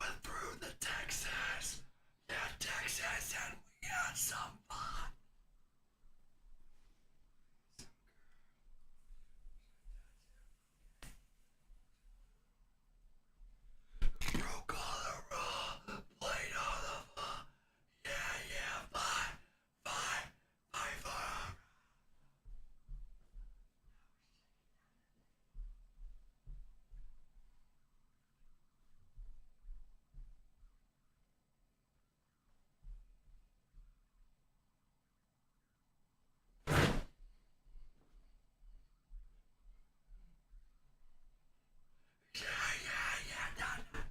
Went through the Texas. Yeah, Texas, and we had some fun. Broke all the raw, played all the yeah, five. Yeah, done. Yeah, done.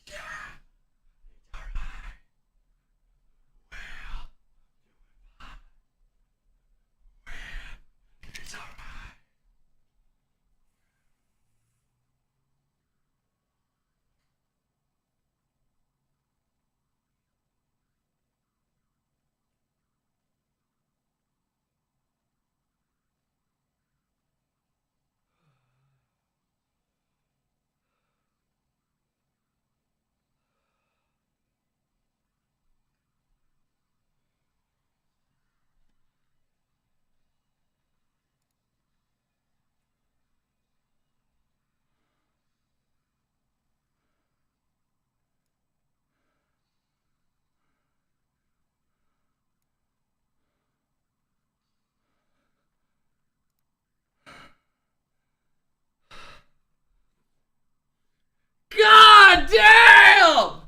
Yeah. Alright. Well, it's alright. God damn!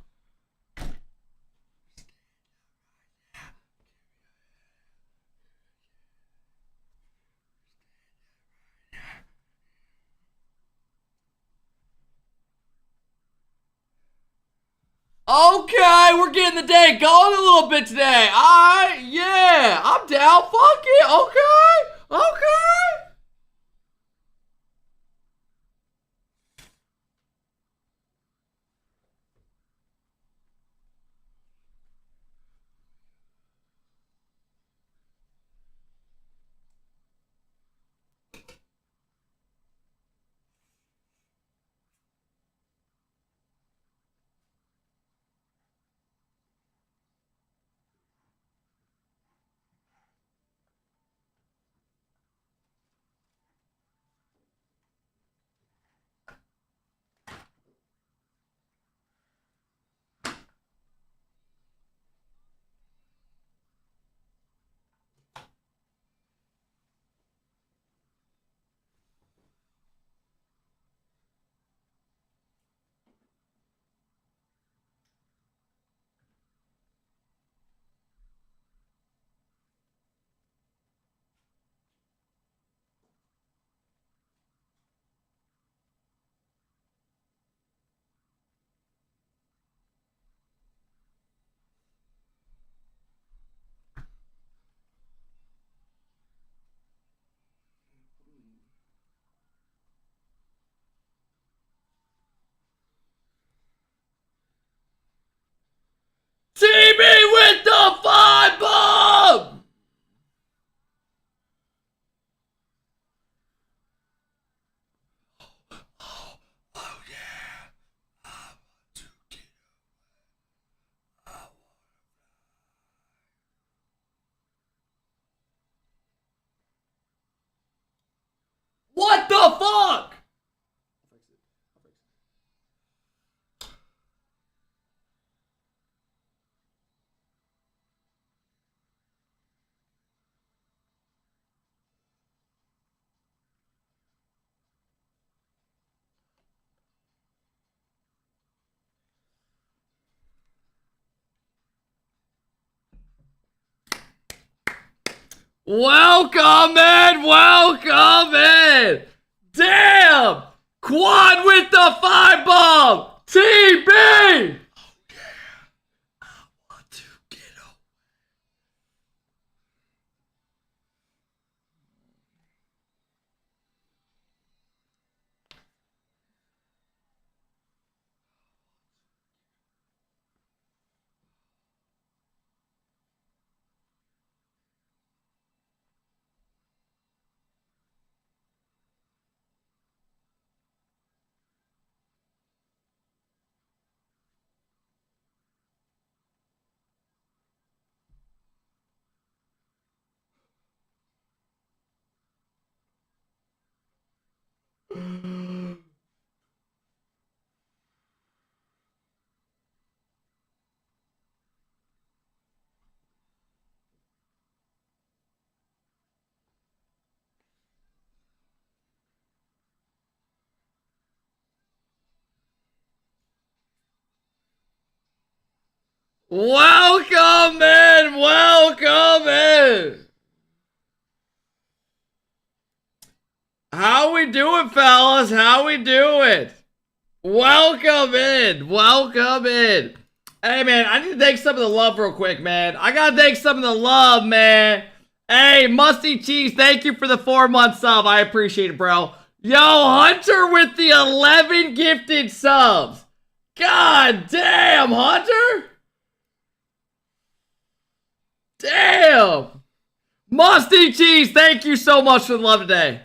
Okay, we're getting the day going a little bit today. Alright, yeah, I'm down. Fuck it. Okay. Welcome in, welcome in. Damn! Quad with the 5-bomb! TB! Welcome in, welcome in. How we doing, fellas? How we doing? Welcome in, welcome in. Hey, man, I need to thank some of the love real quick, man. I gotta thank some of the love, man. Hey, Musty Cheese, thank you for the 4-month sub. I appreciate it, bro. Yo, Hunter with the 11 gifted subs. God damn, Hunter. Damn! Musty Cheese, thank you so much for the love today.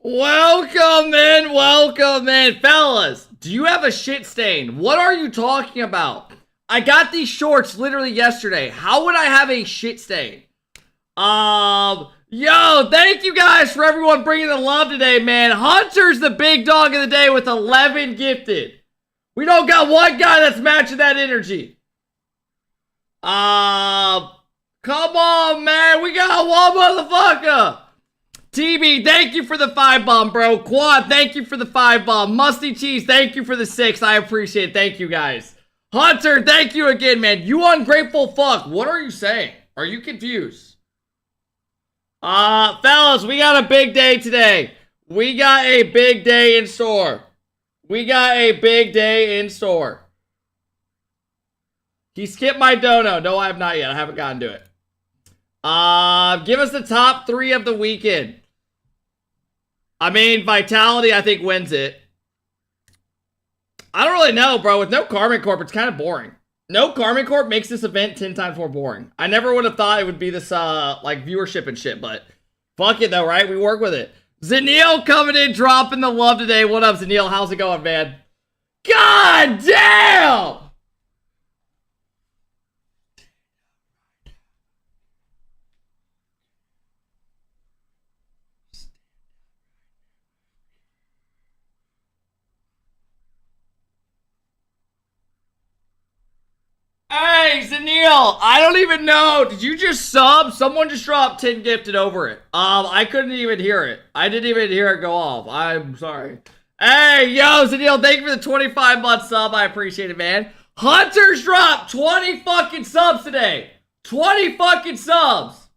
Welcome in, fellas. Do you have a shit stain? What are you talking about? I got these shorts literally yesterday. How would I have a shit stain? Yo, thank you guys for everyone bringing the love today, man. Hunter's the big dog of the day with 11 gifted. We don't got one guy that's matching that energy. Come on, man. We got one motherfucker. TB, thank you for the 5-bomb, bro. Quad, thank you for the 5-bomb. Musty Cheese, thank you for the 6. I appreciate it. Thank you, guys. Hunter, thank you again, man. You ungrateful fuck. What are you saying? Are you confused? Fellas, we got a big day today. We got a big day in store. We got a big day in store. He skipped my dono. No, I have not yet. I haven't gotten to it. Give us the top 3 of the weekend. I mean, Vitality, I think, wins it. I don't really know, bro. With no Karmic Corp, it's kind of boring. No Karmic Corp makes this event 10 times more boring. I never would have thought it would be this, like, viewership and shit, but fuck it, though, right? We work with it. Zanil coming in, dropping the love today. What up, Zanil? How's it going, man? God damn! Hey, Zanil, I don't even know. Did you just sub? Someone just dropped 10 gifted over it. I couldn't even hear it. I didn't even hear it go off. I'm sorry. Hey, yo, Zanil, thank you for the 25-month sub. I appreciate it, man. Hunter's dropped 20 fucking subs today. 20 fucking subs.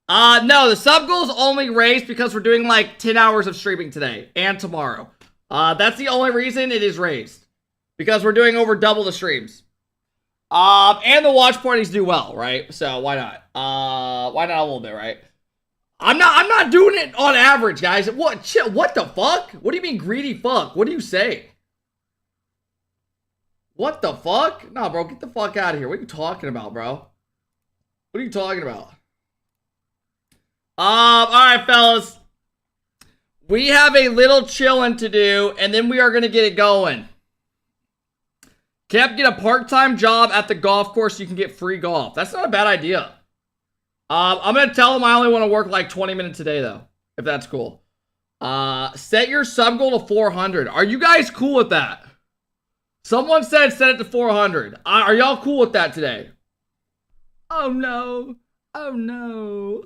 No, the sub goal is only raised because we're doing like 10 hours of streaming today and tomorrow. That's the only reason it is raised. Because we're doing over double the streams. And the watch parties do well, right? So why not? Why not a little bit, right? I'm not doing it on average, guys. What? Chill. What the fuck? What do you mean greedy fuck? What do you say? What the fuck? Nah, bro, get the fuck out of here. What are you talking about, bro? What are you talking about? Alright, fellas. We have a little chilling to do, and then we are gonna get it going. Kev, get a part-time job at the golf course, you can get free golf. That's not a bad idea. I'm gonna tell him I only want to work like 20 minutes a day, though. If that's cool. Set your sub goal to 400. Are you guys cool with that? Someone said set it to 400. Are y'all cool with that today? Oh, no. Oh, no.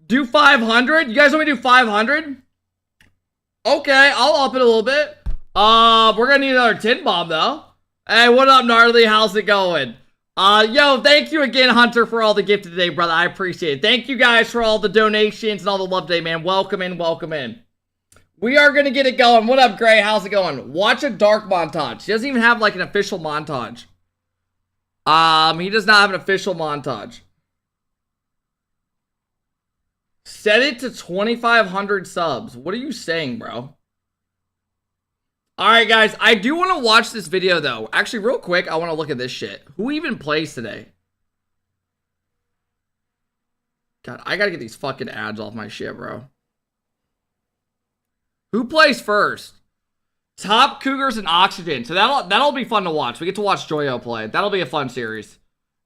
Do 500? You guys want me to do 500? Okay, I'll up it a little bit. We're gonna need another 10 bomb, though. Hey, what up, Gnarly? How's it going? Yo, thank you again, Hunter, for all the gift today, brother. I appreciate it. Thank you guys for all the donations and all the love today, man. Welcome in, welcome in. We are gonna get it going. What up, Gray? How's it going? Watch a dark montage. He doesn't even have, like, an official montage. He does not have an official montage. Set it to 2,500 subs. What are you saying, bro? Alright, guys. I do want to watch this video, though. Actually, real quick, I want to look at this shit. Who even plays today? God, I gotta get these fucking ads off my shit, bro. Who plays first? Top Cougars and Oxygen. So that'll be fun to watch. We get to watch Joyo play. That'll be a fun series.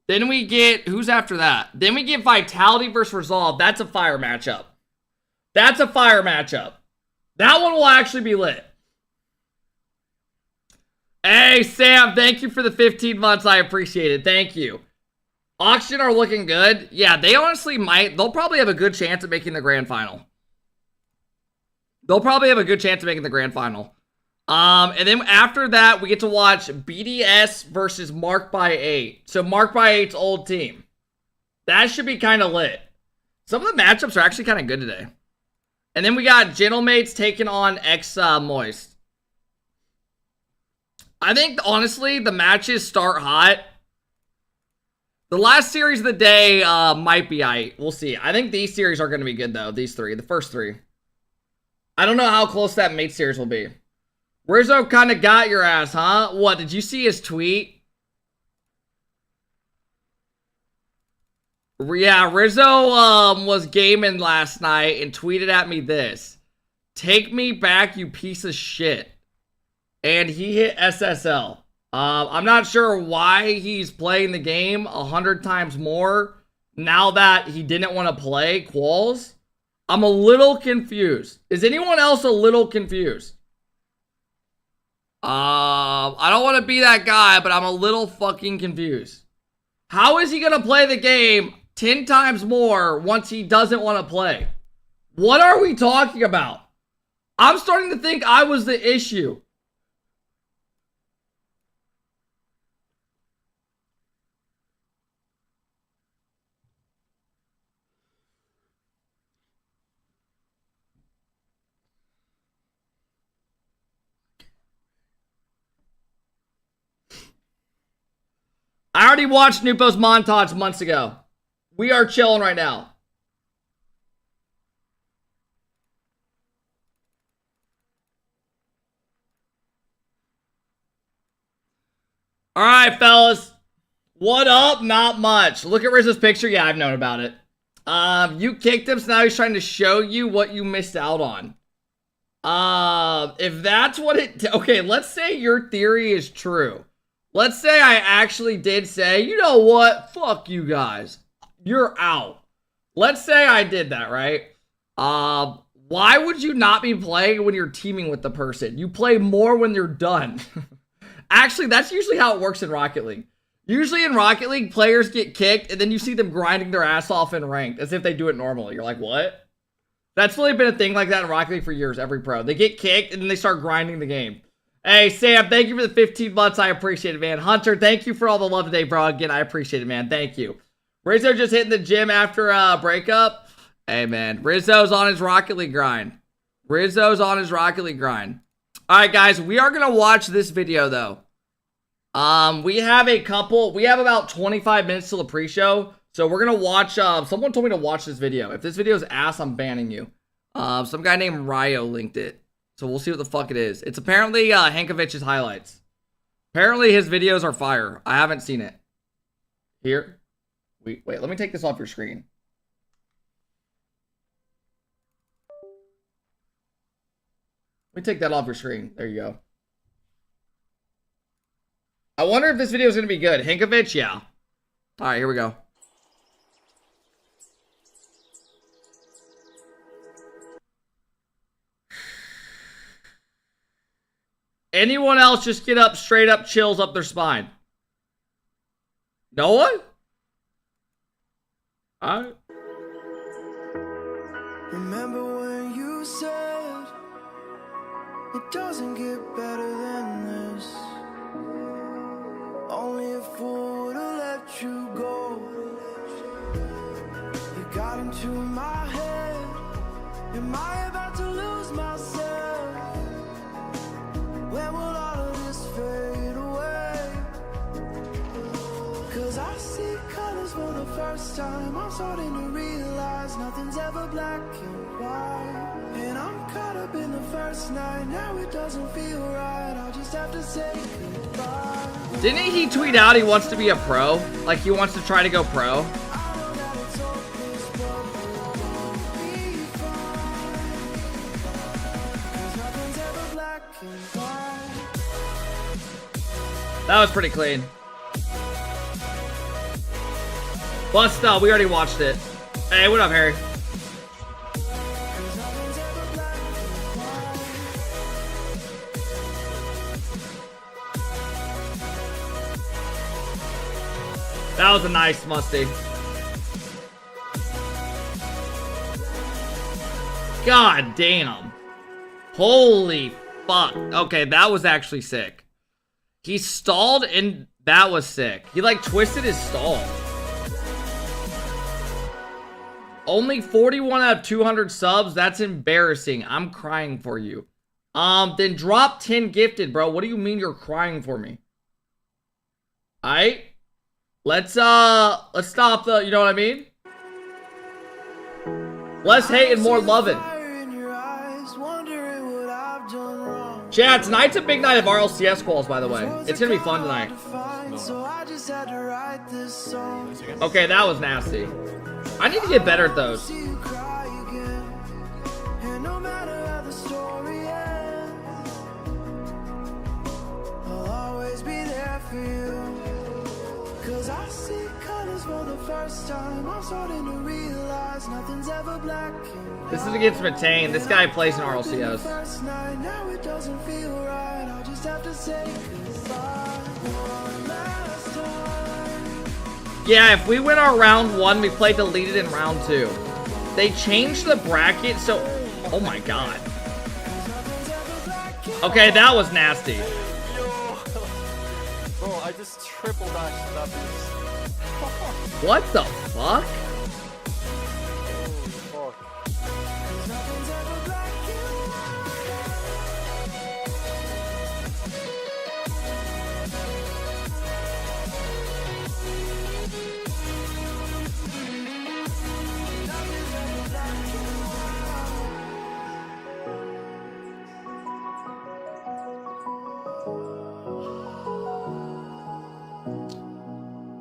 Then we get... Who's after that? Then we get Vitality versus Resolve. That's a fire matchup. That's a fire matchup. That one will actually be lit. Hey, Sam. Thank you for the 15 months. I appreciate it. Thank you. Oxygen are looking good. Yeah, they honestly might. They'll probably have a good chance at making the grand final. They'll probably have a good chance of making the grand final. And then after that, we get to watch BDS versus Mark by 8. So Mark by 8's old team. That should be kind of lit. Some of the matchups are actually kind of good today. And then we got Gentlemates taking on Moist. I think, honestly, the matches start hot. The last series of the day might be aight. We'll see. I think these series are going to be good, though. These three. The first three. I don't know how close that mate series will be. Rizzo kind of got your ass, huh? What, did you see his tweet? Yeah, Rizzo was gaming last night and tweeted at me this. Take me back, you piece of shit. And he hit SSL. I'm not sure why he's playing the game 100 times more now that he didn't want to play Quals. I'm a little confused. Is anyone else a little confused? I don't want to be that guy, but I'm a little fucking confused. How is he going to play the game 10 times more once he doesn't want to play? What are we talking about? I'm starting to think I was the issue. I already watched Nupo's montage months ago. We are chilling right now. All right, fellas. What up? Not much. Look at Rizzo's picture. Yeah, I've known about it. You kicked him, so now he's trying to show you what you missed out on. If that's what it... Okay, let's say your theory is true. Let's say I actually did say, you know what? Fuck you guys. You're out. Let's say I did that, right? Why would you not be playing when you're teaming with the person? You play more when you're done. Actually, that's usually how it works in Rocket League. Usually in Rocket League, players get kicked, and then you see them grinding their ass off in ranked, as if they do it normally. You're like, what? That's really been a thing like that in Rocket League for years, every pro. They get kicked, and then they start grinding the game. Hey, Sam, thank you for the 15 months. I appreciate it, man. Hunter, thank you for all the love today, bro. Again, I appreciate it, man. Thank you. Rizzo just hitting the gym after a breakup. Hey, man. Rizzo's on his Rocket League grind. Rizzo's on his Rocket League grind. All right, guys. We are going to watch this video, though. We have about 25 minutes till the pre-show. So we're going to watch, someone told me to watch this video. If this video is ass, I'm banning you. Some guy named Ryo linked it. So we'll see what the fuck it is. It's apparently Hankovich's highlights. Apparently his videos are fire. I haven't seen it. Here. Wait, let me take this off your screen. Let me take that off your screen. There you go. I wonder if this video is going to be good. Hankovich? Yeah. All right, here we go. Anyone else just get up, straight up chills up their spine? No one? All right. Remember when you said it doesn't get better than this? Only a fool would have let you go. You got into my head. Am I about to lose myself? When will all of this fade away? Cause I see colors for the first time. I'm starting to realize nothing's ever black and white. And I'm caught up in the first night. Now it doesn't feel right. I'll just have to say goodbye. Didn't he tweet out he wants to be a pro? Like he wants to try to go pro? That was pretty clean. Bust up, we already watched it. Hey, what up, Harry? That was a nice musty. God damn. Holy fuck. Okay, that was actually sick. He stalled and that was sick. He like twisted his stall. Only 41 out of 200 subs. That's embarrassing. I'm crying for you. Then drop 10 gifted, bro. What do you mean you're crying for me? Alright. Let's stop the, you know what I mean? Less hate and more loving. Chad, tonight's a big night of RLCS calls, by the way. It's gonna be fun tonight. Okay, that was nasty. I need to get better at those. This is against Matane. This guy plays in RLCS. Yeah, if we win our round 1, we play deleted in round 2. They changed the bracket, so... Oh my god. Okay, that was nasty. Bro, I just triple dashed that beast. What the fuck?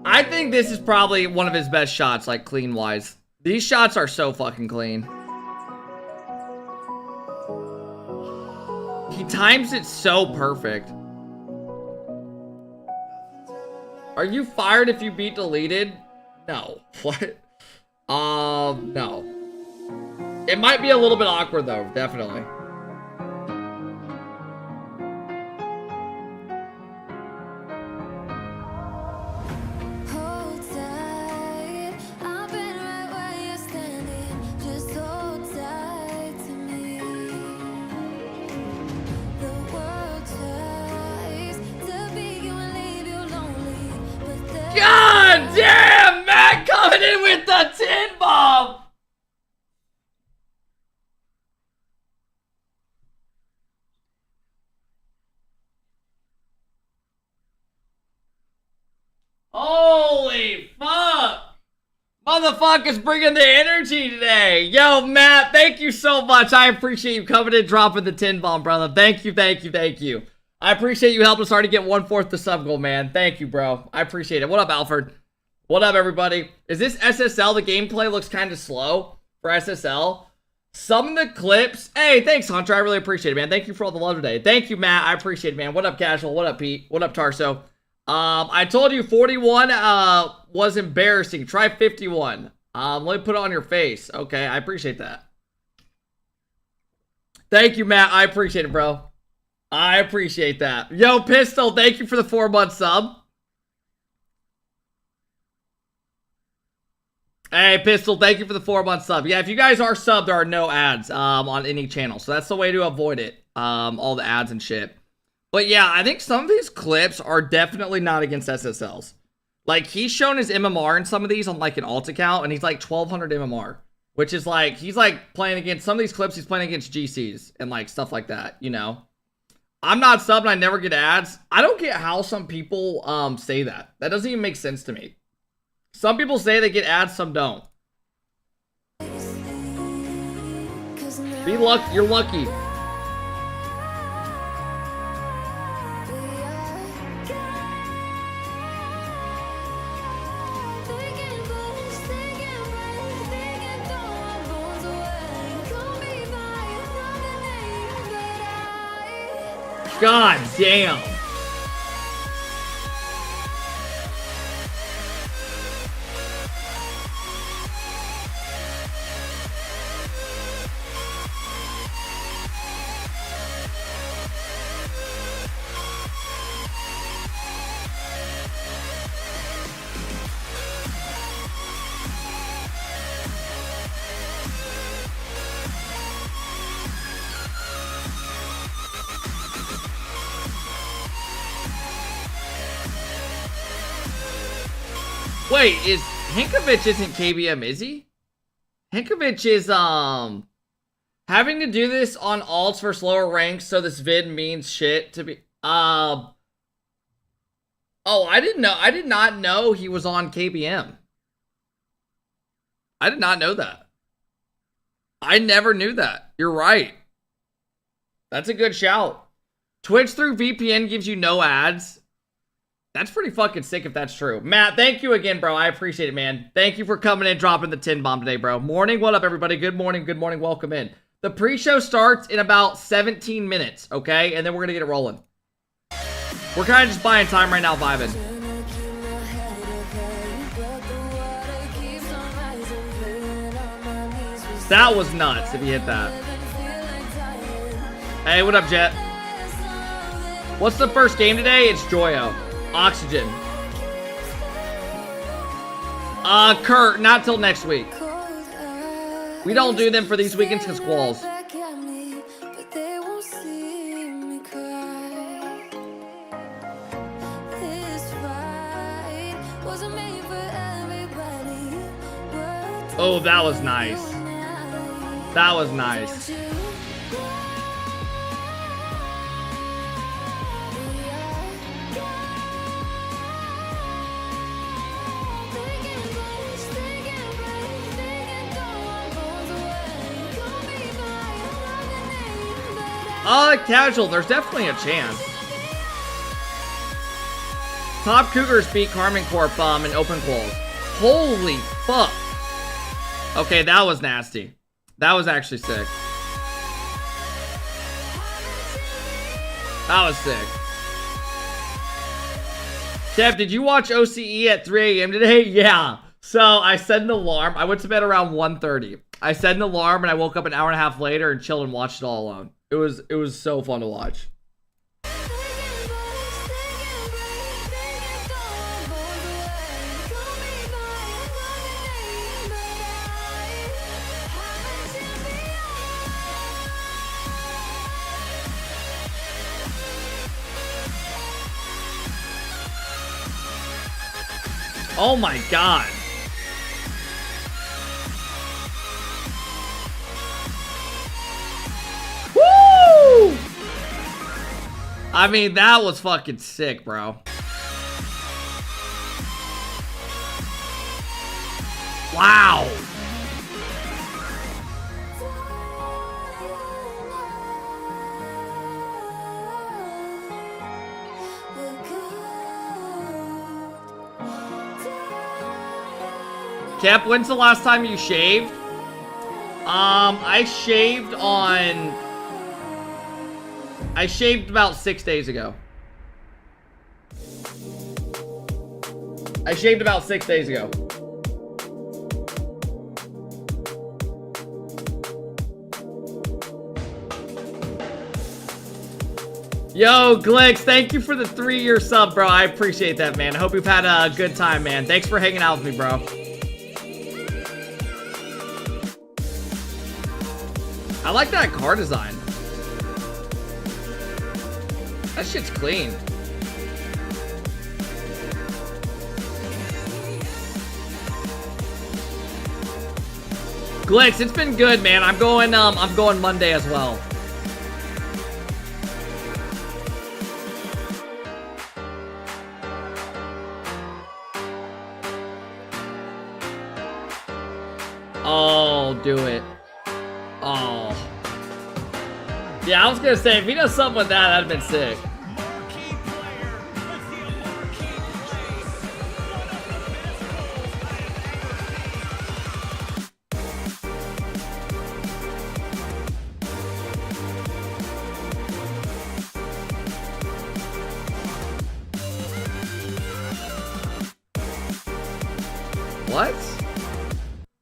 I think this is probably one of his best shots, like clean wise. These shots are so fucking clean. He times it so perfect. Are you fired if you beat deleted? No. What? No. It might be a little bit awkward though, definitely. The world turns. in with the 10 bomb. Holy fuck. Motherfuckers bringing the energy today. Yo, Matt, thank you so much. I appreciate you coming and dropping the 10 bomb, brother. Thank you, thank you, thank you. I appreciate you helping us already get 1/4 the sub goal, man. Thank you, bro. I appreciate it. What up, Alfred? What up, everybody? Is this SSL? The gameplay looks kind of slow for SSL. Some of the clips. Hey, thanks, Hunter. I really appreciate it, man. Thank you for all the love today. Thank you, Matt. I appreciate it, man. What up, Casual? What up, Pete? What up, Tarso? I told you 41 was embarrassing. Try 51. Let me put it on your face. Okay, I appreciate that. Thank you, Matt. I appreciate it, bro. I appreciate that. Yo, Pistol, thank you for the 4-month sub. Hey, Pistol, thank you for the 4-month sub. Yeah, if you guys are subbed, there are no ads on any channel. So that's the way to avoid it. All the ads and shit. But yeah, I think some of these clips are definitely not against SSLs. Like, he's shown his MMR in some of these on, like, an alt account, and he's, like, 1200 MMR. Which is, like, he's, like, playing against, some of these clips, he's playing against GCs and, like, stuff like that, you know? I'm not subbed and I never get ads. I don't get how some people, say that. That doesn't even make sense to me. Some people say they get ads, some don't. Be lucky, you're lucky. God damn. Wait, is Hinkovich isn't KBM, is he? Hinkovich is having to do this on alts for slower ranks, so this vid means shit to be oh, I didn't know. I did not know he was on KBM. I did not know that. I never knew that. You're right. That's a good shout. Twitch through VPN gives you no ads. That's pretty fucking sick if that's true. Matt, thank you again, bro. I appreciate it, man. Thank you for coming in, dropping the 10 bomb today, bro. Morning, what up, everybody? Good morning, welcome in. The pre-show starts in about 17 minutes, okay? And then we're gonna get it rolling. We're kind of just buying time right now, vibing. That was nuts if you hit that. Hey, what up, Jet? What's the first game today? It's Joyo. Oxygen. Kurt, not till next week. We don't do them for these weekends because squalls. Oh, that was nice. That was nice. Casual, there's definitely a chance. Top Cougars beat Carmen Corp in open quals. Holy fuck. Okay, that was nasty. That was actually sick. That was sick. Kev, did you watch OCE at 3 a.m. today? Yeah. So I set an alarm. I went to bed around 1:30. I set an alarm and I woke up an hour and a half later and chilled and watched it all alone. It was so fun to watch. Oh my god. I mean, that was fucking sick, bro. Wow. Cap, when's the last time you shaved? I shaved about 6 days ago. I shaved about 6 days ago. Yo, Glix, thank you for the 3-year sub, bro. I appreciate that, man. I hope you've had a good time, man. Thanks for hanging out with me, bro. I like that car design. That shit's clean. Glix, it's been good, man. I'm going Monday as well. Oh, do it. Oh. Yeah, I was gonna say, if he does something with that, that'd have been sick. What?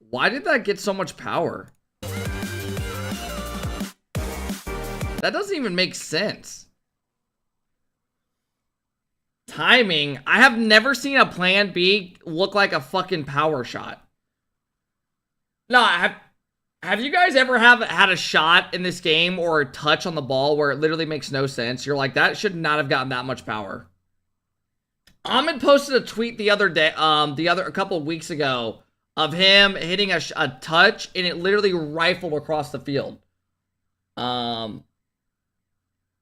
Why did that get so much power? That doesn't even make sense. Timing. I have never seen a plan B look like a fucking power shot. No, have you guys ever had a shot in this game or a touch on the ball where it literally makes no sense? You're like, that should not have gotten that much power. Ahmed posted a tweet the other day, a couple of weeks ago, of him hitting a touch, and it literally rifled across the field.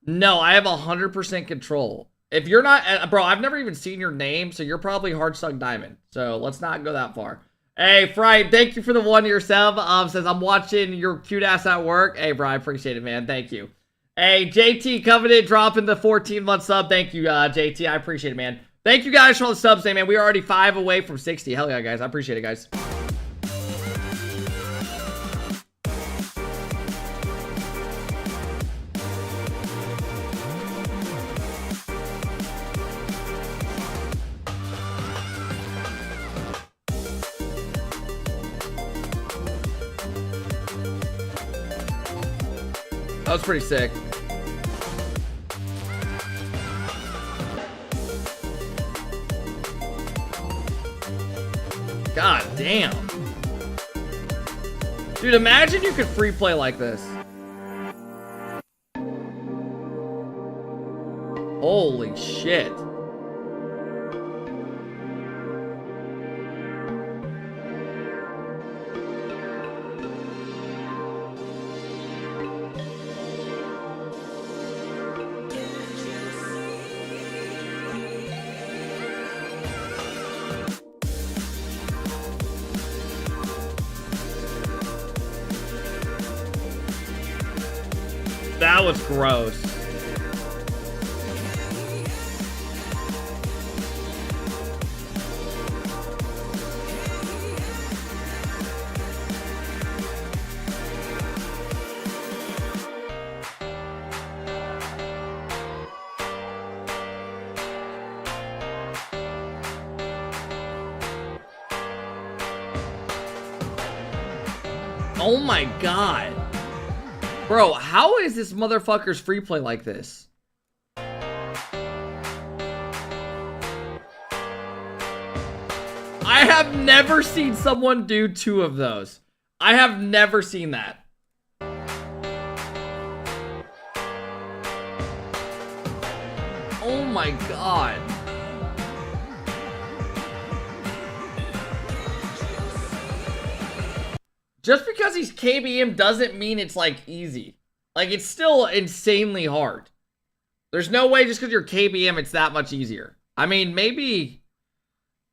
No, I have 100% control. If you're not, bro, I've never even seen your name, so you're probably Hard Sung Diamond. So let's not go that far. Hey, Fright, thank you for the 1-year sub. Says, I'm watching your cute ass at work. Hey, bro, I appreciate it, man. Thank you. Hey, JT Covenant dropping the 14-month sub. Thank you, JT. I appreciate it, man. Thank you guys for all the subs today, man. We are already 5 away from 60. Hell yeah, guys. I appreciate it, guys. That was pretty sick. God damn. Dude, imagine you could free play like this. Holy shit. That was gross. Oh my god. Bro, how is this motherfucker's free play like this? I have never seen someone do 2 of those. I have never seen that. Oh my god. Just because he's KBM doesn't mean it's like easy. Like, it's still insanely hard. There's no way just because you're KBM it's that much easier. I mean, maybe,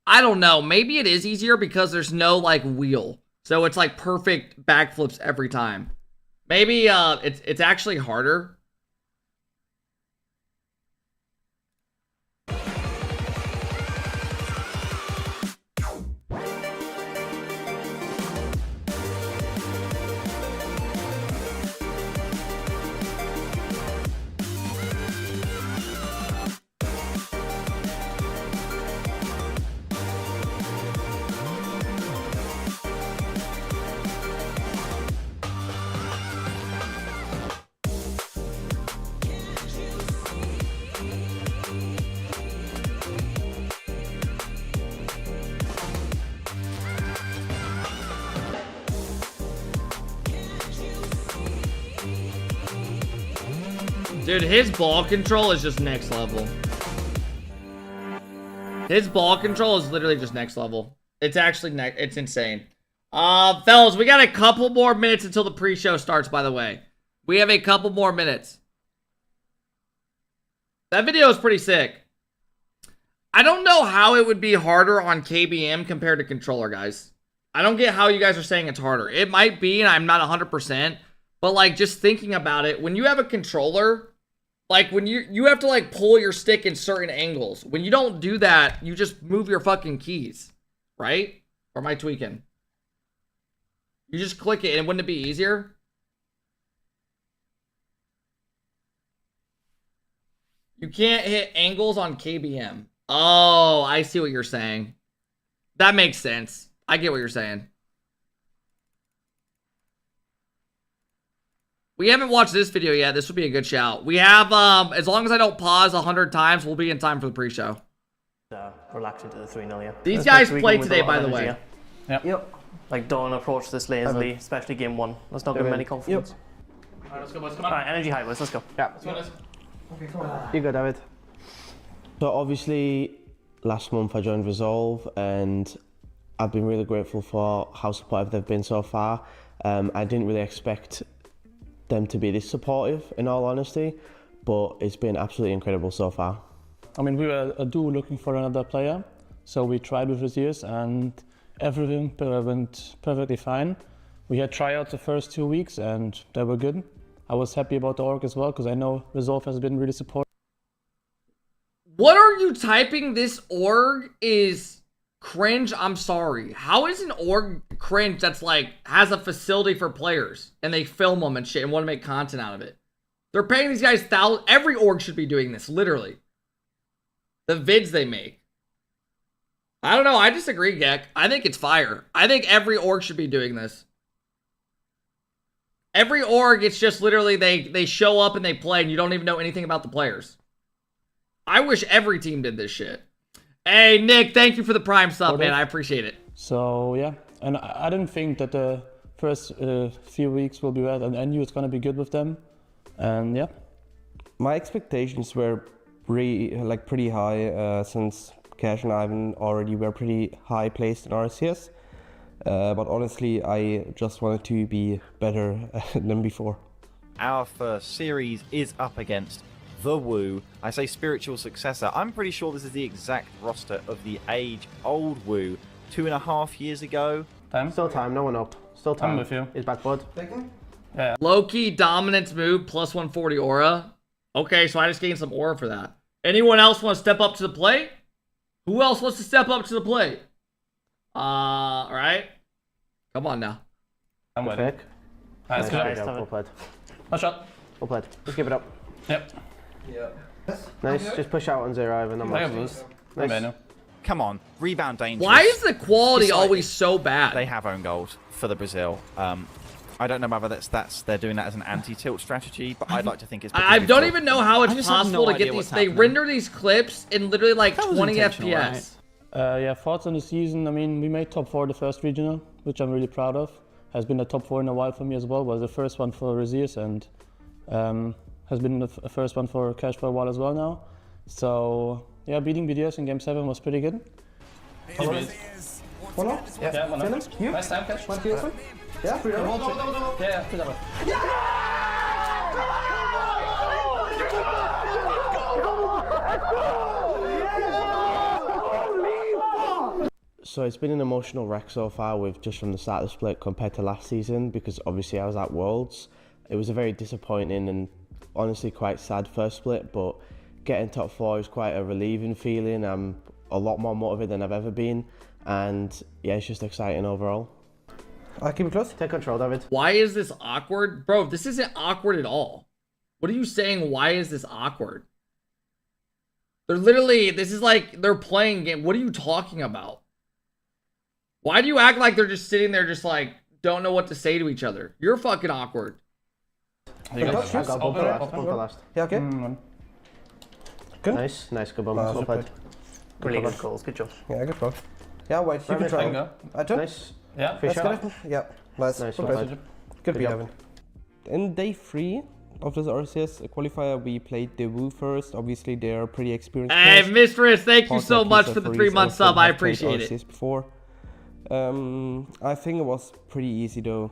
I don't know. Maybe it is easier because there's no like wheel. So it's like perfect backflips every time. Maybe it's actually harder. Dude, his ball control is just next level. His ball control is literally just next level. It's actually it's insane. Fellas, we got a couple more minutes until the pre-show starts, by the way. We have a couple more minutes. That video is pretty sick. I don't know how it would be harder on KBM compared to controller, guys. I don't get how you guys are saying it's harder. It might be, and I'm not 100%. But, like, just thinking about it, when you have a controller, like, when you have to, like, pull your stick in certain angles. When you don't do that, you just move your fucking keys, right? Or am I tweaking? You just click it, and wouldn't it be easier? You can't hit angles on KBM. Oh, I see what you're saying. That makes sense. I get what you're saying. We haven't watched this video yet. This would be a good shout. We have, as long as I don't pause 100 times, we'll be in time for the pre-show. Relax into the 3-0, yeah. These guys played today, by the way. Yep. Like, don't approach this lazily, especially game 1. Let's not give him any confidence. Yep. Alright, let's go, boys. Come on. Alright, energy high, boys. Let's go. Yeah. Let's go, boys. Okay, come on. You go, David. So obviously, last month I joined Resolve, and I've been really grateful for how supportive they've been so far. I didn't really expect them to be this supportive, in all honesty, but it's been absolutely incredible so far. I mean, we were a duo looking for another player, so we tried with RLCS and everything went perfectly fine. We had tryouts the first 2 weeks and they were good. I was happy about the org as well because I know Resolve has been really supportive. What are you typing? This org is cringe. I'm sorry. How is an org cringe that's like has a facility for players and they film them and shit and want to make content out of it? They're paying these guys thousands. Every org should be doing this, literally. The vids they make. I don't know. I disagree, Gek. I think it's fire. I think every org should be doing this. Every org, it's just literally they show up and they play and you don't even know anything about the players. I wish every team did this shit. Hey, Nick, thank you for the Prime sub, man. I appreciate it. So, yeah. And I didn't think that the first few weeks will be bad, and I knew it's going to be good with them. And, yeah. My expectations were pretty high since Cash and Ivan already were pretty high placed in RLCS. But honestly, I just wanted to be better than before. Our first series is up against the Wu. I say spiritual successor. I'm pretty sure this is the exact roster of the age-old Wu 2.5 years ago. Still time, no one up. Still time. I'm with you. He's back, bud. Yeah. Low-key dominance move, plus 140 aura. Okay, so I just gained some aura for that. Anyone else want to step up to the plate? Who else wants to step up to the plate? Alright. Come on now. I'm with it. Nice, Well played. One shot. Well played. Just give it up. Yep. Nice. Just push out on 0 Ivan. I have loose. Nice. Come on, rebound dangerous. Why is the quality It's like- always so bad? They have own gold for the Brazil. I don't know whether they're doing that as an anti-tilt strategy, but I'd like to think it's. I because don't it's even know how it's I just have possible no to get idea these. what's They happening. render these clips in literally like That was 20 intentional, FPS. Yeah, thoughts on the season. I mean, we made top 4 the first regional, which I'm really proud of. Has been a top 4 in a while for me as well. Was the first one for RLCS and has been the first one for Cash for a while as well now. So yeah, beating BDS in Game 7 was pretty good. One up? Yeah, one up. You? Nice time, Cash. Want to do this one? Yeah, 3 up. Yeah, 2 double. So it's been an emotional wreck so far with just from the start of the split compared to last season because obviously I was at Worlds. It was a very disappointing and honestly quite sad first split, but getting top 4 is quite a relieving feeling. I'm a lot more motivated than I've ever been, and yeah, it's just exciting overall. I'll keep it close. Take control, David. Why is this awkward? Bro, this isn't awkward at all. What are you saying? Why is this awkward? They're literally, this is like they're playing game. What are you talking about? Why do you act like they're just sitting there just like don't know what to say to each other? You're fucking awkward. I got bump for last. Yeah, okay. Good. Nice, good bump. Nice. Well played. Really good calls. Good job. Yeah, good call. Yeah, wait, keep it trying. I turn. Nice. Yeah. Let's Fish get up. it. Yeah, nice. Nice, Good well play. played. Good beat, job. Evan. In day 3 of this RLCS qualifier, we played the Wu first. Obviously, they're pretty experienced. Hey, players. Mistress, thank you Partner so much Pizza for the Furries 3-month also sub. I have played appreciate it. RLCS before. I think it was pretty easy though.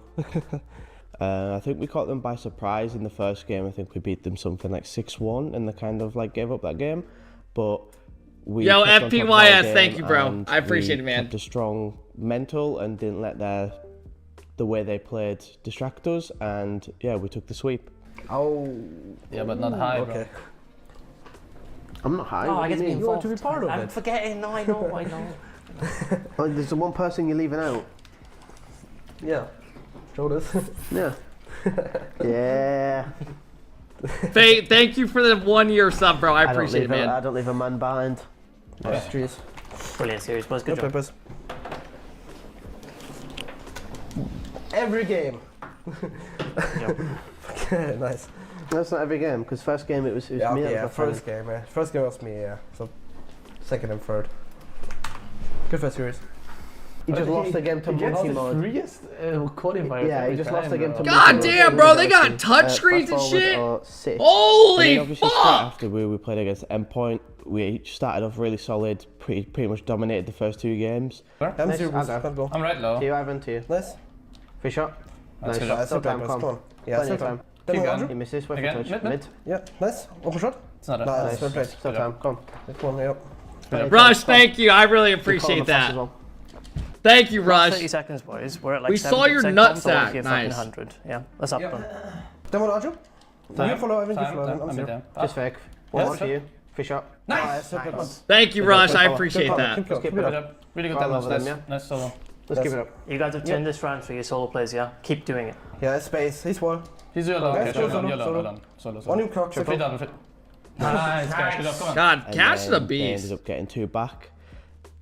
I think we caught them by surprise in the first game. I think we beat them something like 6-1 and they kind of like gave up that game. But we Yo, kept on top of our FPYS, game thank you, bro. and I appreciate we it, man. kept a strong mental and didn't let the way they played distract us. And yeah, we took the sweep. Oh. Yeah, but not high, Okay. I'm not high. Oh, what I do get to you be mean? You want involved. to be part of I'm it. forgetting. No, I know. I know. Oh, there's the one person you're leaving out. Yeah. Show this. Yeah. Yeah. Thank you for the 1-year sub, bro. I don't appreciate leave it, man. I don't leave a man behind. Nice trees. Brilliant series, boys. Good Good job. papers. Every game. Okay, nice. That's not every game, because first game it was Yeah, me. okay, that yeah, was my first game, yeah. First game was me, yeah. So, second and third. Good first series. He just lost the game to monkey mode. freest qualifier. Yeah, he just lost the game to God monkey damn, mode. bro, they got Fast touch screens and forward shit. or sit. And Holy then obviously straight fuck! after we played against Endpoint, we each started off really solid, pretty much dominated the first 2 games. I'm Nice, zero boost. I'll go. Let's go. I'm right low. To you, Ivan, to you. Nice. Fish up. That's Nice. good. Nice, Still good time, papers. come Come on. on. Yeah, Plenty still of time. time. Then Keep we going. Andrew. He misses, wait for Again, touch. mid. Mid. Yeah, nice. Open shot. It's not a Nice, well played. Still time, come. Good one, yeah. Plenty of Rush, time. thank you. I really Good call on appreciate the fast that. as well. Thank you, Rush. 30 seconds, boys. We're at like We saw your 70% nutsack. comms, I want to get fucking Nice. 100. Yeah, that's up then. Then what, Andrew? You follow, Evan, you follow. Time, I'm I'm zero. down. Just fake. One more to you. Fish up. Nice. Good one. Thank you, Rush. I Good appreciate call. that. Keep going, keep keep it it Good up. job. Really good All damage. over them, Nice, nice solo. Let's keep it up. You guys have turned this round for your solo players, yeah? Keep doing it. Yeah, space. He's one. He's YOLO. Okay, Okay, solo, solo, solo, YOLO, solo. hold on. Solo, On him, solo. clock. Free double, free. Nice, Cash. Good job, come on. God, And Cash is a then They beast. ended up getting 2 back.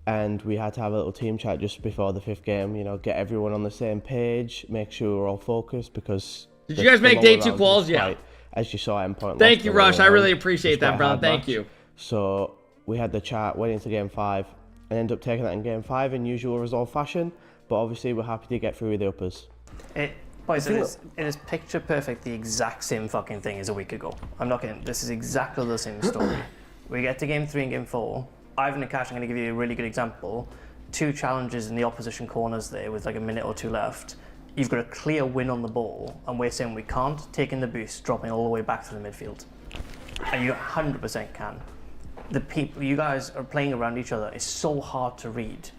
And we had to have a little team chat just before the 5th game, you know, get everyone on the same page, make sure we're all focused because... Did you guys make lower day 2 rounds quals? was Yeah. quite- As you saw at Endpoint. Thank lost you, the lower Rush. I really round. appreciate It was that, quite a brother. hard Thank match. you. So we had the chat, went into game 5, and ended up taking that in game 5 in usual resolve fashion. But obviously we're happy to get through with the uppers. Boys, it is picture perfect the exact same fucking thing as a week ago. I'm not kidding. This is exactly the same story. We get to game 3 and game 4. Ivan and Cash, I'm going to give you a really good example. 2 challenges in the opposition corners there with like a minute or 2 left. You've got a clear win on the ball, and we're saying we can't, taking the boost, dropping all the way back to the midfield. And you 100% can. The people, you guys are playing around each other. It's so hard to read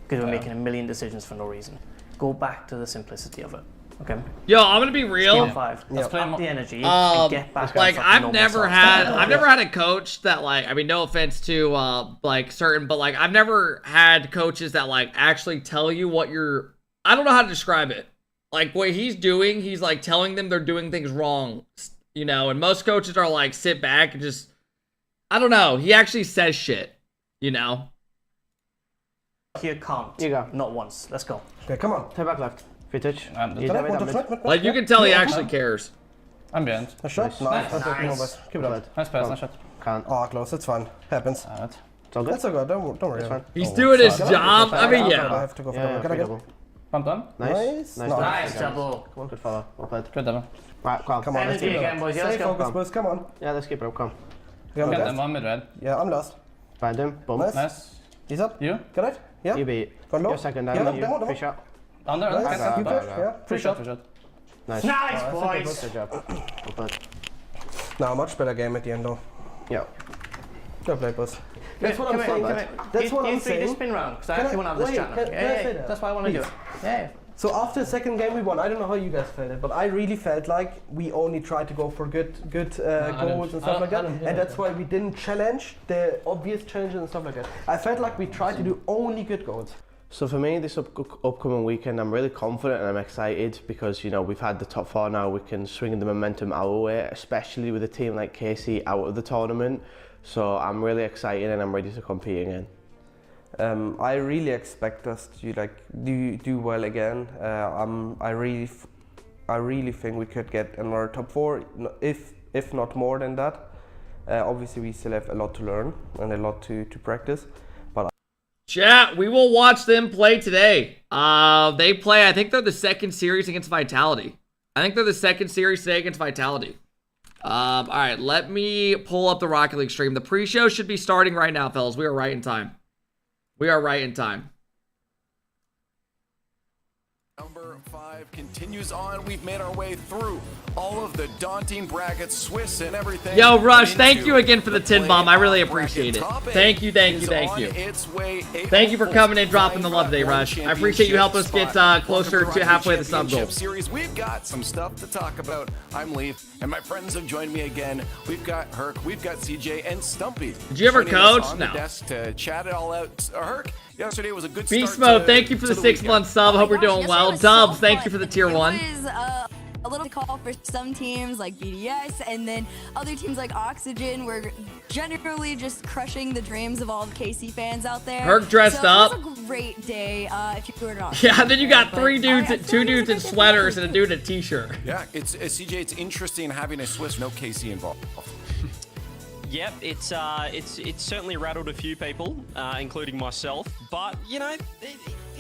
because we're making a million decisions for no reason. Go back to the simplicity of it. Okay. Yo, I'm gonna be real. Game 5. Let's play Up the energy and Um, get back. like to fucking I've normal never stuff. had a coach that like, I mean, no offense to like certain, but like I've never had coaches that like actually tell you what you're, I don't know how to describe it. Like what he's doing, he's like telling them they're doing things wrong, you know, and most coaches are like sit back and just, I don't know. He actually says shit, you know. Here can't. You go. Not once. Let's go. Okay, come on. Turn back left. Free touch. And You the- David, that mid. Like you can tell he actually cares. I'm behind. A shot? Nice. That's it, come on, boys. Keep it up. Nice pass, nice shot. Can't. Oh, close. It's fine. Happens. Alright. It's all good. That's all good. Don't worry. It's fine. He's doing his fuck. job. I mean, I yeah. have to go for Yeah, double. Can I free get? double. Pump on. Nice. Nice. Nice double. Come on, good follow. Well played. Good double. Right, come on. Come on, let's Energy keep it again, up. boys. Yeah, Stay let's go. focused, boys. Come on. Yeah, let's keep it up. Come. Yeah, I'm Get them last. on mid red. Yeah, I'm last. Find him. Boom. Nice. Nice. He's up. You? Correct? Yeah. You beat. Gone low. Your second Yeah, down. demo. Free shot. Under. Nice. Nice. You good? Yeah. Free shot, free shot. Nice. Nice, Oh, boys. Good job. Well played. Now, much better game at the end, though. Yeah. Good play, boys. That's what I'm saying. That's what I'm You saying. spin round, because I Can actually I- want to have this wait, chat now. can I say that? That's why I want to do it. Yeah. So after the second game we won, I don't know how you guys felt it, but I really felt like we only tried to go for good goals and stuff like that, and that's why we didn't challenge the obvious challenges and stuff like that. I felt like we tried to do only good goals. So for me, this upcoming weekend, I'm really confident and I'm excited because, you know, we've had the top 4 now. We can swing the momentum our way, especially with a team like KC out of the tournament. So I'm really excited and I'm ready to compete again. I really expect us to do well again. I really think we could get another top 4, if not more than that. Obviously, we still have a lot to learn and a lot to practice. Chat, we will watch them play today. They play, I think they're the second series against Vitality. All right, let me pull up the Rocket League stream. The pre-show should be starting right now, fellas. We are right in time. Number 5 continues on. We've made our way through all of the daunting brackets, Swiss and everything. Yo, Rush, thank you again for the 10 bomb. I really appreciate it. Thank you. Thank you for coming and dropping the love today, Rush. I appreciate you helping us get closer to halfway the sub goal. Series. We've got some stuff to talk about. I'm Leaf, and my friends have joined me again. We've got Herc, we've got CJ, and Stumpy. Did you ever joining us coach? on the No. desk to chat it all out. Herc, yesterday was a good Beast start Mode, thank you for the 6-month sub. Hope you're doing well. Dubs, thank you for the tier 1. It was a little call for some teams like BDS, and then other teams like Oxygen were generally just crushing the dreams of all the KC fans out there. Herc dressed up. It was a great day if you were not. Yeah, then you got But 3 dudes, I 2 dudes in sweaters and a dude in a t-shirt. Yeah, it's CJ. It's interesting having a Swiss, no KC involved. Yep, it's certainly rattled a few people, including myself. But you know,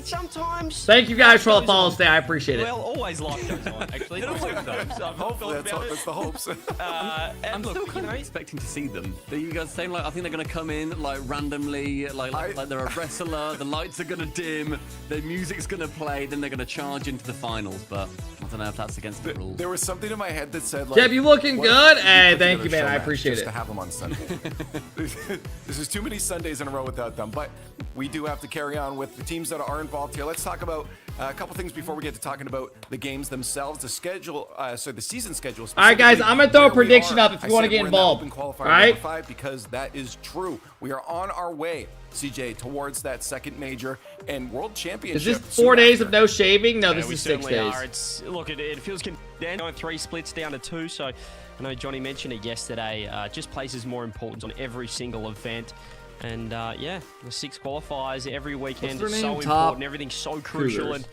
sometimes. Thank you guys for all the follows today. I appreciate it. Well, always life goes on. Actually, it always does. Hopefully, that's the hopes. I'm still kind of expecting to see them. Are you guys saying like I think they're gonna come in like randomly, like they're a wrestler. The lights are gonna dim, the music's gonna play, then they're gonna charge into the finals. But I don't know if that's against the rules. There was something in my head that said, like, Jeb, you looking good? Hey, thank you, man. I appreciate just it. to have them on Sunday. This is too many Sundays in a row without them, but we do have to carry on with the teams that are involved here. Let's talk about a couple things before we get to talking about the games themselves, the schedule, the season schedule. All right, guys, I'm gonna throw a where we prediction are. up if I you want to said get we're in that involved. open All qualifier right? number 5 because that is true. We are on our way, CJ, towards that second major and world championship. Is this 4 days of no shaving? No, this we is 6 certainly days. are. Look, it feels condensed. Going 3 splits down to 2. So I know Johnny mentioned it yesterday. Just places more importance on every single event. And yeah, the 6 qualifiers every weekend is so important. Everything's so crucial. And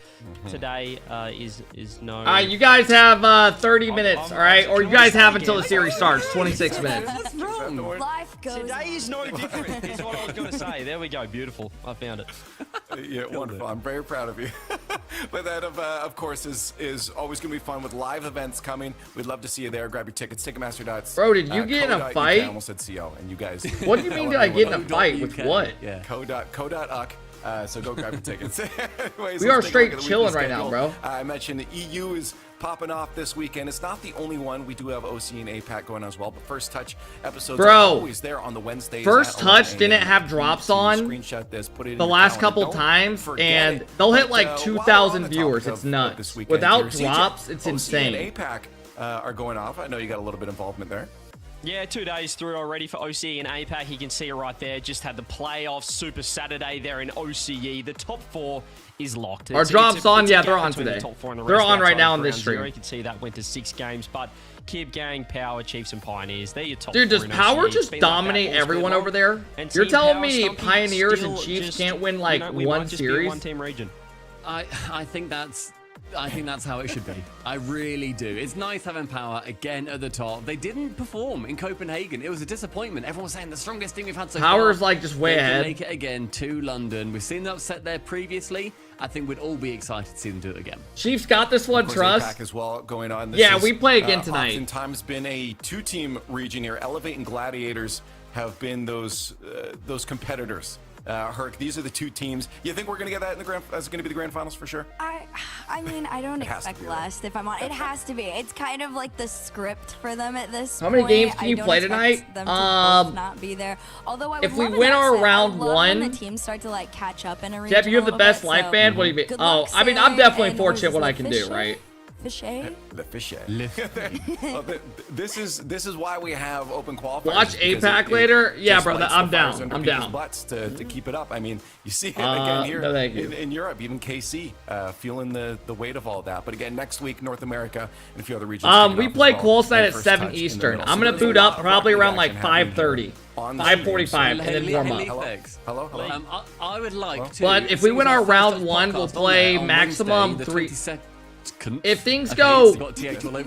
today is no. All right, you guys have 30 minutes, all right? Or you guys have until the series starts, 26 minutes. That's wrong. Life goes Today is no different, is what I was going to say. There we go. Beautiful. I found it. Yeah, wonderful. I'm very proud of you. But that, of course, is always going to be fun with live events coming. We'd love to see you there. Grab your tickets. Ticketmaster. Bro, did you get in a fight? I almost said CO, and you guys. What do you mean did I get in a fight? With what? Yeah. Co.uck. So go grab your tickets. Anyways, We are let's take a straight look at the chilling weekly right now, schedule. bro. I mentioned the EU is popping off this weekend. It's not the only one. We do have OC and APAC going on as well. But First Touch episodes are always there on the Wednesdays. First at Touch 11 didn't a.m. have drops on Screenshot this, put it in the your last calendar. couple Don't times, forget and it. they'll hit But, like while we're 2,000 on the viewers. topic It's of nuts. this weekend Without here, CJ, drops, it's OC and insane. APAC are going off. I know you got a little bit of involvement there. Yeah, 2 days through already for OCE and APAC. You can see it right there. Just had the playoffs Super Saturday there in OCE. The top 4 is locked. Our drops on? Yeah, they're on today. They're on right now on this stream. You can see that went to 6 games, but Kib Gang, Power, Chiefs, and Pioneers, they're your top Dude, 4 does in Power OCE. just It's been like that dominate all season everyone long. over there? And You're Team telling Power, me Stumpy, Pioneers and still Chiefs just, can't win you like know, we one might just be a series? one-team region. I think that's how it should be. I really do. It's nice having Power again at the top. They didn't perform in Copenhagen. It was a disappointment. Everyone was saying the strongest team we've had so far. Power's like just way They can ahead. make it again to London. We've seen the upset there previously. I think we'd all be excited to see them do it again. Chiefs got this one, Of course, trust. APAC as well going on. This Yeah, is, we play again tonight. Oftentimes been a 2-team region here. Elevate and Gladiators have been those competitors Herc, these are the two teams. You think we're going to get that in the grand? Is it going to be the grand finals for sure? I mean, I don't expect less. If I'm on, it has to be. It's kind of like the script for them at this How many point. games can you play tonight? Them to both not be there. Although I would if we love win an our upset. round I love one, when the teams start to like catch up in a region. Jeff, you have the best life so band. What do you mean? good Oh, luck, I mean, I'm Sarah, definitely and fortunate what was I it can do, Fisher? right? Fisher? The fish. Well, this is why we have open qualifiers. Watch because APAC later. Yeah, just bro, lights I'm the fires down. under I'm people's down. Butts to keep it up. I mean, you see it again here no, thank you. in Europe, even KC feeling the weight of all that. But again, next week, North America and a few other regions. We play qualified at 7 Eastern. I'm gonna boot up probably around like 5:30, 5:45, and then warm up. Hello. I would like to. But if we win our round one, we'll play maximum 3. If things go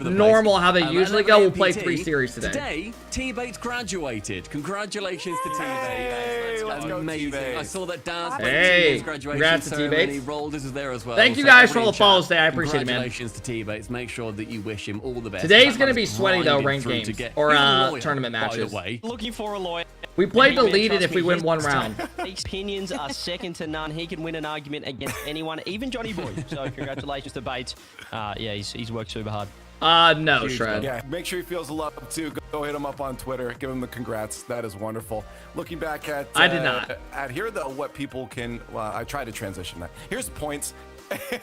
normal how they usually go, we'll play 3 series today. Today, T-Bates graduated. Congratulations to T-Bates. Let's go, Amazing. T-Bates. I saw that Dan's Hey, graduation congrats to ceremony. T-Bates. Rolders was there as well. Thank you So guys for all everybody the follows in today. I chat, appreciate it, man. Congratulations to T-Bates. Make sure that you wish him all the best. Today's That gonna man be was sweaty though, grinding ranked through to games get- or He's a lawyer, tournament by the matches. way. Looking for a lawyer. We play Man, deleted trust if we me, win his one round. Opinions are second to none. He can win an argument against anyone, even Johnny Boy. So congratulations to Bates. Yeah, he's worked super hard. No, Shred. Yeah, make sure he feels the love too. Go hit him up on Twitter. Give him the congrats. That is wonderful. Looking back at I did not. At here though, what people can. Well, I try to transition that. Here's the points.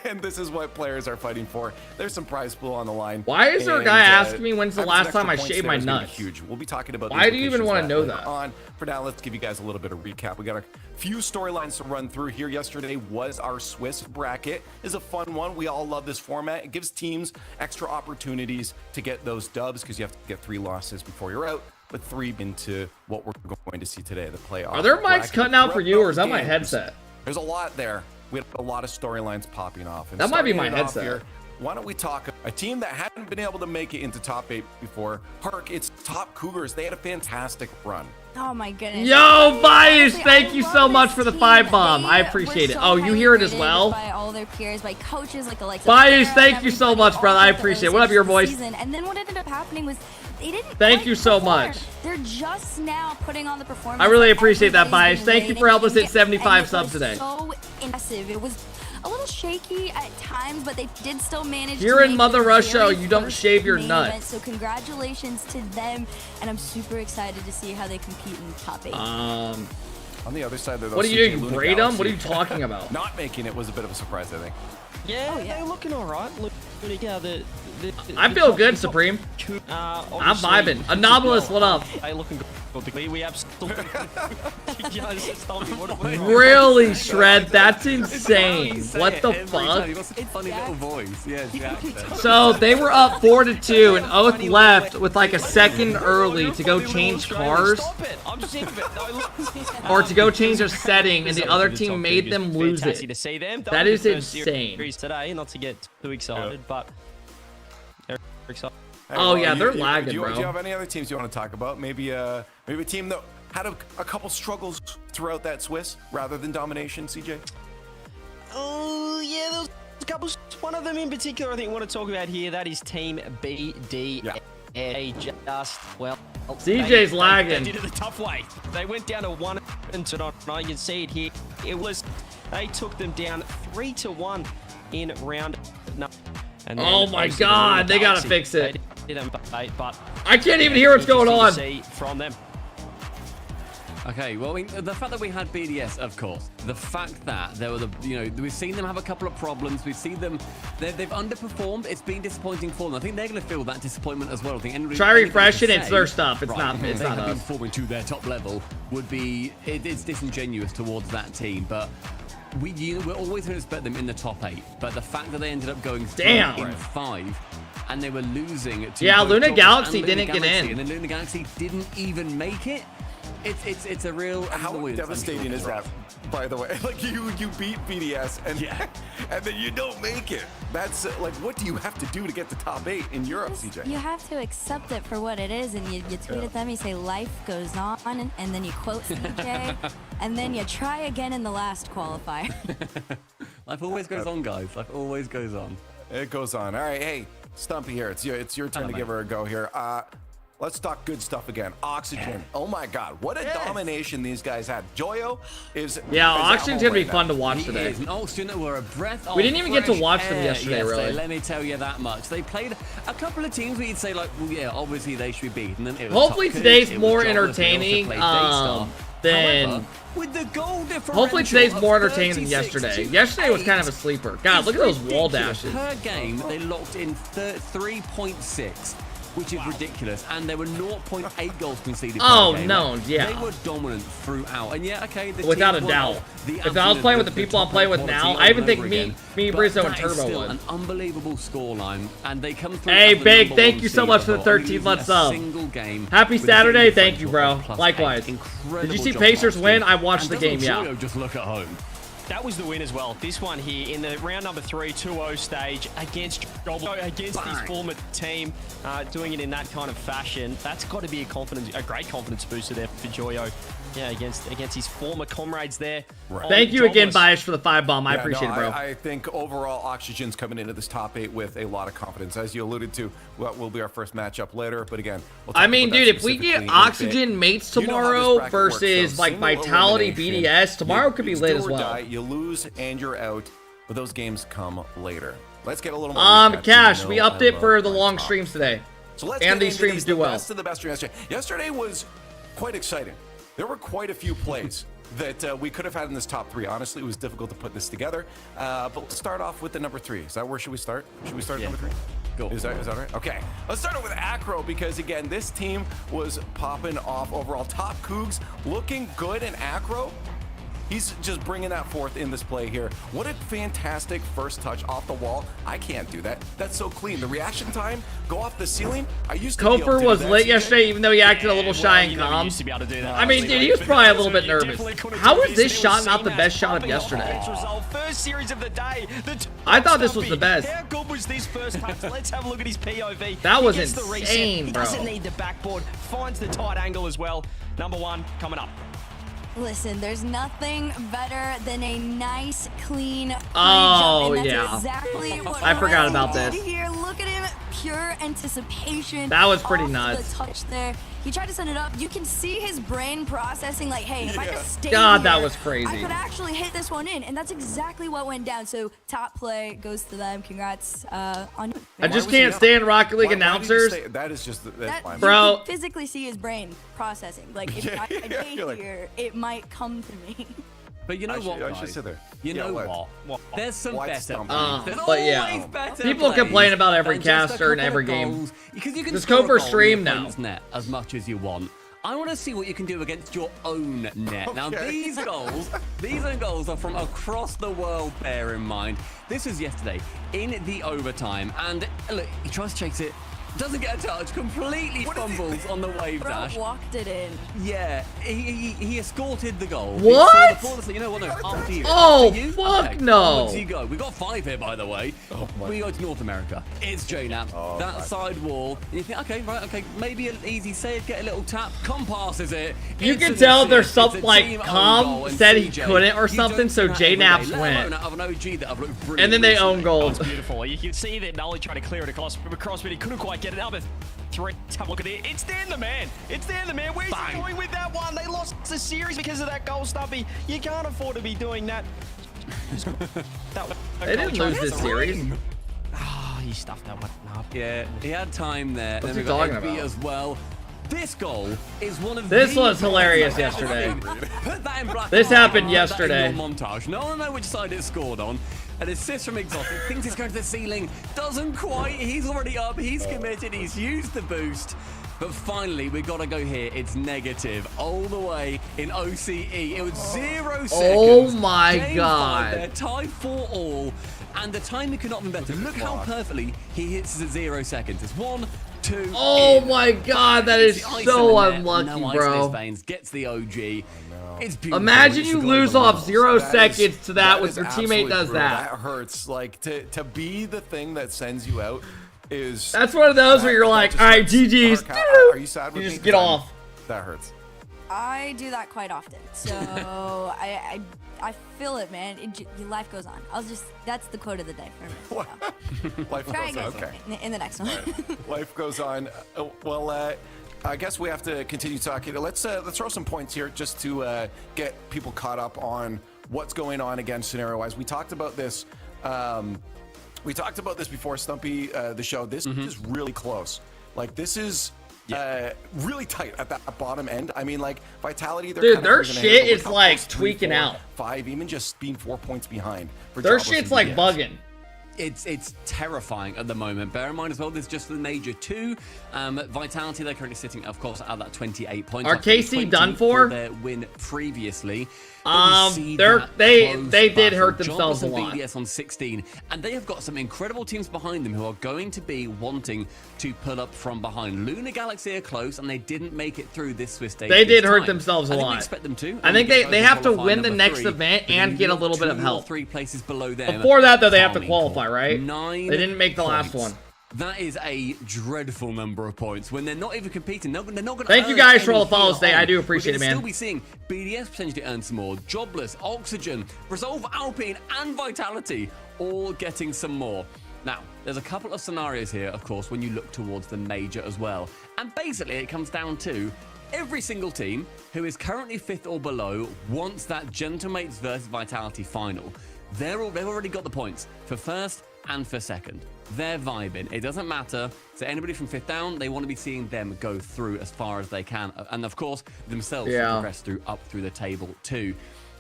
And this is what players are fighting for. There's some prize pool on the line. Why is there a guy asking me when's the having some last time I extra shaved points my there is gonna be nuts? Huge. We'll be talking about. Why the do you even implications want to know later that? On. For now, let's give you guys a little bit of recap. We got a few storylines to run through here. Yesterday was our Swiss bracket. It's a fun one. We all love this format. It gives teams extra opportunities to get those dubs because you have to get 3 losses before you're out. But 3 into what we're going to see today, the playoff. Are there mics bracket. cutting out for you, or is that Throughout my those headset? games, there's a lot there. We have a lot of storylines popping off. And That might be starting my it off headset. here, why don't we talk a team that hadn't been able to make it into top 8 before? Herc, it's Top Cougars. They had a fantastic run. Oh my goodness. Yo, Bias, Honestly, thank I you love so much this for the team. 5 bomb. I They appreciate were it. so Oh, you highly hear it as rated well? By all their peers, by coaches like the likes of Bias, Sarah thank and you so everybody, much, brother. all I of the appreciate it. early What up, your stages of the boys? season. And then what ended up happening was they didn't Thank quite you so perform. much. They're just now putting on the performance. I really that appreciate that, everybody's Bias. been Thank you for waiting helping us to hit get. 75 And it subs was today. So impressive. It was a little shaky at times, but they did still manage Here to in make Mother their Russia, very you don't first shave your main nuts. event. So congratulations to them, and I'm super excited to see how they compete in the top 8. On the other side, What do you do? You braid them? What are you talking about? Not making it was a bit of a surprise, I think. Yeah, they're looking all right. Look, yeah, I feel good, Supreme. I'm vibing. Anomalous, what up? Hey, looking good. We absolutely. Really, Shred? That's insane. What the You've fuck? got such a funny little voice. Yeah, it's the accent. So they were up 4-2, and Oath left with like a second early to go change cars, Stop it! I'm sick of it. No, look. or to go change a setting, and the other team made them lose Fantastic it. to see them. That is insane. Today, not to get too excited, but they're excited. Oh, yeah, they're lagging, do you bro. have any other teams you want to talk about? Maybe a team that had a couple struggles throughout that Swiss rather than domination, CJ? Oh, yeah, there was a couple. One of them in particular I think I want to talk about here. That is Team BD. Yeah. They just, well... CJ's lagging. They did it the tough way. They went down to 1 and tonight. You can see it here. It was... They took them down 3-1 in round... No. And then Oh my obviously God, the they gotta Galaxy, fix it. They didn't, but I can't even hear what's going on. interesting to see from them. Okay, well, I mean, the fact that we had BDS, of course, the fact that there were we've seen them have a couple of problems. We've seen them, they've underperformed. It's been disappointing for them. I think they're going to feel that disappointment as well. I think Try anybody refreshing, to it's say, their stuff. It's right, not they have been us. performing to their top level would be, it's disingenuous towards that team, but we're always going to expect them in the top 8. But the fact that they ended up going Damn. in 5 and they were losing to Yeah, both Luna Top Galaxy and Luna didn't get Galaxy, in. and then Luna Galaxy didn't even make it. It's a real How annoyance, I'm devastating sure. is that, by the way? Like, you beat BDS, and and then you don't make it. That's like, what do you have to do to get to top 8 in Europe, CJ? You have to accept it for what it is, and you tweet at them, you say life goes on, and then you quote CJ, and then you try again in the last qualifier. Life always goes on, guys. Life always goes on. It goes on. All right, hey, Stumpy here. It's your turn to give her a go here. let's talk good stuff again. Oxygen. Oh my God, what a domination these guys had. Joyo is Oxygen's gonna be fun to watch today. Oxygen were a breath We didn't even get to watch them yesterday, really. Let me tell you that much. They played a couple of teams where you'd say like, well, yeah, obviously they should be beaten. Hopefully today's more entertaining than. However, with the goal hopefully today's more entertaining than yesterday. Yesterday was kind of a sleeper. God, look at those wall dashes. Per game, they locked in 3.6. Which is ridiculous, and there were 0.8 goals conceded. Oh per game. no, yeah. They were dominant throughout, and yeah, okay. The Without a teams doubt. The if I was playing with the people I'm playing with now, I even think me, Brizzo, and Turbo still would. An unbelievable scoreline, and they come through. Hey, Big, thank you so much for the 13 months sub. Happy Saturday, thank you, bro. Likewise. Did you see Pacers win? I watched the game, yeah. Just look at home. That was the win as well. This one here in the round number 3, 2-0 stage against his former team, doing it in that kind of fashion. That's got to be a great confidence booster there for Joyo. Yeah, against his former comrades there. Right. Thank you again, Bias, for the 5 bomb. I appreciate it, bro. I think overall, Oxygen's coming into this top 8 with a lot of confidence. As you alluded to, what will be our first matchup later. But again, we'll talk about dude, if we get Oxygen mates tomorrow versus like Vitality BDS, tomorrow could be lit as well. You lose and you're out, but those games come later. Let's get a little more. Cash, we upped it for the long streams today. So let's and these streams do well. Best of the best stream yesterday was quite exciting. There were quite a few plays that we could have had in this top 3. Honestly, it was difficult to put this together. But let's start off with the number 3. Is that where should we start? Should we start at number 3? Go. Is that right? Okay. Let's start it with Acro because, again, this team was popping off overall. Top Cougs looking good in Acro. He's just bringing that forth in this play here. What a fantastic first touch off the wall. I can't do that. That's so clean. The reaction time, go off the ceiling. I used to Koper was lit yesterday, even though he acted a little shy and calm. I mean, dude, he was probably a little bit nervous. How is this shot not the best shot of yesterday? First series of the day. I thought this was the best. How good was this first touch? Let's have a look at his POV. That was insane, He bro. doesn't need the backboard. Finds the tight angle as well. Number 1 coming up. Listen, there's nothing better than a nice, clean Oh, jump, and that's yeah. exactly what I forgot about did this. Here, look at him, pure anticipation. That was pretty off nuts. The touch there. He tried to send it up. You can see his brain processing, like, hey, if I just stay God, here, that was crazy. I could actually hit this one in, and that's exactly what went down. So top play goes to them. Congrats on. I just can't stand Rocket League announcers. That is just that's fine. Bro. You can physically see his brain processing. Like, if I stay here, it might come to me. But you know what, I should sit there. You know what? There's some better plays. There's but yeah, always better people plays complain about every than just a caster in couple every of game. goals, because you can Just score go for a goal in stream your now. opponent's net as much as you want. I want to see what you can do against your own net. Now, these own goals are from across the world, bear in mind. This was yesterday in the overtime, and look, he tries to chase it, doesn't get a touch, completely fumbles on the wave dash. Walked it in. Yeah, he escorted the goal. What? You know what? No, after you. Oh, After you? fuck Okay, no. onwards you go. We got 5 here, by the way. We go to North America. It's JNAP. That side wall. And you think, okay, maybe an easy save, get a little tap. Com passes it. You It's can an tell there's assist. something It's a like team own Com goal, and said he CJ, couldn't or you something, don't so see that every JNaps day, let went. alone out of an OG that I've looked brilliant And then they recently. own goals. That's beautiful. You can see that Nolly tried to clear it across, but he couldn't quite get it. Number 3. Have a look at it. It's Dan the man. It's Dan the man. Where's he going with that one? They lost the series because of that goal, Stumpy. You can't afford to be doing that. They didn't lose this series. Oh, he stuffed that one up. Yeah, he had time there. What's then he we got talking Egby about? as well. This goal is one of This the was hilarious best yesterday. Put that in black This and white. happened Put that in yesterday. your montage. No one know which side it scored on. An assist from Exotic. Thinks he's going to the ceiling. Doesn't quite. He's already up. He's committed. He's used the boost. But finally, we've got to go here. It's negative all the way in OCE. It was 0 seconds. Oh my Game God. 5, they're tied for all. And the timing could not have been better. Look how perfectly he hits at 0 seconds. It's 1, 2. Oh in. my God, that is It's the ice so in the net. unlucky, No ice in bro. his veins. Gets the OG. It's beautiful. Imagine It's you the goal lose of the off month. 0 That seconds is- to that when is your absolutely teammate does brutal. that. That hurts. Like to be the thing that sends you out is. That's one of those where you're like, all right, GG's. Are you sad with You me? just get off. That hurts. I do that quite often, so I feel it, man. Your life goes on. That's the quote of the day for me. So. Life Try goes on. again Okay. in the next one. Life goes on. Well, I guess we have to continue talking. Let's throw some points here just to get people caught up on what's going on again scenario-wise. We talked about this. We talked about this before Stumpy the show. This is really close. Like this is really tight at that bottom end. I mean, like Vitality, dude, their shit is like tweaking out. 5, even just being 4 points behind. For their Jobless shit's and like BDS. bugging. It's terrifying at the moment. Bear in mind as well, there's just the major 2. Vitality, they're currently sitting, of course, at that 28 points. Are KC done for? Their win previously. They did hurt themselves a lot. BDS on 16, and they have got some incredible teams behind them who are going to be wanting to pull up from behind. Lunar Galaxy are close, and they didn't make it through this Swiss stage. They did hurt themselves a lot. We expect them to. I think they have to win the next event and get a little bit of help. 3 places below them. Before that, though, they have to qualify, right? 9 they didn't make the last one. That is a dreadful number of points when they're not even competing. They're not going to. Thank you guys for all the follows today. I do appreciate it, man. Still be seeing BDS potentially earn some more. Jobless, Oxygen, Resolve, Alpine, and Vitality all getting some more. Now, there's a couple of scenarios here, of course, when you look towards the major as well. And basically, it comes down to every single team who is currently 5th or below wants that Gentlemates versus Vitality final. They've already got the points for 1st and for 2nd. They're vibing. It doesn't matter. So anybody from 5th down, they want to be seeing them go through as far as they can. And of course, themselves progress up through the table too.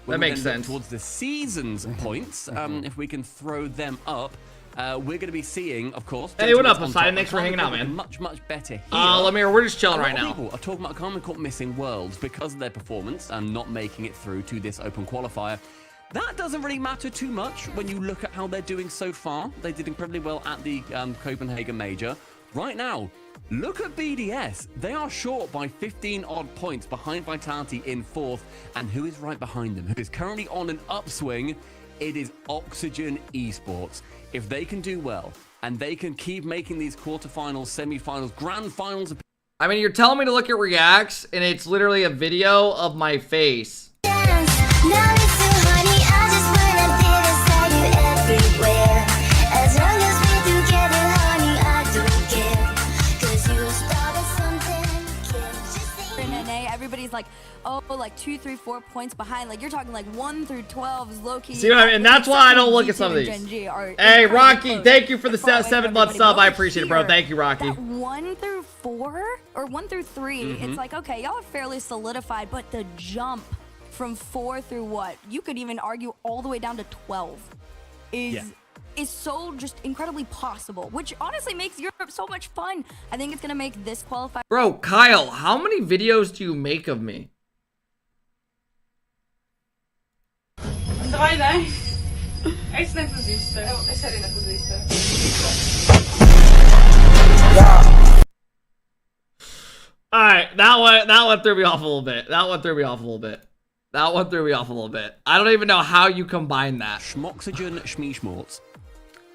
That makes sense. Towards the season's points, if we can throw them up, we're going to be seeing, of course. Hey, what up, Poseidon? Thanks for hanging out, man. Much better here. Lemire, we're just chilling right now. People are talking about Common Court missing Worlds because of their performance and not making it through to this open qualifier. That doesn't really matter too much when you look at how they're doing so far. They did incredibly well at the Copenhagen Major. Right now, look at BDS. They are short by 15 odd points behind Vitality in 4th. And who is right behind them? Who is currently on an upswing? It is Oxygen Esports. If they can do well and they can keep making these quarterfinals, semifinals, grand finals. I mean, you're telling me to look at reacts and it's literally a video of my face. Everybody's like, oh, like 2, 3, 4 points behind. Like you're talking like 1 through 12 is low key. See what I mean? And that's why I don't look at some of these. Hey, Rocky, thank you for the 7-month sub. I appreciate it, bro. Thank you, Rocky. 1 through 4 or 1 through 3, it's like, okay, y'all are fairly solidified, but the jump from 4 through what? You could even argue all the way down to 12 is so just incredibly possible, which honestly makes Europe so much fun. I think it's gonna make this qualifier. Bro, Kyle, how many videos do you make of me? 3, nee. Echt net als eerste. Oh, is hij net als eerste? Alright, that one threw me off a little bit. That one threw me off a little bit. I don't even know how you combine that. Schmoxygen Schmeeshmorts.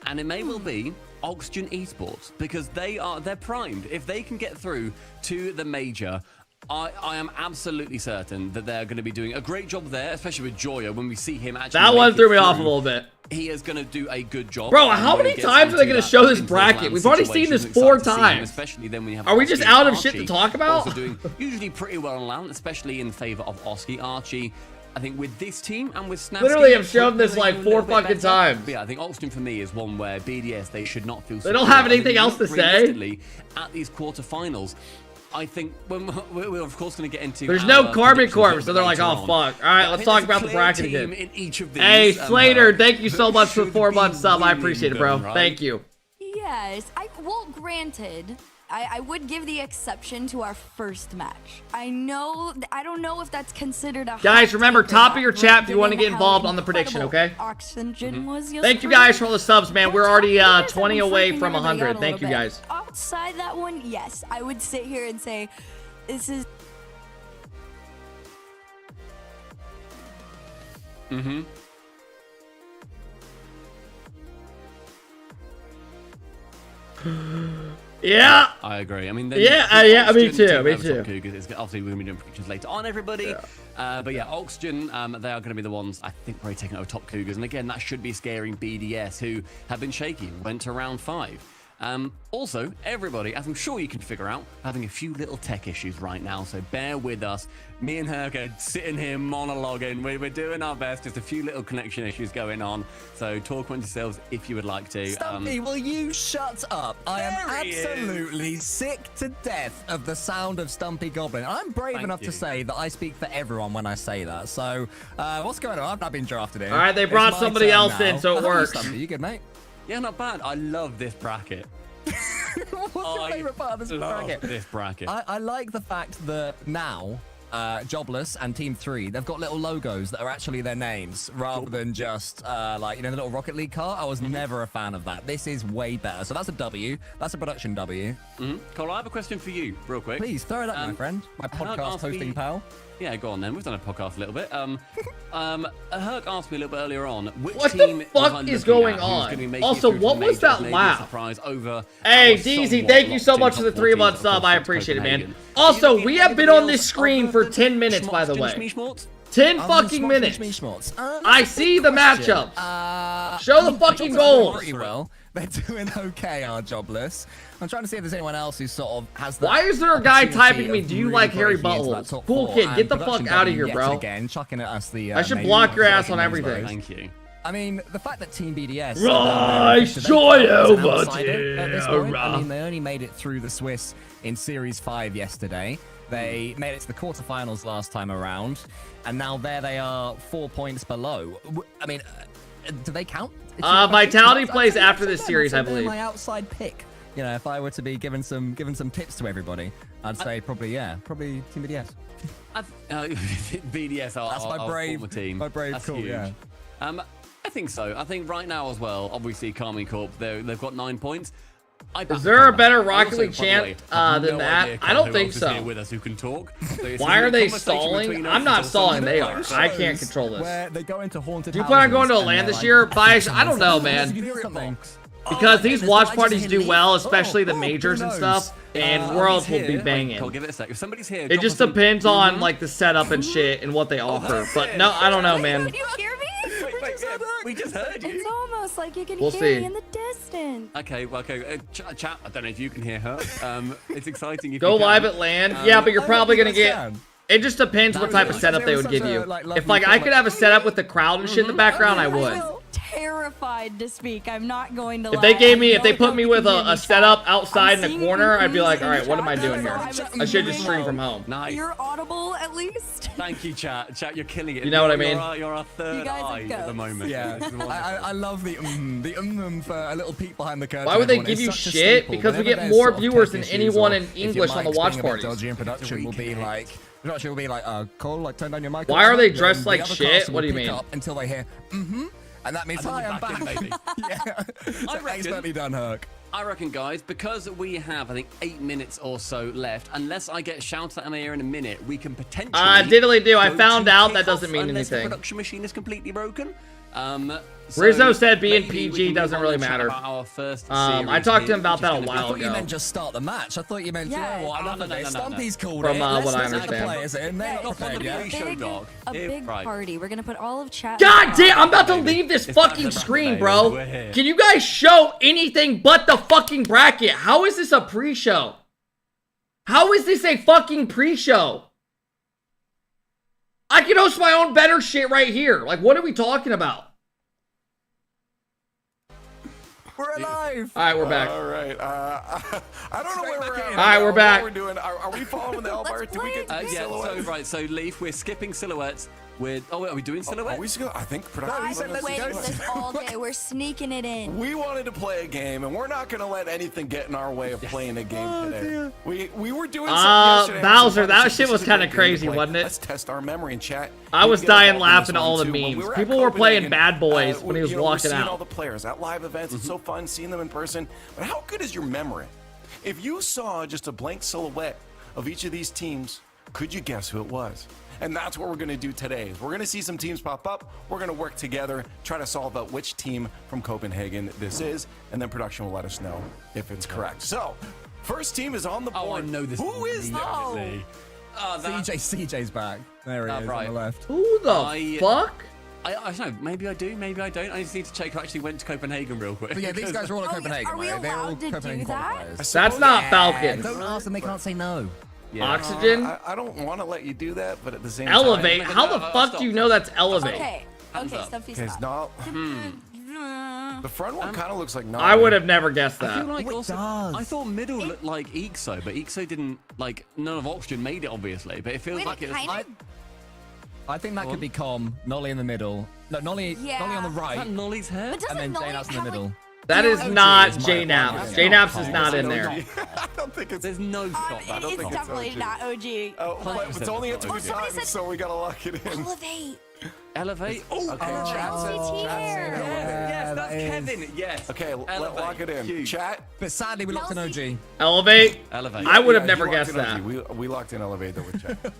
And it may well be Oxygen Esports because they're primed. If they can get through to the major, I am absolutely certain that they're going to be doing a great job there, especially with Joya when we see him actually. That one threw me off a little bit. He is going to do a good job. Bro, how many times are they going to show this bracket? We've already seen this 4 times. Especially then when you have. Are we just out of shit to talk about? Also doing usually pretty well on land, especially in favor of Oski Archie. I think with this team and with Snapsky, literally have shown this like 4 fucking times. But yeah, I think Oxygen for me is one where BDS, they should not feel. They don't have anything else to say. At these quarterfinals, I think when we're of course going to get into. There's no Carbon Corp, so they're like, oh fuck. All right, let's talk about the bracket again. Hey, Slater, thank you so much for the 4-month sub. I appreciate it, bro. Thank you. Yes, well, granted. I would give the exception to our first match. I don't know if that's considered a. Guys, remember, top of your chat if you want to get involved on the prediction, okay? Oxygen was Thank you guys for all the subs, man. We're already 20 away from 100. Thank you guys. Outside that one, yes, I would sit here and say, this is. Yeah, I agree. I mean, me too. Cougars, obviously, we're going to be doing predictions later on, everybody. But yeah, Oxygen, they are going to be the ones, I think, probably taking over top Cougars. And again, that should be scaring BDS, who have been shaky, went to round 5. Also, everybody, as I'm sure you can figure out, having a few little tech issues right now, so bear with us. Me and Herc are sitting here monologuing. We're doing our best. Just a few little connection issues going on. So talk amongst yourselves if you would like to. Stumpy, will you shut up? I am absolutely sick to death of the sound of Stumpy Goblin. I'm brave enough to say that I speak for everyone when I say that. So, what's going on? I've not been drafted in. All right, they brought somebody else in, so it works. Stumpy, you good, mate? Yeah, not bad. I love this bracket. What's your favourite part of this bracket? This bracket. I like the fact that now Jobless and Team 3, they've got little logos that are actually their names rather than just like, you know, the little Rocket League car. I was never a fan of that. This is way better. So that's a W. That's a production W. Cole, I have a question for you, real quick. Please throw it at me, my friend. My podcast hosting pal. Yeah, go on then. We've done a podcast a little bit. Herc asked me a little bit earlier on which what team the fuck is going on? Also, what was that laugh? Surprise over hey, DZ, thank you so much for the 3-month sub. I appreciate it, man. Also, we have been on this screen for 10 minutes, by the way. 10 fucking minutes. I see the matchup. Show the fucking goals. Well, they're doing okay, our Jobless. I'm trying to see if there's anyone else who sort of has that. Why is there a guy typing me, do you like hairy buttholes? Cool kid, get the fuck out of here, bro. Again, chucking at us the, I should block your ass on everything. Thank you. I mean, the fact that Team BDS... Rise, joy over I mean, they only made it through the Swiss in Series 5 yesterday. They made it to the quarterfinals last time around, and now there they are 4 points below. I mean, do they count? Vitality plays after this series, I believe. My outside pick. You know, if I were to be giving some tips to everybody, I'd say probably Team BDS. BDS are that's my brave former team. My brave That's call, huge. yeah. I think so. I think right now as well, obviously Carmine Corp, they've got 9 points. Is there a better Rocket League champ than that? I don't think so. With us who can talk. So why are they stalling? I'm not stalling, they are. I can't control this. Where they go into haunted do you plan on going to LAN this year? Bias? I don't know, man. Because these watch parties do well, especially the majors and stuff, and Worlds will be banging. I'll give it a sec. If somebody's here, it just depends on like the setup and shit and what they offer. But no, I don't know, man. Can you hear me? We just heard you. It's almost like you can We'll hear see. me in the distance. Okay, well, okay. Chat, I don't know if you can hear her. It's exciting if Go you can. live at LAN. Yeah, but you're probably going to get... It just depends what type of setup they would give you. If like I could have a setup with the crowd and shit in the background, I would. Terrified to speak. I'm not going to. If they put me with a setup outside in the corner, I'd be like, all right, what am I doing here? I should just stream from home. Nice. You're audible at least. Thank you, chat. Chat, you're killing it. You know what I mean? You're our third eye at the moment. Yeah, I love the for a little peek behind the curtain. Why would they give you shit? Because we get more viewers than anyone in English on the watch parties. Production will be like. Production will be like, Cole, like turn down your mic. Why are they dressed like shit? What do you mean? Until they hear, and that means hi, I'm back. Yeah, so expertly done, Herc. I reckon, guys, because we have, I think, 8 minutes or so left, unless I get shouted at my ear in a minute, we can potentially... diddly do. I found out that doesn't mean anything. The production machine is completely broken. Rizzo said being PG doesn't really matter. Our first I talked to him about that a while I thought ago. you meant just start the match. I thought you meant, Stumpy's called From it. what I Let's get the understand. players in. They're not prepared yet. A big party. We're gonna put all of chat. God damn! I'm about to leave this fucking screen, bro. Can you guys show anything but the fucking bracket? How is this a pre-show? How is this a fucking pre-show? I can host my own better shit right here. Like, what are we talking about? We're alive. All right, we're back. All right. I don't know where we're at. All right, we're back. What we're doing. Are we following the L-bar? Did we get to silhouettes? So Leaf, we're skipping silhouettes. Wait, are we doing silhouettes? I think production. I've waited this all day. We're sneaking it in. We wanted to play a game, and we're not going to let anything get in our way of playing a game today. We were doing something yesterday. Bowser, that shit was kind of crazy, wasn't it? Let's test our memory and chat. I was dying laughing at all the memes. People were playing Bad Boys when he was walking seeing out. all the players at live events. It's so fun seeing them in person. But how good is your memory? If you saw just a blank silhouette of each of these teams, could you guess who it was? And that's what we're going to do today. We're going to see some teams pop up. We're going to work together, try to solve out which team from Copenhagen this is, and then production will let us know if it's correct. So, first team is on the board. Oh, I know this. Who is that? CJ's back. There he is on the left. Who the fuck? I don't know. Maybe I do. Maybe I don't. I just need to check who actually went to Copenhagen real quick. But yeah, these guys are all at Copenhagen, are we right? They're all allowed to Copenhagen do that? qualifiers. That's not Falcons. Don't ask them, they can't say no. Yeah. Oxygen? I don't want to let you do that, but at the same Elevate? time... How the fuck do you know that's Elevate? Okay, Stumpy, Okay, stop. The front one kind of looks like I would have never guessed I feel that. like also, I thought middle looked like EXO, but EXO didn't, like, none of Oxygen made it, obviously, but it feels like it was... I think that could be Com, Nolly in the middle. No, Nolly on the right. Is that Nolly's hair? And then Jane Naps in the middle. That is not J Naps. J Naps is not in there. I don't think it's... There's no shot that. It's definitely not OG. Oh, but it's only at 2 times, so we gotta lock it in. Elevate. Elevate? Oh, Okay, Elevate. LCT hair. Yes, that's Kevin. Yes. Okay, lock it in. Huge. Chat. But sadly, we locked an OG. Elevate? Elevate. I would have Yeah, never you locked guessed in that. OG. We locked in Elevate though with chat.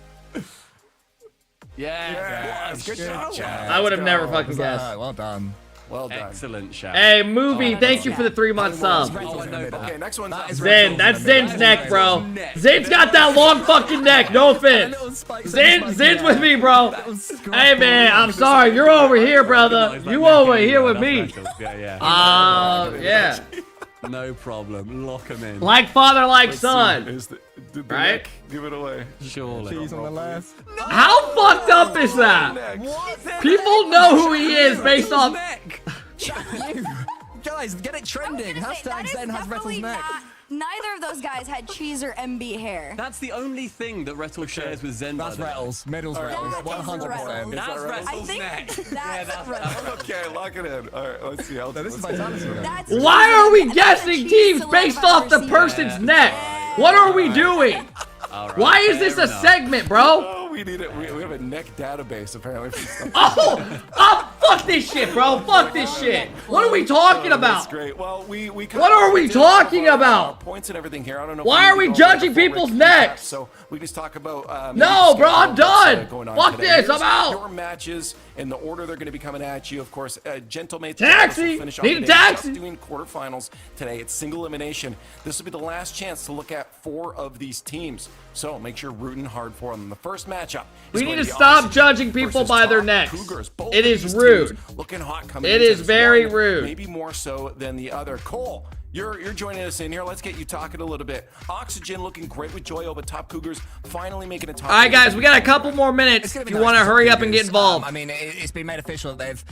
Yes. Good job, chat. I would have never fucking guessed. Alright, well done. Well done. Excellent shout. Hey, Movie, thank you for the 3-month sub. Okay, next one's Zen, that's Zen's neck, bro. Zen's got that long fucking neck, no offense. Zen's with me, bro. Hey, man, I'm sorry. You're over here, brother. You over here with me. Yeah. No problem. Lock him in. Like father, like son. The Right? neck, give it away. Surely. Cheese on the last. How fucked up is that? People know who he is based off. Guys, get it trending. Hashtag Zen has Rettel's neck. Neither of those guys had cheese or MB hair. That's the only thing that Rettel shares with Zen. That's Rettel's. Middle's Rettel's. 100%. That's Rettel's neck. That's Rettel. Okay, lock it in. All right, let's see. This is Vitality. Why are we guessing teams based off the person's neck? What are we doing? Why is this a segment, bro? Oh, we need it. We have a neck database apparently. Fuck this shit, bro. Fuck this shit. What are we talking about? That's great. Well, What are we talking about? Points and everything here. I don't know. Why are we judging people's necks? So we just talk about. No, bro, I'm done. Going on Fuck today. this. I'm out. Your matches in the order they're going to be coming at you. Of course, Gentlemates. Taxi. Finish off Need a the day taxi. just doing quarterfinals today. It's single elimination. This will be the last chance to look at 4 of these teams. So make sure you're rooting hard for them. The first matchup. We need to stop judging people by their necks. It is rude. Looking hot coming. It into is this very one, rude. Maybe more so than the other. Cole, you're joining us in here. Let's get you talking a little bit. Oxygen looking great with Joyo, but Top Cougars finally making a top. All right, guys, we got a couple more minutes. If you want to hurry up and get involved. I mean, it's been made official that they've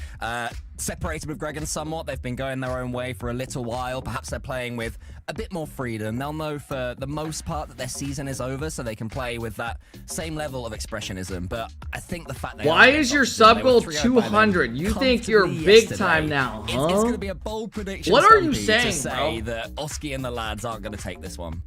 separated with Gregan somewhat. They've been going their own way for a little while. Perhaps they're playing with a bit more freedom. They'll know for the most part that their season is over, so they can play with that same level of expressionism. But I think the fact that Why is your sub goal 200? You think you're big time now, It's huh? going to be a bold prediction. What are you Stumpy, saying, to say bro? that Oski and the lads aren't going to take this one?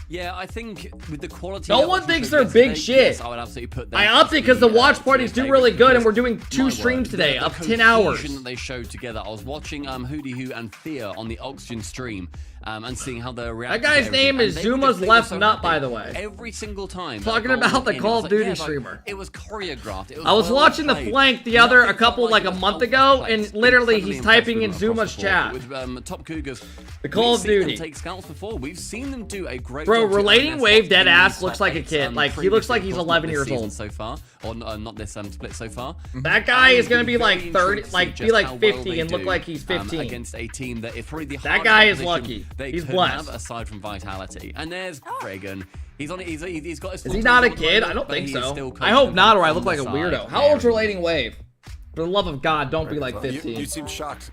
Yeah, I think with the quality. No one thinks they're big shit. Yes, I would absolutely put them. I opted because the watch parties do really good, and we're doing 2 streams today The of 10 hours. cohesion that they showed together. I was watching Hootie Hoo and Thea on the Oxygen stream. And seeing how they're reacting. That guy's to everything. name is And they were Zuma's just- they were left so nut, happy. by the way. Every single time. Talking that goal about the went in, Call it of was Duty like, streamer. It was choreographed. It was I was well watching the played. flank the other a Nothing couple felt like a it was month ago, complex. and literally Incredibly he's typing in impressed with them Zuma's across the chat. board. With Top Cougars, The Call we've of seen Duty. them take scouts before. We've seen them do a great Bro, job to relating earn wave their dead spots in ass these looks like a fights, kid. Like he looks like he's previously, 11 this years season old. so far, or not this split so far. That guy is gonna be Very like 30, interesting like just be like how well 50 they and look do, like he's 15. against a team that is probably the That hardest guy is opposition lucky. they He's could blessed. have aside from Vitality. And there's Dragon. He's got his Is he not a kid? I don't think so. I hope coachable not, or I on look the like a side. weirdo. How old's relating wave? For the love of God, don't be like You 15. seem shocked.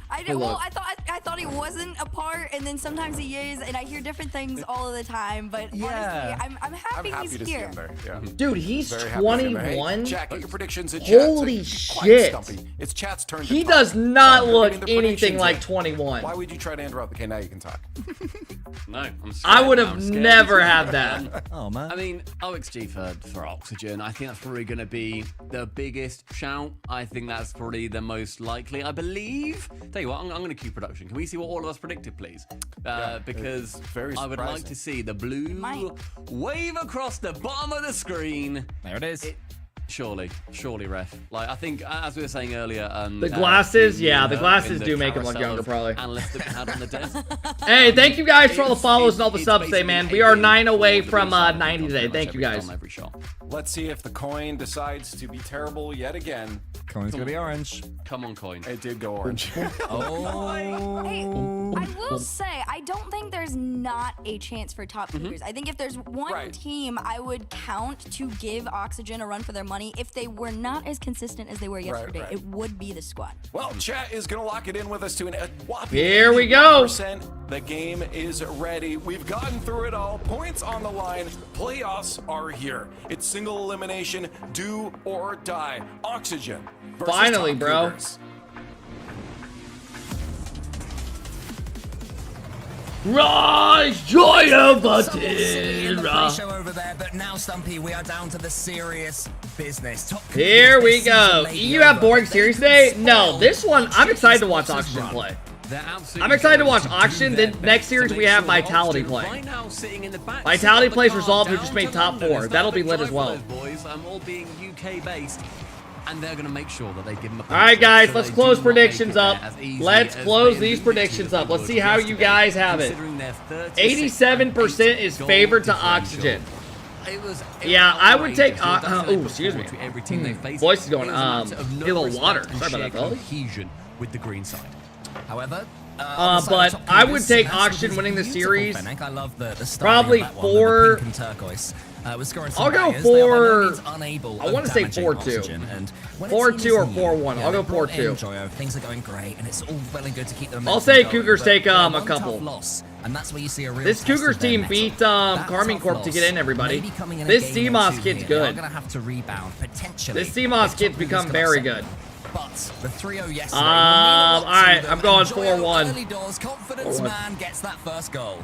I did, well, I thought he wasn't a part, and then sometimes he is, and I hear different things all of the time. But honestly, I'm happy, I'm he's happy to see here. him there. Yeah. Dude, he's Very happy to see him there. Hey, 21. Jack, get your predictions in chat. Holy Quite shit. stumpy. It's chat's turn to He talk. does not Give look me the anything predictions like in. 21. Why would you try to interrupt? Okay, now you can talk. No, I'm scared. I would I'm have scared. never had that. Oh, man. I mean, OXG for Oxygen, I think that's probably going to be the biggest shout. I think that's probably the most likely, I believe. Tell you what, I'm going to cue production. Can we see what all of us predicted, please? Because very I would like surprising. to see the blue wave across the bottom of the screen. There it is. Surely, ref. Like, I think, as we were saying earlier, The glasses, the yeah, the glasses in do make him look carousel younger, of probably. analysts that we had on the desk. Hey, thank you guys for all the follows and all the It's subs today, basically man. a We are game 9 away for the from result 90 on today. pretty Thank much you guys. on every shot. Let's see if the coin decides to be terrible yet again. Coin's gonna be orange. Come on, coin. It did go orange. Hey, I will say, I don't think there's not a chance for top Cougars. I think if there's one team I would count to give Oxygen a run for their money, if they were not as consistent as they were yesterday, it would be the squad. Well, chat is going to lock it in with us to a whopping Here we go. 81%. The game is ready. We've gotten through it all. Points on the line. Playoffs are here. It's single elimination, do or die. Oxygen versus Finally, top bro. Cougars. Rise, Joyo button. Show over there, but now, Stumpy, we are down to the serious business. Top Here we go. You have boring series day? No, this one I'm excited to watch Oxygen play. I'm excited to watch Oxygen. Then next series we have Vitality play. Vitality plays Resolve, who just made top 4. That'll be lit as well. All being UK based, and they're going to make sure that they give them a. All right, guys, let's close predictions up. Let's close these predictions up. Let's see how you guys have it. 87% is favored to Oxygen. Yeah, I would take. Oh, excuse me. Voice is going. Get a little water. Sorry about that, fellas. With the green side. However, but I would take Oxygen winning the series. I love the Probably 4. I'll go 4. I want to say 4-2. 4-2 or 4-1. I'll go 4-2. Things are going great, and it's all well and good to keep them. I'll say Cougars take a couple. And that's where you see a real this Cougars team beat Carmine Corp to get in, everybody. This CMOS kid's good. This CMOS kid's become very good. But the 3-0 yesterday. All right, I'm going 4-1. Confidence man gets that first goal.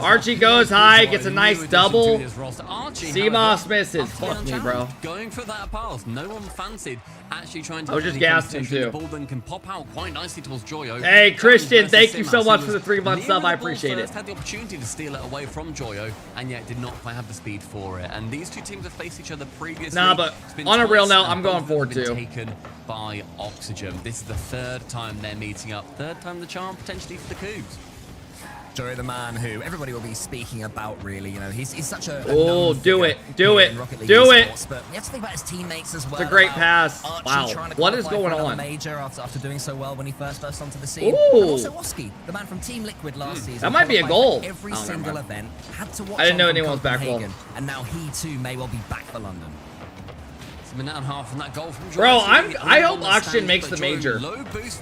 Archie goes high, gets a nice double. CMOS misses. Fuck me, bro. Going for that pass. No one fancied actually trying to. I was just gassing too. The ball then can pop out quite nicely towards Joyo. Hey, Christian, thank you so much for the 3-month sub. I appreciate it. Had the opportunity to steal it away from Joyo, and yet did not quite have the speed for it. And these two teams have faced each other previously. Nah, but on a real note, I'm going 4-2. Taken by Oxygen. This is the 3rd time they're meeting up. 3rd time the charm potentially for the Cougs. Joey, the man who everybody will be speaking about, really. You know, he's such a. Oh, do it. Do it. Do it. But you have to think about his teammates as well. It's a great pass. Wow. What is going on? Major after doing so well when he first burst onto the scene. Ooh. And also Oski, the man from Team Liquid last season. That might be a goal. Every single event had to watch. I didn't know anyone was back well. And now he too may well be back for London. A minute and a half from that goal from Joyo. Bro, I hope Oxygen makes the major.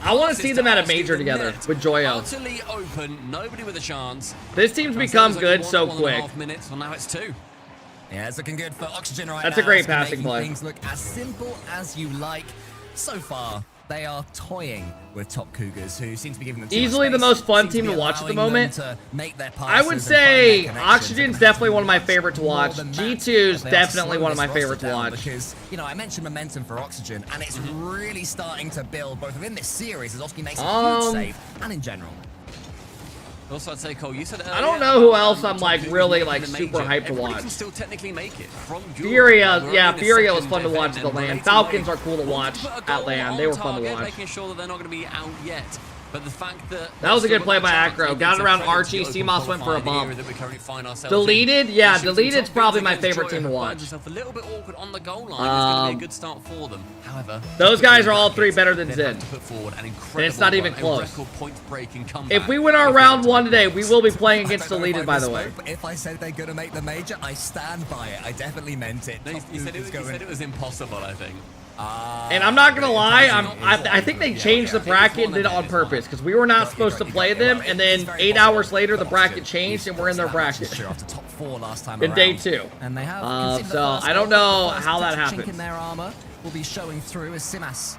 I want to see them at a major together with Joyo. Utterly open, nobody with a chance. This team's become good so quick. 1.5 minutes, well now it's 2. Yeah, it's looking good for Oxygen right now. That's a great passing play. Things look as simple as you like. So far, they are toying with top Cougars, who seem to be giving them easily the most fun team to watch at the moment. I would say Oxygen's definitely one of my favorite to watch. G2's definitely one of my favorite to watch. Because, you know, I mentioned momentum for Oxygen, and it's really starting to build both within this series as Oski makes a huge save, and in general. Also, I'd say, Cole, you said earlier, I don't know who else I'm like really like super hyped to watch. Can still technically make it from Furia, yeah, Furia was fun to watch at the LAN. Falcons are cool to watch at LAN. They were fun to watch. Making sure that they're not going to be out yet. But the fact that was a good play by Acro. Got it around Archie. CMOS went for a bump. Deleted? Yeah, Deleted's probably my favorite team to watch. A little bit awkward on the goal line. It's going to be a good start for them. However, those guys are all 3 better than Zin. And it's not even close. If we win our round 1 today, we will be playing against Deleted, by the way. If I said they're going to make the major, I stand by it. I definitely meant it. He said it was impossible, I think. And I'm not gonna lie, I think they changed the bracket and did it on purpose because we were not supposed to play them, and then 8 hours later the bracket changed and we're in their bracket. In day 2. And they have so I don't know how that happens. In their armor will be showing through as Simas.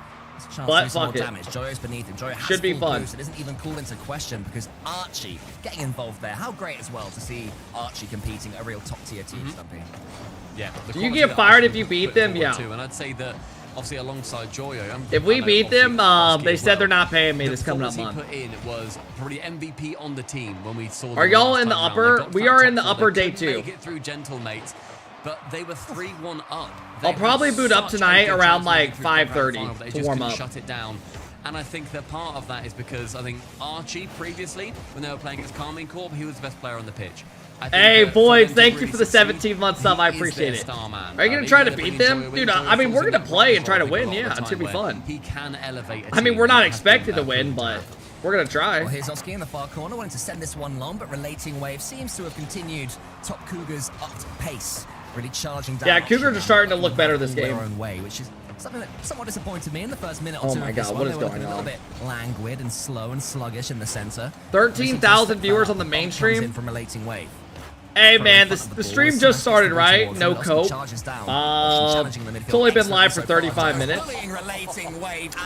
But fuck it. Joyo's beneath him. Joyo has should be fun. Boost. It isn't even called into question because Archie getting involved there. How great as well to see Archie competing a real top tier team. Yeah. Do you get fired if you beat them? Yeah. And I'd say that obviously alongside Joyo. If we beat them, they said they're not paying me this coming up month. Put in was probably MVP on the team when we saw. Are y'all in the upper? We are in the upper day 2. Make it through Gentlemates, but they were 3-1 up. I'll probably boot up tonight around like 5:30 to warm up. Shut it down. And I think that part of that is because I think Archie previously, when they were playing against Carmine Corp, he was the best player on the pitch. Hey, boys, thank you for the 17-month sub. I appreciate it. Are you going to try to beat them? Dude, I mean, we're going to play and try to win. Yeah, it's going to be fun. He can elevate. I mean, we're not expected to win, but we're going to try. Well, here's Oski in the far corner, wanting to send this one long, but Relating Wave seems to have continued Top Cougars upped pace, really charging down. Yeah, Cougars are starting to look better this game. Their own way, which is something that somewhat disappointed me in the first minute or two. Oh my god, what is going on? A little bit languid and slow and sluggish in the center. 13,000 viewers on the mainstream. From Relating Wave. Hey man, the stream just started, right? No cope. It's only been live for 35 minutes.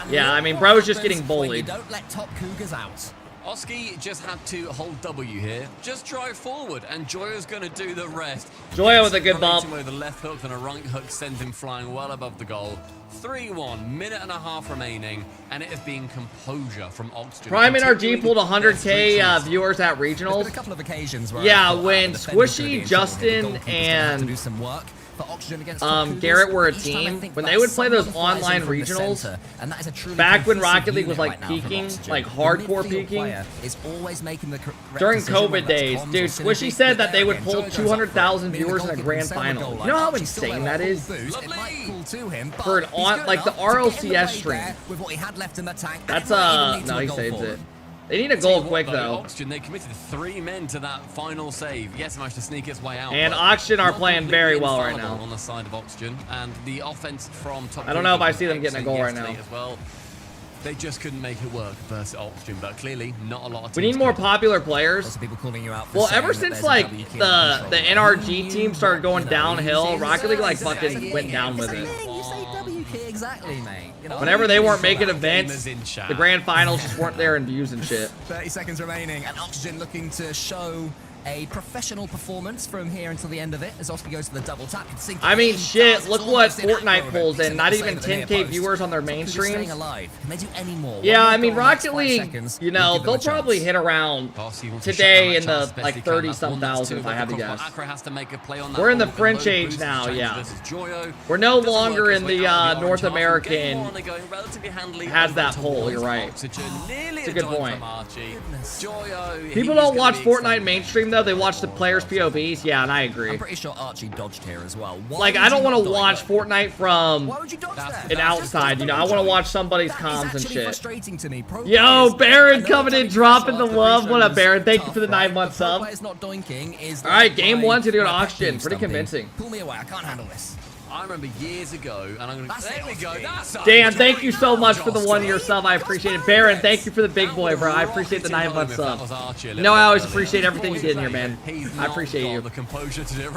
Yeah, I mean, bro's just getting bullied. Don't let Top Cougars out. Oski just had to hold W here. Just drive forward, and Joyo's going to do the rest. Joyo with a good bump. With a left hook and a right hook sends him flying well above the goal. 3-1, minute and a half remaining, and it has been composure from Oxygen. Prime NRG pulled 100K viewers at regionals. A couple of occasions where yeah, when Squishy, Justin, and Garrett were a team, when they would play those online regionals, back when Rocket League was like peaking, like hardcore peaking, during COVID days, dude, Squishy said that they would pull 200,000 viewers in a grand final. You know how insane that is? For an like the RLCS stream. That's no, he saves it. They need a goal quick, though. Oxygen, they committed 3 men to that final save. Yes, managed to sneak its way out. And Oxygen are playing very well right now. On the side of Oxygen, and the offense from Top. I don't know if I see them getting a goal right now. As well. They just couldn't make it work versus Oxygen, but clearly not a lot of teams. We need more popular players. Well, ever since like the NRG team started going downhill, Rocket League like fucking went down with it. Exactly, mate. You know, whenever they weren't making events, the grand finals just weren't there in views and shit. 30 seconds remaining, and Oxygen looking to show a professional performance from here until the end of it as Oski goes to the double tap. I mean, shit, look what Fortnite pulls in. Not even 10K viewers on their main streams. Can they do any more? Yeah, I mean, Rocket League, you know, they'll probably hit around today in the like 30-some thousand if I had to guess. We're in the French age now, yeah. We're no longer in the North American has that pull, you're right. It's a good point. People don't watch Fortnite mainstream though. They watch the players' POVs. Yeah, and I agree. I'm pretty sure Archie dodged here as well. Like, I don't want to watch Fortnite from an outside, you know. I want to watch somebody's comms and shit. Yo, Baron coming in, dropping the love. What up, Baron? Thank you for the 9-month sub. Alright, game 1's gonna go to Oxygen. Pretty convincing. Pull me away, I can't handle this. I remember years ago, and I'm gonna. There we go. Dan, thank you so much for the 1-year sub. I appreciate it. Baron, thank you for the big boy, bro. I appreciate the 9-month sub. You know, I always appreciate everything you did in here, man. I appreciate you. The composure to do it.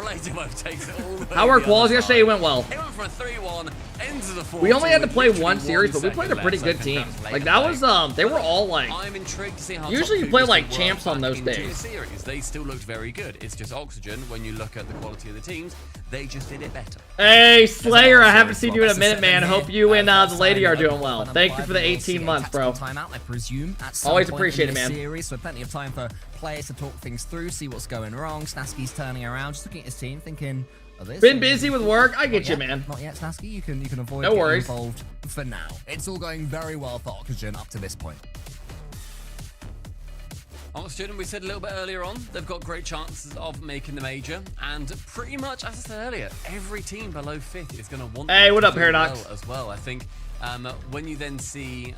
How were quals yesterday? It went well. It went from a 3-1 into the 4. We only had to play 1 series, but we played a pretty good team. Like that was they were all like. I'm intrigued to see how. Usually you play like champs on those days. They still looked very good. It's just Oxygen. When you look at the quality of the teams, they just did it better. Hey, Slayer, I haven't seen you in a minute, man. Hope you and the lady are doing well. Thank you for the 18 months, bro. Always appreciate it, man. Series, so plenty of time for players to talk things through, see what's going wrong. Snasky's turning around, just looking at his team, thinking, been busy with work. I get you, man. Not yet, Snasky. You can avoid no worries. Getting involved for now. It's all going very well for Oxygen up to this point. Oxygen, we said a little bit earlier on, they've got great chances of making the major, and pretty much, as I said earlier, every team below 5th is going to want. Hey, what up, Paradox? Well as well, I think. When you then see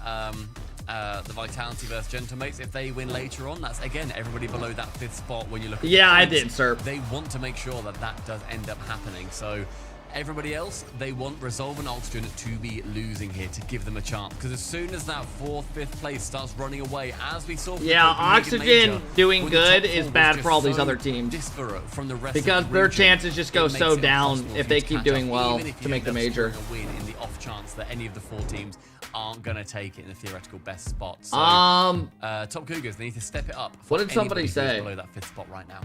the Vitality versus Gentlemates, if they win later on, that's again everybody below that 5th spot. When you look at yeah, I did, sir. They want to make sure that that does end up happening. So. Everybody else, they want Resolve and Oxygen to be losing here to give them a chance. Because as soon as that 4th, 5th place starts running away, as we saw... Yeah, Oxygen doing good is bad for all these other teams. From the rest because their chances just go so down if they keep doing well to make the major. Win in the off chance that any of the 4 teams aren't going to take it in the theoretical best spot. So, Top Cougars, they need to step it up. What did somebody say? Below that 5th spot right now.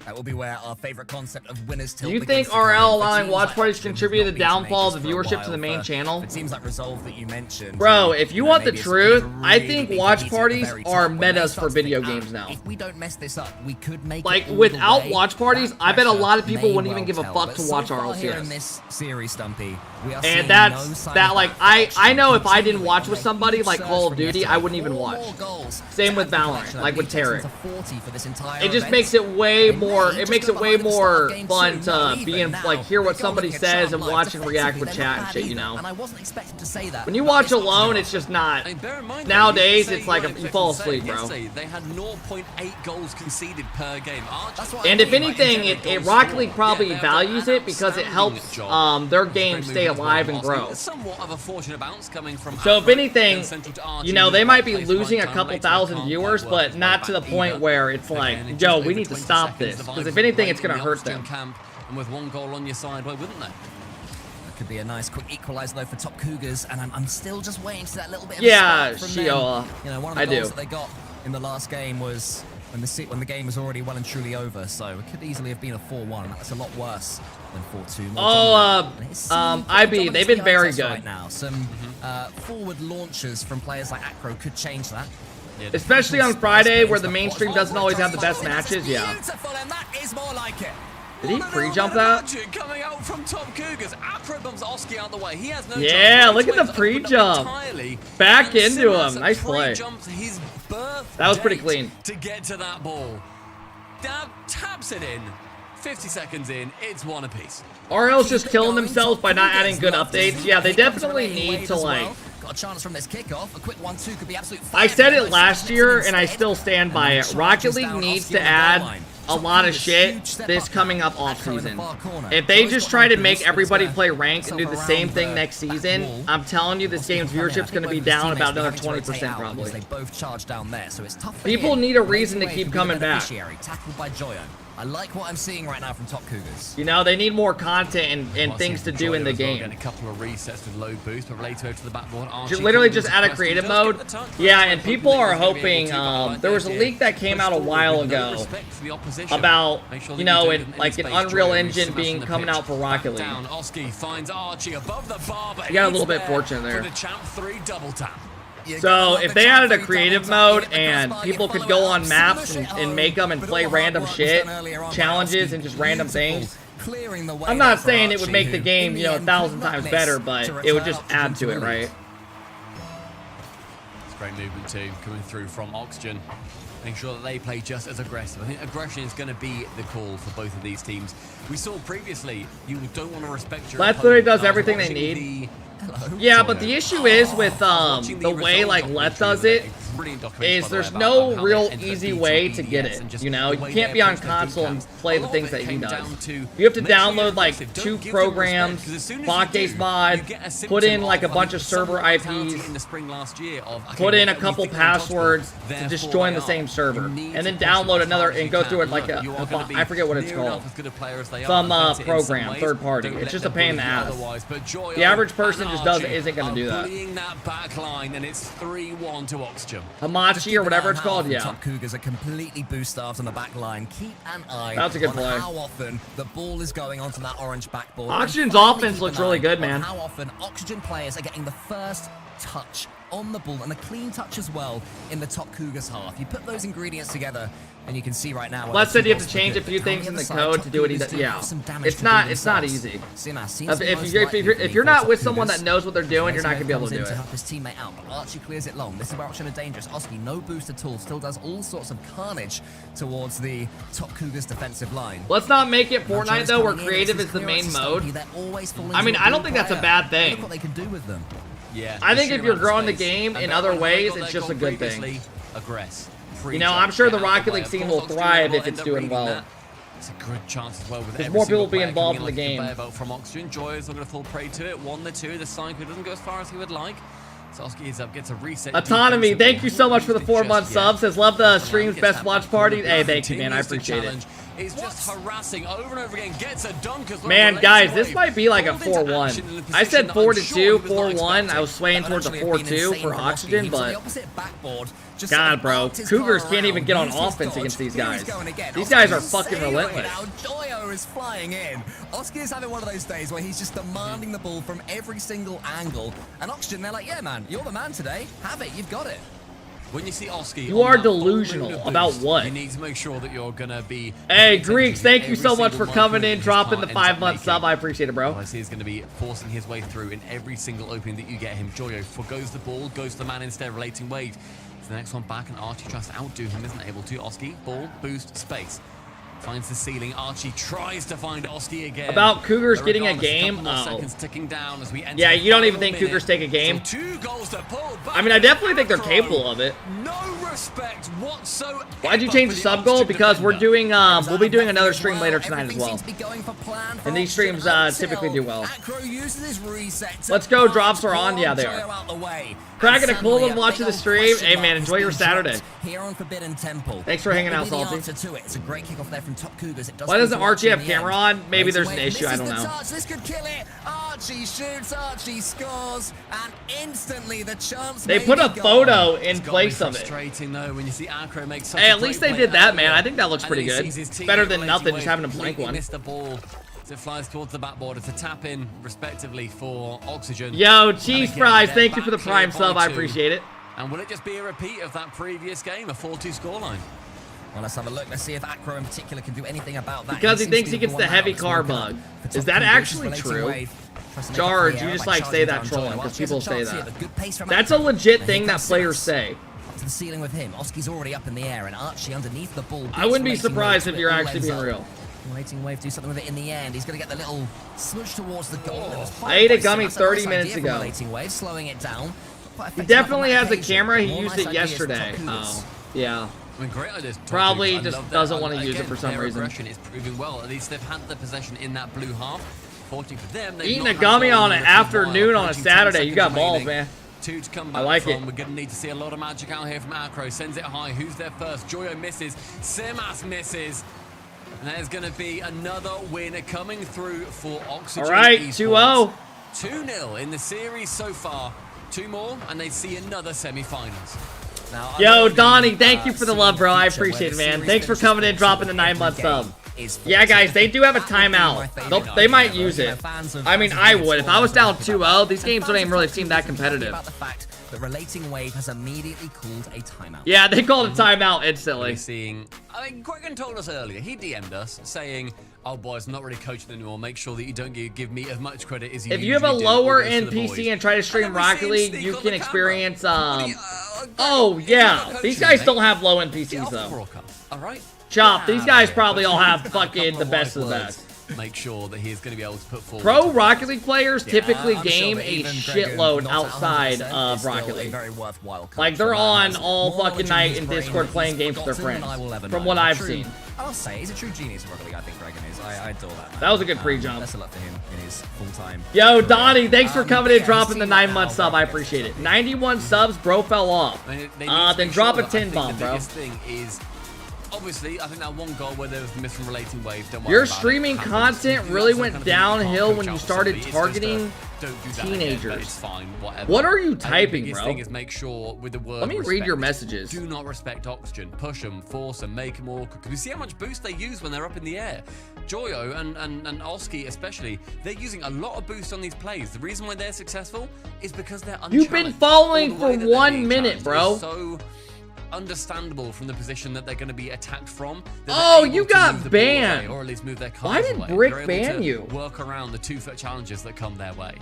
That will be where our favorite concept of winners tilt. Do you think RL allowing watch parties contribute to the downfall of the viewership to the main channel? It seems like Resolve that you mentioned. Bro, if you want the truth, I think watch parties are metas for video games now. If we don't mess this up, we could make like without watch parties, I bet a lot of people wouldn't even give a fuck to watch RLCS. In this series, Stumpy, we are and that's like I know if I didn't watch with somebody like Call of Duty, I wouldn't even watch. Same with Valorant, like with Terran. It just makes it way more more. It makes it way more fun to be in, like, hear what somebody says and watch and react with chat and shit. You know. And I wasn't expecting to say that. When you watch alone, it's just not. Nowadays, it's like you fall asleep, bro. They had 0.8 goals conceded per game. And if anything, it Rocket League probably values it because it helps their game stay alive and grow. Somewhat of a fortunate bounce coming from. So if anything, you know, they might be losing a couple thousand viewers, but not to the point where it's like, yo, we need to stop this. Because if anything, it's going to hurt them. And with 1 goal on your side, why wouldn't they? That could be a nice quick equalizer though for Top Cougars, and I'm still just waiting for that little bit of yeah, a spark from Shiola. them. You know, one of the goals that they got in the last game was when the game was already well and truly over, so it could easily have been a 4-1. That's a lot worse than 4-2. IB, they've been very good. Right now. Some forward launches from players like Acro could change that. Especially on Friday, where the mainstream doesn't always have the best matches, yeah. Did he pre-jump that? Coming out from Top Cougars. Acro bumps Oski out the way. He has no yeah, look at the pre-jump. Back into him. Nice play. That was pretty clean. To get to that ball. Dab taps it in. 50 seconds in, it's 1 apiece. RL's just killing themselves by not adding good updates. Yeah, they definitely need to, like... Got a chance from this kickoff. A quick 1-2 could be absolute. I said it last year, and I still stand by it. Rocket League needs to add a lot of shit this coming up off season. If they just try to make everybody play ranked and do the same thing next season, I'm telling you this game's viewership's going to be down about another 20% probably. They both charge down there, so it's tough. People need a reason to keep coming back. Tackled by Joyo. I like what I'm seeing right now from Top Cougars. You know, they need more content and things to do in the game. A couple of resets with low boost, but later to the backboard. Literally just add a creative mode. Yeah, and people are hoping. There was a leak that came out a while ago about, you know, like an Unreal Engine coming out for Rocket League. Oski finds Archie above the bar, but you got a little bit fortunate there. For the champ 3 double tap. So if they added a creative mode and people could go on maps and make them and play random shit, challenges and just random things, I'm not saying it would make the game, you know, 1,000 times better, but it would just add to it, right? It's great movement too, coming through from Oxygen. Make sure that they play just as aggressive. I think aggression is going to be the call for both of these teams. We saw previously, you don't want to respect your Let literally does everything they need. Yeah, but the issue is with the way like Let does it is there's no real easy way to get it. You know, you can't be on console and play the things that he does. You have to download like 2 programs, Botcase mod, put in like a bunch of server IPs, put in a couple passwords to just join the same server, and then download another and go through it like I forget what it's called. Some program, third party. It's just a pain in the ass. The average person just isn't going to do that. That back line, and it's 3-1 to Oxygen. Hamachi or whatever it's called, yeah. Top Cougars are completely boost staffed on the back line. Keep an eye That's a good on play. How often the ball is going onto that orange backboard. Oxygen's offense looks really good, man. How often Oxygen players are getting the first touch on the ball and a clean touch as well in the Top Cougars half. You put those ingredients together and you can see right now. Les said you have to change a few things in the code to do what he does. Yeah, it's not easy. If you're not with someone that knows what they're doing, you're not gonna be able to do it. Help his teammate out, but Archie clears it long. This is where Oxygen are dangerous. Oski, no boost at all, still does all sorts of carnage towards the Top Cougars defensive line. Let's not make it Fortnite though, where creative is the main mode. I mean, I don't think that's a bad thing. Look what they can do with them. Yeah, I think if you're growing the game in other ways, it's just a good thing. You know, I'm sure the Rocket League scene will thrive if it's doing well. It's a good chance as well with there's more people be involved in the game. From Oxygen, Joy is not going to fall prey to it. 1-2, the cycle doesn't go as far as he would like. Soski is up, gets a reset. Autonomy, thank you so much for the 4-month sub. Says love the stream's best watch party. Hey, thank you, man. I appreciate it. Is just harassing over and over again. Gets a dunk as well. Man, guys, this might be like a 4-1. I said 4-2, 4-1. I was swaying towards a 4-2 for Oxygen, but God, bro, Cougars can't even get on offense against these guys. These guys are fucking relentless. Now Joyo is flying in. Oski is having one of those days where he's just demanding the ball from every single angle, and Oxygen, they're like, yeah, man, you're the man today. Have it, you've got it. When you see Oski, you are delusional about what? You need to make sure that you're gonna be. Hey, Greeks, thank you so much for coming in, dropping the 5-month sub. I appreciate it, bro. He's going to be forcing his way through in every single opening that you get him. Joyo forgoes the ball, goes to the man instead, relating wave. So the next one back, and Archie tries to outdo him, isn't able to. Oski, ball, boost, space. Finds the ceiling. Archie tries to find Oski again. About Cougars But getting a regardless, game? couple more Oh. seconds ticking down as we enter Yeah, the you don't even final think minute. Cougars take a game? So 2 goals to pull back. I mean, I definitely think they're Afro. capable of it. No respect whatsoever. Why'd you change the sub goal? Because we're doing, we'll be doing another stream later tonight as well. And these streams typically do well. Let's go. Drops are on. Yeah, they are. Cracking a cool one watching the stream. Hey, man, enjoy your Saturday. Thanks for hanging out, Salty. Why doesn't Archie have camera on? Maybe there's an issue. I don't know. This could kill it. Archie shoots, Archie scores, and instantly the chance. They put a photo in place of it. Though, when you see Acro make such Hey, a at least great they play did that, earlier, man. I think that looks and pretty he good. sees his It's team better than relating nothing, way just having a blank completely one. Missed the ball as it flies towards the backboard. It's a tap in, respectively, for Oxygen. Yo, cheese And again, fries. they're Thank you for the back prime here sub. by I 2. appreciate it. And will it just be a repeat of that previous game, a 4-2 scoreline? Well, let's have a look. Let's see if Acro in particular can do anything about that. Because he seems thinks to he be gets the heavy car bug. Is that actually true? George, you just like say that trolling because people say that. That's a legit thing that players say. To the ceiling with him. Oski's already up in the air, and Archie underneath the ball. I wouldn't be surprised if you're actually being real. Relating Wave do something with it in the end. He's going to get the little smooch towards the goal. I ate a gummy 30 minutes ago. Relating Wave, slowing it down. He definitely has a camera. He used it yesterday. Oh, yeah. I mean, great ideas. Probably just doesn't want to use it for some reason. Is proving well. At least they've had the possession in that blue half. Fortunately for them, Eating a gummy on an afternoon on a Saturday. You got balls, man. 2 to come back I like from. it. We're going to need to see a lot of magic out here from Acro. Sends it high. Who's there first? Joyo misses. Simas misses. And there's going to be another winner coming through for Oxygen. All right, Esports. 2-0. 2-0 in the series so far. 2 more, and they see another semi-finals. Now, Yo, Donnie, thank you for the love, bro. I appreciate it, man. Thanks for coming in, dropping the 9-month sub. Yeah, guys, they do have a timeout. They might use it. I mean, I would. If I was down 2-0, these games don't even really seem that competitive. The Relating Wave has immediately called a timeout. Yeah, they called a timeout instantly. I mean, Gregan told us earlier, he DM'd us saying, oh boys, I'm not really coaching anymore. Make sure that you don't give me as much credit as you If you have a usually do. lower All goes end to the boys." PC and try to stream And then we Rocket see him League, sneak you on can the experience, camera. oh yeah, these guys don't have low end PCs though. All right. Chop, these guys probably all have fucking the best of the best. Make sure that he is going to be able to put forward. Pro Rocket League players typically I'm game sure that a even Gregan, shitload not outside 100%, of is still Rocket a League. very worthwhile coach Like they're for on that. all More fucking knowledge in night his in brain Discord that playing he's games with their forgotten friends. than I will ever From know. what I've True- seen. I'll say he's a true genius of Rocket League. I think Gregan is. I adore that. Man. That was a good pre-jump. Best of luck to him in his full-time. Yo, Donnie, thanks for coming in, yeah, dropping the we've seen 9-month that sub. now. I appreciate it. 91 subs, bro fell off. They need to Then make drop sure a that I 10 think bomb, the bro. biggest thing is, obviously, I think that one goal where there was the miss from Relating Wave. Don't worry Your about it. streaming Happens. content You really do that went kind of thing, you can't downhill coach when you out started somebody. It's just targeting don't do that again, teenagers. but it's fine, whatever. What are you I think typing, the biggest bro? thing is make sure with the word Let me read respect, your messages. Do not respect Oxygen. Push them, force them, make them awkward. Because we see how much boost they use when they're up in the air. Joyo and Oski especially, they're using a lot of boost on these plays. The reason why they're successful is because they're unchallenged. You've been following All the way for that they're 1 being minute, challenged bro. is so understandable from the position that they're going to be attacked from. They're Oh, able you to got move the ball away, banned. or at least move their Why cars did away. Brick They're able ban to you? work around the 2-foot challenges that come their way.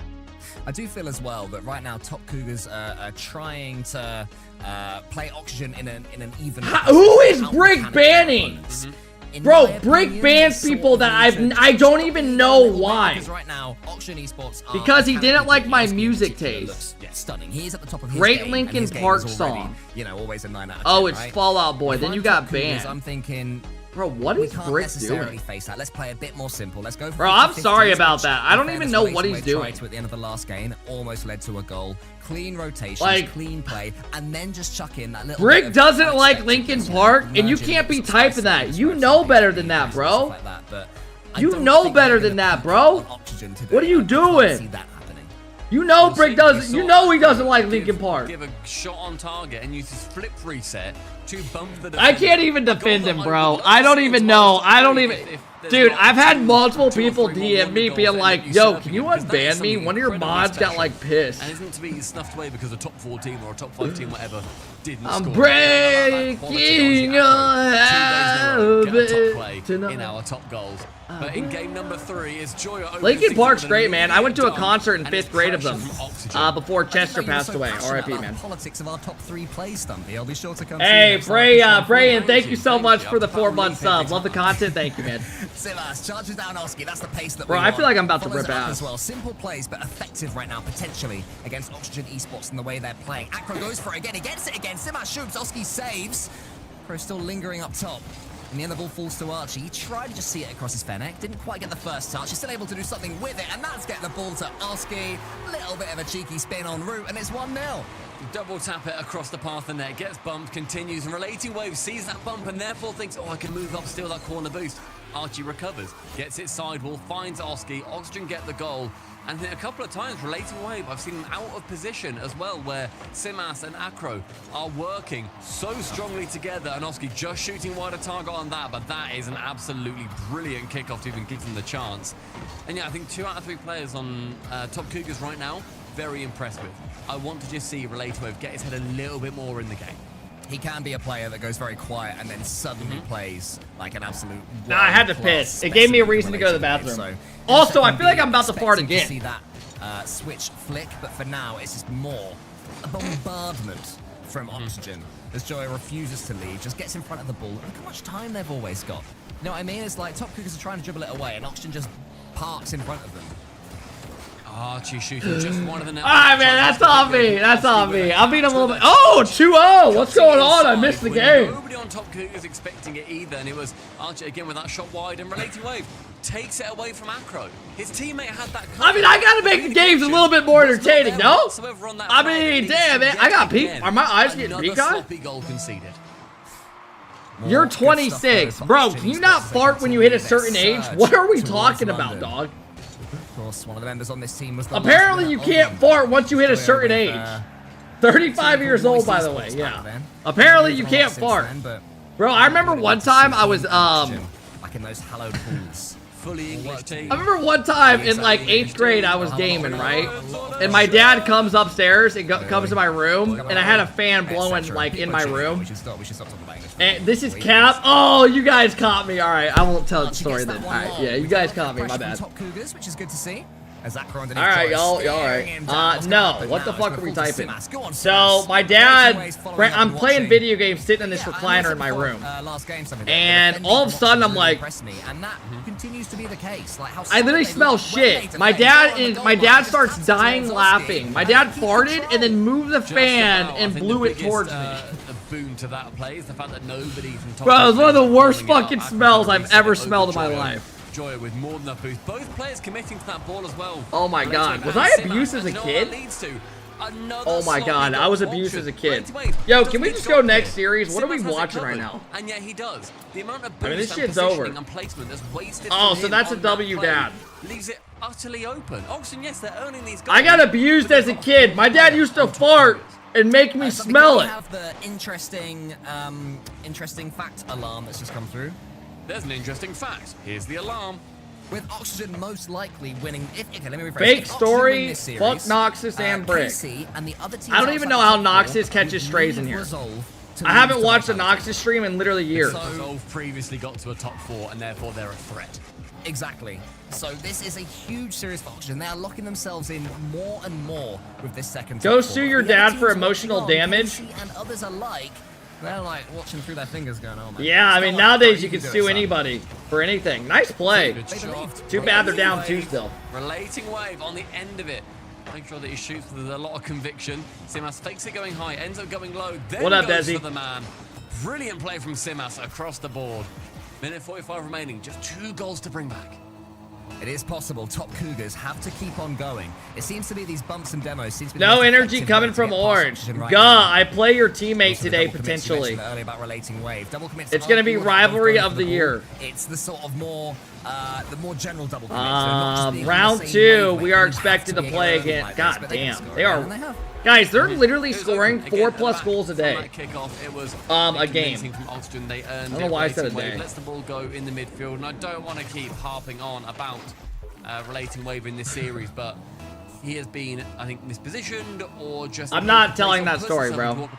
I do feel as well that right now Top Cougars are trying to play Oxygen in an even. Who is Brick banning? Bro, Brick bans people that I don't even know why. Because right now, Oxygen Esports are Because he didn't like my community music that taste. looks stunning. He is at the top of his Great game, Linkin and his game Park is already, song. You know, always a 9 out of 10. Oh, it's right? Fall Out Boy. If Then I'm you got Top Cougars, banned. I'm thinking. Bro, what we is can't Brick necessarily doing? face that. Let's play a bit more simple. Let's go for Bro, I'm 50-50, sorry about which, that. I don't in even fairness, know Relation what he's Wave doing. tried to at the end of the last game, almost led to a goal. Clean rotations, Like, clean play, and then just chuck in that little. bit Brick of doesn't like unexpected Linkin things, Park, and you merging can't be some typing spicy that. things, You right? know Some better creative than that, things, bro. stuff like that, but I You don't know think better they're than gonna that, put bro. on Oxygen today. What are you I can't see doing? that happening. You know We'll Brick see. doesn't. We You saw know he doesn't like give- Linkin Park. Give a shot on target and use his flip reset to bump the. I can't even defend him, bro. I don't even know. I don't even. Dude, I've had multiple people DM me being like, yo, can you unban me? One of your mods got like pissed. And isn't to be snuffed away because a top 4 team or a top 5 team, whatever, didn't I'm score. breaking your Two days in a row, get a top play habit tonight. in our top goals. But in game number 3, is Joya. Linkin Park's great, man. I went to a concert in 5th grade of them before Chester passed away. R.I.P. man. Politics of our top 3 plays, Stumpy. I'll be sure to come. Hey, Brayan, thank you so much for the 4-month sub. Love the content. Thank you, man. Simas charges down Oski. That's the pace that Bro, we I feel like I'm about to Follows rip it up ass. as well. Simple plays, but effective right now, potentially, against Oxygen Esports and the way they're playing. Acro goes for it again. He gets it again. Simas shoots. Oski saves. Acro still lingering up top. In the end, the ball falls to Archie. He tried to just see it across his fair neck. Didn't quite get the first touch. He's still able to do something with it, and that's getting the ball to Oski. Little bit of a cheeky spin en route, and it's 1-0. Double tap it across the path of the net, gets bumped, continues, and Relating Wave sees that bump and therefore thinks, oh, I can move up, steal that corner boost. Archie recovers, gets it sidewall, finds Oski. Oxygen get the goal. And then a couple of times, Relating Wave, I've seen them out of position as well, where Simas and Acro are working so strongly together, and Oski just shooting wide a target on that, but that is an absolutely brilliant kickoff to even give them the chance. And yeah, I think 2 out of 3 players on Top Cougars right now, very impressed with. I want to just see Relating Wave get his head a little bit more in the game. He can be a player that goes very quiet and then suddenly plays like an absolute. Nah, I had to piss. It gave me a reason to go to the bathroom. So, also, I feel like I'm about to fart again. To see that switch flick, but for now, it's just more a bombardment from Oxygen as Joya refuses to leave, just gets in front of the ball. Look how much time they've always got. You know what I mean? It's like Top Cougars are trying to dribble it away, and Oxygen just parks in front of them. Archie shooting just one of the net. Alright, man, that's on me. That's on me. I'll beat him a little bit. Oh, 2-0. What's going on? I missed the game. Nobody on Top Cougars expecting it either, and it was Archie again with that shot wide, and Relating Wave takes it away from Acro. His teammate had that. I mean, I gotta make the games a little bit more entertaining, no? I mean, damn, man. I got peep. Are my eyes getting peak on? Goal conceded. You're 26. Bro, can you not fart when you hit a certain age? What are we talking about, dog? Of course, one of the members on this team was the apparently you can't fart once you hit a certain age. 35 years old, by the way, yeah. Apparently you can't fart. Bro, I remember one time I was, like in those hallowed pools. Fully English team. I remember one time in like 8th grade I was gaming, right? And my dad comes upstairs and comes to my room, and I had a fan blowing like in my room. And this is Cap. Oh, you guys caught me. All right, I won't tell the story then. All right, yeah, you guys caught me. My bad. Top Cougars, which is good to see. All right, y'all right. No, what the fuck are we typing? So, my dad, I'm playing video games sitting in this recliner in my room. And all of a sudden, I'm like, I literally smell shit. My dad starts dying laughing. My dad farted and then moved the fan and blew it towards me. Boon to that play is the fact that nobody from Top Bro, it was one of the worst fucking smells I've ever smelled in my life. Joya with more than enough boost. Both players committing to that ball as well. Oh my god. Was I abused as a kid? Oh my god, I was abused as a kid. Yo, can we just go next series? What are we watching right now? And yet he does. The amount of I mean, this shit's over. And placement that's wasted. Oh, so that's a W, Dad. Leaves it utterly open. Oxygen, yes, they're earning these goals. I got abused as a kid. My dad used to fart and make me smell it. We have the interesting fact alarm that's just come through. There's an interesting fact. Here's the alarm. With Oxygen most likely winning. Okay, let me rephrase. Fake story. Fuck Noxus and Brick. I don't even know how Noxus catches strays in here. I haven't watched a Noxus stream in literally years. Resolve previously got to a top 4 and therefore they're a threat. Exactly. So this is a huge series for Oxygen. They are locking themselves in more and more with this second. Go sue your dad for emotional damage. And others alike. They're like watching through their fingers going, oh my. Yeah, I mean, nowadays you can sue anybody for anything. Nice play. Too bad they're down 2 still. Relating Wave on the end of it. Make sure that he shoots with a lot of conviction. Simas fakes it going high, ends up going low. Then what up, goes Desi? for the man. Brilliant play from Simas across the board. Minute 45 remaining, just 2 goals to bring back. It is possible. Top Cougars have to keep on going. It seems to be these bumps and demos. Seems to be no energy coming from Orange. Right I play your teammate today potentially. About Relating Wave. Double it's going to be rivalry of the year. It's the sort of more, the more general double commit. Round 2, we are expected to play again. Like God damn, they are. Guys, they're literally scoring 4+ goals a day. A game. From Oxygen, they I don't know why I said a day. Lets the ball go in the midfield, and I don't want to keep harping on about Relating Wave in this series, but he has been, I think, mispositioned or just... I'm not telling that story, bro.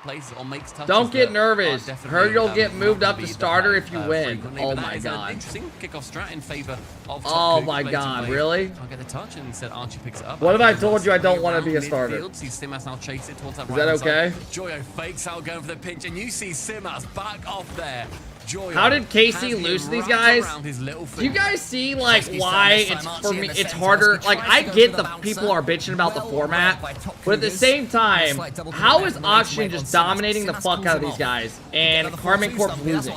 Don't get nervous. Heard you'll get moved up to starter if you win. Oh my god. Interesting kickoff strat in favor of Oh my god, really? Can't get the touch, and instead Archie picks it up. What if I told you I don't want to be a starter? See Simas now chase it towards that Is that okay? Joyo fakes out going for the pinch, and you see Simas back off there. Joyo How did KC lose to these guys? Do you guys see like why it's for me? It's harder. Like I get the people are bitching about the format, but at the same time, how is Oxygen just dominating the fuck out of these guys and Carmen Corp losing?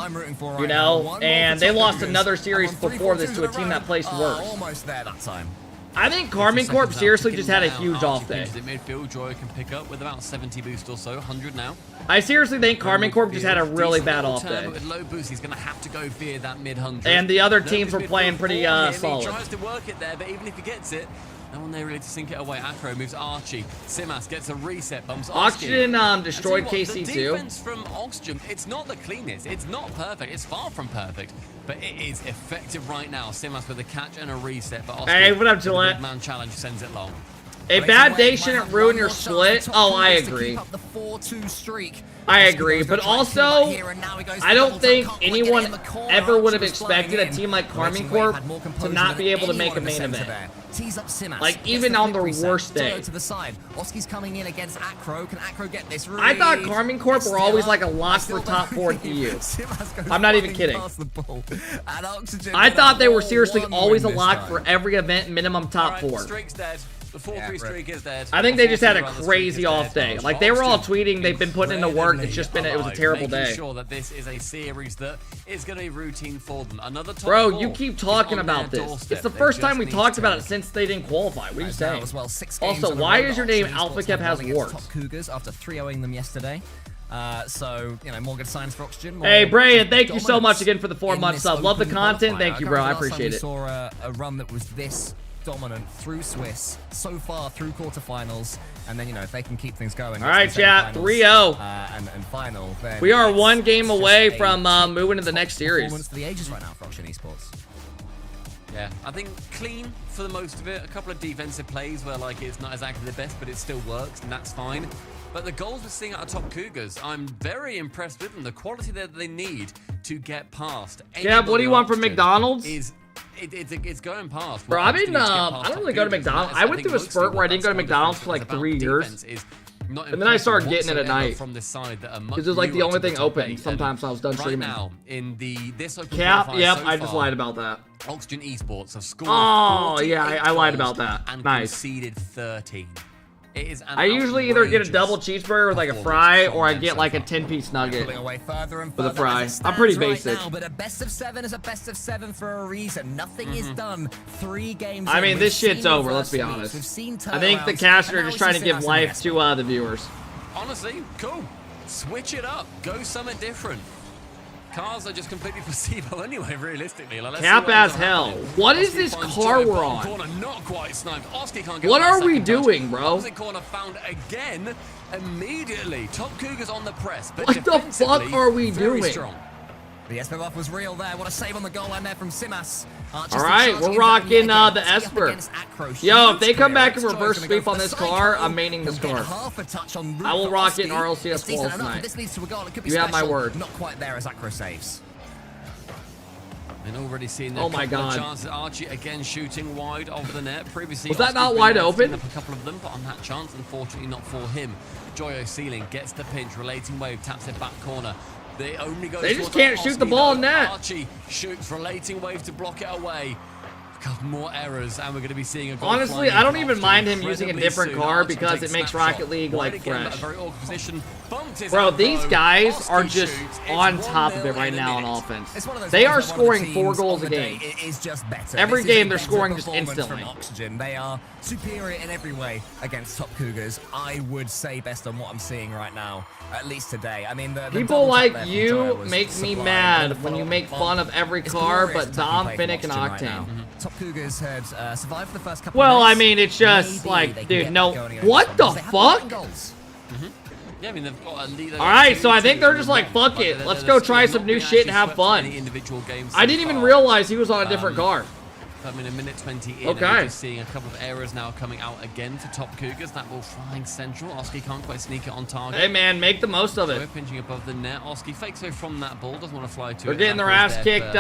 You know, and they lost another series before this to a team that placed worse. Almost there that time. I think Carmen Corp seriously just had a huge off day. Midfield, Joyo can pick up with about 70 boost or so, 100 now. I seriously think Carmen Corp just had a really bad off day. With low boost, he's going to have to go via that mid-100. And the other teams were playing pretty solid. He tries to work it there, but even if he gets it, no one there really to sink it away. Acro moves Archie. Simas gets a reset, bumps Oxygen destroyed KC the too. Defense from Oxygen, it's not the cleanest. It's not perfect. It's far from perfect, but it is effective right now. Simas with a catch and a reset. But hey, what up, Gillette? Big man challenge sends it long. A bad day shouldn't ruin your split. Oh, I agree. I agree, but also, I don't think anyone ever would have expected a team like Carmen Corp to not be able to make a main event. Like, even on their worst day. coming in against Acro. Can Acro get this read? I thought Carmen Corp were always like a lock for top 4 in EU. I'm not even kidding. I thought they were seriously always a lock for every event, minimum top 4. The 4-3 streak is dead. I think they just had a crazy off day. Like, they were all tweeting they've been putting into work. It's just been, it was a terrible day. Sure that this is a series that is going to be routine for them. Another top Bro, you keep talking about this. It's the first time we talked about it since they didn't qualify. What are you saying? Also, why is your name Alpha Kev has wars? Top Cougars after 3-0ing them yesterday. So, you know, more good signs for Oxygen. Hey, Brian, thank you so much again for the 4-month sub. Love the content. Thank you, bro. I appreciate it. We saw a run that was this dominant through Swiss, so far through quarterfinals, and then, you know, if they can keep things going. All right, chat, 3-0. And final. Then we are one game away from moving to the next series. Performance for the ages right now for Oxygen Esports. Yeah, I think clean for the most of it. A couple of defensive plays where, like, it's not exactly the best, but it still works, and that's fine. But the goals we're seeing out of top Cougars, I'm very impressed with them. The quality that they need to get past. Yeah, what do you want from McDonald's? It's going past. Bro, I mean, I don't really go to McDonald's. I went through a spurt where I didn't go to McDonald's for like 3 years. And then I started getting it at night. Because it was like the only thing open sometimes when I was done streaming. Now, in this open Cap, yep, so I just lied about that. Oxygen Esports have scored. Oh, yeah, I lied about that. And nice. Conceded 13. It is I usually either get a double cheeseburger with like a fry, or I get like a 10-piece nugget with a fry. I'm pretty basic. Now, but a best of 7 is a best of 7 for a reason. Nothing is done. 3 games. I mean, this shit's over. Let's be honest. I think the casters are just trying to give life to the viewers. Honestly, cool. Switch it up. Go something different. Cars are just completely placebo anyway, realistically. Like, Cap as hell. What is this car we're on? Corner not quite sniped. Oski can't get what are we doing, bro? Opposite corner found again. Immediately. Top Cougars on the press. But what the fuck are we doing? Strong. The Esper buff was real there. What a save on the goal line there from Simas. Alright, we're rocking the Esper. Yo, if they come back and reverse sweep on this car, I'm maining this car. I will rock it in RLCS Falls tonight. You have my word. Not quite there as Acro saves. And already seeing oh my god. Chances. Archie again shooting wide of the net. Previously, was that not wide open? Up a couple of them, but on that chance, unfortunately not for him. Joyo ceiling gets the pinch. Relating wave taps it back corner. They only go. They just can't shoot the ball in net. Archie shoots relating wave to block it away. A couple more errors, and we're going to be seeing a goal. Honestly, I don't even mind him using a different car because it makes Rocket League like fresh. Bro, these guys are just on top of it right now on offense. They are scoring 4 goals a game. It is just better. Every game they're scoring just instantly. Oxygen. They are superior in every way against top Cougars. I would say best on what I'm seeing right now, at least today. I mean, the people like you make me mad when you make fun of every car, but Dom, Finnick, and Octane. Top Cougars had survived for the first couple well, of I mean, it's just like, dude, no. What the fuck? Yeah, I mean, they've got a lead. Alright, so I think they're just like, fuck it. Let's go try some new shit and have fun. I didn't even realize he was on a different car. I mean, a minute 20 in. Okay. And we're just seeing a couple of errors now coming out again for Top Cougars. That ball flying central. Oski can't quite sneak it on target. Hey, man, make the most of So it. we're pinching above the net. Oski fakes away from that ball. Doesn't want to fly to They're it. getting their ass kicked,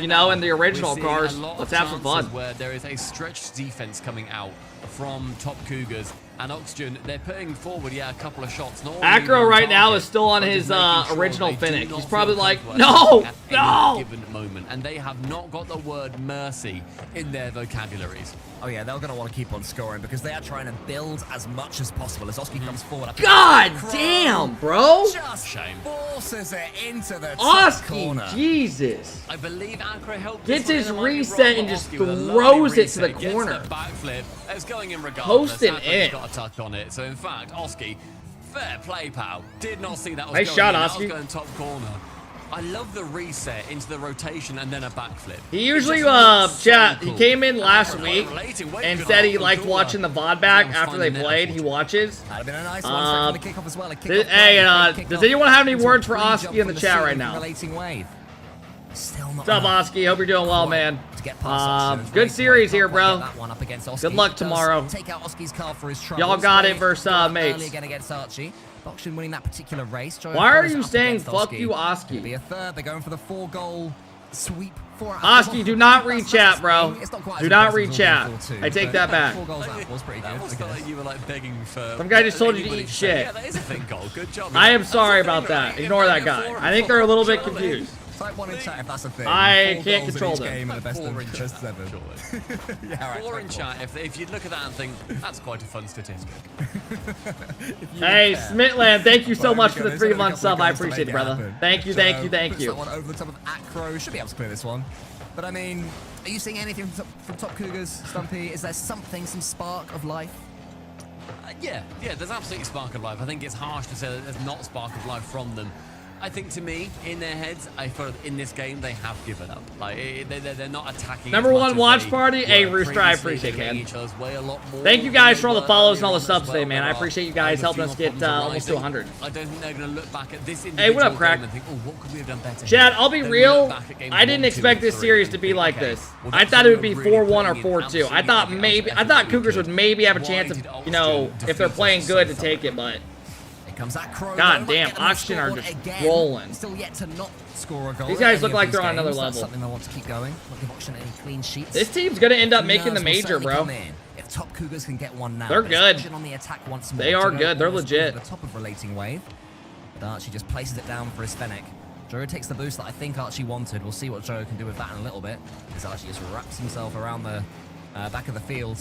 you know, in the original cars. Let's have some fun. Where there is a stretched defense coming out from Top Cougars. And Oxygen, they're putting forward, a couple of shots. Acro right now is still on his original Finnick. He's probably like, no, no. Given moment, and they have not got the word mercy in their vocabularies. Oh yeah, they're going to want to keep on scoring because they are trying to build as much as possible as Oski comes forward. God damn, bro. Just forces it into the top Oski, corner. Jesus. I believe Acro helped. Gets his reset and just throws it to the corner. Backflip. It's going in regardless. Posting it. Got a touch on it. So in fact, Oski, fair play, pal. Did not see that was Nice going shot, in. Oski. That was going top corner. I love the reset into the rotation and then a backflip. He usually, chat, he came in last week and said he liked watching the VOD back after they played. He watches. That'd been a nice one. From the kickoff as well. Hey, does anyone have any words for Oski in the chat right now? What's up, Oski? Hope you're doing well, man. Good series here, bro. Good luck tomorrow. Y'all got it versus mates. Again against Archie. Boxing winning that particular race. Why are you saying fuck you, Oski? Be a third. They're going for the 4-goal sweep. Oski, do not read chat, bro. Do not read chat. I take that back. 4 goals out was pretty good. Like you were like begging for. Some guy just told you to eat shit. Yeah, that is a thing goal. Good job. I am sorry about that. Ignore that guy. I think they're a little bit confused. Type 1 in chat if that's a thing. I can't control them. Game and the best of 7. Yeah, right. 4 in chat. If you look at that and think that's quite a fun statistic. Hey, Smitland, thank you so much for the 3-month sub. I appreciate it, brother. Thank you, thank you, thank you. That one over the top of Acro. Should be able to clear this one. But I mean, are you seeing anything from Top Cougars, Stumpy? Is there something, some spark of life? Yeah, there's absolutely spark of life. I think it's harsh to say that there's not spark of life from them. I think to me, in their heads, I feel in this game they have given up. Like they're not attacking. Number one watch party. Hey, Rooster, I appreciate it, man. Thank you guys for all the follows and all the subs today, man. I appreciate you guys helping us get almost to 100. I don't think they're going to look back at this. Hey, what up, Crack? And think, oh, what could we have done better? Chad, I'll be real. I didn't expect this series to be like this. I thought it would be 4-1 or 4-2. I thought Cougars would maybe have a chance of, you know, if they're playing good to take it, but. God damn, Oxygen are just rolling. Still yet to not score a goal. These guys look like they're on another level. Something they want to keep going. Not give Oxygen any clean sheets. This team's gonna end up making the major, bro. If Top Cougars can get one now, they're good. On the attack once more. They are good. They're legit. The top of relating wave, but Archie just places it down for his Fennec. Joe takes the boost that I think Archie wanted. We'll see what Joe can do with that in a little bit. As Archie just wraps himself around the back of the field.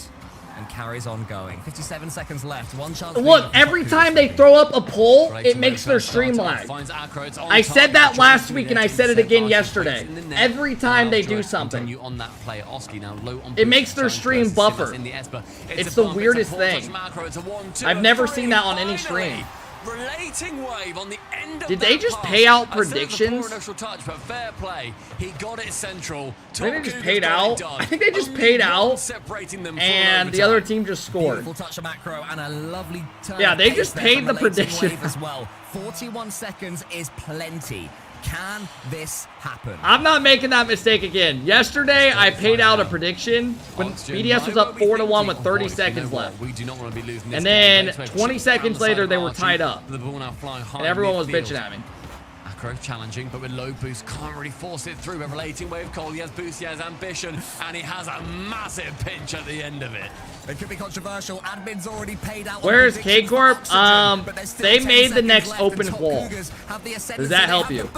And carries on going. 57 seconds left. One chance. Look, every time they throw up a poll, it makes their stream lag. I said that last week and I said it again yesterday. Every time they do something, it makes their stream buffer. It's the weirdest thing. I've never seen that on any stream. Relating wave on the end of Did they just pay out predictions? Touch, but fair play. He got it central. I think they just paid out. I think they just paid out, and the other team just scored. Touch of Macro and a lovely turn. Yeah, they just paid the prediction as well. 41 seconds is plenty. Can this happen? I'm not making that mistake again. Yesterday, I paid out a prediction when BDS was up 4-1 with 30 seconds left. And then 20 seconds later, they were tied up. And everyone was bitching at me. Acro challenging, but with low boost, can't really force it through. But relating wave Cole, he has boost, he has ambition, and he has a massive pinch at the end of it. It could be controversial. Admin's already paid out. Where's K-Corp? They made the next open qual. Does that help you?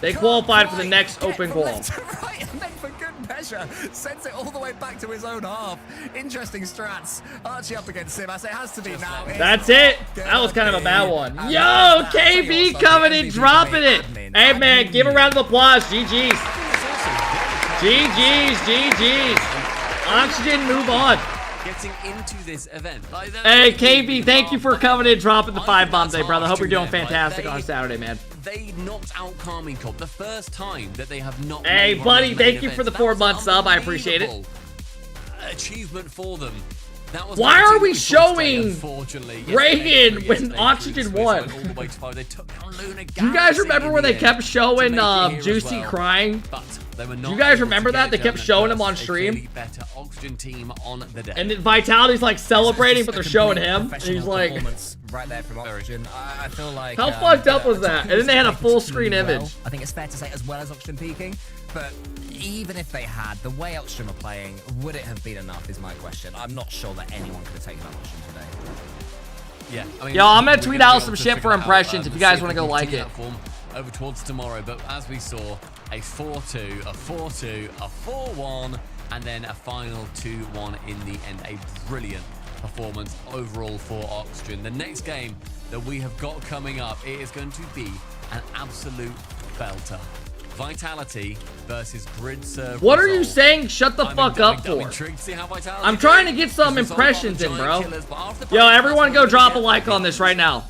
They qualified for the next open qual. Right, and then for good measure, sends it all the way back to his own half. Interesting strats. Archie up against Simas. It has to be now. That's it. That was kind of a bad one. Yo, KB coming in, dropping it. Hey, man, give a round of applause. GG's. GG's. Oxygen, move on. Getting into this event. Hey, KB, thank you for coming in, dropping the 5 bombs, hey, brother. Hope you're doing fantastic on Saturday, man. They knocked out Carmine Corp the first time that they have not. Hey, buddy, thank you for the 4-month sub. I appreciate it. Achievement for them. Why are we showing Reagan when Oxygen won? Do you guys remember when they kept showing Juicy crying? They were not. Do you guys able to remember get that? it They done kept at showing him first. on A stream. clearly better Oxygen team on the day. And then Vitality's like celebrating, but they're showing him. And he's like, right there from Oxygen. I feel like how fucked up was that? And then they had a full screen image. I think it's fair to say as well as Oxygen peaking, but even if they had, the way Oxygen were playing, would it have been enough is my question. I'm not sure that anyone could have taken out Oxygen today. Yeah, I mean, yo, I'm gonna we're tweet be out able some to shit figure for it out, impressions if you see guys if want to we go can like continue it. that form over towards tomorrow, but as we saw, a 4-2, a 4-2, a 4-1, and then a final 2-1 in the end. A brilliant performance overall for Oxygen. The next game that we have got coming up, it is going to be an absolute belter. Vitality versus Grid Serve. What are you saying? Shut the fuck up for. I'm trying to get some impressions in, bro. Yo, everyone go drop a like on this right now.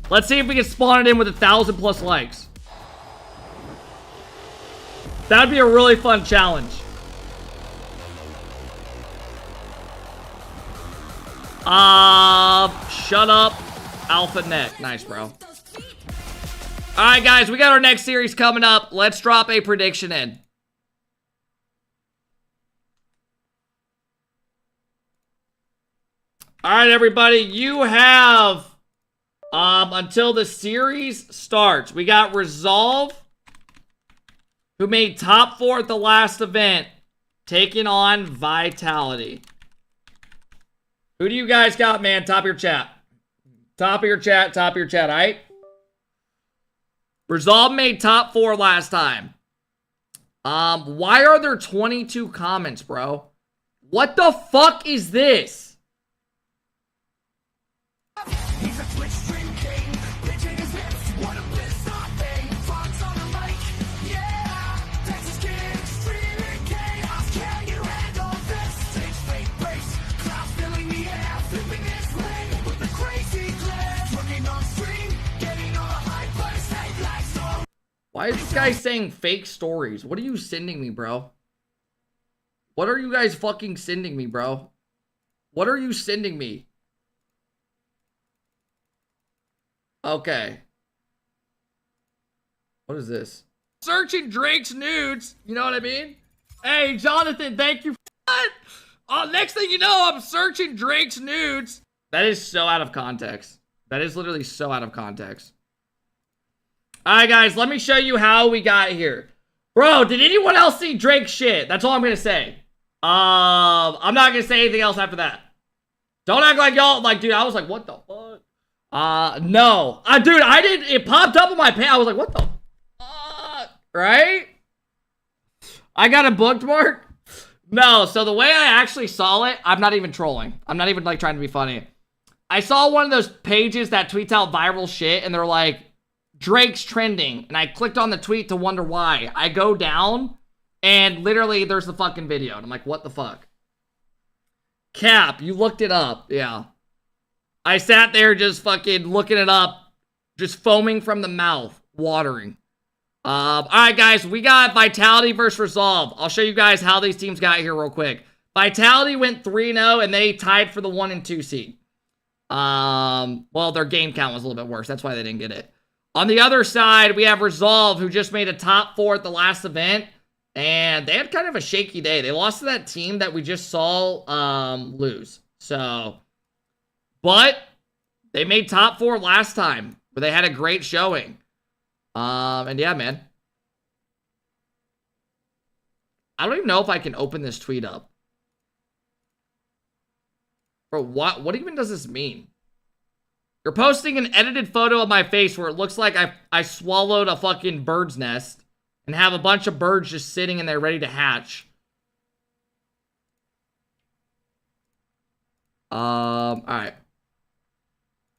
Let's see if we can spawn it in with 1,000+ likes. That'd be a really fun challenge. Shut up, Alpha Neck. Nice, bro. All right, guys, we got our next series coming up. Let's drop a prediction in. All right, everybody, you have until the series starts. We got Resolve, who made top 4 at the last event, taking on Vitality. Who do you guys got, man? Top of your chat. Top of your chat, all right? Resolve made top 4 last time. Why are there 22 comments, bro? What the fuck is this? Why is this guy saying fake stories? What are you sending me, bro? What are you guys fucking sending me, bro? What are you sending me? Okay. What is this? Searching Drake's nudes. You know what I mean? Hey, Jonathan, thank you for that. Next thing you know, I'm searching Drake's nudes. That is so out of context. That is literally so out of context. All right, guys, let me show you how we got here. Bro, did anyone else see Drake's shit? That's all I'm going to say. I'm not going to say anything else after that. Don't act like y'all, like, dude, I was like, what the fuck? No. Dude, I didn't, it popped up on my page. I was like, what the fuck? Right? I got a bookmark? No, so the way I actually saw it, I'm not even trolling. I'm not even, like, trying to be funny. I saw one of those pages that tweets out viral shit, and they're like, Drake's trending, and I clicked on the tweet to wonder why. I go down, and literally there's the fucking video, and I'm like, what the fuck? Cap, you looked it up. Yeah. I sat there just fucking looking it up, just foaming from the mouth, watering. All right, guys, we got Vitality versus Resolve. I'll show you guys how these teams got here real quick. Vitality went 3-0, and they tied for the 1 and 2 seed. Well, their game count was a little bit worse. That's why they didn't get it. On the other side, we have Resolve, who just made a top 4 at the last event, and they had kind of a shaky day. They lost to that team that we just saw lose. So, but they made top 4 last time, where they had a great showing. And yeah, man. I don't even know if I can open this tweet up. Bro, what even does this mean? You're posting an edited photo of my face where it looks like I swallowed a fucking bird's nest and have a bunch of birds just sitting in there ready to hatch. Alright.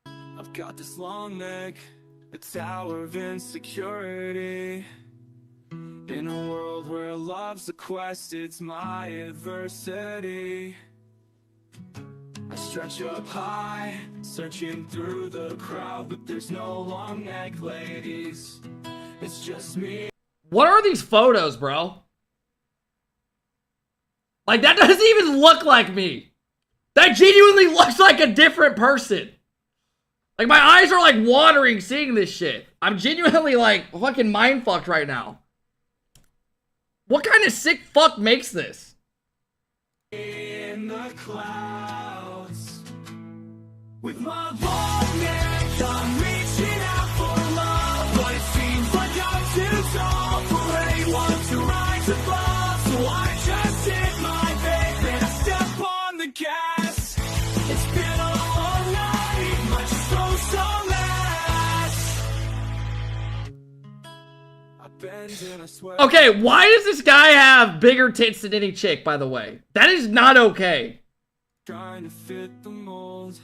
I've got this long neck, a tower of insecurity. In a world where love's a quest, it's my adversity. I stretch up high, searching through the crowd, but there's no long neck ladies. It's just me. What are these photos, bro? Like, that doesn't even look like me. That genuinely looks like a different person. Like, my eyes are, like, watering seeing this shit. I'm genuinely, like, fucking mind-fucked right now. What kind of sick fuck makes this? In the clouds, with my long neck, I'm reaching out for love, but it seems like I'm too tall for anyone to rise above. So I just hit my bed and I step on the gas. It's been a long night, might just throw some ass. I bend and I swear. Okay, why does this guy have bigger tits than any chick, by the way? That is not okay. Trying to fit the mold,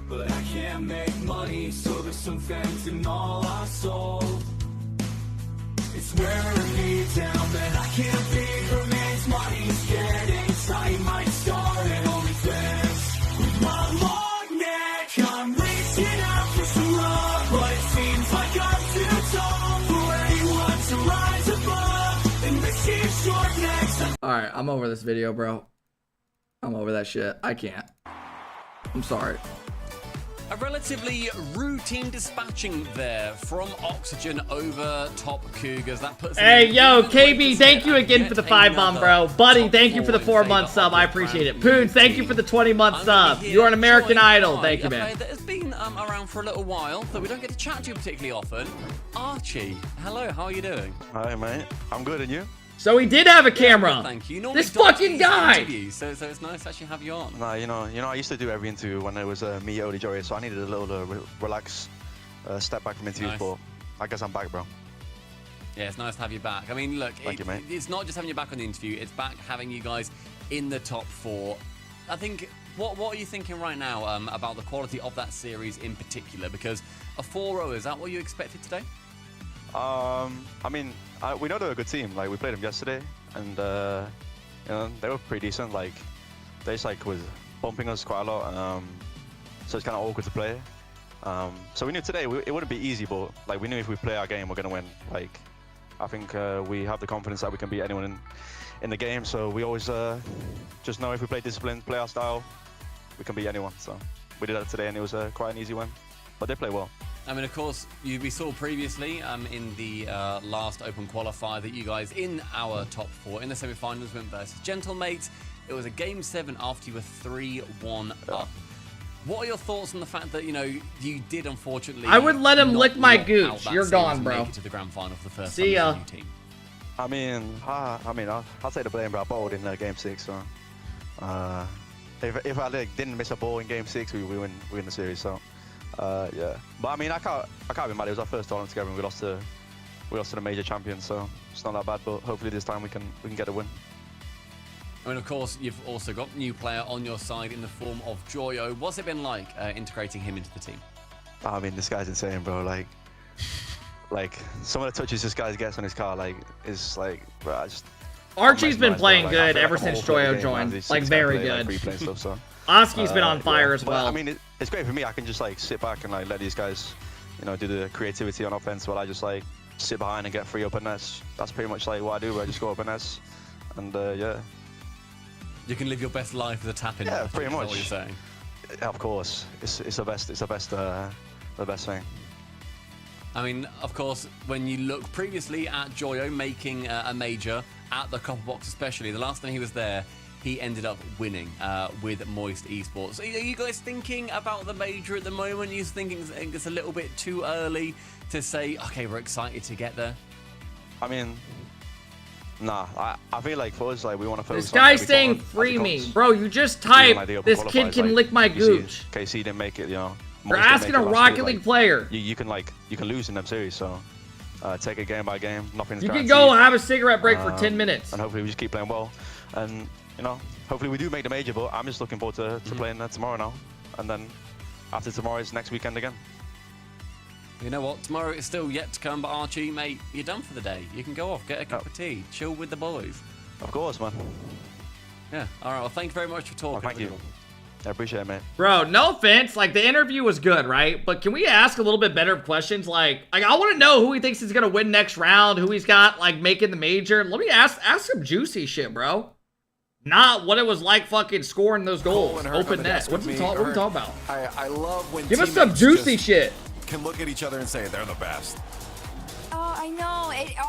but I can't make money, so there's some fans in all I sold. It's wearing me down, but I can't feed remains. Money's getting tight, might start at OnlyFans. With my long neck, I'm reaching out for some love, but it seems like I'm too tall for anyone to rise above. And receive short necks. Alright, I'm over this video, bro. I'm over that shit. I can't. I'm sorry. A relatively routine dispatching there from Oxygen over top Cougars. That puts Hey, yo, KB, thank you again for the 5-month, bro. Buddy, thank you for the 4-month sub. I appreciate it. Poons, thank you for the 20-month sub. You're an American Idol. Thank you, man. That has been around for a little while, that we don't get to chat to you particularly often. Archie, hello, how are you doing? Hi, mate. I'm good, and you? So he did have a camera. Thank you. This fucking guy. So it's nice to actually have you on. Nah, you know, I used to do every interview when it was me, Odie, Jory, so I needed a little relax, step back from interviews, but I guess I'm back, bro. Yeah, it's nice to have you back. I mean, look, Thank you, mate. It's not just having you back on the interview, it's back having you guys in the top 4. I think, what are you thinking right now about the quality of that series in particular? Because a 4-0, is that what you expected today? I mean, we know they're a good team. Like, we played them yesterday, and you know, they were pretty decent. Like, they just like was bumping us quite a lot, so it's kind of awkward to play. So we knew today it wouldn't be easy, but like we knew if we play our game, we're gonna win. Like, I think we have the confidence that we can beat anyone in the game. So we always just know if we play disciplined, play our style, we can beat anyone. So we did that today, and it was quite an easy win. But they play well. I mean, of course, we saw previously in the last Open Qualifier that you guys in our top 4 in the semi-finals went versus Gentlemates. It was a Game 7 after you were 3-1 up. What are your thoughts on the fact that, you know, you did unfortunately... I would let him not lick my knock out gooch. that You're series gone, and bro. Make it to the grand final for the first See time ya. as a new team? I mean, I'll take the blame, but I bowled in Game 6. So if I didn't miss a ball in Game 6, we win the series. So. Yeah, but I mean, I can't be mad. It was our first tournament together, and we lost to the major champion, so it's not that bad. But hopefully this time we can get a win. I mean, of course, you've also got new player on your side in the form of Joyo. What's it been like integrating him into the team? I mean, this guy's insane, bro. Like some of the touches this guy gets on his car, like is like, bro. Archie's been playing good ever since Joyo joined. Like very good. Oski's been on fire as well. I mean, it's great for me. I can just like sit back and like let these guys, you know, do the creativity on offense while I just like sit behind and get free open nets. That's pretty much like what I do, where I just go open nets, and yeah. You can live your best life as a tap-in. Yeah, pretty much. What you're saying. Yeah, of course, it's the best. It's the best thing. I mean, of course, when you look previously at Joyo making a major at the Copper Box, especially the last time he was there. He ended up winning with Moist Esports. Are you guys thinking about the major at the moment? Are you thinking it's a little bit too early to say, okay, we're excited to get there? I mean, nah. I feel like for us, like we want to focus. This guy's saying free me, bro. You just type this kid can lick my gooch. KC didn't make it, you know. You're asking a Rocket League player. You can lose in them series, so take it game by game. Nothing's You can guaranteed. go have a cigarette break for 10 minutes. And hopefully we just keep playing well. And you know, hopefully we do make the major, but I'm just looking forward to playing tomorrow now. And then after tomorrow is next weekend again. You know what? Tomorrow is still yet to come, but Archie, mate, you're done for the day. You can go off, get a cup of tea, chill with the boys. Of course, man. Yeah, all right. Well, thank you very much for talking. Thank you. I appreciate it, man. Bro, no offense. Like, the interview was good, right? But can we ask a little bit better questions? Like I want to know who he thinks is going to win next round, who he's got, like, making the major. Let me ask some juicy shit, bro. Not what it was like fucking scoring those goals. Open net. What are we talking about? I love when Give us some juicy shit. Can look at each other and say they're the best. Oh, I know.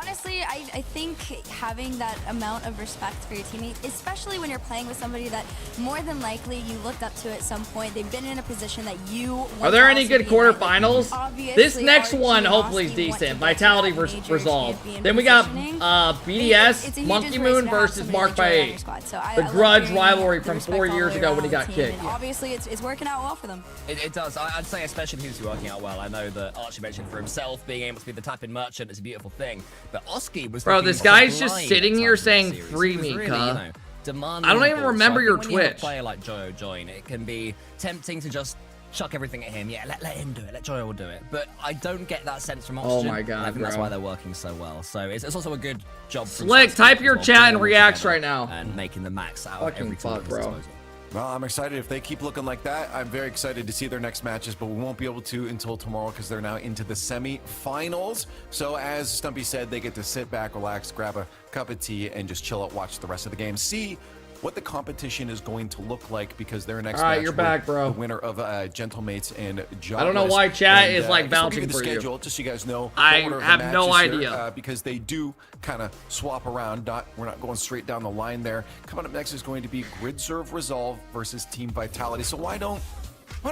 Honestly, I think having that amount of respect for your teammate, especially when you're playing with somebody that more than likely you looked up to at some point, they've been in a position that you. Are there any good quarterfinals? This next RG one and hopefully is Oski want to decent. get to Vitality that versus major Resolve. champion Then we got positioning. BDS, It's a huge Monkey inspiration Moon to have versus somebody Mark to by join on your 8. squad. So The I grudge love rivalry the from respect 4 all years the way ago when he around got the team, kicked. and obviously, it's working out well for them. It does. I'd say especially who's working out well. I know that Archie mentioned for himself being able to be the tap-in merchant is a beautiful thing, but Oski was. Bro, looking this guy's just sublime sitting at here times in saying the series. free He was me, really, cuh. demanding I don't the even ball. remember So I your think when you have a Twitch. player like Joe join, it can be tempting to just chuck everything at him. Yeah, let him do it. Let Joel do it. But I don't get that sense from Oxygen. Oh my God, and I think that's bro. why they're working so well. So it's also a good job. from Slick, Saskia type as your well, chat and putting them reacts together right now. and making the max out Fucking of every tool fuck, at his bro. disposal. Well, I'm excited if they keep looking like that. I'm very excited to see their next matches, but we won't be able to until tomorrow because they're now into the semi-finals. So as Stumpy said, they get to sit back, relax, grab a cup of tea, and just chill out, watch the rest of the game, see what the competition is going to look like because their next All right, match you're with back, bro. the winner of Gentlemates and Jobless. I don't know why chat is, like, I guess we'll vouching give you for the you. schedule, just so you guys know. I the order of the have no matches here, idea. because they do kind of swap around. We're not going straight down the line there. Coming up next is going to be Grid Serve Resolve versus Team Vitality. So why don't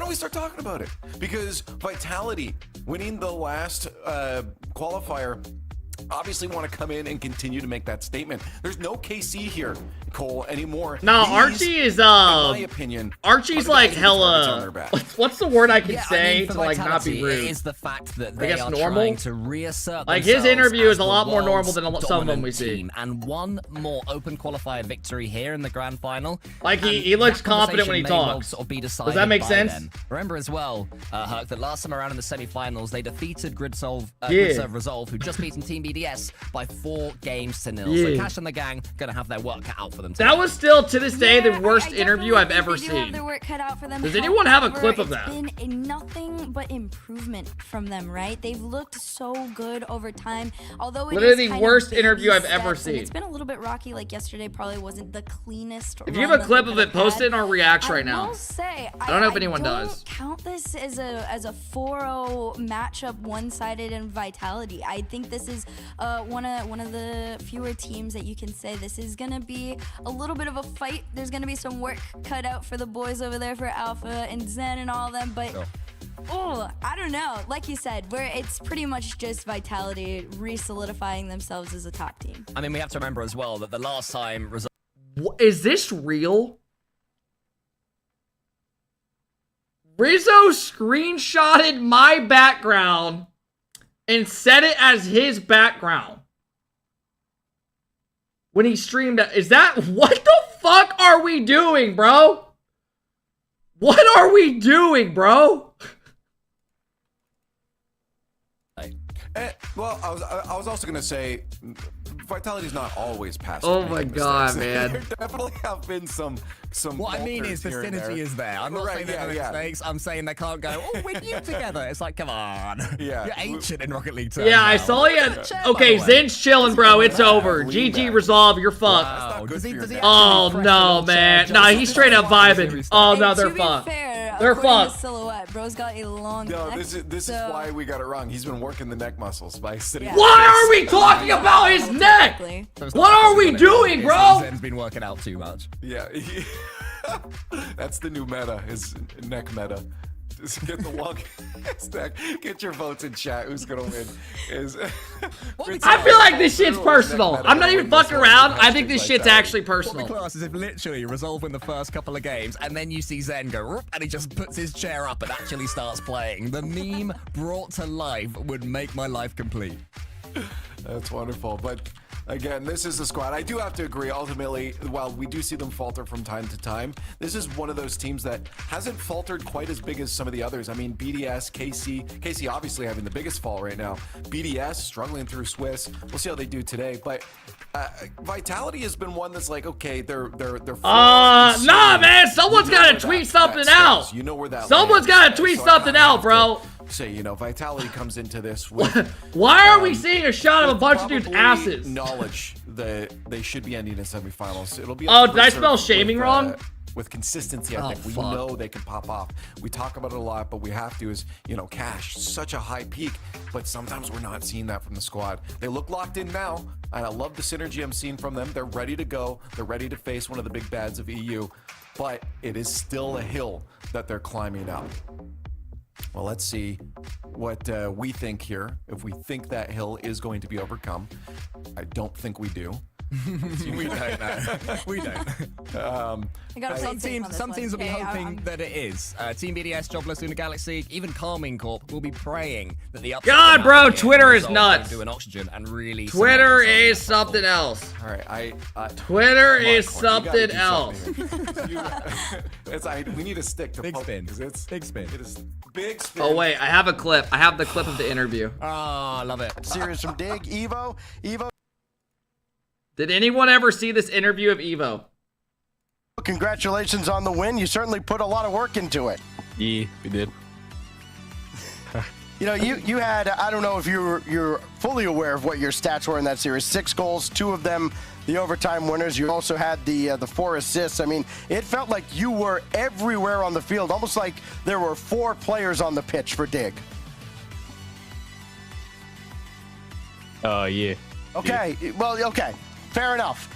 we start talking about it? Because Vitality winning the last qualifier obviously want to come in and continue to make that statement. There's no KC here, Cole, anymore. No, These, Archie is in my opinion, Archie's are the like guys with the targets on hella. their back. What's the word I can Yeah, say I mean, for to like not be Vitality, rude? It is the fact that I they guess are normal? trying to reassert Like, his themselves interview as is a the lot more normal world's than some of them we dominant see. team. And one more open qualifier victory here in the grand final. Like, and he looks that confident when he conversation may well talks. sort of be Does decided that make by sense? then. Remember as well, Herc, that last time around in the semi-finals, they defeated Grid Serve Resolve, who just beaten Team BDS by 4 games to 0. Yeah. So Cash and the gang gonna have their work cut out for them. That was still, to this day, the worst I interview I've ever they do have seen. their work cut out for them. Does anyone have a However, clip of that? It's been nothing but improvement from them, right? They've looked so good over time. Although it Literally is the kind worst of baby interview I've ever steps, and seen. It's been a little bit rocky. Like yesterday, probably wasn't the cleanest. If you have a clip of it, post it in our reacts right I now. will say, I don't know if anyone don't does. count this as a 4-0 matchup, one-sided in Vitality. I think this is one of the fewer teams that you can say this is gonna be a little bit of a fight. There's gonna be some work cut out for the boys over there, for Alpha and Zen and all of them, but. Oh, I don't know. Like you said, where it's pretty much just Vitality re-solidifying themselves as a top team. I mean, we have to remember as well that the last time Resolve. Is this real? Rizzo screenshotted my background and set it as his background when he streamed. Is that, what the fuck are we doing, bro? What are we doing, bro? Well, I was also gonna say, Vitality's not always passive. Oh my God, mistakes. man. There definitely have been some. What I mean is the falters here and synergy there. is there. I'm not saying they're yeah. mistakes. I'm saying they can't go, oh, we're new together. It's like, come on. Yeah. You're ancient in Rocket League terms Yeah, I now. saw you. Chill, by Okay, the way. Zen's chilling, bro. It's over. GG Resolve, you're fucked. Wow. Does he actually Oh press no, the man. charge Nah, up? he's straight up vibing. Oh no, they're to be fucked. fair, They're according to fucked. Silhouette, bro's got a long No, neck, this is so- why we got it wrong. He's been working the neck muscles by sitting. Why are we talking about his neck? What are we doing, bro? Zen's been working out too much. Yeah. That's the new meta, is neck meta. Just get the long stack. Get your votes in chat. Who's gonna win? I feel like this shit's personal. I'm not even fucking around. I think this shit's actually What would be personal. class is if literally Resolve in the first couple of games, and then you see Zen go, "Whoop," and he just puts his chair up and actually starts playing. The meme brought to life would make my life complete. That's wonderful. But again, this is the squad. I do have to agree, ultimately, while we do see them falter from time to time, this is one of those teams that hasn't faltered quite as big as some of the others. I mean, BDS, KC obviously having the biggest fall right now. BDS struggling through Swiss. We'll see how they do today. But Vitality has been one that's like, okay, they're Nah, man. Someone's gotta tweet something out. You know where that Someone's gotta tweet something out, bro. Say, you know, Vitality comes into this with Why are we seeing a shot of a bunch of dudes' probably asses? knowledge that they should be ending in semifinals. It'll be. Oh, did I spell shaming wrong? with consistency. I think we know they can pop off. We talk about it a lot, but we have to. Is Cash, such a high peak, but sometimes we're not seeing that from the squad. They look locked in now, and I love the synergy I'm seeing from them. They're ready to go. They're ready to face one of the big bads of EU, but it is still a hill that they're climbing up. Well, let's see what we think here. If we think that hill is going to be overcome, I don't think we do. We don't. We don't. Some teams will be hoping that it is. Team BDS, Jobless, Lunar Galaxy, even Calming Corp will be praying that the God, bro, Twitter is nuts. Do an oxygen and really. Twitter is something else. All right, Twitter is something else. We need to stick to big spin. It's big spin. It is big spin. Oh wait, I have a clip. I have the clip of the interview. Oh, I love it. Series from Dig, Evo. Did anyone ever see this interview of Evo? Congratulations on the win. You certainly put a lot of work into it. Yeah, we did. You had, I don't know if you're fully aware of what your stats were in that series. 6 goals, 2 of them the overtime winners. You also had the 4 assists. I mean, it felt like you were everywhere on the field, almost like there were 4 players on the pitch for Dig. Yeah. Okay, well, okay. Fair enough.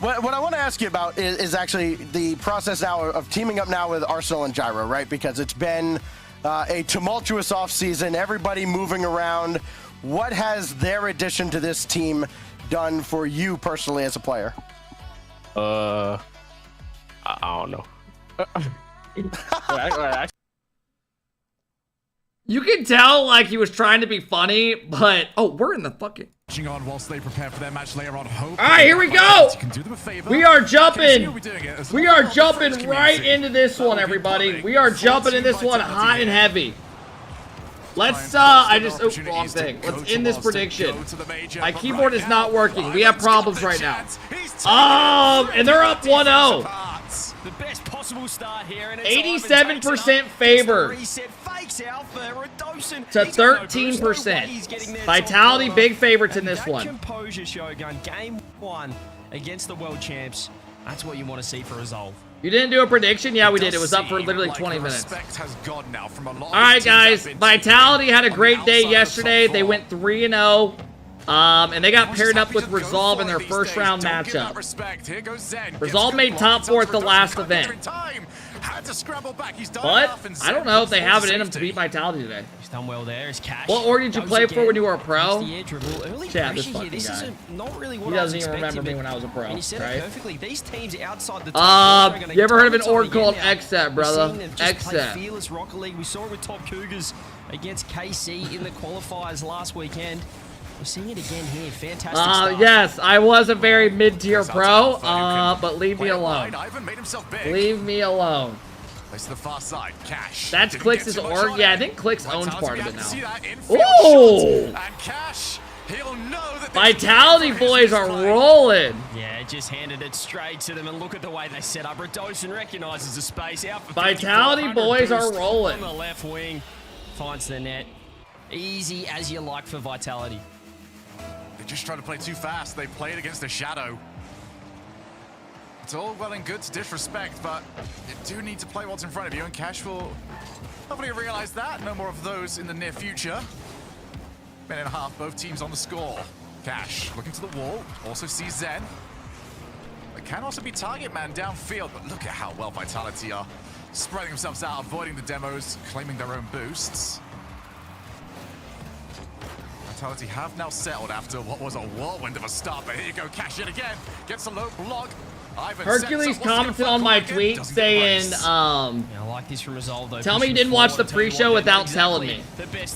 What I want to ask you about is actually the process now of teaming up now with Arsenal and Gyro, right? Because it's been a tumultuous offseason, everybody moving around. What has their addition to this team done for you personally as a player? I don't know. You can tell like he was trying to be funny, but we're in the fucking. On whilst they prepare for their match later on. Hope all right, here we go. We are jumping. We are jumping right into this one, everybody. We are jumping in this one hot and heavy. Let's wrong thing. Let's end this prediction. My keyboard is not working. We have problems right now. And they're up 1-0. The best possible start here, and 87% favor to 13%. Vitality big favorites in this one. Composure show going game 1 against the world champs. That's what you want to see for Resolve. You didn't do a prediction? Yeah, we did. It was up for literally 20 minutes. All right, guys. Vitality had a great day yesterday. They went 3-0. And they got paired up with Resolve in their first round matchup. Resolve made top 4 at the last event. But I don't know if they have it in them to beat Vitality today. He's done well there. His Cash. What org did you play for when you were a pro? Yeah, this fucking guy. Really he doesn't even remember me when I was a pro, right? These teams outside the you ever heard of an org called XSET, brother? XSET. Fearless Rocket League. We saw it with Top Cougars against KC in the qualifiers last weekend. We're seeing it again here. Fantastic start. Yes, I was a very mid-tier pro, but leave me alone. Leave me alone. Place to the far side. Cash. That's Clix' org. Yeah, I think Clix owns part of it now. Ooh! Vitality boys are rolling. Yeah, just handed it straight to them, and look at the way they set up. Radosin recognizes the space. Out for Vitality boys are rolling. On the left wing, finds the net. Easy as you like for Vitality. They just tried to play too fast. They played against a shadow. It's all well and good to disrespect, but you do need to play what's in front of you, and Cash will hopefully realize that. No more of those in the near future. Minute and a half, both teams on the score. Cash looking to the wall, also sees Zen. It can also be target man downfield, but look at how well Vitality are spreading themselves out, avoiding the demos, claiming their own boosts. Vitality have now settled after what was a whirlwind of a start, but here you go, Cash yet again, gets a low block. Hercules commented on my tweet saying, I like this from Resolve, though. Tell me you didn't watch the pre-show without telling me.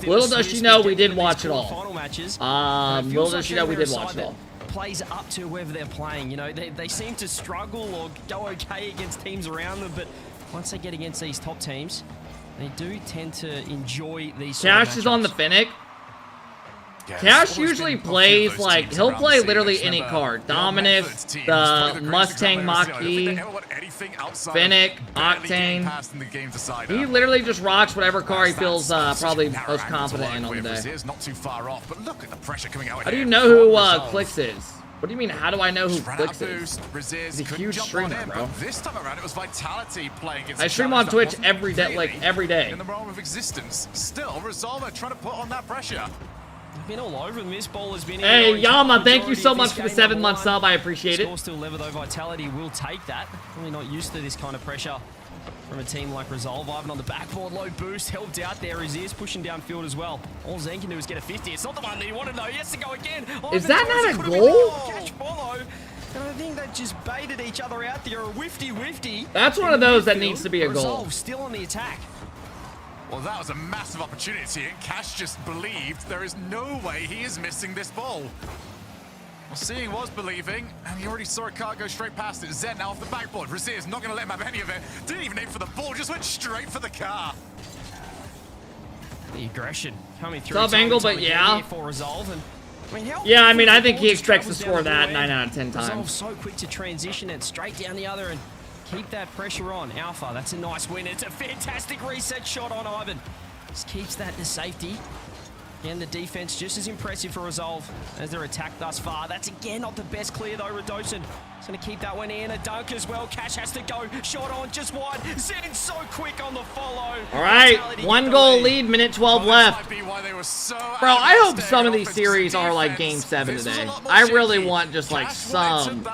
Little does she know we did watch it all. Little does she know we did watch it all. Plays up to whoever they're playing. You know, they seem to struggle or go okay against teams around them, but once they get against these top teams, they do tend to enjoy these. Cash is on the Finnick. Cash usually plays like, he'll play literally any card. Dominus, the Mustang Mach-E, Finnick, Octane. He literally just rocks whatever car he feels probably most confident in on the day. How do you know who Clix is? What do you mean? How do I know who Ran out Flix of is? boost. Raziers He's a couldn't huge jump streamer, on in, bro. but this time around it was Vitality playing against I a stream challenge on Twitch that every day, wasn't like really every day. in the realm of existence. Still, Resolver trying to put on that pressure. They've been all over them. This ball has been. Hey, in Yama, thank you majority so of much this for the game, 7 number month one. sub. I appreciate it. Score still level though. Vitality will take that. Really not used to this kind of pressure from a team like Resolve. Ivan on the backboard, low boost, helped out there. His ears pushing downfield as well. All Zen can do is get a 50. It's not the one that he wanted though. He has to go again. Is that not a Could've been goal? Catch follow. And I think they just baited each other out there. A whifty. That's one of those that needs to be a goal. Resolve still on the attack. Well, that was a massive opportunity, and Cash just believed there is no way he is missing this ball. Well, seeing was believing, and he already saw a car go straight past it. Zen now off the backboard. Razier's not going to let him have any of it. Didn't even aim for the ball, just went straight for the car. The aggression coming through. Tough time and angle, time but again yeah. here for Resolve. And I mean, how Yeah, I mean, I quick think the he ball expects to just score travels down that the 9 blue out of 10 end. Resolve times. so quick to transition it straight down the other and keep that pressure on. Alpha, that's a nice win. It's a fantastic reset shot on Ivan. Just keeps that to safety. Again, the defense just as impressive for Resolve as their attack thus far. That's again not the best clear though. Radosin is going to keep that one in. A dunk as well. Cash has to go. Shot on, just wide. Zen so quick on the follow. All right, Vitality 1 get the goal lead. lead, minute 12 left. Bro, I hope some of these series are like Game 7 today. I really want just like some.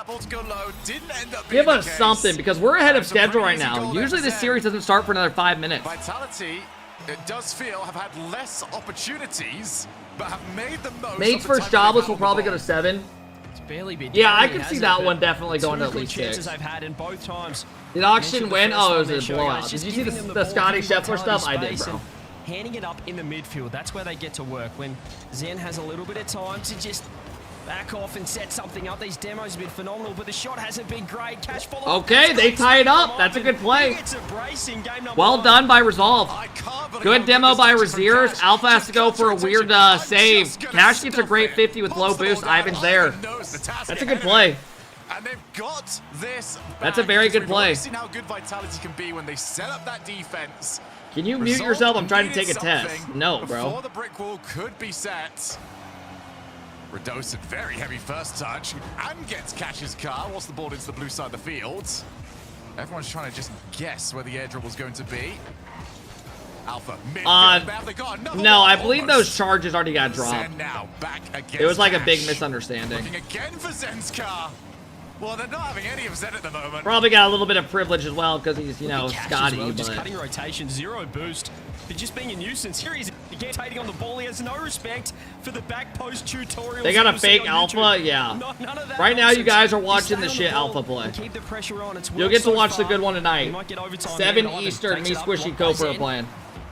Give us something because we're ahead of schedule right now. Usually this series doesn't start for another 5 minutes. Vitality, it does feel, have had less opportunities, but have made the most. Nate's of the first time jobless they've will had probably the go to ball. 7. It's barely been Yeah, I down, could see hasn't that it? one definitely going to Two at good least chances 6. I've had in both times. Did Auction Mentioned the win? first Oh, one it was they're a showing blowout. us, Did just you see giving them the ball, Scotty giving Scheffler Vitality stuff? I did, space bro. and handing it up in the midfield. That's where they get to work. When Zen has a little bit of time to just back off and set something up. These demos have been phenomenal, but the shot hasn't been great. Cash follow. Okay, they tie it up. That's a good play. It's a brace in game number Well 1. done by Resolve. Good demo by Raziers. Alpha has to go for a weird save. Cash gets a great 50 with low boost. Ivan's there. That's a good play. And they've got this. That's a very good play. We've seen how good Vitality can be when they set up that defense. Can you mute yourself? I'm trying to take a test. No, bro. Before the brick wall could be set. Radosin, very heavy first touch, and gets Cash's car whilst the ball into the blue side of the field. Everyone's trying to just guess where the airdrop was going to be. Alpha, midfield, no, I believe those charges already got dropped. Zen now back against It was like a big Cash. misunderstanding. Looking again for Zen's car. Well, they're not having any of Zen at the moment. Probably got a little bit of privilege as well because he's, you know, Cash as Scotty. well, just But cutting rotation, 0 boost. But just being a nuisance. Here he's again taking on the ball. He has no respect for the back post tutorials. they got a you'll see fake on Alpha? YouTube. Yeah. None of that Right now, you nonsense. guys are You watching stay the on shit ball Alpha play. and keep the pressure on. It's You'll worked get to so watch the far. good one We tonight. might get overtime 7 there, but Eastern, Ivan me takes it up, Squishy blocked by Cobra are Zen. playing.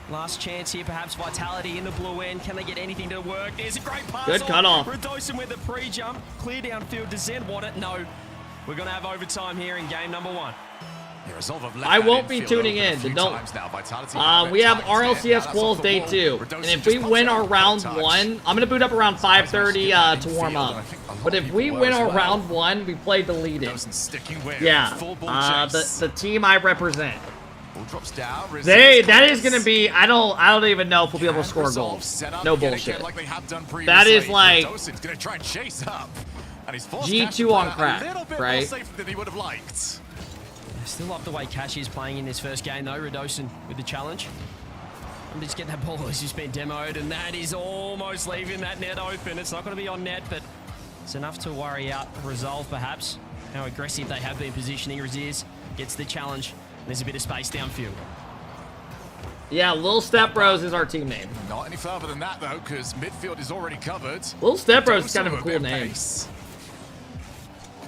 Last chance here, perhaps Vitality in the blue end. Can they get anything to work? There's a great pass. Good on. cutoff. Radosin with the pre-jump. Clear downfield. Does Zen want it? No. We're going to have overtime here in game number 1. I won't be tuning in. Don't. We have RLCS quals day 2, and if we win our round 1, I'm gonna boot up around 5:30 to warm up. But if we win our round 1, we play deleted. Yeah, the team I represent. That is gonna be. I don't even know if we'll be able to score goals. No bullshit. That is like G2 on crack, right? I still love the way Cash is playing in this first game though. Radosin with the challenge. I'm just getting that ball as he's been demoed, and that is almost leaving that net open. It's not going to be on net, but it's enough to worry out Resolve perhaps. How aggressive they have been positioning. Raziers gets the challenge. And there's a bit of space downfield. Yeah, Lil Step Bros is our team name. Not any further than that though, because midfield is already covered. Lil Step Bros is kind of a cool name.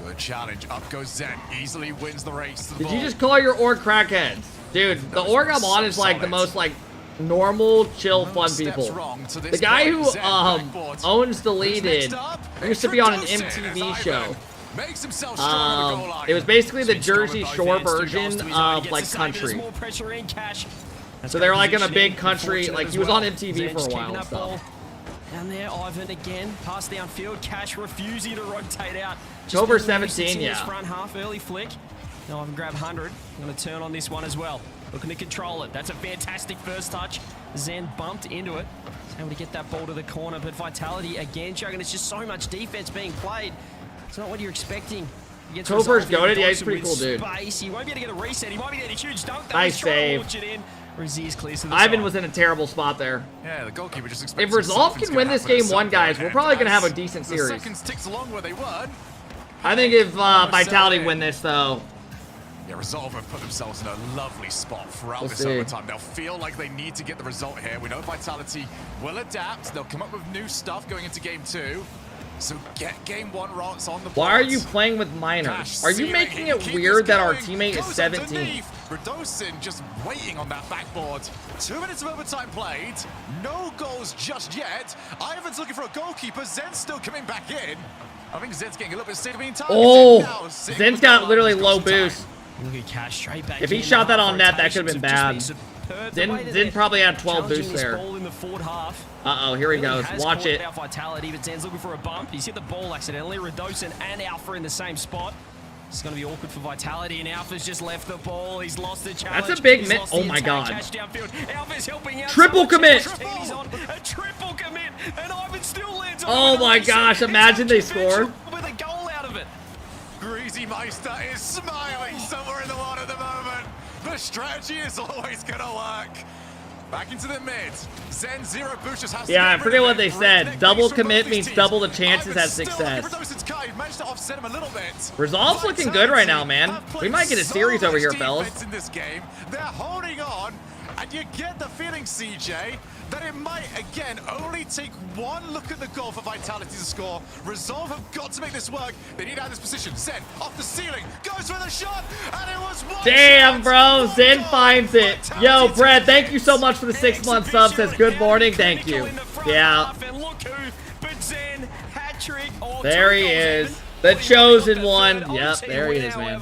Good challenge. Up goes Zen. Easily wins the race. To the Did you ball. just call your org crackheads? Dude, the org I'm on is like the most like normal, chill, fun people. The guy who owns Deleted used to be on an MTV show. It was basically the Jersey Shore version of like country. So they were like in a big country, like he was on MTV for a while and stuff. Down there, Ivan again, pass downfield. Cash refusing to rotate out. October Just getting 17, loose in yeah. his front half, early flick. Now Ivan grab 100. Going to turn on this one as well. Looking to control it. That's a fantastic first touch. Zen bumped into it. He's able to get that ball to the corner, but Vitality again, Jogan. It's just so much defense being played. It's not what you're expecting. Tober's goated. Yeah, he's pretty cool, dude. Space. He won't be able to get a reset. He might be getting a huge dunk. Nice save. Ivan was in a terrible spot there. Yeah, the goalkeeper just expects. If Resolve can win this game 1, guys, we're probably gonna have a decent series. The seconds ticks along where they were. I think if Vitality win this, though. Yeah, Resolve have put themselves in a lovely spot throughout We'll this see. overtime. They'll feel like they need to get the result here. We know Vitality will adapt. They'll come up with new stuff going into game 2. So get game 1 rots on the board. Why are you playing with minors? Are you making it weird that our teammate is 17? Radosin just waiting on that backboard. 2 minutes of overtime played. No goals just yet. Ivan's looking for a goalkeeper. Zen's still coming back in. I think Zen's getting a little bit sick of being targeted. Oh, Zen's got literally low boost. Look at Cash straight back If he in. shot that on net, that could have been Rotations bad. have just been superb. Zen probably had 12 boosts Challenging this there. ball in the forward half. Uh-oh, here he Really goes. has Watch caught it. out Vitality, but Zen's looking for a bump. He's hit the ball accidentally. Radosin and Alpha in the same spot. It's going to be awkward for Vitality, and Alpha's just left the ball. He's lost the challenge. That's a big He's miss. lost Oh the my attack. God. Cash downfield. Alpha's helping out. Triple commit. He's on a triple commit, and Ivan still lands on Oh my Radosin. gosh, imagine they score. With a goal out of it. Greasy Meister is smiling somewhere in the water at the moment. The strategy is always going to work. Back into the mid. Zen 0 boost just has to Yeah, I get rid forget of what it. they said. Great Double things from commit both means these double the teams. chances at Ivan's still success. looking for Radosin's kite. Managed to offset him a little bit. Resolve's looking good right now, man. We might get a series over here, fellas. In this game, they're holding on, and you get the feeling, CJ, that it might again only take one look at the goal for Vitality to score. Resolve have got to make this work. They need out of this position. Zen off the ceiling, goes for the shot, and it was one. Damn, bro. Zen finds it. Yo, Brad, thank you so much for the 6-month sub. Says good morning. Thank you. Yeah. There he is. The chosen one. Yep, there he is, man.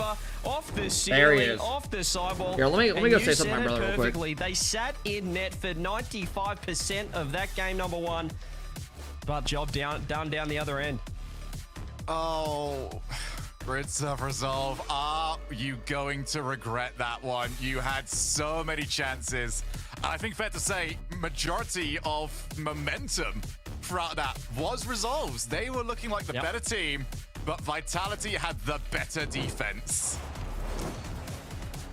There he is. Here, let me go say something to my brother real quick. Perfectly. They sat in net for 95% of that game number 1, but job down the other end. Oh, Brits of Resolve, are you going to regret that one? You had so many chances. I think fair to say, majority of momentum throughout that was Resolve's. They were looking like the better team, but Vitality had the better defense.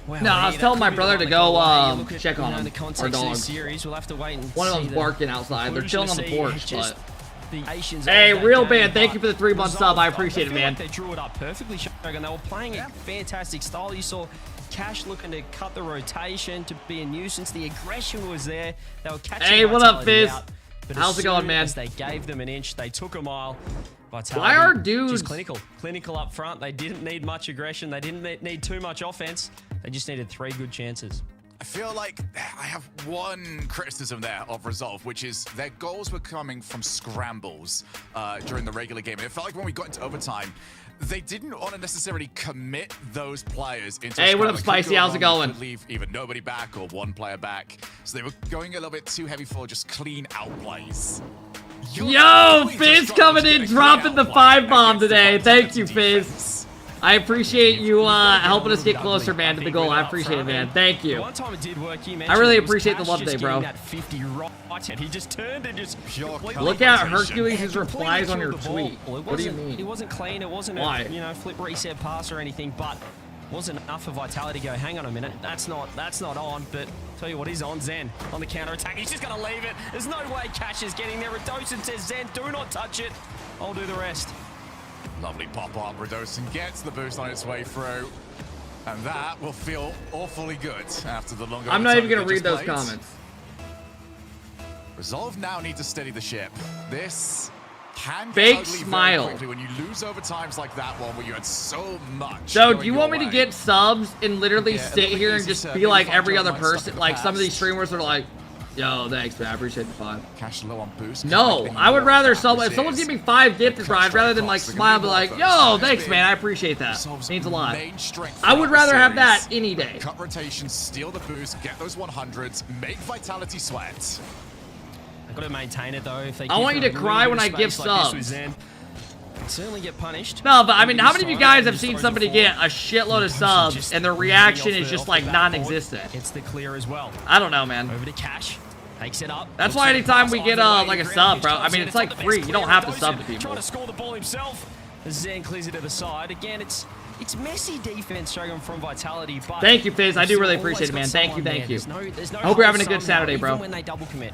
Well, No, I was telling my brother to go check on him. The context Our of this dogs. series, we'll have to wait and One of see them's the barking outside. They're chilling on the conclusion to porch, see just but. the Asians Hey, of that Real game, Band, thank but you for the 3-month sub. I appreciate it, feel man. like they drew it up perfectly, Shogun. They were playing a fantastic style. You saw Cash looking to cut the rotation, to be a nuisance. The aggression was there. They were catching Hey, what up, Vitality Fizz? out. But How's as it going, soon man? as they gave them an inch, they took a mile. Vitality, Why are dudes- just clinical up front. They didn't need much aggression. They didn't need too much offense. They just needed 3 good chances. I feel like I have one criticism there of Resolve, which is their goals were coming from scrambles during the regular game. And it felt like when we got into overtime, they didn't want to necessarily commit those players into Hey, a what up, scramble. It could Spicy? go How's it wrong. going? Could leave either nobody back or one player back. So they were going a little bit too heavy for just clean out plays. Yo, Fizz coming in, dropping the 5-bomb today. Thank you, Fizz. I appreciate you helping us get closer, man, to the goal. I appreciate it, man. Thank you. One time it did work. I really appreciate the love today, bro. That 50 right, and he just turned and just Look at Hercules' replies on your tweet. What do you mean? It wasn't clean. It wasn't Why? a flip reset pass or anything, but wasn't enough for Vitality to go, hang on a minute, that's not on. But tell you what, he's on Zen on the counter attack. He's just gonna leave it. There's no way Cash is getting there. Radosin says, Zen, do not touch it. I'll do the rest. Lovely pop-up. Radosin gets the boost on its way through. And that will feel awfully good after the longer I'm not even going gonna to read those comments. Resolve now need to steady the ship. This can Fake get ugly smile. very quickly when you lose over times like that one where you had so much. So, going do you your want me to way. get subs and literally Yeah, sit it'll here be and easy just to be maybe like find every your other line stuff person? in the Like some of these past. streamers are like, yo, thanks, man. I appreciate the 5. Cash low on boost. No, I would rather if someone's giving me 5 gifted, bro, I'd rather than like smile and be like, yo, thanks, man. I appreciate that. Means a lot. I would rather have that any day. Cut rotation, steal the boost, get those 100s, make Vitality sweat. They've got to maintain it though. If they I want you to cry when I give space like this subs. with Zen, they'll certainly get punished. No, but I mean, how many of you guys have seen somebody get a shitload of subs and their reaction is just like non-existent? It's the clear as well. I don't know, man. Over to Cash. Takes it up. That's why anytime we get like a sub, bro, I mean, it's like free. You don't have to sub to people. Trying to score the ball himself. Zen clears it to the side. Again, it's messy defense showing from Vitality, but Thank you, Fizz. I do they've really always appreciate it, got man. Thank you, someone thank you. there. There's no I hope you're having a hole good Saturday, somehow, bro. even when they double commit.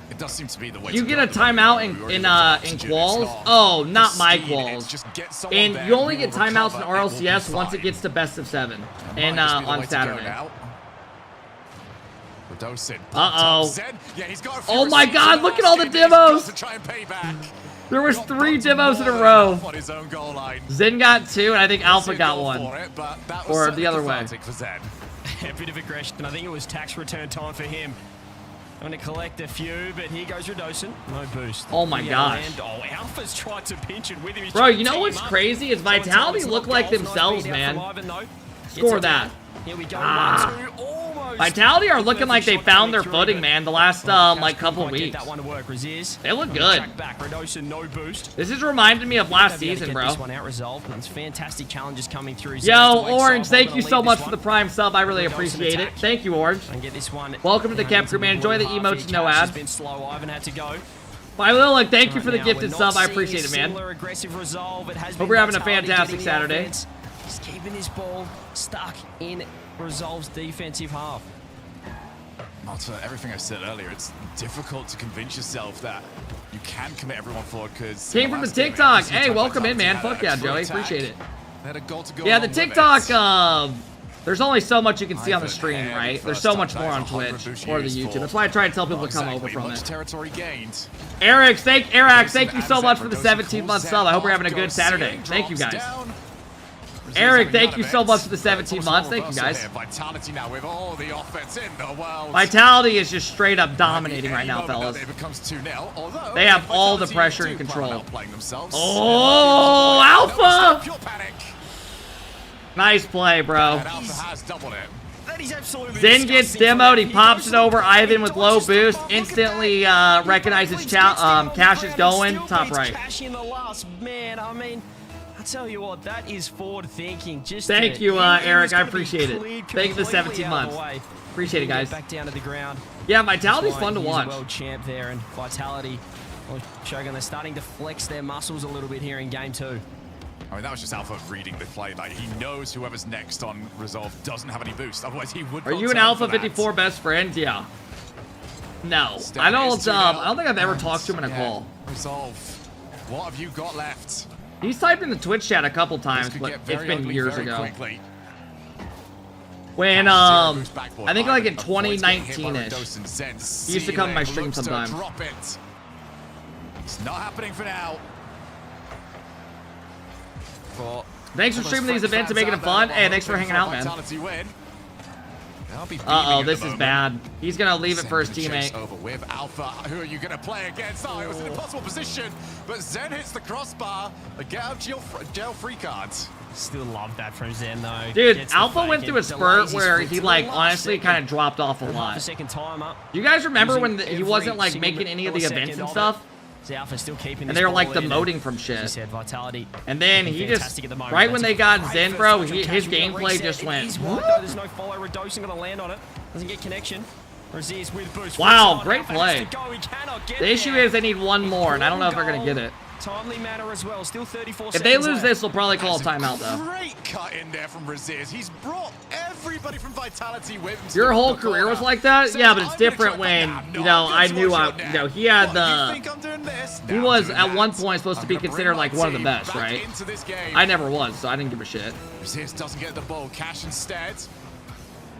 It does seem to be the way You to get go a at the moment. timeout We already in looked at oxygen. It's quals. not Oh, not my pristine, quals. it's just get someone And there, you only we get will timeouts in recover, it will be RLCS once fine. it gets to best of 7 Might and just be the way on to go Saturday. now. Radosin, Uh-oh. Zen. Yeah, he's got a few Oh my receipts God, in the look at last all the game. He's got to demos. try and pay back. There was Got 3 bumped demos in a more than row. enough on his own goal line. Zen got 2, and I think Alpha Let's got go 1. for it, but that was Or certainly the other way. cathartic for Zen. A bit of aggression. I think it was tax return time for him. I'm going to collect a few, but here goes Radosin. No boost. Oh my gosh. Oh, Alpha's tried to pinch it with him. He's Bro, trying to you know team what's up. crazy is Someone tell Vitality him it's look not like golf, not themselves, being out man. for Ivan, though. Score Gets it that. down. Here we go. Ah. 1-2. Almost. Vitality are looking like they Shot found their coming footing, through, man, the but- last Oh, like Cash couple couldn't quite weeks. Get that one to work. Raziz. They look On the good. track back. Radosin, no boost. This is reminding me of last They'll be able to season, get bro. This one out resolved. And it's fantastic challenges coming through. Yo, Orange, thank you so much for the Prime sub. I really appreciate it. Thank you, Orange. And get this one. Welcome to the Camp Crew, man. Enjoy the emotes, no ads. Been slow. Ivan had to go. Bye, Lilac. Thank you for the Right now, gifted we're not sub. I seeing appreciate it, man. similar aggressive resolve. It has Hope been we're having a Vitality fantastic getting the Saturday. offense. Just keeping this ball stuck in Resolve's defensive half. Not everything I said earlier. It's difficult to convince yourself that you can commit everyone forward because Came from the TikTok. Hey, welcome in, man. Fuck yeah, Joey. Appreciate it. They had a goal to go Yeah, the along with it. TikTok, there's only so much you can see on the stream, right? There's so much more on Twitch or the YouTube. That's why I try to tell people to come over from Much it. territory gained. Eric, thank you so much for the 17-month sub. I hope we're having a good Saturday. Thank you, guys. Eric, thank you so much for the 17 months. Thank you, guys. Vitality now with all the offense in the world. Vitality is just straight up dominating right now, fellas. It becomes 2-0, although They have all the Vitality pressure do and plan on control. outplaying themselves. Oh, Alpha! Pure panic. Nice play, bro. And Alpha has doubled it. That is absolutely Zen gets demoed. He pops it over Ivan with low boost. Instantly recognizes Cash is going. Top right. Cash in the last man. I mean, I tell you what, that is forward thinking. Just Thank you, Eric. I appreciate it. Thank you for the 17 completely out of months. the way. Appreciate it, guys. Back down to the ground. Yeah, Vitality's That's fun to why he's watch. a world champ there, and Vitality, well, Shogun, they're starting to flex their muscles a little bit here in game 2. I mean, that was just Alpha reading the play. Like, he knows whoever's next on Resolve doesn't have any boost. Otherwise, he would. Are you and Alpha 54 best friends? Yeah. No, I don't think I've ever talked to him in a call. Resolve. What have you got left? He's typed in the Twitch chat a couple times, Could but get it's very been ugly years very ago. quickly. When I think like in 2019ish, he used to come to my stream sometimes. Drop it. It's not happening for now. Thanks for streaming these events and making them fun. Hey, thanks for hanging out, man. Uh-oh, this is bad. He's gonna leave it for his teammate. Over with Alpha. Who are you gonna play against? Oh, it was an impossible position, but Zen hits the crossbar. A get out jail free cards. Still love that from Zen though. Dude, Gets the Alpha fake went and through a delays spurt his where foot he to the like last honestly second. kind of dropped off a Half lot. a second time up. You guys remember Using when he every wasn't like single making any of the millisecond events and of it. stuff? See, Alpha still keeping And this they were ball like in, and demoting from as you shit. said, Vitality. And then he just, fantastic at the moment. right when That's they a got great Zen, first bro, touch from his Cash. We got gameplay reset. just It went. is wide, though. There's no follow. Radosin gonna land on it. Doesn't get connection. Raziz with boost. Wow, Flips on. great Alpha play. has to go. He cannot get The issue there. is they need one more, and I don't know if they're gonna get it. Timely manner as well. Still 34 If seconds they lose left. this, they'll probably call a timeout though. Great cut in there from Raziz. He's brought everybody from Vitality with him. Your whole career was like that? Yeah, but it's different when, you know, I knew he had he was at one point supposed to be considered like one of the best, right? I never was, so I didn't give a shit. Raziz doesn't get the ball. Cash instead.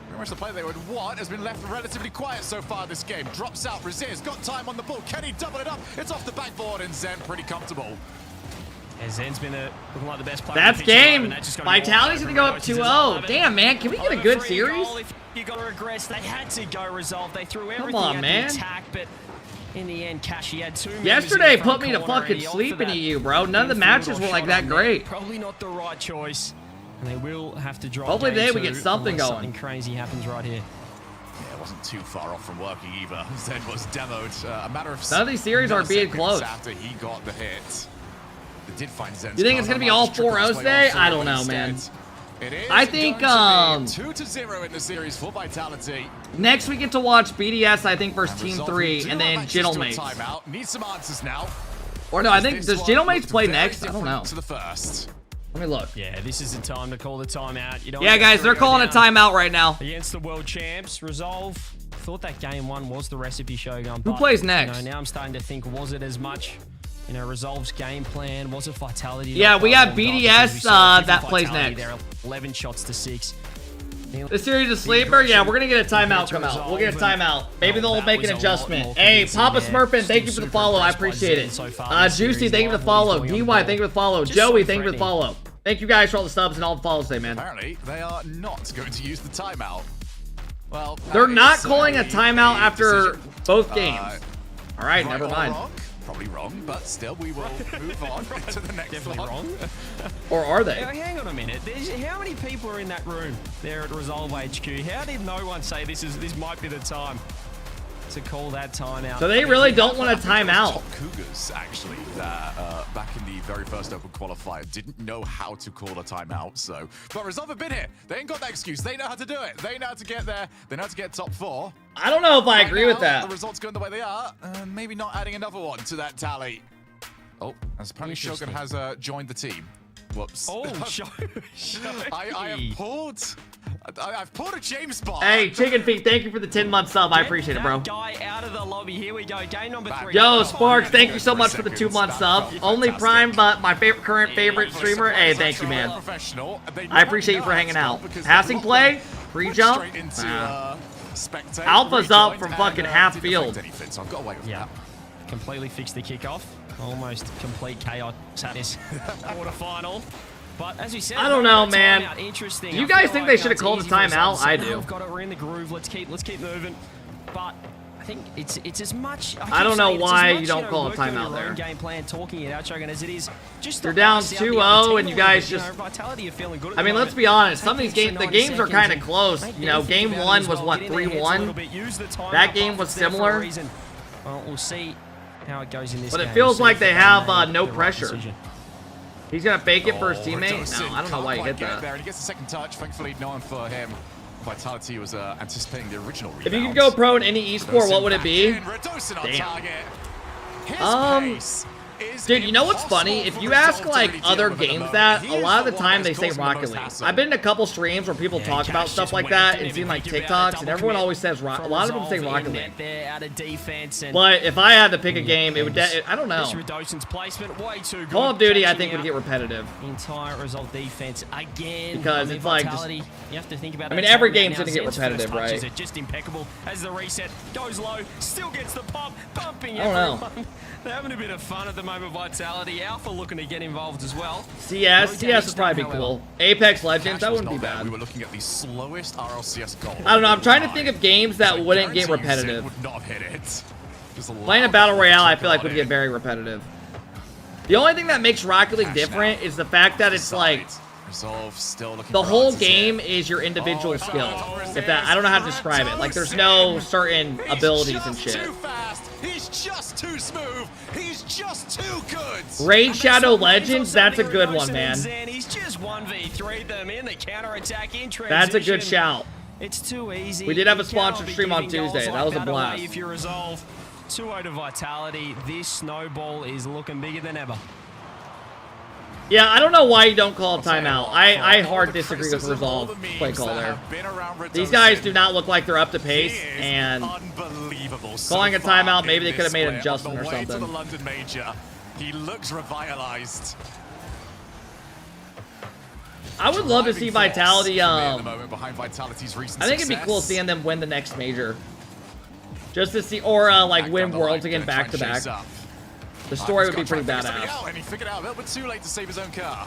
Pretty much the play they would want has been left relatively quiet so far this game. Drops out. Raziz got time on the ball. Can he double it up? It's off the backboard, and Zen pretty comfortable. And Zen's been looking like the best player. That's on the pitch game. alive, and that's just gonna be Vitality's all gonna over go up Radosin. 2-0. Damn, man, can we get a good series? You got to regress. They had to go resolve. They threw everything on, at man. the attack, but in the end, Cash, he had two. Yesterday put me to fucking sleep into you, bro. None of the matches were like that great. Probably not the right choice. And they will have to drop. Hopefully game today we two get something unless going. Something crazy happens right here. Yeah, it wasn't too far off from working either. Zen was demoed a matter of None of these series are being milliseconds close. after he got the hit. They did find Zen's You think it's gonna be all 4-0 today? I don't know, man. It is I think going to be 2-0 in the series for Vitality. next we get to watch BDS, I think, versus Team Resolve 3, do and have then access to a Gentlemates. timeout. Need some answers now. Or no, I think, does Genomates play next? I don't know. To the first. Let me look. Yeah, this is the time to call the timeout. You don't Yeah, want guys, they're calling a timeout right now. Against the world champs, Resolve. Thought that game one was the recipe Shogun. Who plays next? You know, now I'm starting to think, was it as much, you know, Resolve's game plan? Was it Vitality? Yeah, we have BDS that plays next. There, 11 shots to 6. The series is sleeper? Yeah, we're gonna get a timeout come out. We'll get a timeout. Maybe they'll make an adjustment. Hey, Papa Smurfin, thank you for the follow. I appreciate it. Juicy, thank you for the follow. DY, thank you for the follow. Joey, thank you for the follow. Thank you guys for all the subs and all the follows today, man. Apparently, they are not going to use the timeout. Well, they're not calling a timeout after both games. All right, never mind. Probably wrong, but still, we will move on to the next one. Wrong. Or are they? Hang on a minute. How many people are in that room there at Resolve HQ? How did no one say this might be the time to call that timeout? So they really don't want a timeout. Top Cougars, actually, that back in the very first Open Qualifier didn't know how to call a timeout. So, but Resolve have been here. They ain't got that excuse. They know how to do it. They know how to get there. They know how to get top 4. I don't know if I agree with that. The results going the way they are, maybe not adding another one to that tally. Oh, as apparently Shogun has joined the team. Whoops. Oh, I have pulled. I've pulled a James bot. Hey, Chicken Feet, thank you for the 10-month sub. I appreciate it, bro. Guy out of the lobby. Here we go. Game number 3. Yo, Sparks, thank you so much for the 2-month sub. Only Prime, but my current favorite streamer. Hey, thank you, man. I appreciate you for hanging out. Passing play, pre-jump. Alpha's up from fucking half field. Yeah, completely fixed the kickoff. Almost complete chaos at this quarterfinal. But as we said, I don't know, man. Interesting. Do you guys think they should have called a timeout? I do. We've got it. We're in the groove. Let's keep moving. But I think it's as much. I don't know why you don't call a timeout there. Game plan, talking it out, Shogun, as it is. Just you're down 2-0, and you guys just. I mean, let's be honest. Some of these games, the games are kind of close. You know, game 1 was what 3-1. That game was similar. Well, we'll see how it goes in this game. But it feels like they have no pressure. He's gonna fake it for his teammate. No, I don't know why he hit that. He gets the second touch. Thankfully, no one for him. Vitality was anticipating the original rebound. If you could go pro in any esport, what would it be? Damn. Dude, you know what's funny? If you ask like other games that, a lot of the time they say Rocket League. I've been in a couple streams where people talk about stuff like that and seen like TikToks, and everyone always says a lot of them say Rocket League. But if I had to pick a game, it would. I don't know. Call of Duty, I think, would get repetitive. Entire result defense again. Because it's like, you have to think about. I mean, every game's gonna get repetitive, right? Just impeccable as the reset goes low, still gets the pop, bumping I don't know. They're having a bit of fun at the moment, Vitality. Alpha looking to get involved as well. CS would probably be cool. Apex Legends, that wouldn't be bad. We were looking at the slowest RLCS goal. I don't know, I'm trying to think of games that wouldn't get repetitive. Would not hit it. Playing a Battle Royale, I feel like would get very repetitive. The only thing that makes Rocket League different is the fact that it's like, the whole game is your individual skill. If that, I don't know how to describe it. Like, there's no certain abilities and shit. He's just too smooth. He's just too good. Raid Shadow Legends, that's a good one, man. He's just 1v3 them in the counter-attack in transition. That's a good shout. It's too easy. We did have a sponsored stream on Tuesday. That was a blast. If you Resolve 2-0 to Vitality, this snowball is looking bigger than ever. Yeah, I don't know why you don't call a timeout. I hard disagree with Resolve play call there. These guys do not look like they're up to pace, and calling a timeout, maybe they could have made an adjustment or something. He looks revitalized. I would love to see Vitality. I think it'd be cool seeing them win the next major, just to see, or like win Worlds again back to back. The story would be pretty badass. And he figured out a little bit too late to save his own car.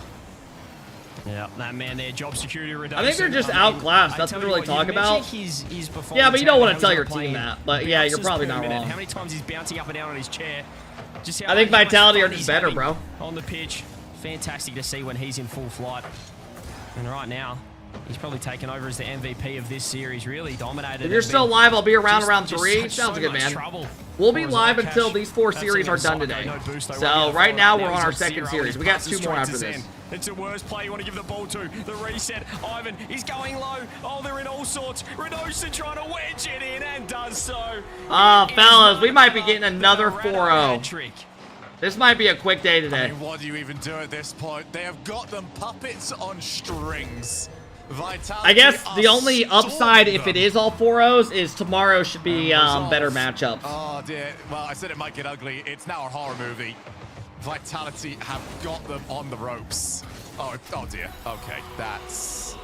Yeah, that man there, job security reduction. I think they're just outclassed. That's what we really talk about. Yeah, but you don't want to tell your team that. But yeah, you're probably not wrong. How many times he's bouncing up and down on his chair? I think Vitality are just better, bro. On the pitch, fantastic to see when he's in full flight. And right now, he's probably taken over as the MVP of this series. Really dominated. If you're still live, I'll be around 3. Sounds good, man. We'll be live until these 4 series are done today. So right now we're on our second series. We got 2 more after this. It's a worst play you want to give the ball to. The reset. Ivan is going low. Oh, they're in all sorts. Redosa trying to wedge it in and does so. Fellas, we might be getting another 4-0. This might be a quick day today. I mean, what do you even do at this point? They have got them puppets on strings. Vitality I guess the are only upside, if it is all 4-0s, is tomorrow should be better matchups. Oh dear. Well, I said it might get ugly. It's now a horror movie. Vitality have got them on the ropes. Oh dear. Okay, that's...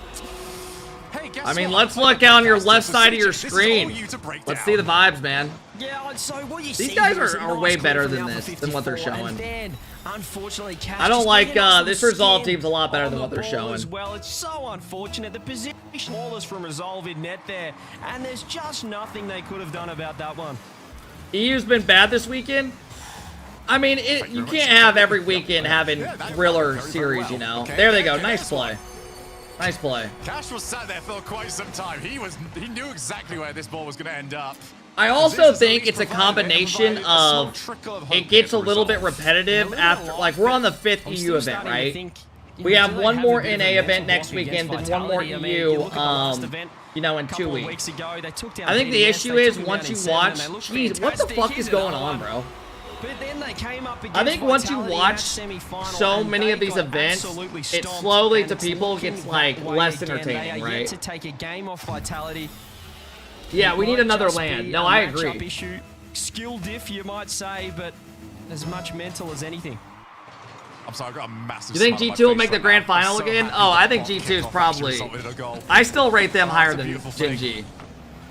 Hey, guess I mean, what? let's look on your left side of your This is all screen. you to break Let's down. see the vibes, man. Yeah, so what you These see guys here is a are nice way clip better from than Alpha this, than what they're 54, showing. and then, unfortunately, Cash I don't just like bringing us this some Resolve skin team's a lot better on than the what they're ball showing. As well, it's so unfortunate. The position flawless from Resolve in net there, and there's just nothing they could have done about that one. EU's been bad this weekend. I mean, you can't have every weekend having thriller series, you know. There they go. Nice play. Nice play. Cash was sat there for quite some time. He knew exactly where this ball was going to end up. I also think it's a combination of it gets a little bit repetitive after, like, we're on the 5th EU event, right? We have one more NA event next weekend, then one more EU, you know, in 2 weeks. I think the issue is once you watch, geez, what the fuck is going on, bro? I think once you watch so many of these events, it slowly to people gets like less entertaining, right? To take a game off Vitality. Yeah, we need another land. No, I agree. Skill diff, you might say, but as much mental as anything. I'm sorry, I got a massive. You think G2 will make the grand final again? Oh, I think G2 is probably. I still rate them higher than Gen G.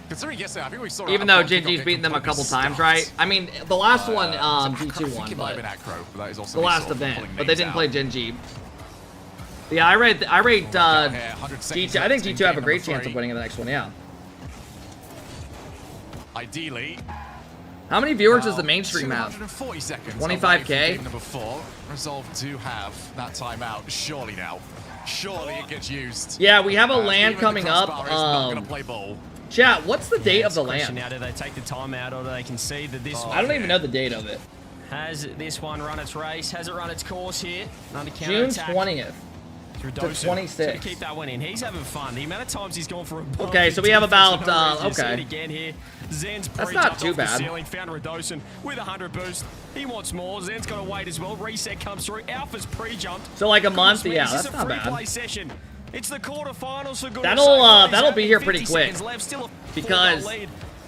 Considering yesterday, I think we saw Even though Gen G's beaten them a couple times, right? I mean, the last one, G2 won, but the last event, but they didn't play Gen G. Yeah, I rate G2. I think G2 have a great chance of winning the next one. Yeah. Ideally. How many viewers does the mainstream have? 240 seconds. 25K. Number 4. Resolve do have that timeout. Surely now. Surely it gets used. Yeah, we have a land Even the coming up. crossbar is not gonna play ball. Chat, what's the date of the land? Now, do they take the timeout, or do they concede that this? I don't even know the date of it. Has this one run its race? Has it run its course here? Under June counter-attack. 20th to 26th. Keep that one in. He's having fun. The amount of times he's gone for a bump. Okay, so we have about okay. Again here. Zen's that's not too bad. Ceiling, found Radosin with 100 boost. He wants more. Zen's got to wait as well. Reset comes through. Alpha's pre-jumped. So like a month, yeah, that's not bad. Play session. It's the quarterfinals for good. That'll be here pretty quick because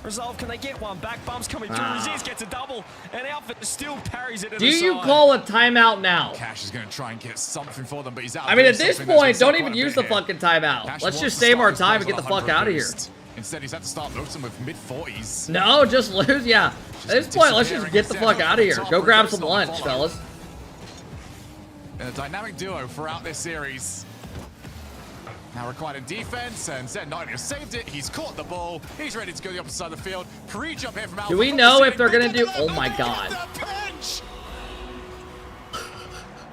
Resolve, can they get one back? Bumps coming through. Resist gets a double, and Alpha still parries it. Do you call a timeout now? Cash is going to try and get something for them, but he's out. I mean, at this point, don't even use the fucking timeout. Let's just save our time and get the fuck out of here. Instead, he's had to start losing with mid-40s. No, just lose. Yeah. At this point, let's just get the fuck out of here. Go grab some lunch, fellas. And a dynamic duo throughout this series. Now required in defense, and Zen not only has saved it, he's caught the ball. He's ready to go the opposite side of the field. Pre-jump here from Alpha. Do we know if they're gonna do? Oh my god.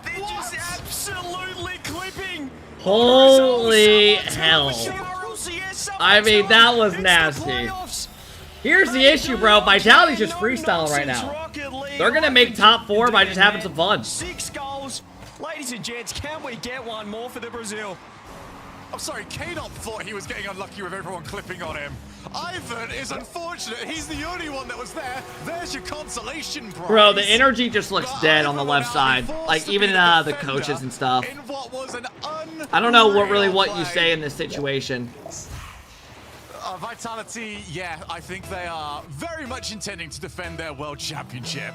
They're just absolutely clipping. Holy hell. I mean, that was nasty. Here's the issue, bro. Vitality's just freestyling right now. They're gonna make top 4 by just having some fun. 6 goals. Ladies and gents, can we get one more for the Brazil? I'm sorry, K-Dot thought he was getting unlucky with everyone clipping on him. Ivan is unfortunate. He's the only one that was there. There's your consolation prize. Bro, the energy just looks dead on the left side. Like, even the coaches and stuff. I don't know what you say in this situation. Vitality, yeah, I think they are very much intending to defend their world championship.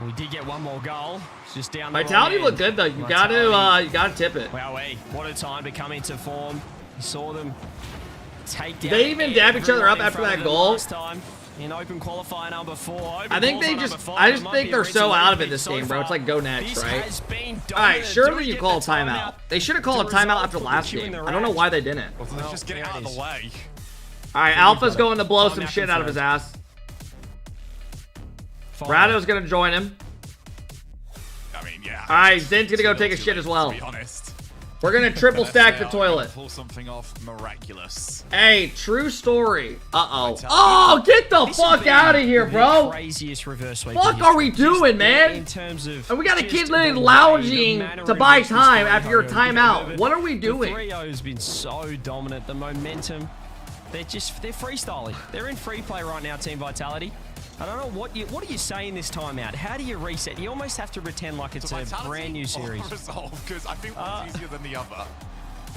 We did get one more goal. It's just down the Vitality looked good though. You gotta tip it. Wow, what a time to come into form. You saw them take down. Did they even dab each other up after that goal? Last time in open qualifier number 4. I think they just, I just think they're so out of it this game, bro. It's like go next, right? All right, surely you call a timeout. They should have called a timeout after last game. I don't know why they didn't. Well, let's just get it out of the way. All right, Alpha's going to blow some shit out of his ass. Rado's gonna join him. I mean, yeah. All right, Zen's gonna go take a shit as well. We're gonna triple stack the toilet. Pull something off miraculous. Hey, true story. Uh-oh. Oh, get the fuck out of here, bro. Fuck are we doing, man? And we got a kid literally lounging to buy time after your timeout. What are we doing? The 3-0 has been so dominant. The momentum. They're freestyling. They're in free play right now, Team Vitality. I don't know what are you saying this time out? How do you reset? You almost have to pretend like it's a brand new series. Resolve, because I think one's easier than the other.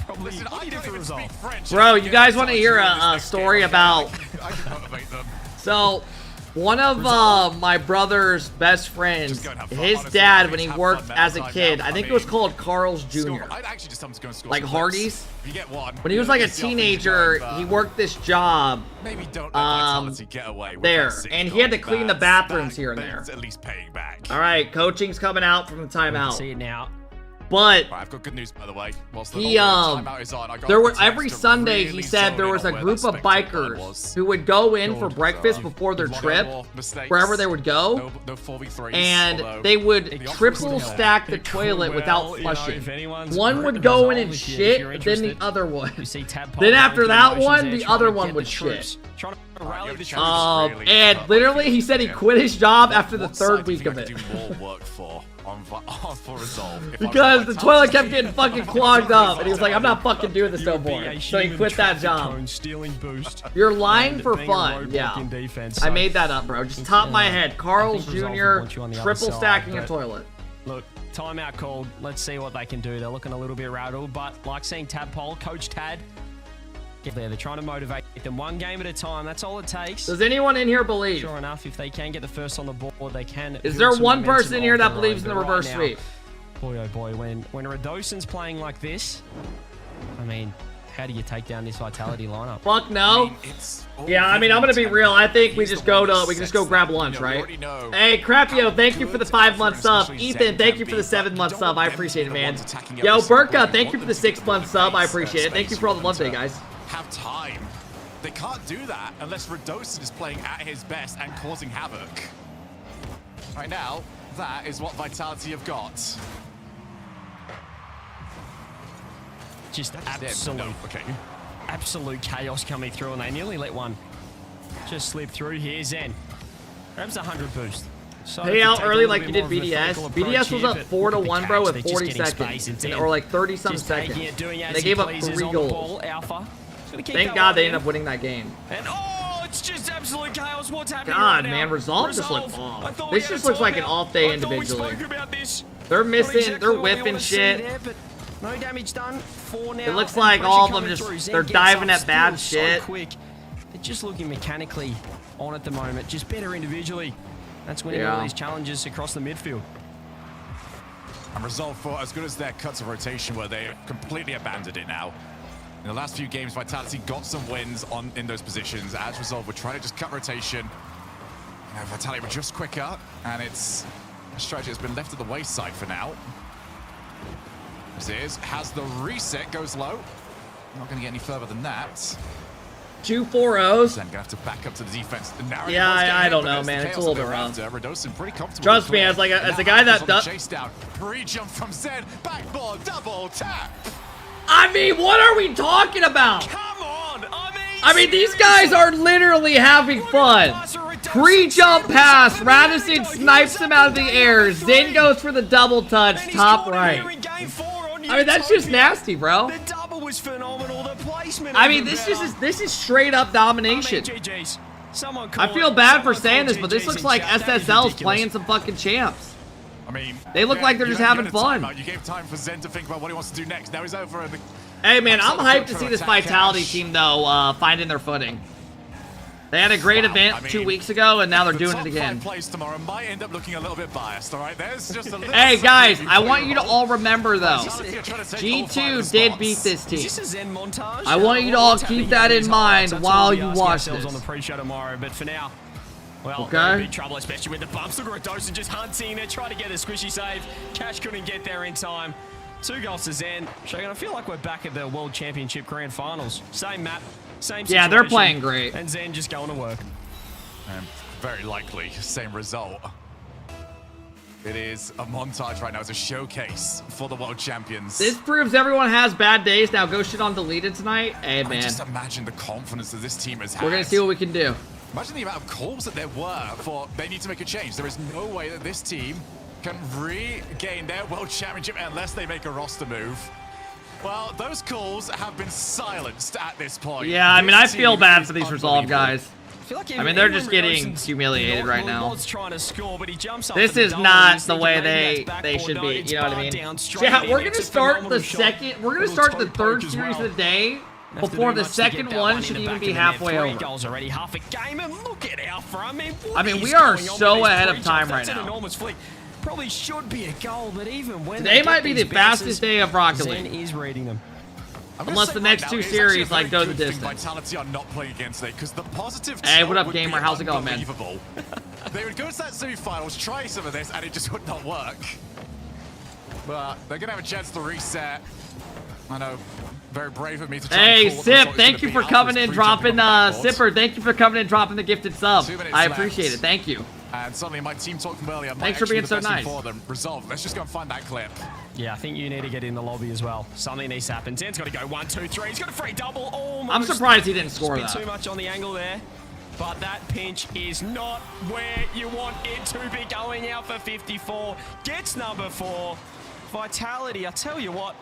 Probably. Listen, What do you do for resolve? Bro, you guys want to hear a story about... I can motivate them. So, one of my brother's best friends, his dad, when he worked as a kid, I think it was called Carl's Jr. Like Hardee's. When he was like a teenager, he worked this job there, and he had to clean the bathrooms here and there. At least paying back. All right, coaching's coming out from the timeout. See it now. But I've got good news, by the way. he there were every Sunday he said there was a group of bikers who would go in for breakfast before their trip, wherever they would go, and they would triple stack the toilet without flushing. One would go in and shit, then the other would. Then after that one, the other one would shit. And literally, he said he quit his job after the third week of it. Because the toilet kept getting fucking clogged up, and he was like, I'm not fucking doing this no more. So he quit that job. You're lying for fun. Yeah. I made that up, bro. Just top my head. Carl's Jr. triple stacking a toilet. Look, timeout called. Let's see what they can do. They're looking a little bit rattled, but like seeing Tadpole, Coach Tad, get there. They're trying to motivate them one game at a time. That's all it takes. Does anyone in here believe? Sure enough, if they can get the first on the board, they can. Is there one person in here that believes in the reverse sweep? Boy, oh boy, when Radosin's playing like this, I mean, how do you take down this Vitality lineup? Fuck no. Yeah, I mean, I'm gonna be real. I think we just go grab lunch, right? Hey, Crapio, thank you for the 5-month sub. Ethan, thank you for the 7-month sub. I appreciate it, man. Yo, Burka, thank you for the 6-month sub. I appreciate it. Thank you for all the love today, guys. Have time. They can't do that unless Radosin is playing at his best and causing havoc. Right now, that is what Vitality have got. Just absolute chaos coming through, and they nearly let one just slip through here. Zen grabs 100 boost. So pay out early like you did BDS. BDS was up 4-1, bro, with 40 seconds, or like 30-some seconds. And they gave up 3 goals. Thank God they ended up winning that game. And oh, it's just absolute chaos. What's happening God, right man, now? Resolve just looked off. This just looks like an off day individually. They're missing, they're whipping shit. No damage done for now. It looks like all of them just, they're diving at bad shit. Quick. They're just looking mechanically on at the moment, just better individually. That's winning all these challenges across the midfield. And Resolve for as good as their cuts of rotation were, they completely abandoned it now. In the last few games, Vitality got some wins in those positions. As Resolve were trying to just cut rotation. You know, Vitality were just quicker, and it's a strategy that's been left at the wayside for now. This has the reset, goes low. Not going to get any further than that. 2 4-0s. Then gonna have to back up to the defense. Yeah, I don't know, man. It's a little bit rough. Radosin pretty comfortable. Trust me, as a guy that does. Chase down, pre-jump from Zen, backboard, double tap. I mean, what are we talking about? Come on, I mean, these guys are literally having fun. Pre-jump pass, Radisson snipes him out of the air. Zen goes for the double touch, top right. I mean, that's just nasty, bro. The double was phenomenal. The placement. I mean, this is straight up domination. I feel bad for saying this, but this looks like SSL's playing some fucking champs. I mean, they look like they're just having fun. You gave time for Zen to think about what he wants to do next. Now he's over. Hey, man, I'm hyped to see this Vitality team, though, finding their footing. They had a great event 2 weeks ago, and now they're doing it again. Plays tomorrow might end up looking a little bit biased, all right? There's just a little hey, guys, I want you to all remember, though, G2 did beat this team. Is this a Zen montage? I want you to all keep that in mind while you watch this. On the pre-show tomorrow, but for now, well, okay. Big trouble, especially with the bumps. Look at Radosin just hunting. They're trying to get a squishy save. Cash couldn't get there in time. 2 goals to Zen. Shogun, I feel like we're back at the World Championship Grand Finals. Same map, same situation. Yeah, they're playing great. And Zen just going to work. And very likely, same result. It is a montage right now. It's a showcase for the world champions. This proves everyone has bad days. Now go shit on deleted tonight. Hey, man. Just imagine the confidence that this team has had. We're going to see what we can do. Imagine the amount of calls that there were for they need to make a change. There is no way that this team can regain their world championship unless they make a roster move. Well, those calls have been silenced at this point. Yeah, I mean, I feel bad for these Resolve guys. I mean, they're just getting humiliated right now. Trying to score, but he jumps up This for the is double. not He's the thinking way maybe that's they backboard. should No, be. it's You know what I barred mean? down straight Yeah, in. we're gonna It's a start phenomenal the shot. second. We're gonna Little start the toe third poke as series well. of the day Have to before do the much to get second that one in should the even back be of the net. halfway 3 over. goals already, half a game, and look at Alpha. I mean, what I mean, is we are going on so with these ahead of pre-jumps? time That's right an now. enormous fleet. Probably should be a goal, but even when Today might be the fastest day of Rocket Zen League. is reading them. Unless the next two series like go the distance. Vitality are not playing against it because the positive. Hey, what up, would be gamer? How's it going, man? unbelievable. They would go to that semi-finals, try some of this, and it just would not work. But they're gonna have a chance to reset. I know, very brave of me to try. Hey, and call what the Sip, result is thank gonna you be. for Alpha's coming in, pre-jumping dropping on the backboard. Sipper. Thank you for coming in, dropping the gifted sub. 2 minutes I left. appreciate it. Thank you. And suddenly my team talked from earlier. Thanks for being so nice. For them. Resolve. Let's just go and find that clip. Yeah, I think you need to get in the lobby as well. Something needs to happen. Zen's got to go 1, 2, 3. He's got a free double. Almost. I'm surprised he didn't score Just that. been too much on the angle there. But that pinch is not where you want it to be. Going out for 54. Gets number 4. Vitality, I tell you what.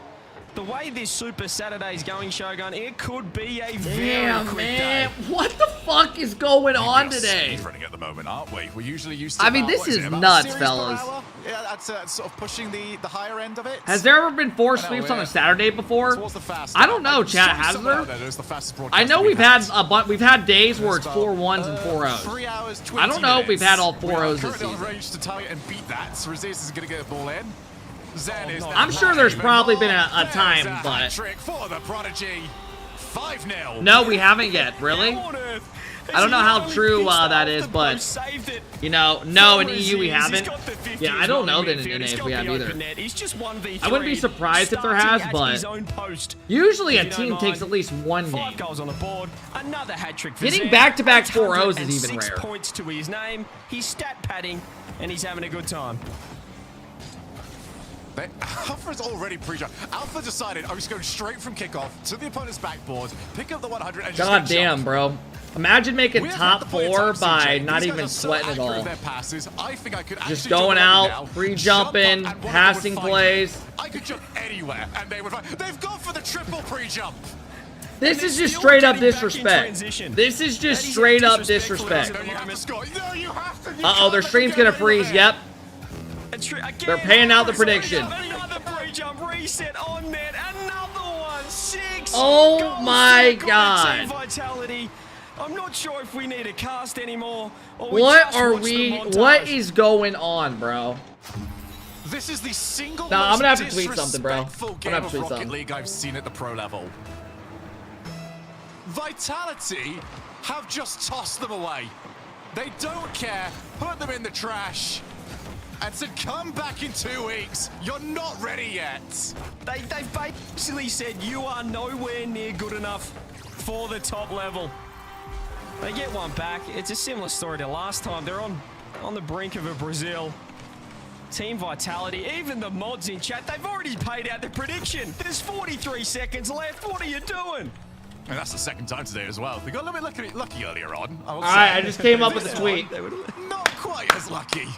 The way this Super Saturday is going, Shogun, it could be a very Damn, quick man. day. What the fuck is going on today? Running at the moment, aren't we? We're usually used to. I mean, about, this what is it, about a nuts, series per fellas. hour? Yeah, that's sort of pushing the higher end of it. Has there ever been 4 I know, sweeps on yeah. a Saturday before? So what's the fastest? I don't know, I'm chat. sure Has somewhere there? out there's the fastest I broadcast know we've we've had days where it's about, 4 1s and 4 0s. 3 hours, 20 I don't know if we've had all 4 minutes. 0s We this are currently season. on range to target and beat that. So Resist is going to get the ball in. Zen is I'm sure there's probably been a time, There's a but hat-trick for the Prodigy. 5-0. no, we haven't yet. Really? I don't know how true that is, but you know, no, in EU we haven't. Yeah, I don't know that in NA we have either. I wouldn't be surprised if there has, but usually a team takes at least 1 game. 5 goals on the board. Another hat trick for Getting Zen. back-to-back 4-0s is even 806 rare. points to his name. He's stat padding, and he's having a good time. Alpha's already pre-jumped. Alpha decided I was going straight from kickoff to the opponent's backboard, pick up the 100 and just God get damn, jumped. bro. Imagine making We have top to play a 4 top by CJ. not These even guys are so sweating at accurate all. with their passes. I think I could Just actually going jump out, now, free jump up, jumping, and one of them would passing find me. plays. I could jump anywhere, and they would find. They've gone for the triple pre-jump. This is just straight up disrespect. This is just straight up disrespect. Uh-oh, their stream's gonna freeze. Yep. They're paying out the prediction. Another pre-jump reset on net. Another one. 6 Oh goals my for the God. Team Vitality. I'm not sure if we need a cast anymore. Or What just are watch the we? montage. What is going on, bro? This is the single Nah, I'm most gonna have to tweet something, bro. disrespectful I'm gonna game have to of tweet Rocket something. League I've seen at the pro level. Vitality have just tossed them away. They don't care. Put them in the trash. And said, come back in 2 weeks. You're not ready yet. They've basically said you are nowhere near good enough for the top level. They get one back. It's a similar story to last time. They're on the brink of a Brazil. Team Vitality, even the mods in chat, they've already paid out the prediction. There's 43 seconds left. What are you doing? And that's the second time today as well. They got a little bit lucky earlier on. All right, I just came up with a tweet. Not quite as lucky.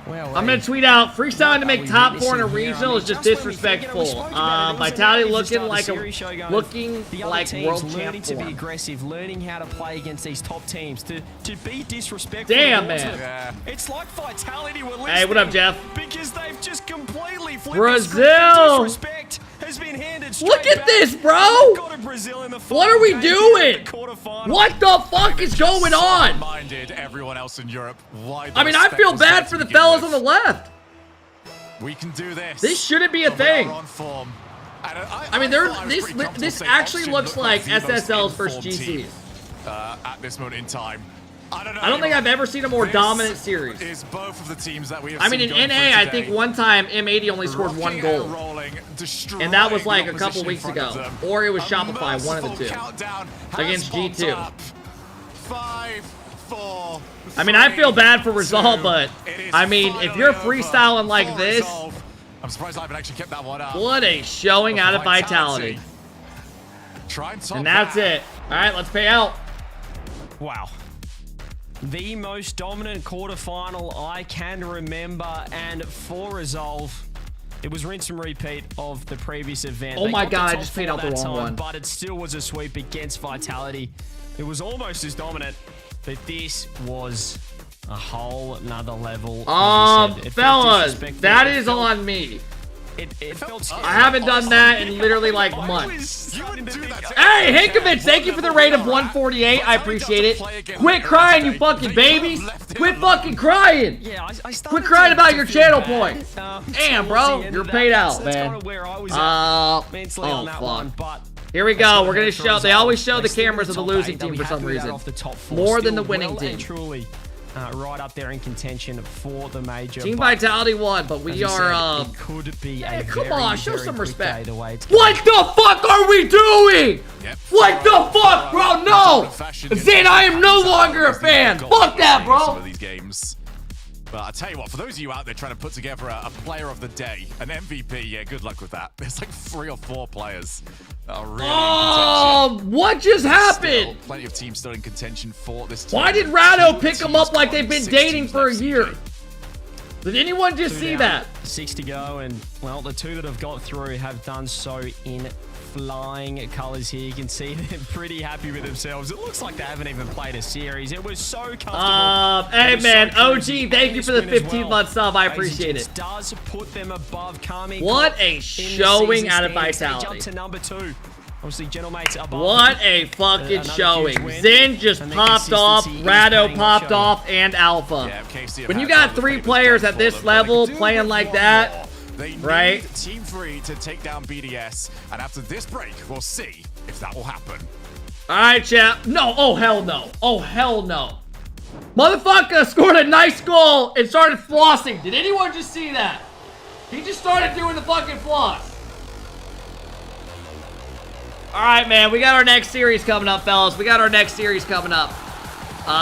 I'm gonna tweet out freestyling to make top 4 in a regional is just disrespectful. Vitality looking like world learning champ to be form. aggressive, learning how to play against these top teams, to be disrespectful. Damn, towards man. them. It's like Vitality were listening. Hey, what up, Jeff? Because they've just completely flipped Brazil! the script. Disrespect has been handed straight Look at back. this, bro! Got to Brazil in the What are we final game here doing? at the quarterfinal. What the fuck is going on? Reminded everyone else in Europe why I mean, I feel bad for the fellas on the left. We can do this. This shouldn't be a thing. We're on form. And I mean, this actually looks like SSL's first GCs. At this moment in time. I don't know. I don't think I've ever seen a more This dominant series. Is both of the teams that we have I mean, in seen going NA, through I today. think one time M80 only scored 1 goal. And that was like a couple weeks ago. Or it was Shopify, one of the two. Against G2. 5, 4, I mean, I feel bad for Resolve, but I mean, if you're freestyling like this, I'm surprised I haven't actually kept that one up. what a showing out of Vitality. Try and top And that's it. All right, let's pay out. Wow. The most dominant quarterfinal I can remember, and for Resolve, It was rinse and repeat of the previous event. Oh They my got the God, I top just paid four out the that wrong time, one. But it still was a sweep against Vitality. It was almost as dominant, but this was a whole nother level. As you said. It felt Fellas, disrespectful. that It is felt- on me. It felt scary. I haven't done that in literally like months. You wouldn't do that. Hey, Hankovich, thank you for the rate of 148. I appreciate it. Quit crying, you fucking babies. Quit fucking crying. Yeah, I Quit crying about your channel point. points. Damn, bro. You're paid out, That's man. kind of where I was at mentally on that fuck. one, but Here we go. We're gonna show. They always show the cameras of the losing they'll team be for some happy with that reason. off the top four. More than the Still winning well team. and truly right up there in contention for the major. Team but Vitality won, but we as you are. said, it could be Yeah, a come very, on, show very some quick respect. day the way it's What the fuck are we doing? What the fuck, bro? No! Zane, I am no longer a fan. Fuck that, Some bro. of these games. But I tell you what, for those of you out there trying to put together a player of the day, an MVP, yeah, good luck with that. There's like 3 or 4 players that are really in contention. What just happened? Still, plenty of teams still in contention for this Why did Rado pick them up like they've been dating for a year? Did anyone just see that? 6 to go, and well, the 2 that have got through have done so in flying colors here. You can see they're pretty happy with themselves. It looks like they haven't even played a series. It was so comfortable. Hey It was man, so OG, crazy. thank you for the Bonus win as 15-month sub. I appreciate Basic it. does put them above Kami. What a in the showing season out of standings. They Vitality. jump to number 2. Obviously, Gentlemates above What them. a fucking Another huge showing. win. Zen just And their popped off, consistency is Rado paying popped off. off, and Alpha. Yeah, KC have When you had got all the 3 favors players done at for this them, but they level could do playing with like one that, more. They right? need Team 3 to take down BDS, and after this break, we'll see if that will happen. All right, chap. No, oh hell no. Oh hell no. Motherfucker scored a nice goal and started flossing. Did anyone just see that? He just started doing the fucking floss. All right, man. We got our next series coming up, fellas. We got our next series coming up. All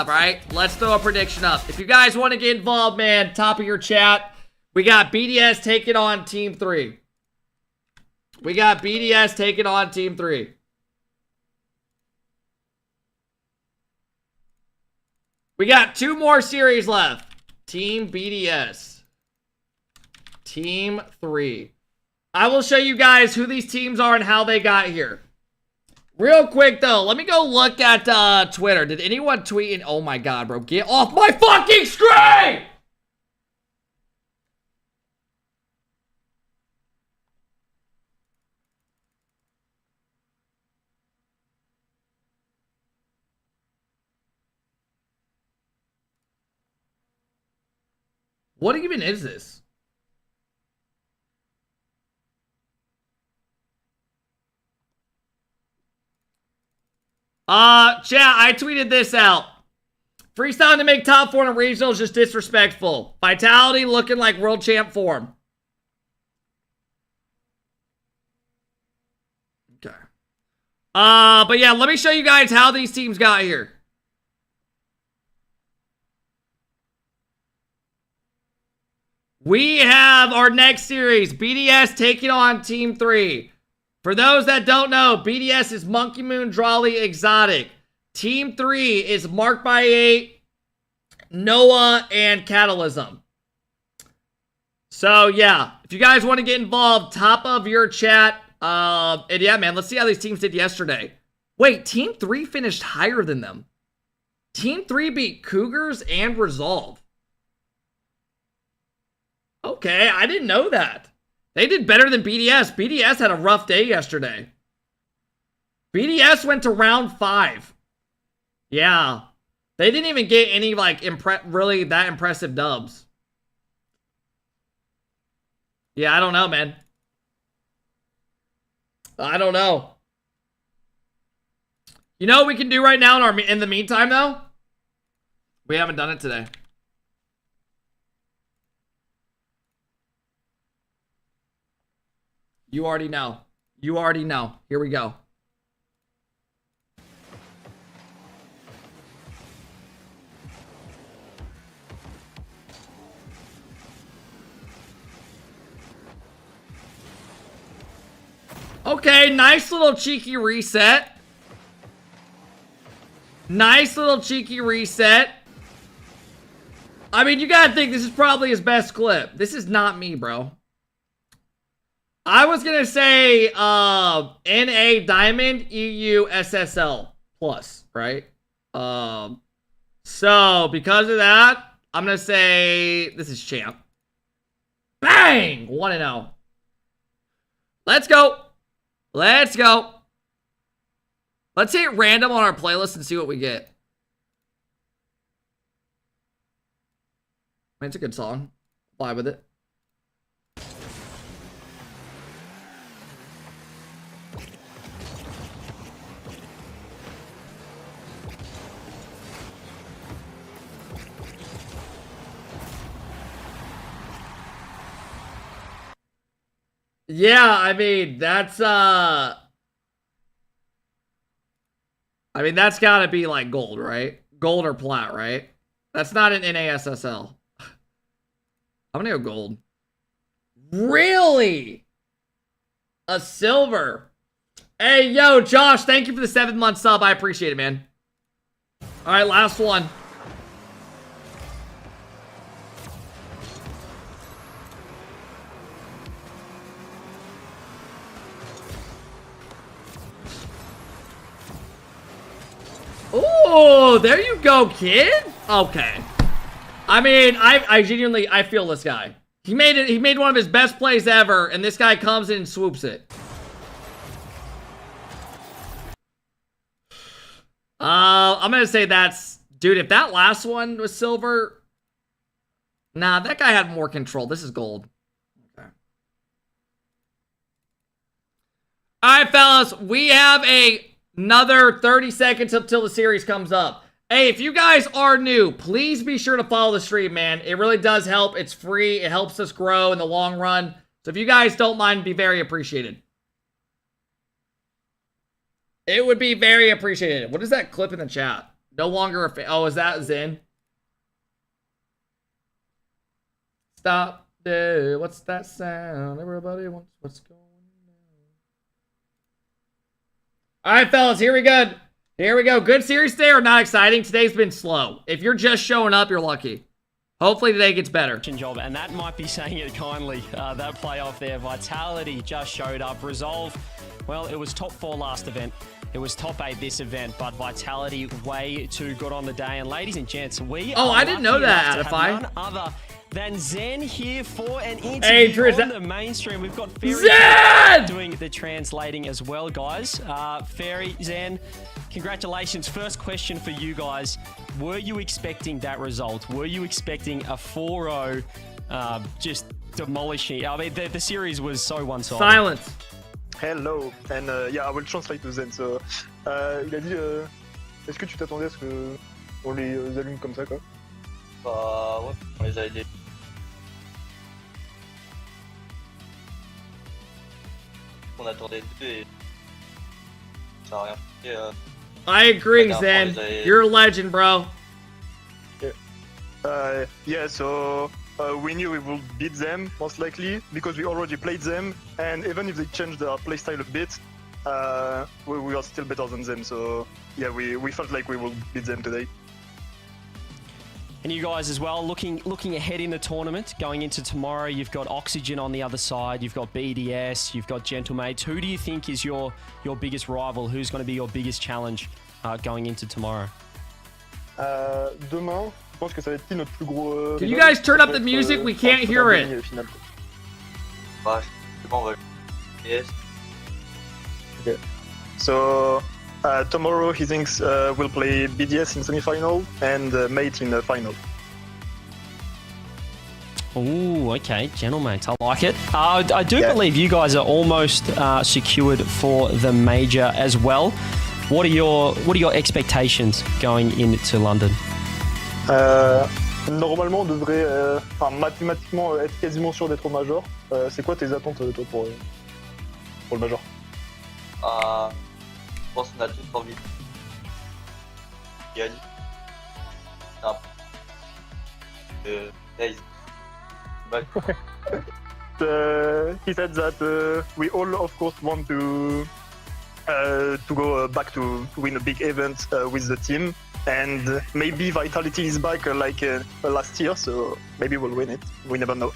right? Let's throw a prediction up. If you guys want to get involved, man, top of your chat. We got BDS taking on Team 3. We got BDS taking on Team 3. We got 2 more series left. Team BDS. Team 3. I will show you guys who these teams are and how they got here. Real quick, though, let me go look at Twitter. Did anyone tweet in? Oh, my God, bro. Get off my fucking screen! What even is this? Chat, I tweeted this out. Freestyle to make top 4 in a regional is just disrespectful. Vitality looking like world champ form. Okay. But yeah, let me show you guys how these teams got here. We have our next series, BDS taking on Team 3. For those that don't know, BDS is Monkey Moon, Drawley, Exotic. Team 3 is Marked by 8, Noah, and Catalysm. So, yeah, if you guys want to get involved, top of your chat. And yeah, man, let's see how these teams did yesterday. Wait, Team 3 finished higher than them. Team 3 beat Cougars and Resolve. Okay, I didn't know that. They did better than BDS. BDS had a rough day yesterday. BDS went to round 5. Yeah. They didn't even get any, like, really that impressive dubs. Yeah, I don't know, man. I don't know. You know what we can do right now in the meantime, though? We haven't done it today. You already know. You already know. Here we go. Okay, nice little cheeky reset. Nice little cheeky reset. I mean, you gotta think this is probably his best clip. This is not me, bro. I was gonna say NA Diamond EU SSL plus, right? So because of that, I'm gonna say this is champ. Bang! 1-0. Let's go. Let's go. Let's hit random on our playlist and see what we get. I mean, it's a good song. Vibe with it. Yeah, I mean, that's gotta be like gold, right? Gold or plat, right? That's not an NASSL. I'm gonna go gold. Really? A silver? Hey, yo, Josh, thank you for the 7-month sub. I appreciate it, man. All right, last one. Oh, there you go, kid. Okay. I mean, I genuinely, I feel this guy. He made one of his best plays ever, and this guy comes in and swoops it. I'm gonna say that's, dude, if that last one was silver, nah, that guy had more control. This is gold. Okay. All right, fellas, we have another 30 seconds until the series comes up. Hey, if you guys are new, please be sure to follow the stream, man. It really does help. It's free. It helps us grow in the long run. So if you guys don't mind, it'd be very appreciated. It would be very appreciated. What is that clip in the chat? No longer a fan. Oh, is that Zen? Stop. What's that sound? Everybody wants what's going on. All right, fellas, here we go. Here we go. Good series today or not exciting? Today's been slow. If you're just showing up, you're lucky. Hopefully today gets better. Job, and that might be saying it kindly. That playoff there, Vitality just showed up. Resolve, well, it was top 4 last event. It was top 8 this event, but Vitality way too good on the day. And ladies and gents, we are I didn't know that, Adify. None other than Zen here for an interview on the mainstream. We've got Fairy doing the translating as well, guys. Fairy, Zen, congratulations. First question for you guys. Were you expecting that result? Were you expecting a 4-0 just demolishing? I mean, the series was so one-sided. Silence. Hello, and yeah, I will translate to Zen. So, il a dit, est-ce que tu t'attendais à ce qu'on les allume comme ça, quoi? Bah ouais, on les a aidés. On attendait deux et ça a rien fait. I agree, Zen. You're a legend, bro. Yeah, so we knew we would beat them, most likely, because we already played them, and even if they changed their playstyle a bit, we are still better than them, so yeah, we felt like we would beat them today. And you guys as well, looking ahead in the tournament, going into tomorrow, you've got Oxygen on the other side, you've got BDS, you've got Gentlemates. Who do you think is your biggest rival? Who's going to be your biggest challenge going into tomorrow? Demain, je pense que ça va être notre plus gros. Can you guys turn up the music? We can't hear it. Bah, je sais pas, on va. Yes. Okay. So tomorrow he thinks we'll play BDS in semi-final and Mate in the final. Ooh, okay, Gentlemates, I like it. I do believe you guys are almost secured for the major as well. What are your expectations going into London? Normalement, on devrait, mathématiquement, être quasiment sûr d'être au major. C'est quoi tes attentes, toi, pour le major? Je pense qu'on a tous envie. Gagne. Days. He said that we all, of course, want to go back to win a big event with the team. and maybe Vitality is back like last year, so maybe we'll win it. We never know.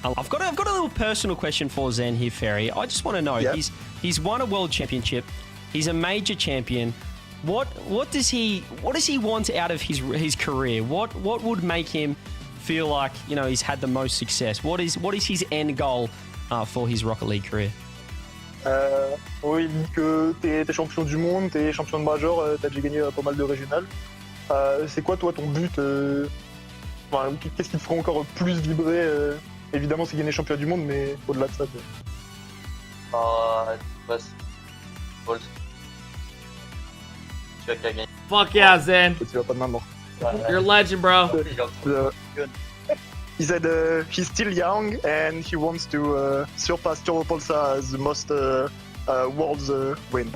I've got a little personal question for Zen here, Ferry. I just want to know, Yeah. he's won a world championship, he's a major champion. What does he want out of his career? What would make him feel like, you know, he's had the most success? What is his end goal for his Rocket League career? Oui, il dit que t'es champion du monde, t'es champion de major, t'as déjà gagné pas mal de régionales. C'est quoi toi ton but enfin, qu'est-ce qui te ferait encore plus vibrer évidemment c'est gagner champion du monde, mais au-delà de ça. Balls. Tu vas gagner. Fuck yeah, Zen. Tu vas pas de main mort. You're a legend, bro. He said he's still young and he wants to surpass Turbopolsa as the most world's win.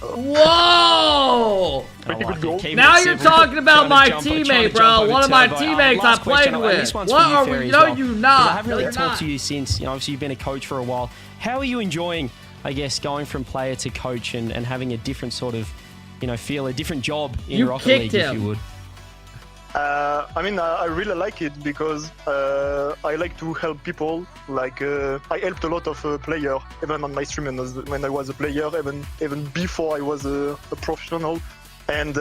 Whoa! Pretty good goal. Now you're talking about my teammate, bro. One of my teammates I played with. What are we? No, you not. I haven't really talked to you since, you know, obviously you've been a coach for a while. How are you enjoying, I guess, going from player to coach and having a different sort of, you know, feel a different job in Rocket League, if you would? I mean, I really like it because I like to help people. Like, I helped a lot of players, even on my stream when I was a player, even before I was a professional. And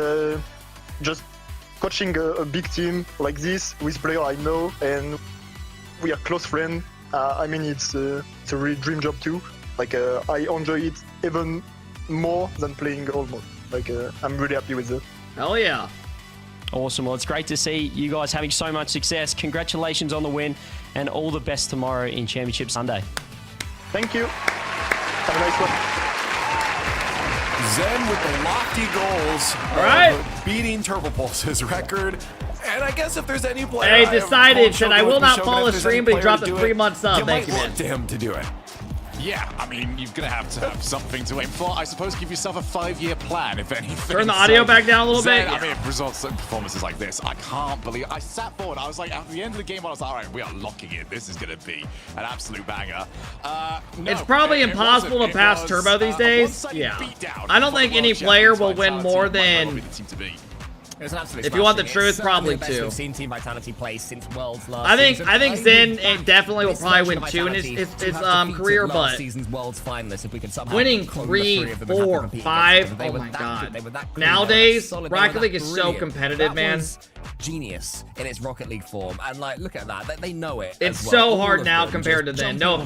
just coaching a big team like this with players I know, and we are close friends. I mean, it's a real dream job too. Like, I enjoy it even more than playing almost. Like, I'm really happy with it. Hell yeah. Awesome. Well, it's great to see you guys having so much success. Congratulations on the win and all the best tomorrow in Championship Sunday. Thank you. Have a nice one. Zen with the lofty goals. All right. Beating Turbopulse's record. And I guess if there's any player... Hey, decided, said I will not follow the stream, but he dropped a 3-month sub. Thank you, man. To him to do it. Yeah, I mean, you're going to have something to aim for. I suppose give yourself a 5-year plan, if anything. Turn the audio back down a little bit. I mean, results and performances like this, I can't believe. I sat forward. I was like, at the end of the game, I was like, all right, we are locking it. This is going to be an absolute banger. No, it's probably impossible to pass Turbo these days. Yeah. I don't think any player will win more than... It was an absolute if you want the smashing. truth, It's certainly probably the best 2. We've seen Team Vitality play since Worlds last I think season. Zen definitely will probably win 2 in his career, but season's Worlds finalists, if we could somehow winning clone 3, 4, 5, oh my god. Nowadays, Rocket League is so competitive, man. Genius in its Rocket League form, and like, look at that. They know it. It's as well. so hard now compared to then. No,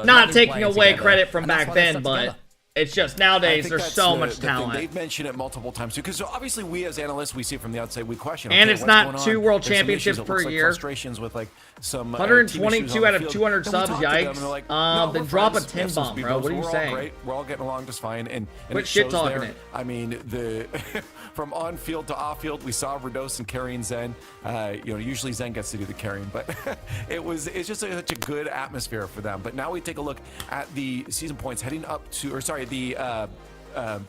not taking away credit from back then, but it's just nowadays there's so much talent. They've mentioned it multiple times too, because obviously we as analysts, we see it from the outside, we question. And okay, it's what's not going on? 2 world There's some championships issues, it per looks like year. Frustrations with like some 122 out of 200 Then we subs, talk to them, and yikes. they're like, no, Then we're drop a friends. 10 We have some bomb, speed bro. bumps. What are you We're all saying? great. We're all getting along just fine, and Quit it shows shit-talking there. it. I mean, the from on field to off field, we saw Rados and carrying Zen. You know, usually Zen gets to do the carrying, but it's just such a good atmosphere for them. But now we take a look at the season points heading up to, or sorry, the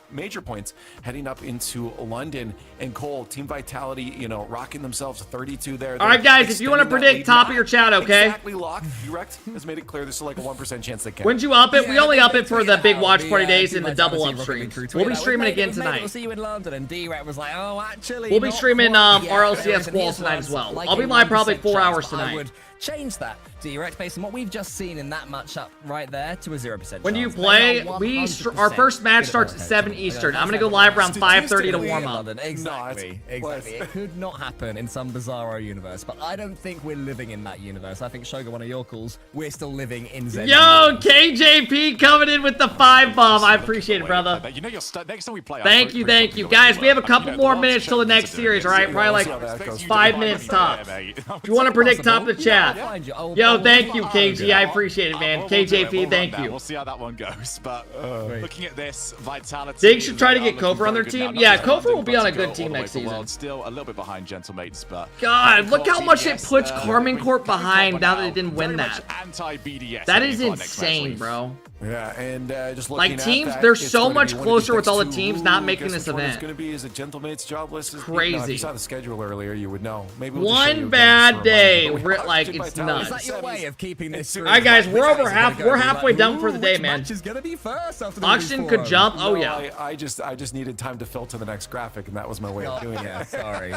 major points heading up into London. And Cole, Team Vitality, you know, rocking themselves 32 there. All right, guys, if you want to predict top of your chat, okay? Exactly locked. Direct has made it clear this is like a 1% chance they can. When'd you up it? We only up it for the big watch party days and the double up streams. We'll be streaming again We'll tonight. see you in London, and D-Rat was like, oh, actually, We'll be not streaming quite yet. RLCS And Qual here's tonight as well. like I'll be a live probably 1% 4 hours chance, but I tonight. would change that, D-Rat, based on what we've just seen in that matchup right there, to a 0% When do you chance. play? They are We 100% our first match starts at gonna 7 go. Eastern. I'm gonna go live around 5:30 to warm up. Exactly. It could not happen in some bizarro universe, but I don't think we're living in that universe. I think, Shoga, one of your calls, we're still living in Zen. Yo, KJP coming in with the 5 bomb. I appreciate it, brother. You know, next time we play, Thank you, guys. We have a couple more minutes till the next series, all right? Probably like 5 minutes tops. If you want to predict top of the chat, yo, thank you, KG. I appreciate it, man. KJP, thank you. We'll see how that one goes. But looking at this, Vitality. Dig should try to get Kofor on their team. Yeah, Kofor will be on a good team next season. Still a little bit behind Gentlemates, but God, look how much it puts Carmen Corp behind now that they didn't win that. That is insane, bro. Yeah, and just Like, looking teams, at that, they're it's so gonna much be one of closer these with all the next teams two. not Ooh, making guess this which one event. It's going to be is a gentleman's jobless. Crazy. If you saw the schedule earlier, you would know. Maybe we'll just show you One again bad just to day, remind you. like, Actually, it's Vitality nuts. Is that your way of keeping this? All right, guys, we're over half. We're halfway done for the day, which man. match is gonna be first after the Auction Elite could Forum? jump. Oh No, yeah. I just needed time to filter the next graphic, and that was my way of doing Yeah, it. sorry.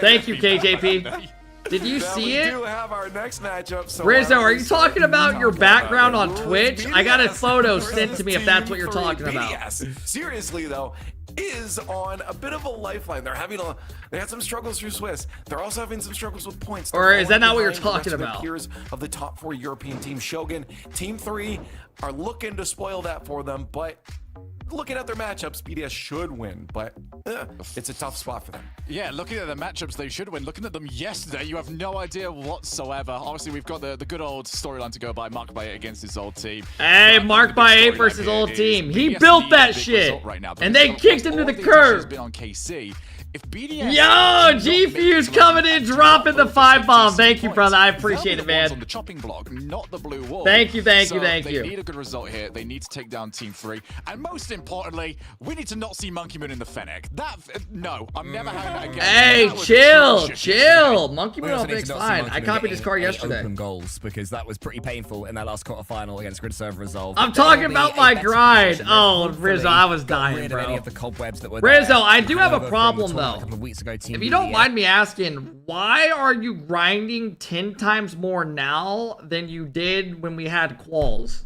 Thank you, KJP. Did you Now, see we it? do have our next matchup. So Rizzo, are you Alex, talking about your talking background about on it. Twitch? I got a photo sent to me if that's what you're Team talking 3 about. BDS, seriously though, is on a bit of a lifeline. They had some struggles through Swiss. They're also having some struggles with points. Or They're is that not what falling you're behind the rest talking of their about? Peers of the top 4 European teams, Shogun, Team 3 are looking to spoil that for them, but looking at their matchups, BDS should win, but it's a tough spot for them. Yeah, looking at the matchups, they should win. Looking at them yesterday, you have no idea whatsoever. Obviously, we've got the good old storyline to go by, Mark by 8 against his old team. Hey, But Mark the by big 8 versus storyline old here team. is He BDS built need a that big shit, result right now, and because they of kicked him all to the the attention has curb. been on KC. If BDS Yo, do G not make Fuse this coming run, in, dropping the 5 bomb. Thank you, brother. I they'll appreciate be it, the ones man. on the chopping block, not the blue wall. Thank you, thank you, So thank you. They need a good result here. They need to take down Team 3, and most importantly, we need to not see Monkey Moon in the Fennec. No, I'm never having that again. Hey, That was chill, atrocious chill. Monkey We Moon also on need Big's to not see fine. Monkey I Moon copied his getting card any yesterday. Open goals because that was pretty painful in that last quarterfinal against Grid Server Resolve. I'm They'll talking be about a my better grind. position. Oh, Hopefully Rizzo, I was got dying, rid bro. of any of the cobwebs that were Rizzo, there. I do have a Hangover from the problem, tournament though. A couple of weeks ago, Team If you don't BDS. mind me asking, why are you grinding 10 times more now than you did when we had quals?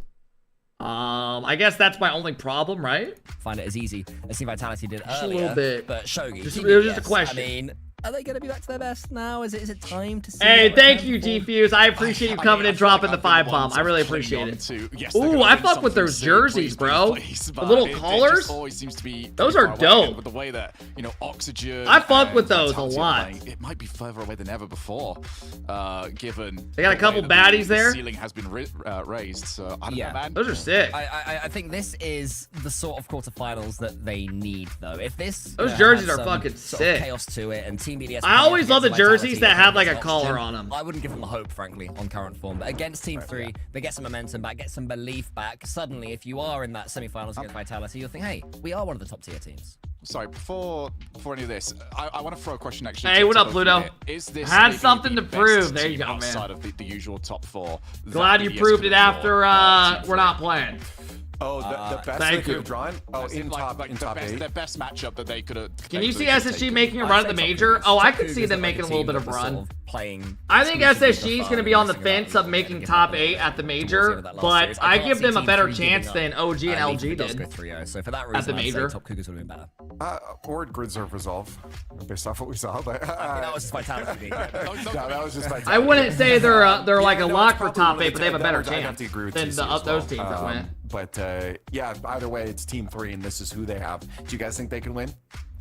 I guess that's my only problem, right? Find it as easy as Team Vitality did Just a earlier. little bit. But Shogi, Just- Team it was just a BDS, question. I mean, are they going to be back to their best now? Is it time to see? Hey, what thank they're you, going for? G-Fuse. I appreciate you coming and dropping the 5 bomb. I really appreciate it. Ooh, I fuck with those jerseys, bro. The little collars. Those are dope. With the way that, Oxygen. I fuck and with those a Vitality are lot. playing, it might be further away than ever before, given They got a the couple way that baddies there. The ceiling has been raised, so I don't know, man. Those are sick. I think this is the sort of quarterfinals that they need, though. If this Those jerseys had are some fucking sort of sick. chaos to it, and Team BDS. I always love the against Vitality, jerseys that have like a against collar Oxygen, on them. I wouldn't give them the hope, frankly, on current form. But against Team 3, they get some momentum back, get some belief back. Suddenly, if you are in that semi-finals against Vitality, you'll think, hey, we are one of the top tier teams. Sorry, before any of this, I want to throw a question actually. Hey, to what up, both Pluto? of you. Is this Had maybe something the to best prove. There you team go, man. outside of the usual top 4? Glad you proved it after we're not playing. Oh, the best they thank could you. have drawn? Oh, in top 8. Their best matchup that they could have. Can you see SSG making a run at the major? Oh, I could see them making a little bit of run. Playing. I think SSG is going to be on the fence of making top 8 at the major, but I give them a better chance than OG and LG did So for that reason, at the I'd say major. Top Cougars would have been better. Or Grid Serve Resolve, based off what we saw. But that was just Vitality. no, that was just Vitality. I wouldn't say they're like a no, lock it's for probably top really 8, but they have a that better was- I'd have chance to agree with than TC the, as those well. teams that went. But yeah, either way, it's Team 3, and this is who they have. Do you guys think they can win?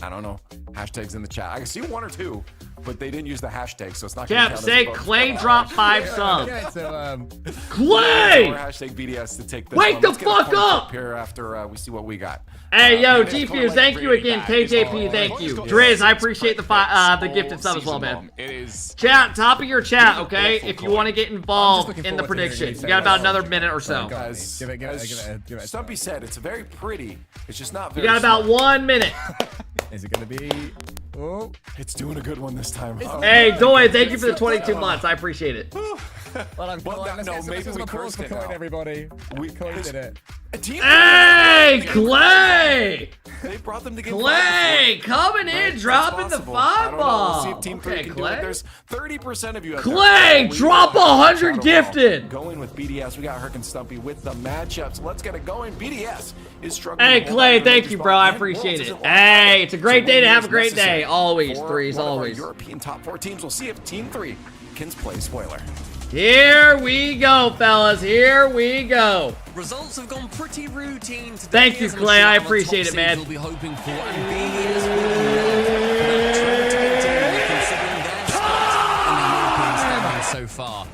I don't know. Hashtags in the chat. I can see 1 or 2, but they didn't use the hashtag, so it's not going to Cap, count. say as a vote. Clay dropped 5 subs. Okay, so, Clay! Or hashtag BDS to take this Wake one. the Let's get a fuck point up! up here after we see what we got. Hey, yo, G-Fuse, thank you again. KJP, thank you. Driz, I appreciate the gifted sub as well, man. Chat, top of your chat, okay? If you want to get involved in the predictions. You got about another minute or so. As Stumpy said, it's very pretty. It's just not You very got about smart. 1 minute. Is it going to be? Oh, it's doing a good one this time. Hey, Doy, thank you for the 22 months. I appreciate it. Well, maybe we cursed it now. Everybody. We did it. Hey, Clay! They brought them together. Clay, coming in, dropping the 5 We'll see if bomb. Team 3 Okay, can do it. Clay. There's 30% of you out Clay, there. drop 100 Shadow gifted. Ball going with BDS. We got Herc and Stumpy with the matchups. Let's get it going. BDS is struggling. Hey, to hold Clay, on to the thank major you, spot, bro. I and appreciate Wolves it. isn't Hey, it's a great So day to winning have a is great day. necessary Always, for threes, one of our always. European top 4 teams. We'll see if Team 3 can play spoiler. Here we go, fellas. Here we go. Results have gone pretty routine today. Thank you, as I'm Clay. sure I our top appreciate it, seeds man. will be hoping for, and BDS will considering their spot in the European standings so far.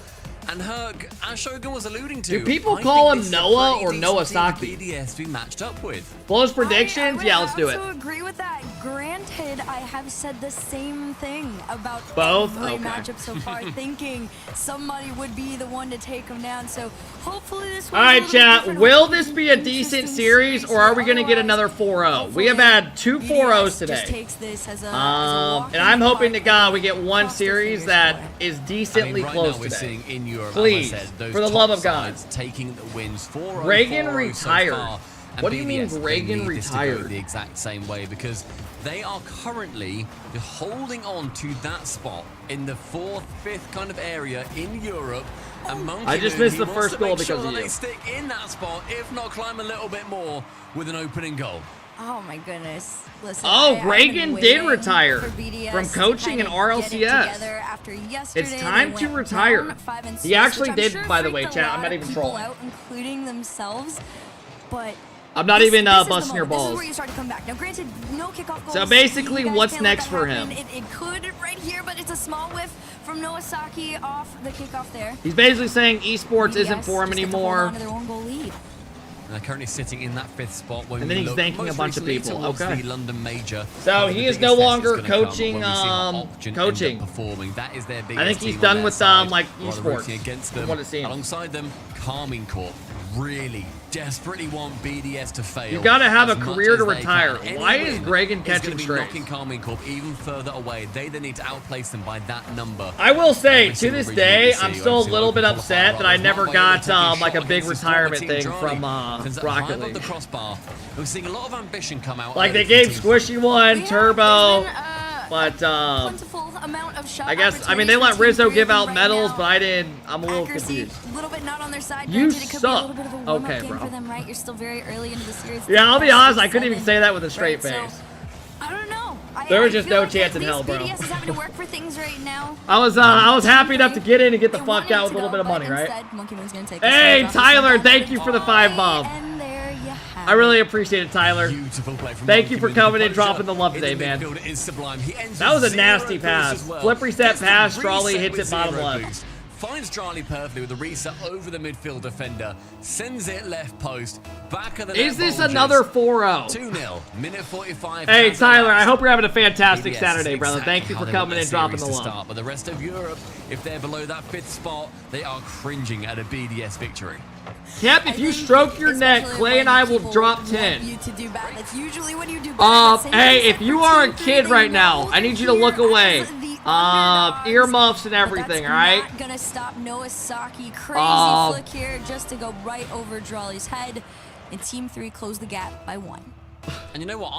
And Herc, as Shogun was alluding to, Do people I call think him this is a Noah pretty or decent Noah team for Saki? BDS to be matched up with. Close predictions? Yeah, let's do it. I would agree with that. granted, I have said the same thing about both every okay. matchup so far, thinking somebody would be the one to take them down. So hopefully this. All right, chat. Will this be a decent series, or are we going to get another 4-0? We have had 2 4-0s today. And I'm hoping to God we get one series that is decently right close now we're today. seeing in Europe, Please, as I said, those for the top love of God. sides taking the wins. 4-0, Reagan 4-0 retired. So far, and What do you mean BDS, Reagan they need this to go retired? the exact same way because they are currently holding on to that spot in the 4th, 5th kind of area in Europe. And Monkey I just Moon, missed he the wants first to goal make because sure of that you. they stick in that spot, if not climb a little bit more with an opening goal. Oh my goodness! Listen, Oh, I've been Reagan did waiting retire for BDS from to coaching in kind of get it RLCS. together after yesterday. It's time They to went retire. down 5-6, He actually which I'm did, sure by the way, freaked a chat. I'm lot not of even people trolling. out, including themselves. But I'm not this even is the busting your moment. This is balls. where you start to come back. Now, granted, no kickoff goals. So basically, You guys what's can't let next that for happen. him? It could right here, but it's a small whiff from Noasaki off the kickoff there. He's basically saying esports isn't for him just get to hold anymore. on to their own goal lead. And they're currently sitting in that 5th spot. When And then we he's look thanking a most bunch of recently people. towards Okay. the London Major. So Probably he the is biggest no test longer gonna come coaching, when we see how Option end up coaching. performing. That is their biggest I think he's team done on with their side, like rather esports. rooting against from them. what it seems. Alongside them, Carmine Corp really desperately want BDS to fail. You gotta have a as much career as to they retire. can. Any Why is win Reagan gonna catching be strays? knocking Carmine Corp even further away. They then need to outplace them by that number. I will say, Every to single this region day, we see, I'm still a obviously, little bit local upset qualifier that I was never not by able to got take a like a shot big against the retirement team thing Johnny. from Turns out Rocket 5 of League. the crossbar. We're seeing a lot of ambition come out. Like early they gave from teams. Squishy one, Turbo, but Plentiful amount of shot I guess I mean they let opportunities for Rizzo Team give 3 out right medals, now. but I didn't. I'm a little Accuracy, confused. a little bit not on their side. You Granted, it could be a suck. little bit of a warm-up Okay, game bro. for them, right? You're still very early into the series. Yeah, I'll be honest. I 6-7, couldn't even say that with a straight right? face. So, I don't know. There was I just feel no like chance at in hell, least bro. BDS is having to work for things right now. I was happy enough to get in and get the fuck out with a little bit of money, right? Instead, Monkey Moon's gonna take Hey, this one, Tyler, drop this one thank you for the 5 bomb. And there you have I really appreciate it, Tyler. Beautiful play from Thank you Monkey for Moon. coming and Composure dropping the love in today, the man. midfield is sublime. He ends That was a with 0 nasty boost pass. as well. Flip reset Gets the pass, Strawley reset hits with it bottom 0 left. boost. Finds Charlie perfectly with a reset over the midfield defender. Sends it left post. Back of the net. Is this bulges. another 4-0? 2-0. Minute 45. Hey, has Tyler, I elapsed. hope you're having a fantastic Yes, Saturday, brother. exactly Thank you how for they want coming their and dropping series the to love. start. But the rest of Europe, if they're below that 5th spot, they are cringing at a BDS victory. Cap, if you stroke your neck, Clay and I will drop 10. You to do bad. That's usually when you do bad. Hey, if you are a kid right now, I need you to look away. Earmuffs and everything, alright? Not gonna stop Noasaki. Crazy flick here just to go right over Drawley's head. And Team 3 closed the gap by 1. And you know what?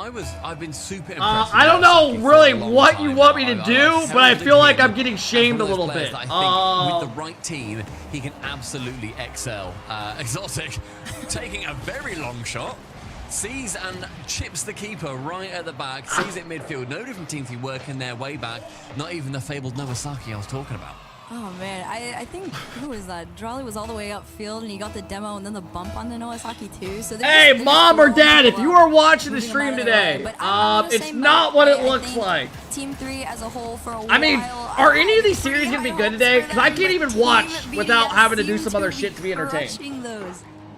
I've been super impressed. I don't know with really for a long what you time want now. me to I've do, but I feel like I'm him getting as shamed a one of those little players bit. that I think with the right team, he can absolutely excel. Exotic, taking a very long shot, sees and chips the keeper right at the back, sees it midfield. No different teams working their way back. Not even the fabled Noasaki I was talking about. Oh man, I think, who was that? Drawley was all the way upfield and he got the demo and then the bump on the Noasaki too. So Hey, mom or dad, if you are watching the stream today, it's not what it looks like. Team 3 as a whole for a while. I mean, are any of these series gonna be good today? Because I can't even watch without having to do some other shit to be entertained.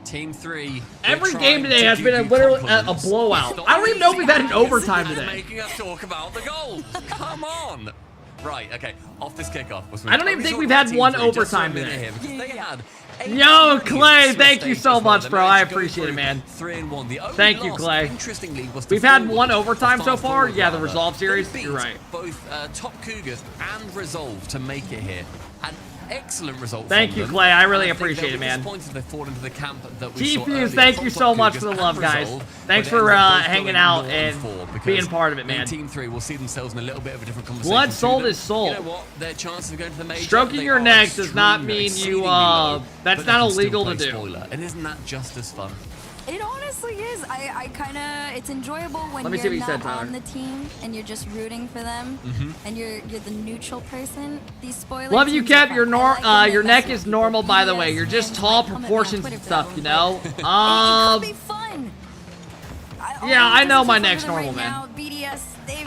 Team 3. Every game today has been literally a blowout. I don't even know if we've had an overtime today. Making us talk about the goal. Come on. Right, okay, off this kickoff. I don't even think we've had one overtime today. today. Yo, Clay, thank you so much, bro. I appreciate it, man. 3-1. The only Thank you, loss, Clay. interestingly, was We've had one overtime so far. Yeah, the Resolve series. They beat You're right. both Top Cougars and Resolve to make it here. An excellent result. Thank from you, them. Clay. I really And think appreciate they'll it, be man. disappointed if they fall into the camp that we saw G-Fuse, earlier thank from you Top so much for Cougars the love, and guys. Resolve, Thanks but for they're both hanging going out 0 and 4 because being part of it, maybe man. Team 3 will see themselves in a little bit of a different conversation. Blood to sold them. is sold. You know what? Their chances of going to the major, Stroking they your are neck does not extreme, mean you, exceedingly low, that's but they not can still illegal to play do. spoiler. And isn't that just as fun? It honestly is. I kind of, it's enjoyable when Let me see you're what you not said, Tyler. on the team and you're just rooting for them and you're the neutral person. These spoilers. Love you, Kev. Your neck is normal, by the way. You're just tall proportions and stuff, you know. It could be fun. Yeah, I know my neck's normal, man. BDS, they've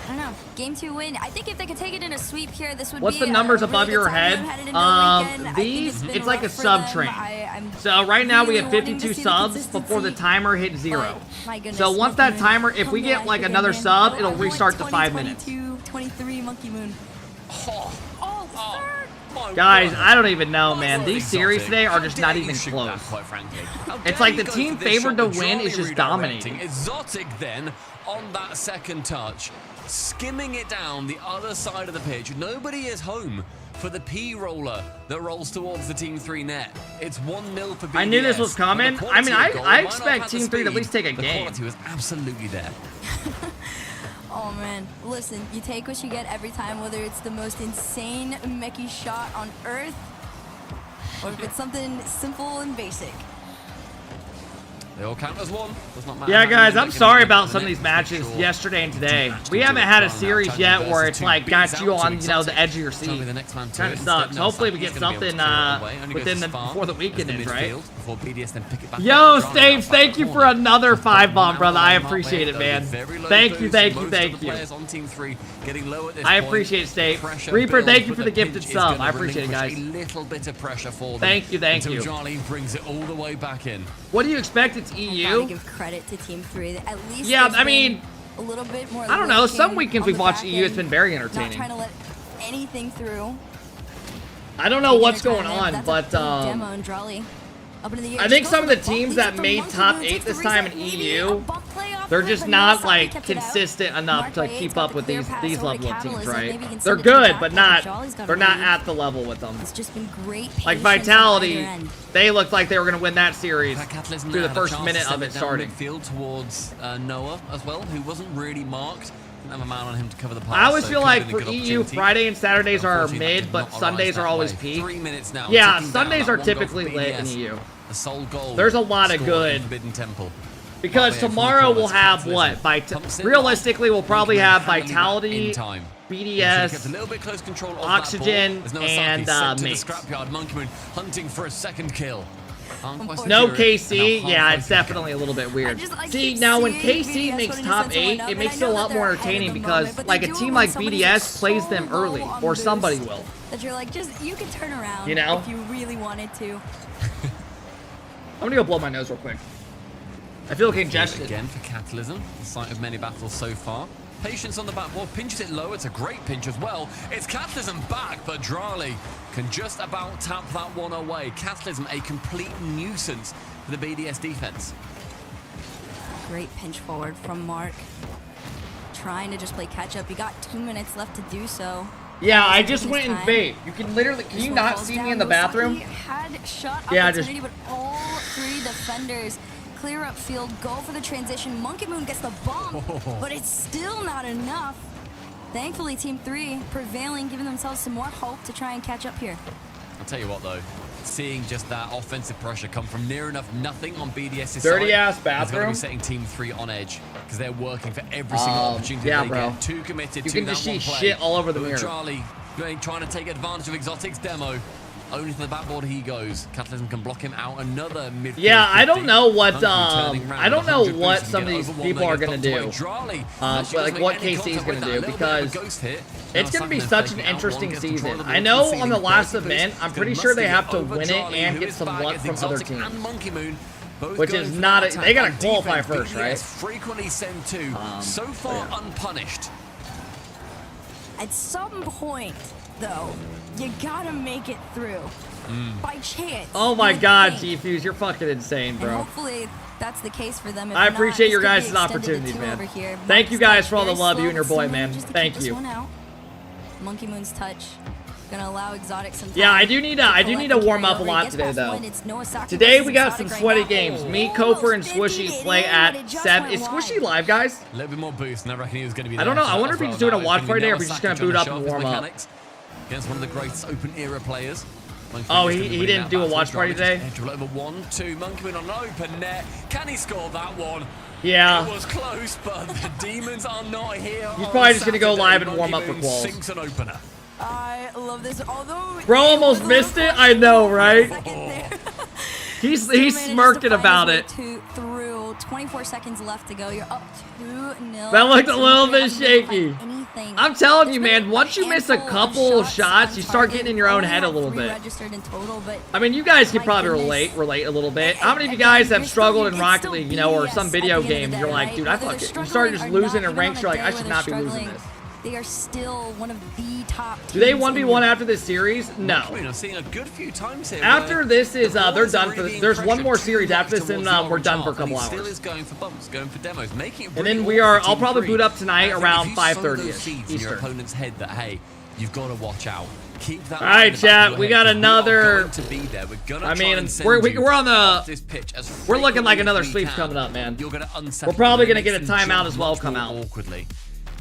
I don't know. Game 2 win. I think if they could take it in a sweep here, this would What's be the numbers a above really your good time head? headed into the weekend. I think These, been it's like a rough for sub them. train. I'm So right now we really have wanting to 52 see the subs before the consistency, timer hits 0. but my goodness, So once Monkey that Moon, timer, if we come get to like life another again, sub, man. it'll I want restart to 5 minutes. 23 Monkey Moon. Guys, I don't even know, man. These series today are just not even close. Quite frankly. It's like the team favored to win is just dominating. Exotic then on that second touch, skimming it down the other side of the pitch. Nobody is home for the P roller that rolls towards the Team 3 net. It's 1-0 for BDS. I knew this was coming. I mean, I expect Team Team 3 to at least take a game. The quality was absolutely there. Oh man, listen, you take what you get every time, whether it's the most insane mechie shot on Earth, or if it's something simple and basic. They all count as one. Does not matter. Yeah, guys, I'm sorry about some of these matches yesterday and today. We haven't had a series yet where it's like got you on, you know, the edge of your seat. Kind of sucks. Hopefully we get something before the weekend ends, right? Yo, Staves, thank you for another 5-bomb, brother. I appreciate it, man. Thank you. I appreciate it, Stave. Reaper, thank you for the gifted sub. I appreciate it, guys. A little bit of pressure for them. Thank you. Until Charlie brings it all the way back in. What do you expect? It's EU. Gotta give credit to Team 3. At least yeah, I mean, a little bit more. I don't know. Some weekends we've watched EU. It's been very entertaining. Not trying to let anything through. I don't know what's going on, but demo and Drawley. I think some of the teams that made top 8 this time in EU, they're just not like consistent enough to keep up with these level of teams, right? They're good, but they're not at the level with them. It's just been great. Like Vitality, they looked like they were going to win that series through the first minute of it starting. Midfield towards Noah as well, who wasn't really marked. Didn't have a man on him to cover the pass. I always feel like for EU, Friday and Saturdays are mid, but Sundays are always peak. 3 minutes now. Yeah, Sundays are typically lit in EU. The sole goal. There's a lot of good. Because tomorrow we'll have what? Realistically, we'll probably have Vitality, BDS, Oxygen, and Mace. Hunting for a second kill. No KC, yeah, it's definitely a little bit weird. See, now when KC makes top 8, it makes it a lot more entertaining because, like, a team like BDS plays them early, or somebody will. That you're like, you can turn around, you know, if you really wanted to. I'm gonna go blow my nose real quick. I feel congested. Again for Catalysm, the site of many battles so far. Patience on the backboard, pinches it low. It's a great pinch as well. It's Catalysm back, but Drawley can just about tap that one away. Catalysm, a complete nuisance for the BDS defense. Great pinch forward from Mark. Trying to just play catch up. You got 2 minutes left to do so. Yeah, I just went in bait. You can literally, can you not see me in the bathroom? Had shot yeah, opportunity, but all 3 defenders clear up field, go for the transition. Monkey Moon gets the bomb, but it's still not enough. Thankfully, Team 3 prevailing, giving themselves some more hope to try and catch up here. I'll tell you what, though. Seeing just that offensive pressure come from near enough nothing on BDS's dirty-ass side, bathroom. It's going to be setting Team 3 on edge because they're working for every single opportunity they get. Too committed you to can that just one see play. shit all over the mirror. Charlie trying to take advantage of Exotic's demo. Only to the backboard he goes. Catalysm can block him out. Another midfield. Yeah, I don't know what some of these people are gonna do. Like what KC is gonna do, because it's gonna be such an interesting season. I know on the last event, I'm pretty sure they have to win it and get some luck from other teams. Which is not they gotta qualify first, right? Frequently sent to so far unpunished. At some point, though, you gotta make it through. By chance. Oh my god, G-Fuse, you're fucking insane, bro. And hopefully that's the case for them. If I appreciate not, your guys' opportunities, man. Thank you guys for all the love, you and your boy, man. Thank you. Monkey Moon's touch. Gonna allow Exotic some time. Yeah, I do need to warm up a lot today, though. Today we got some sweaty games. Me, Koper, and Squishy play at 7. Is Squishy live, guys? A little bit more boost, and I reckon he was going to be. I don't know. I wonder if he's doing a watch party there, or if he's just gonna boot up and warm up. Against one of the greatest open era players. Oh, he didn't do a watch party today? Over 1-2, Monkey Moon on an open net. Can he score that one? Yeah. It was close, but the demons are not here. He's probably just gonna go live and warm up for quals. Sinks an opener. I love this. Although bro almost missed it. I know, right? He's smirking about it. Through 24 seconds left to go. You're up 2-0. That looked a little bit shaky. I'm telling you, man, once you miss a couple shots, you start getting in your own head a little bit. I mean, you guys can probably relate a little bit. How many of you guys have struggled in Rocket League, you know, or some video game? You're like, dude, I fuck it. You start just losing in ranks. You're like, I should not be losing this. They are still one of the top teams. Do they 1v1 after this series? No. I'm seeing a good few times here. After this is, they're done for this. There's one more series after this, and we're done for a couple hours. Still is going for bumps, going for demos, making it. And then I'll probably boot up tonight around 5:30 Eastern. In your opponent's head that hey, you've got to watch out. Keep that. All right, chat. We got another. I mean, we're on the. We're looking like another sweep's coming up, man. We're probably gonna get a timeout as well come out. Awkwardly.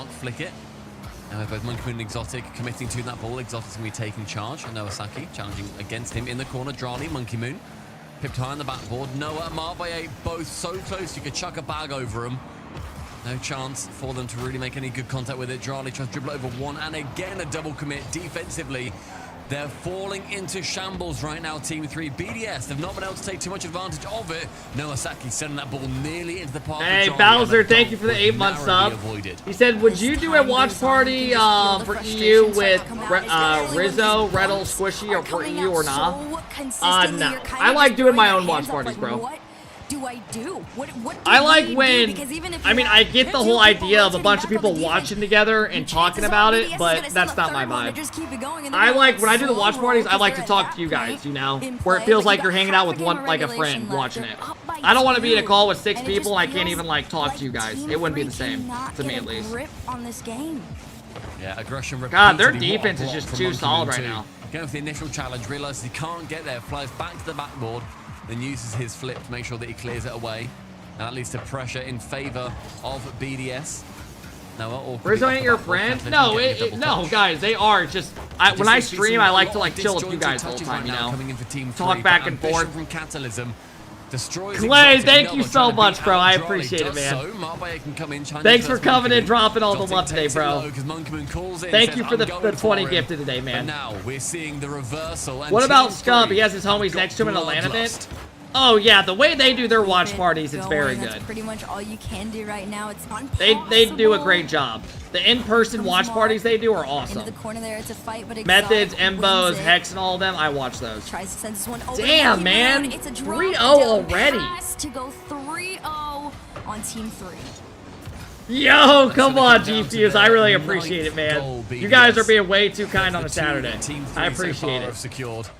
Dark flick it. And both Monkey Moon and Exotic committing to that ball. Exotic's going to be taking charge. And Noah Saki challenging against him in the corner. Drani, Monkey Moon, pipped high on the backboard. Noah and Mark by 8, both so close you could chuck a bag over them. No chance for them to really make any good contact with it. Drani tries to dribble over one, and again a double commit defensively. They're falling into shambles right now, Team 3. BDS, they've not been able to take too much advantage of it. Noasaki sending that ball nearly into the park. Hey, Bowser, thank you for the 8-month sub. He said, would you do a watch party for EU with Rizzo, Reddle, Squishy, or for EU or not? No. I like doing my own watch parties, bro. Do I do? What I like when, I mean, I get the whole idea of a bunch of people watching together and talking about it, but that's not my vibe. I like, when I do the watch parties, I like to talk to you guys, you know, where it feels like you're hanging out with one, like a friend watching it. I don't want to be in a call with 6 people and I can't even, like, talk to you guys. It wouldn't be the same, to me at least. Yeah, aggression. God, their defense is just too solid right now. Going for the initial challenge, realizes he can't get there, flies back to the backboard, then uses his flip to make sure that he clears it away. And that leads to pressure in favor of BDS. Rizzo ain't your friend? No, no, guys, they are. Just when I stream, I like to like chill with you guys all the time, you know, talk back and forth. From Catalysm. Clay, thank you so much, bro. I appreciate it, man. Thanks for coming and dropping all the love today, bro. Thank you for the 20 gifted today, man. Now we're seeing the reversal. What about Scump? He has his homies next to him in a LAN event. Oh yeah, the way they do their watch parties, it's very good. That's pretty much all you can do right now. It's not They do a great job. The in-person watch parties they do are awesome. Into the corner there, it's a fight, but Methods, Embos, Hex, and all of them, I watch those. Tries to send this one over. Damn, man. 3-0 already. Has to go 3-0 on Team 3. Yo, come on, G-Fuse. I really appreciate it, man. You guys are being way too kind on a Saturday. I appreciate it.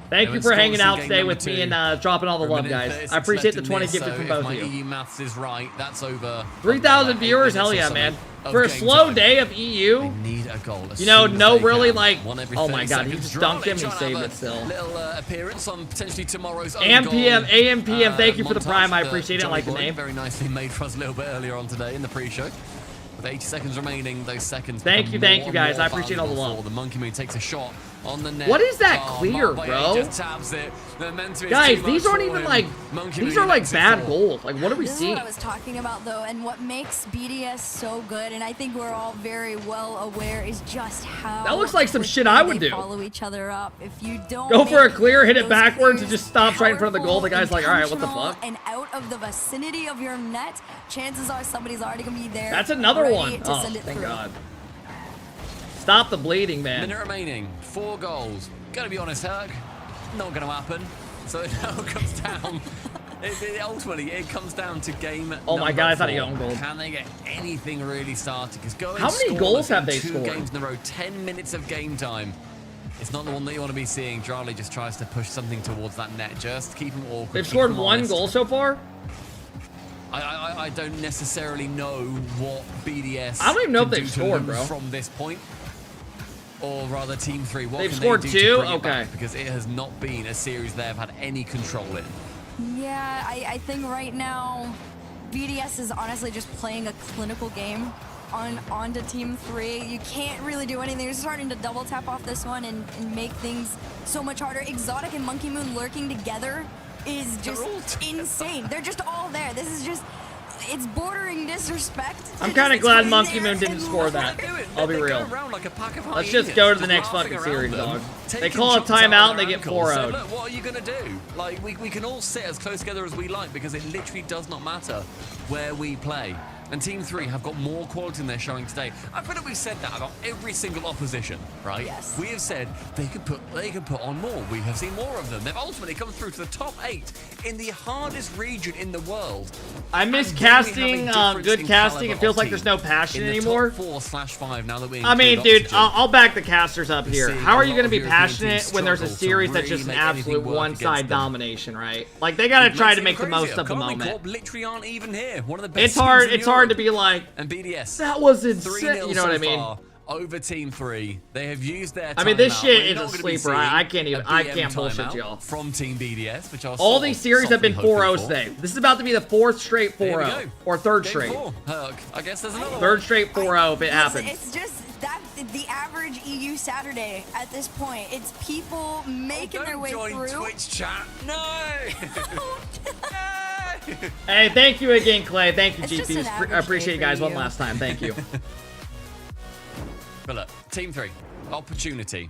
Thank you for hanging out today with me and dropping all the love, guys. I appreciate the 20 gifted from both of you. Maths is right. That's over. 3,000 viewers? Hell yeah, man. For a slow day of EU, you know, no really like, oh my god, he just dunked him and he saved it still. Little appearance on potentially tomorrow's AMPM, thank you for the prime. I appreciate it. I like the name. Very nicely made for us a little bit earlier on today in the pre-show. With 80 seconds remaining, those seconds. Thank you, guys. I appreciate all the love. The Monkey Moon takes a shot on the net. What is that clear, bro? Guys, these aren't even like, these are like bad goals. Like, what are we seeing? This is what I was talking about, though, and what makes BDS so good, and I think we're all very well aware, is just how that looks like some shit I would do. Follow each other up. If you don't go for a clear, hit it backwards, and just stops right in front of the goal. The guy's like, all right, what the fuck? And out of the vicinity of your net, chances are somebody's already gonna be there. That's another one. Oh, thank God. Stop the bleeding, man. Minute remaining. 4 goals. Gotta be honest, Herc. Not gonna happen. So it now comes down. Ultimately, it comes down to game. Oh my God! I thought he got on goal. Can they get anything really started? Because going. How many goals have they 2 scored? games in a row. 10 minutes of game time. It's not the one that you want to be seeing. Charlie just tries to push something towards that net. Just keep him awkward. They've scored 1 goal so far. I don't necessarily know what BDS. I don't even know if they've scored, bro. From this point. Or rather, Team 3. What they've can scored they do 2? To bring it okay. Back? Because it has not been a series they have had any control in. Yeah, I think right now, BDS is honestly just playing a clinical game onto Team 3. You can't really do anything. You're starting to double tap off this one and make things so much harder. Exotic and Monkey Moon lurking together is just insane. They're just all there. This is just... It's bordering disrespect. I'm kind of glad Monkey Moon didn't score that. I'll be real. Let's just go to the next fucking series, dog. They call a timeout and they get 4-0'd. Look, what are you gonna do? Like, we can all sit as close together as we like because it literally does not matter where we play. And Team 3 have got more quality than they're showing today. I feel like we've said that about every single opposition, right? Yes. We have said they can put on more. We have seen more of them. They've ultimately come through to the top 8 in the hardest region in the world. I miss casting, good casting. It feels like there's no passion anymore. 4/5 now that we I mean, dude, I'll back the casters up here. How are you going to be passionate when there's a series that's just an absolute one-side domination, right? Like, they got to try to make the most of the moment. Literally aren't even here. One of the best. It's hard to be like, and BDS. That was insane. You know what I mean? Over Team 3, they have used their. I mean, this shit is a sleeper. I can't bullshit y'all. From Team BDS, which all these series have been 4-0 today. This is about to be the 4th straight 4-0 or 3rd straight. I guess there's another 3rd straight 4-0 if it happens. It's just that the average EU Saturday at this point. It's people making their way through. Twitch chat. No. Hey, thank you again, Clay. Thank you, GPs. I appreciate you guys one last time. Thank you. But look, Team 3, opportunity.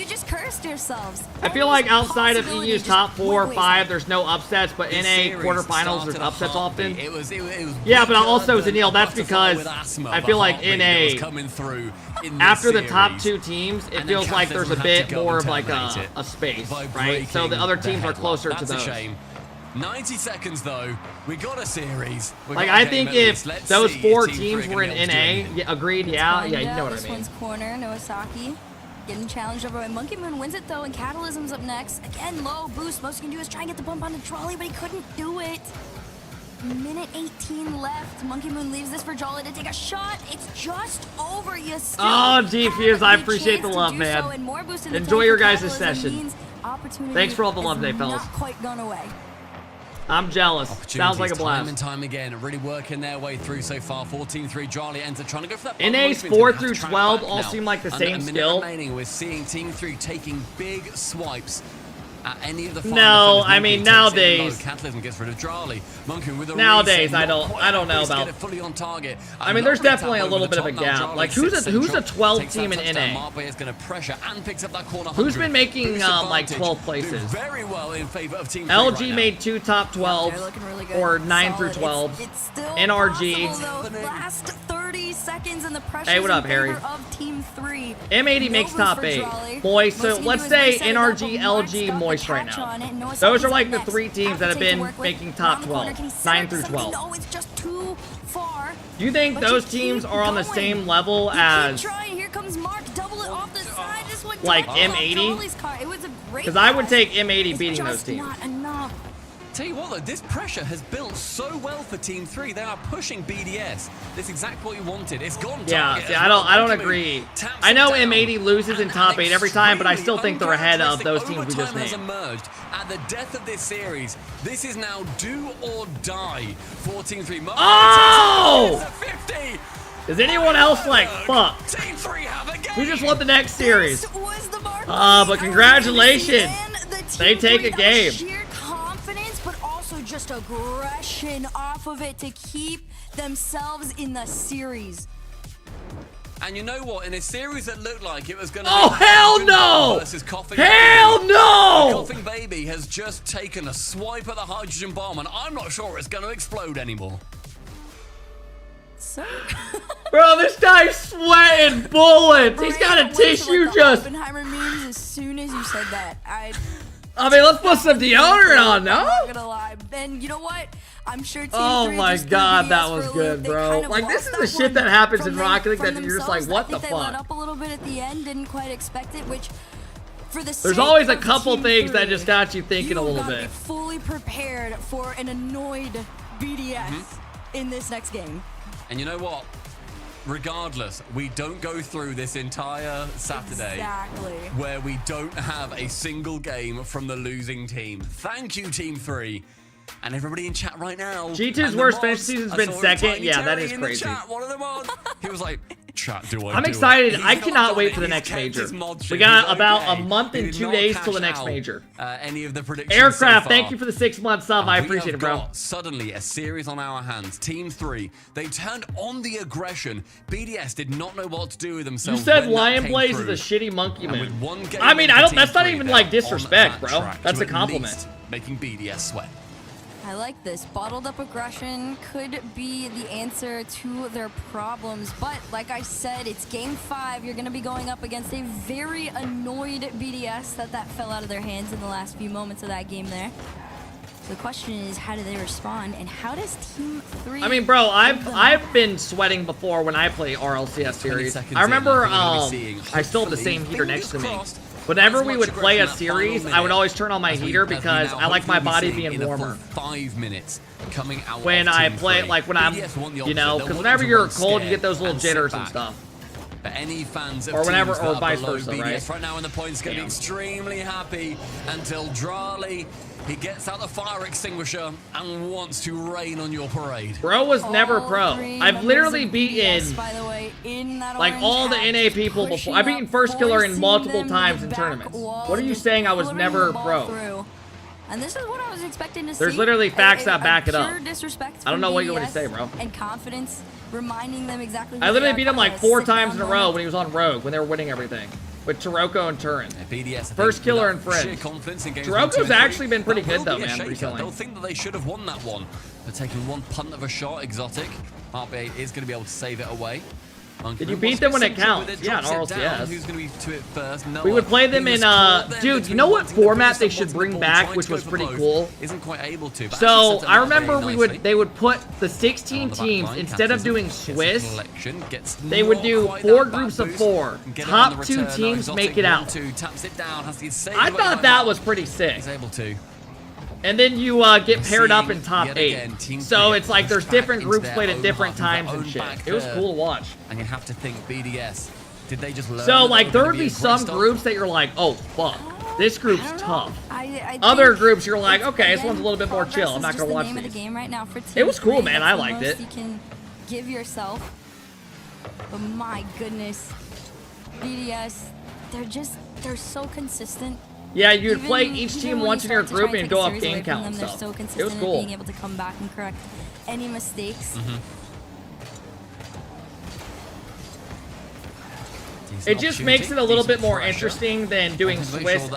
You just cursed yourselves. I feel like outside of EU's top 4 or 5, there's no upsets, but This NA series quarterfinals, there's started a upsets often. heartbeat. It was Yeah, but weaker also, than Zanil, a that's butterfly because with asthma, I the feel like heartbeat that was NA, coming through in this after the top series. 2 teams, it And then feels like Catholics there's a would have bit to go more and of like terminate it a space, by right? So the breaking other the teams are headlock. closer to That's those. a shame. 90 seconds though, we got a series. We Like, got a I game think at if least. Let's those see 4 if Team teams Three are were in gonna be able to do NA, agreed, yeah, you know what I This mean. one's corner, Noasaki. Getting challenged over by Monkey Moon, wins it though, and Catalysm's up next. Again, low boost. Most he can do is try and get the bump on the trolley, but he couldn't do it. minute 18 left. Monkey Moon leaves this for Jolly to take a shot. It's just over. You still Oh, Defuse, I appreciate the chance to love, do man. so, and more boost in the Enjoy tank your for guys' Catalyst session. means opportunity Thanks for all the love is today, fellas. not quite gone away. I'm jealous. Sounds like a Time blast. and time again, really working their way through so far. 14-3, Jolly ends up trying to go for that. NA's 4 through 12 all seem like the same Under a minute skill. remaining, we're seeing Team 3 taking big swipes at any of the final No, defenders. I mean, Monkey takes it low. nowadays. Catalysm gets rid of Jolly. Monkey with a Nowadays, reset, I not quite don't know able to about. get it fully on target. I mean, there's definitely a little bit of a gap. Like, who's a 12 team in NA? Is going to pressure and picks up that corner. Who's been making like 12 places? Very well in favor of Team 3 LG right now. made 2 top 12s or 9 through 12s. NRG. Last 30 seconds and the pressure Hey, what up, Harry? of Team 3. M80 No makes boost top for 8. Jolly. Moist, Most so he can let's do is say reset it up, NRG, but LG, Mark's got the Moist right catch now. on it. Noah Those are Saki's like the next. 3 teams Half that have the take to been work with. making top Around the corner, 12. can he set 9 up through something? 12. No, it's just too far. Do you think But those you teams keep are on the going. same level You keep as trying. Here comes Mark. Double it off the side. This one like doubles off M80? Jolly's car. It was a great Because I would pass. take M80 beating It's those just teams. not enough. Tell you what though, this pressure has built so well for Team 3. They are pushing BDS. That's exactly what you wanted. It's gone Yeah, target see, as I well. don't Monkey agree. taps I it know down. M80 loses in top 8 every time, but I still think they're ahead of those teams we just Overtime has named. emerged at the death of this series. This is now do or die for Team 3. Oh! It's a 50. Is anyone else like, fuck? Team 3 have a game. We just won the next series. But congratulations. They take a game. Sheer confidence, but also just aggression off of it to keep themselves in the series. And you know what? In a series that looked like it was going to Oh, be hell no! versus Coughing Hell Baby. no! The Coughing Baby has just taken a swipe at the hydrogen bomb, and I'm not sure it's going to explode anymore. So, Bro, this guy's sweating bullets. He's got a Went to, like, tissue the just. Oppenheimer memes as soon as you said that. I mean, let's put some deodorant on, no? I'm not gonna lie. And you know what? I'm sure Team Oh 3 my just god, threw that BS was for a good, loop. They bro. kind of Like, this lost is that the shit one that happens in from Rocket League from that you're just like, themselves. what I the think they let fuck? up a little bit at the end, didn't quite expect it, which for the There's sake always a of couple Team things that 3, just got you thinking a little gotta bit. be fully prepared for an annoyed BDS in this next game. And you know what? Regardless, we don't go through this entire Saturday Exactly. where we don't have a single game from the losing team. Thank you, Team 3. And everybody in chat right now. G2's and the worst mods, finish season's I been saw second. Tiny Yeah, that Terry is in the crazy. chat, one of the mods. He was like, chat, do I I'm do excited. it? I He's cannot not wait done for the it. next He's kept major. his mod We shit. got He's about okay. a month He and did 2 not days cash till the next out, major. Any of the predictions Aircraft, so thank far. you for the 6-month sub. I And we appreciate it, have bro. got suddenly a series on our hands. Team 3, they turned on the aggression. BDS did not know what to do with You themselves. said when that Lion came Blaze through. is a shitty monkey And man. with one game I mean, into I don't. Team That's not 3, even they're like on disrespect, that bro. track That's to a at compliment. least making BDS sweat. I like this. Bottled up aggression could be the answer to their problems. But like I said, it's game 5. You're going to be going up against a very annoyed BDS that fell out of their hands in the last few moments of that game there. So the question is, how do they respond? And how does Team 3... I mean, bro, I've been sweating before when I play RLCS series. seconds I remember, in, I think we're gonna be seeing, I still have the hopefully, same heater next to me. crossed, Whenever as we much would play a aggression that final series, I would minute always turn on my as we- heater as we because now I like my hopefully body see being in a full warmer. 5 minutes coming out When of I Team play, 3. like when I'm, BDS want the you know, opposite. because They're whenever wanting to you're run cold, you scared get those little and sit jitters and back. stuff. But any fans of Or whenever- teams that or are vice below versa, BDS right? now in the points going to be extremely happy until Drali, he gets out the fire extinguisher and wants to rain on your parade. Bro was never pro. I've literally beaten by the way, in that like orange all the hat, NA people before. I've beaten First Killer in multiple times in tournaments. What are you saying? I was never pro. Through. And this is what I was expecting to see. There's literally facts that back it up. Pure disrespect I don't from know what you want to BDS say, bro. And confidence, reminding them exactly. who I literally they beat are, him like kind of 4 sit down times in a row moment. when he was on Rogue, when they were winning everything. With Taroko and Turin. BDS, I First think, Killer with and that sheer Fringe. confidence in games 1, 2, Taroko's and 3, actually been pretty that good will though, be a man, shaker. recently. They'll think that they should have won that one. They're taking one punt of a shot, Exotic. RB8 is going to be able to save it away. Did you beat them when it counts? Yeah, in RLCS. Who's going to be to it first? No. We would play them in, dude, you know what format they should bring back, which was pretty cool? Isn't quite able to. But So, actually set I them up remember very they would put the 16 On the back teams, line, instead of Cataclysm doing gets a Swiss, collection, gets they would not do quite 4 that groups back of boost, 4. and get it on the Top 2 return. teams Exotic make it out. 1-2, taps it down, has to get saved I away thought by that Mark. was pretty sick. He's able to. And then you get paired up in top 8. So it's like there's different groups played at different times and shit. It was cool to watch. And you have to think BDS. Did they just learn? So like there would be some groups that you're like, oh fuck, this group's tough. Other groups you're like, okay, this one's a little bit more chill. I'm not gonna watch these. It was cool, man. I liked it. You can give yourself. But my goodness, BDS, they're so consistent. Yeah, you'd play each team once in your group and go up game count and They're stuff. so It consistent was at cool. being able to come back and correct any mistakes. It just makes it a little bit more interesting than doing Swiss.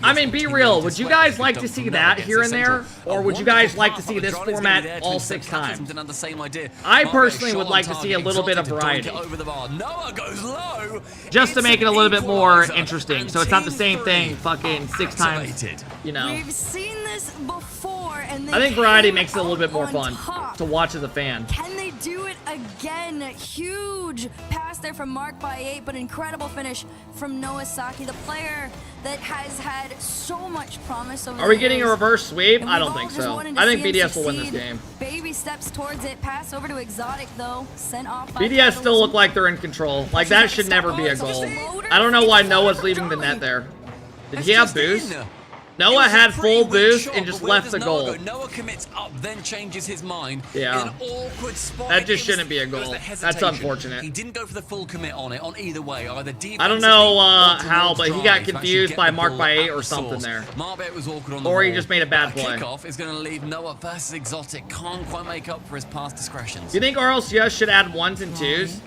I mean, be real. Would you guys like to see that here and there? Or would you guys like to see this format all 6 times? I personally would like to see a little bit of variety. Just to make it a little bit more interesting. So it's not the same thing fucking 6 times, you know. We've seen this before, and I think variety makes it a little bit more fun to watch as a fan. Can they do it again? Huge pass there from Mark by 8, but incredible finish from Noah Saki, the player that has had so much promise over Are we the getting a years. reverse sweep? And I we've don't all think just so. wanted to I think see him BDS will win this succeed. game. Baby steps towards it. Pass over to Exotic, though. Sent off by BDS still look like they're in control. Like, that should never be a goal. I don't know why Noah's leaving the net there. Did he have boost? Noah had full boost and just left the goal. Noah commits up, then changes his mind. Yeah. In an awkward spot. That just shouldn't be a goal. That's unfortunate. He didn't go for the full commit on it, on either way. Either I don't know how, but he got confused by Mark by 8 or something there. Was awkward on the Or he ball. just made a bad play. Kickoff is going to leave Noah versus Exotic. Can't quite make up for his past discretions. Do you think RLCS should add 1s and 2s?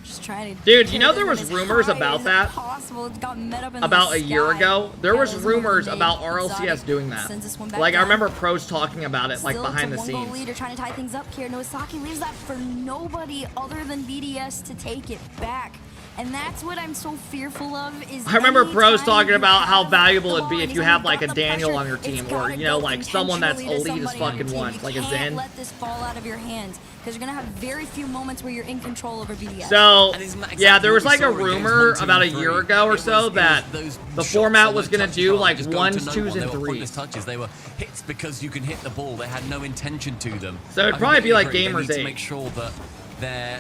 Just trying to Dude, you know there was rumors about that? Possible. It got met up in About the a year sky. ago? There Yeah, was it a rumors big about RLCS Exotic doing that. sends this one back Like, I down. remember pros talking about it, like, Still, behind the it's a one-goal scenes. lead. They're trying to tie things up here. Nosaki leaves that for nobody other than BDS to take it back. And that's what I'm so fearful of is I remember pros anytime talking you about how have valuable the it'd be ball if and you he's have got like a the Daniel pressure, on your it's team, or gotta you know, go like someone that's intentionally to elite as somebody on fucking your once, team. like You a can't Zen. let this fall out of your hands because you're gonna have very few moments where you're in control over BDS. So, yeah, there was like a rumor about a year ago or so that the format was gonna do like 1s, 2s, and 3s. Touches. They were hits because you can hit the ball. They had no intention to them. So it'd I probably be like agree. They Gamers need to 8. make sure that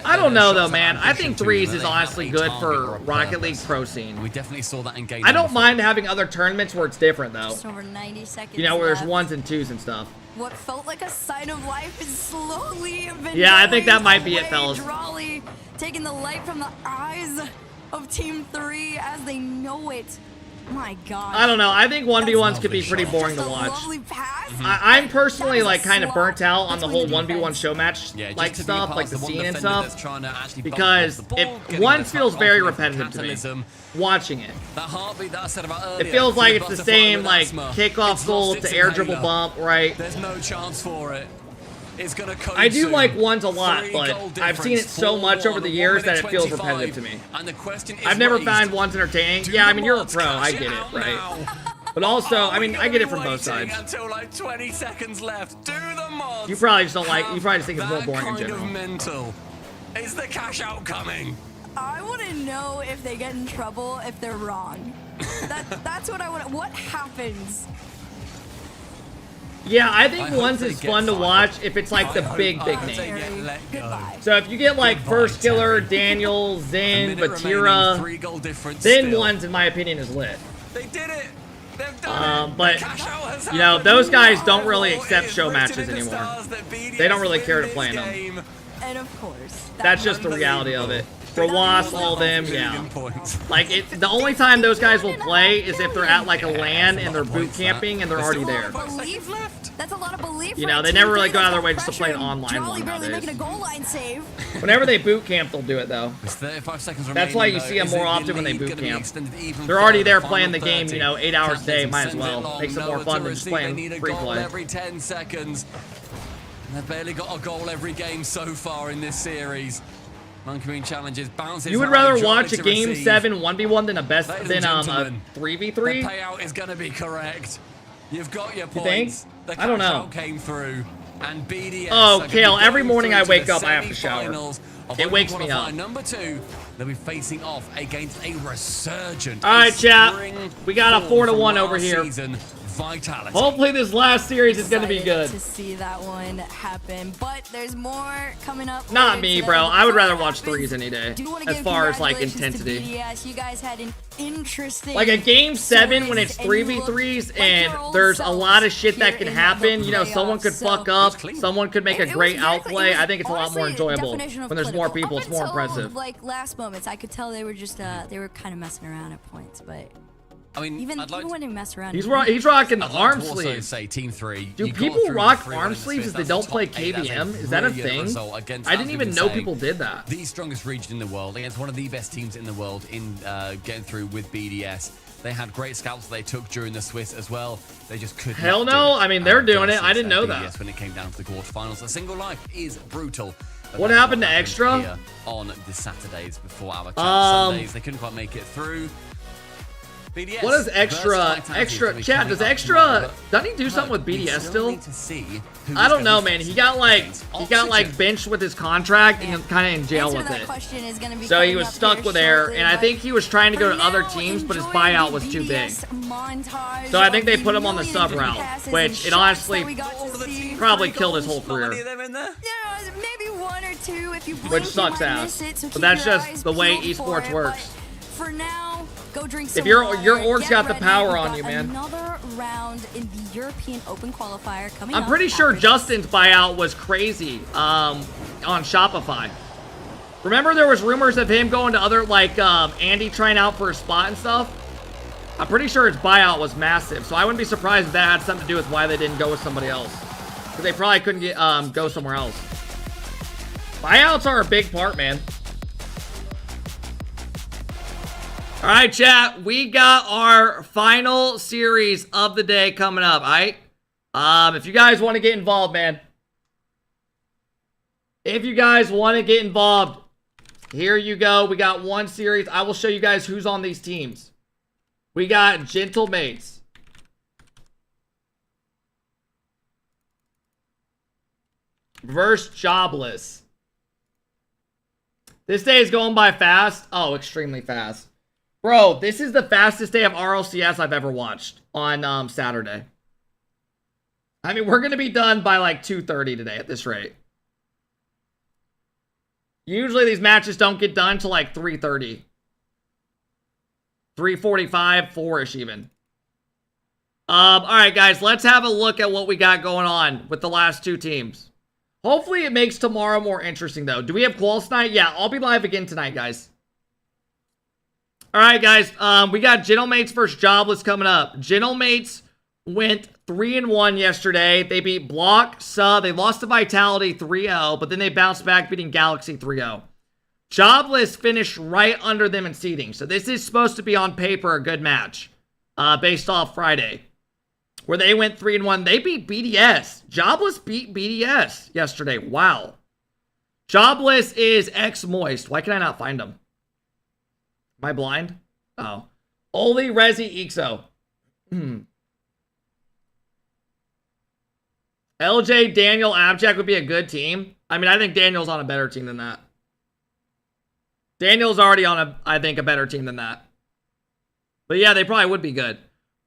I don't know though, shots man. have I think ambition to 3s them, is that they honestly have a good target or for a Rocket League purpose. Pro Scene. We definitely saw that in game. I don't mind having other tournaments where it's different though. Just over 90 seconds You know, where there's left. 1s and 2s and stuff. What felt like a sign of life is slowly been Yeah, I think that might be it, away. fellas. Drawley taking the light from the eyes of Team 3 as they know it. My God. I don't know. I think 1v1s could be pretty boring to watch. I'm personally like kind of burnt out on the whole 1v1 show match like stuff, like the scene and stuff, because it once feels very repetitive to me. Watching it, That heartbeat that I said about earlier. it feels like it's the Butterfly same with like asthma. kickoff It's goal lost to its air dribble inhaler. bump, right? There's no chance for it. It's gonna come I do soon. like 1s a lot, 3 but goal I've seen it difference, so much over the 4-1, years that it 1 feels minute repetitive 25. to me. And the question is I've never raised. found 1s entertaining. Yeah, I mean you're a pro, I get it, right? But also, I mean I get it from both sides. Until like 20 seconds left. Do the mods. You probably just don't like. You probably just think it's more That boring in kind general. of mental. Is the cash out coming? I want to know if they get in trouble if they're wrong. That's what I want. What happens? Yeah, I think I hope 1s they is get fun to fired. watch if it's like the I big hope they name. get let go. So if you get like Goodbye, First Killer, Terry. Daniel, Zen, A minute remaining, Batira, 3 goal difference then still. 1s in my opinion is lit. They did it. They've done it. But Cash out has you know happened. those guys don't really It accept is show written matches in the anymore. stars that BDS They don't really win care to this play in them. game. And of course, That's just the reality of it. For Was, all them, yeah. Million points. Like the only time those guys will play is if they're at like a LAN and they're boot camping and they're already there. belief. That's a lot of belief. You for know, a they team never really three go out of their that's way got just to play an pressure. online Jolly one barely nowadays. making a goal line save. Whenever they boot camp, they'll do it though. There's 35 seconds That's remaining, why you though. see them Is more the often when they lead boot gonna be camp. extended even They're already further? there Final playing the game, 30. you know, 8 hours a day. Capitalism Might as sends it well. long. Makes it more Nowhere fun to than just receive. They playing need a free goal play. every 10 seconds. And they've barely got a goal every game so far in this series. Monkey Queen challenges, bounces. You would high, rather Jolly watch a to game receive. 7 1v1 than a Ladies and a gentlemen, 3v3? The payout is going to be correct. You've got your You think? points. The I don't cash know. out came through. And BDS Oh, are gonna Kale, be every going morning through I to wake the up, I have to shower. semi-finals of It Open wakes me up. Qualifier Number 2, they'll be facing off against a resurgent. All right, a chat. spring We got a form 4-1 from over last here. Season. Vitality. Hopefully this last series is going to be Excited good. to see that one happen, but there's more coming up. Not later me, today. bro. I would rather Before watch that happens, threes any day. do wanna As give far as like congratulations to intensity. BDS. You guys had an interesting Like a game 7 when it's series, and you 3v3s look like and your old there's a selves lot of shit that here can in the happen. You know, someone playoffs. could So- fuck up, someone could make a It was great very outplay. it was I think it's a lot more honestly enjoyable definition of when there's more clinical. people. Up It's more until, impressive. Like last moments, I could tell they were just they were kind of messing around at points, but I mean, even when they mess around, He's rocking the I'd arm like to also sleeves. say Team 3. Do you got people through rock the 3-1 arm in the sleeves if Swiss. they That's don't top play 8. That's a KVM? Is that a brilliant thing? result against, I as didn't we've even been know saying, people did that. The strongest region in the world against one of the best teams in the world in getting through with BDS. They had great scouts they took during the Swiss as well. They just couldn't. Hell no. I mean, they're doing it. I didn't know BDS that. when it came down to the quarterfinals. A single life is brutal. But What that's happened to Extra? here on the Saturdays before our chat Sundays. They couldn't quite make it through. BDS What is versus extra? Vitality Extra is gonna be chat. coming Does up extra? tomorrow, Doesn't he do something with we BDS still still? need to see who's I don't gonna know, be man. He got like benched with his contract and kind of in jail Answer with to that it. question is gonna be So he coming was up stuck here with there, shortly, and I but think he was trying to go for to other now, teams, but his enjoy buyout the was too big. BDS montage So I think of they the put him on the millions sub of route, passes and which it shots honestly that we got to see. probably killed his whole career. Yeah, maybe one or two if you blink, Which you sucks might ass. miss it, so But keep that's your just eyes the way peeled for esports it, works. but For now, go drink some If your water, org's get got the ready. power We've on got you, man. Another round in the European Open qualifier coming I'm up pretty sure after Justin's buyout was crazy on Shopify. Remember there was rumors of him going to other, like, Andy trying out for a spot and stuff? I'm pretty sure his buyout was massive, so I wouldn't be surprised if that had something to do with why they didn't go with somebody else. Because they probably couldn't get go somewhere else. Buyouts are a big part, man. All right, chat. We got our final series of the day coming up, all right? If you guys want to get involved, man. If you guys want to get involved, here you go. We got one series. I will show you guys who's on these teams. We got Gentlemates. Versus Jobless. This day is going by fast. Oh, extremely fast. Bro, this is the fastest day of RLCS I've ever watched on Saturday. I mean, we're going to be done by like 2:30 today at this rate. Usually these matches don't get done till like 3:30. 3:45, 4-ish even. All right, guys, let's have a look at what we got going on with the last two teams. Hopefully it makes tomorrow more interesting, though. Do we have quals tonight? Yeah, I'll be live again tonight, guys. All right, guys. We got Gentlemates versus Jobless coming up. Gentlemates went 3-1 yesterday. They beat Block, they lost to Vitality 3-0, but then they bounced back, beating Galaxy 3-0. Jobless finished right under them in seeding, so this is supposed to be on paper a good match, based off Friday, where they went 3-1. They beat BDS. Jobless beat BDS yesterday. Wow. Jobless is ex-Moist. Why can I not find him? Am I blind? Oh. Oli, Rezi, Ixo. LJ, Daniel, Abject would be a good team. I mean, I think Daniel's on a better team than that. Daniel's already on I think, a better team than that. But yeah, they probably would be good.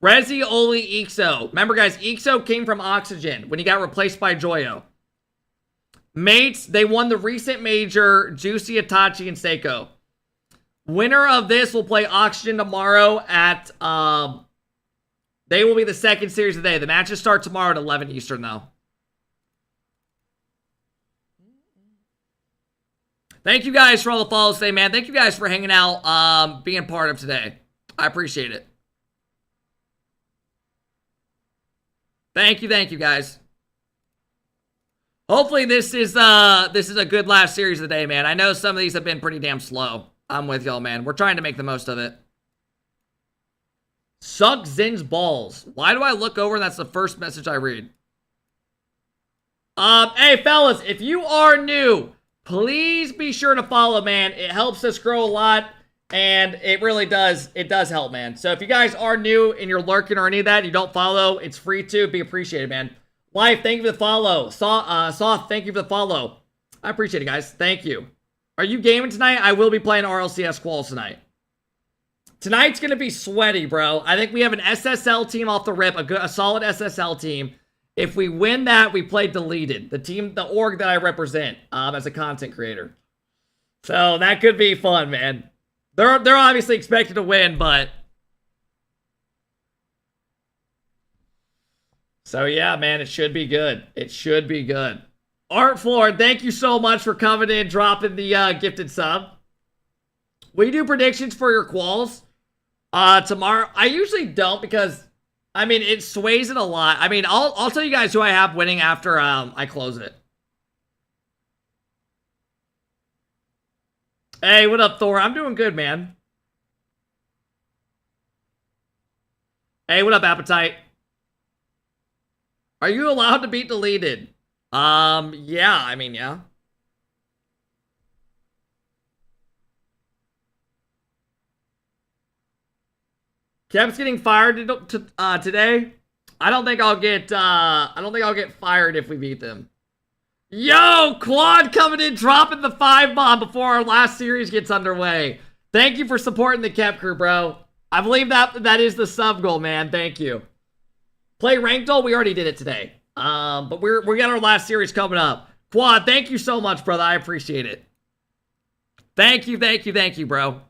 Rezi, Oli, Ixo. Remember, guys, Ixo came from Oxygen when he got replaced by Joyo. Mates, they won the recent major, Juicy, Itachi, and Seiko. Winner of this will play Oxygen tomorrow at, they will be the second series of the day. The matches start tomorrow at 11 Eastern, though. Thank you guys for all the follows today, man. Thank you guys for hanging out, being part of today. I appreciate it. Thank you guys. Hopefully this is a good last series of the day, man. I know some of these have been pretty damn slow. I'm with y'all, man. We're trying to make the most of it. Suck Zin's balls. Why do I look over and that's the first message I read? Hey fellas, if you are new, please be sure to follow, man. It helps us grow a lot, and it really does. It does help, man. So if you guys are new and you're lurking or any of that, you don't follow, it's free to be appreciated, man. Life, thank you for the follow. Soft, thank you for the follow. I appreciate it, guys. Thank you. Are you gaming tonight? I will be playing RLCS quals tonight. Tonight's going to be sweaty, bro. I think we have an SSL team off the rip, a solid SSL team. If we win that, we play Deleted, the org that I represent as a content creator. So that could be fun, man. They're obviously expected to win, but... So yeah, man, it should be good. It should be good. Art Ford, thank you so much for coming in, dropping the gifted sub. Will you do predictions for your quals tomorrow? I usually don't because, I mean, it sways it a lot. I mean, I'll tell you guys who I have winning after I close it. Hey, what up, Thor? I'm doing good, man. Hey, what up, Appetite? Are you allowed to beat Deleted? Yeah, I mean, yeah. Kev's getting fired today. I don't think I'll get fired if we beat them. Yo, Quad coming in, dropping the 5 bomb before our last series gets underway. Thank you for supporting the Kev crew, bro. I believe that is the sub goal, man. Thank you. Play ranked goal. We already did it today. But we got our last series coming up. Quad, thank you so much, brother. I appreciate it. Thank you, bro.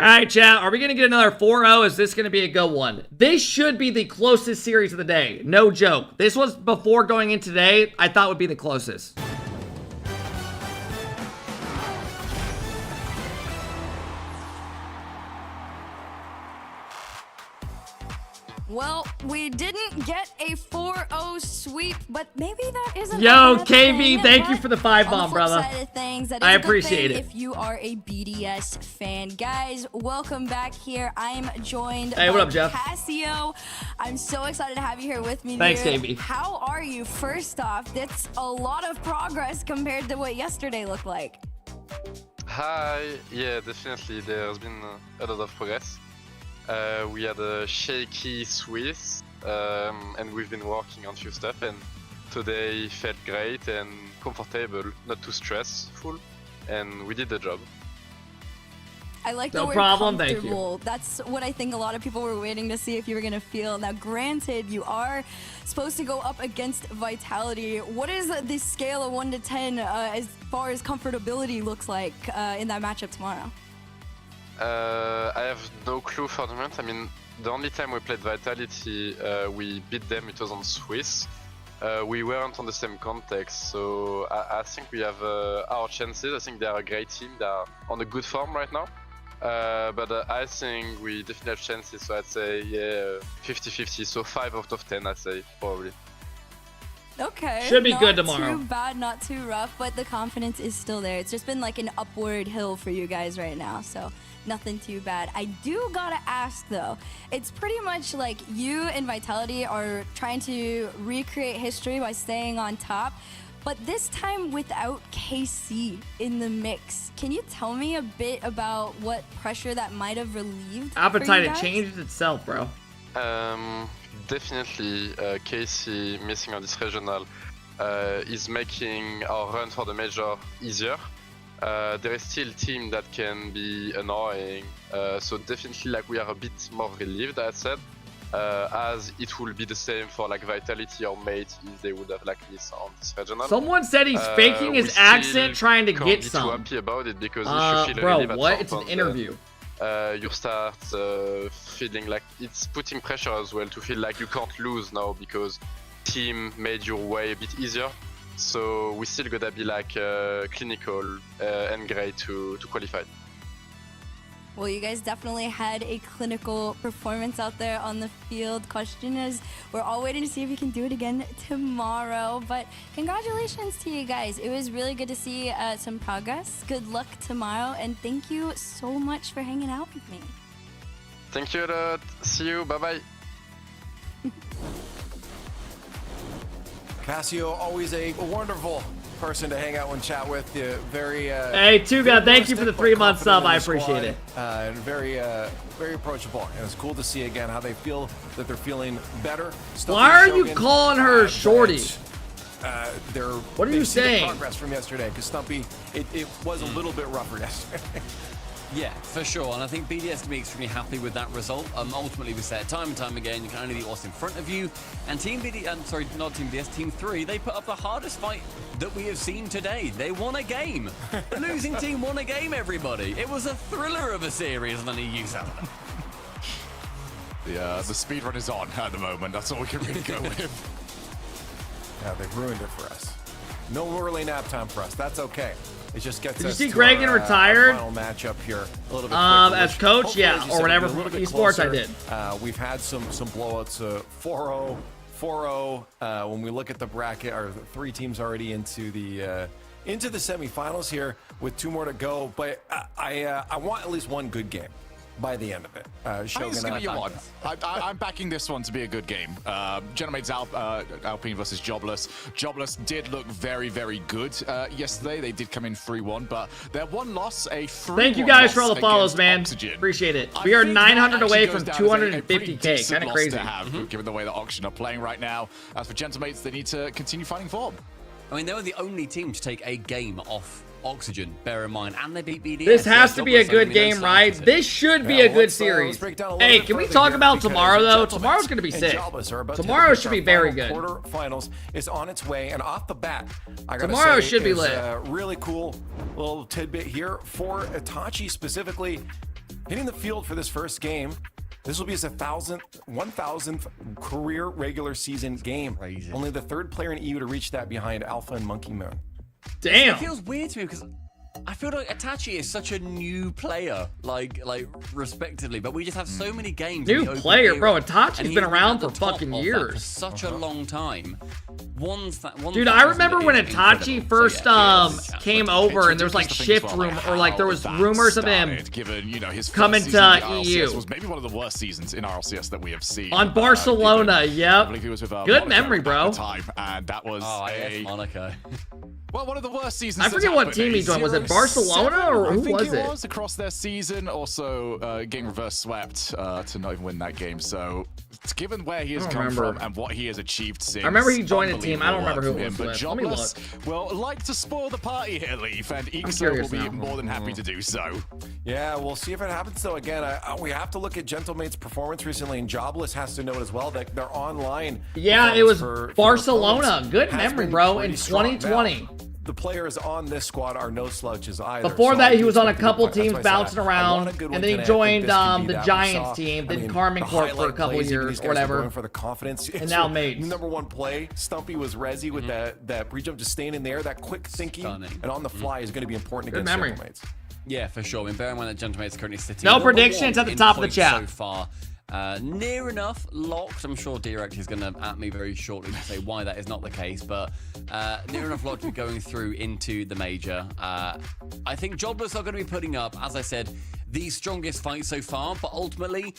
All right, chat. Are we going to get another 4-0? Is this going to be a good one? This should be the closest series of the day. No joke. This was before going in today. I thought would be the closest. Well, we didn't get a 4-0 sweep, but maybe that isn't Yo, a bad KB, thing, thank you but for the 5 on the bomb, flip brother. side of things, that is I a good appreciate thing it. if you are a BDS fan. Guys, welcome back here. I'm joined Hey, by what up, Jeff? Cassio. I'm so excited to have you here with me, Thanks, dude. KB. How are you? First off, that's a lot of progress compared to what yesterday looked like. Hi, yeah, definitely there's been a lot of progress. We had a shaky Swiss, and we've been working on few stuff, and today felt great and comfortable, not too stressful, and we did the job. I like the No word problem, thank you. comfortable. That's what I think a lot of people were waiting to see if you were going to feel. Now, granted, you are supposed to go up against Vitality. What is the scale of 1 to 10 as far as comfortability looks like in that matchup tomorrow? I have no clue for the moment. I mean, the only time we played Vitality, we beat them, it was on Swiss. We weren't on the same context, so I think we have our chances. I think they are a great team. They are on a good form right now. But I think we definitely have chances, so I'd say, yeah, 50-50, so 5 out of 10, I'd say, probably. Okay. Should be not good tomorrow. Not too bad, not too rough, but the confidence is still there. It's just been like an upward hill for you guys right now, so nothing too bad. I do gotta ask though, it's pretty much like you and Vitality are trying to recreate history by staying on top, but this time without KC in the mix. Can you tell me a bit about what pressure that might have relieved? Appetite, it guys? changes itself, bro. Definitely, Casey missing on this regional is making our run for the major easier. There is still team that can be annoying, so definitely like we are a bit more relieved, I said, as it will be the same for like Vitality or Mate if they would have like this on this regional. Someone said he's faking his accent trying to get Can't be some. too happy about it because if you feel bro, relieved at what? some It's an point, interview. you start feeling like it's putting pressure as well to feel like you can't lose now because team made your way a bit easier. So we still gotta be like clinical and great to qualify. Well, you guys definitely had a clinical performance out there on the field. Question is, we're all waiting to see if you can do it again tomorrow. But congratulations to you guys. It was really good to see some progress. Good luck tomorrow, and thank you so much for hanging out with me. Thank you a lot. See you. Bye-bye. Cassio, always a wonderful person to hang out and chat with. Very Hey, Tuga, thank you for the 3-month sub. I appreciate it. And very approachable. And it's cool to see again how they feel that they're feeling better. Why are you calling her Shorty? What are you they've seen the saying? progress from yesterday because Stumpy, it was a little bit rougher yesterday. Yeah, for sure. And I think BDS can be extremely happy with that result. Ultimately, we say it time and time again, you can only beat what's in front of you. And Team BDS, sorry, not Team BDS, Team 3, they put up the hardest fight that we have seen today. They won a game. The losing team won a game, everybody. It was a thriller of a series, and then you use that. The speed run is on at the moment. That's all we can really go with. Yeah, they've ruined it for us. No early nap time for us. That's okay. It just gets Did you us see to Greg our, getting retired? Final matchup here a little bit As quicker, coach, hopefully, yeah, as you or said, whatever will be a little bit esports I closer. did. We've had some blowouts, 4-0, 4-0. When we look at the bracket, our 3 teams already into the semifinals here with 2 more to go. But I want at least one good game by the end of it. I think it's going to be one. I'm backing this one to be a good game. Gentlemates Alpine versus Jobless. Jobless did look very, very good yesterday. They did come in 3-1, but their one loss, a 3-1 Thank you guys for all the loss follows, against man. Oxygen. Appreciate it. I We are think 900 that away actually from goes down as a pretty 250K. decent Kind of loss crazy. to have, given the way that Oxygen are playing right now. As for Gentlemates, they need to continue finding form. I mean, they were the only team to take a game off Oxygen, bear in mind, and they beat BDS. This has to be a good game, right? This should be a good series. Hey, can we talk about tomorrow, though? Tomorrow's going to be sick. Tomorrow should be very good. Quarterfinals is on its way, and off the bat, I gotta Tomorrow say, should be is lit. a really cool little tidbit here for Itachi specifically, hitting the field for this first game. This will be his 1,000th career regular season game. Crazy. Only the 3rd player in EU to reach that behind Alpha and Monkey Moon. Damn. It feels weird to me because I feel like Itachi is such a new player, like respectively, but we just have so many games. New in the open player, era, bro. and Itachi's he's been around at the for top fucking of that years. for such a long time. Dude, I remember when Itachi first came over, and there was like shift rumor, or like there was rumors of him given, you know, his coming first season to in EU. RLCS was maybe one of the worst seasons in RLCS that we have seen. On Barcelona. I Yep. believe he was with, Good Monaco memory, at bro. the time, and that was Monaco. Well, one of the worst seasons. I forget what team he joined. Was it Barcelona or who was it? it? Was across their season. Also, getting reverse swept to not even win that game. So, given where he has come from and what he has achieved since, I remember he joined a team. I don't remember who it was. But Let me look. Jobless will like to spoil the party here, Leaf, and Ixo will be more than happy to do so. Yeah, we'll see if it happens. Though again, we have to look at Gentlemate's performance recently, and Jobless has to note as well that they're online. Yeah, it was for Barcelona. Good has memory, been bro. pretty In strong. 2020. Now, the players on this squad are no slouches either. Before so that, I he do was on a expect couple good fight. teams That's why I said bouncing I around, want a good and one then he tonight. I think joined this can be the that. We Giants saw, team, I did mean, Carmen the Corp for a highlight couple plays, even years these or guys are whatever. going for the confidence. And now Mates. Number one play, Stumpy was Resi with that pre-jump, just staying in there, that quick thinking, and on the fly is going to be important Good against memory. Gentlemates. Yeah, for sure. I mean, bear in mind that Gentlemates are currently sitting. No number predictions one at the in top of the points chat. so far. Near enough locked. I'm sure Direct is going to at me very shortly to say why that is not the case, but near enough locked to be going through into the major. I think Jobless are going to be putting up, as I said, the strongest fight so far, but ultimately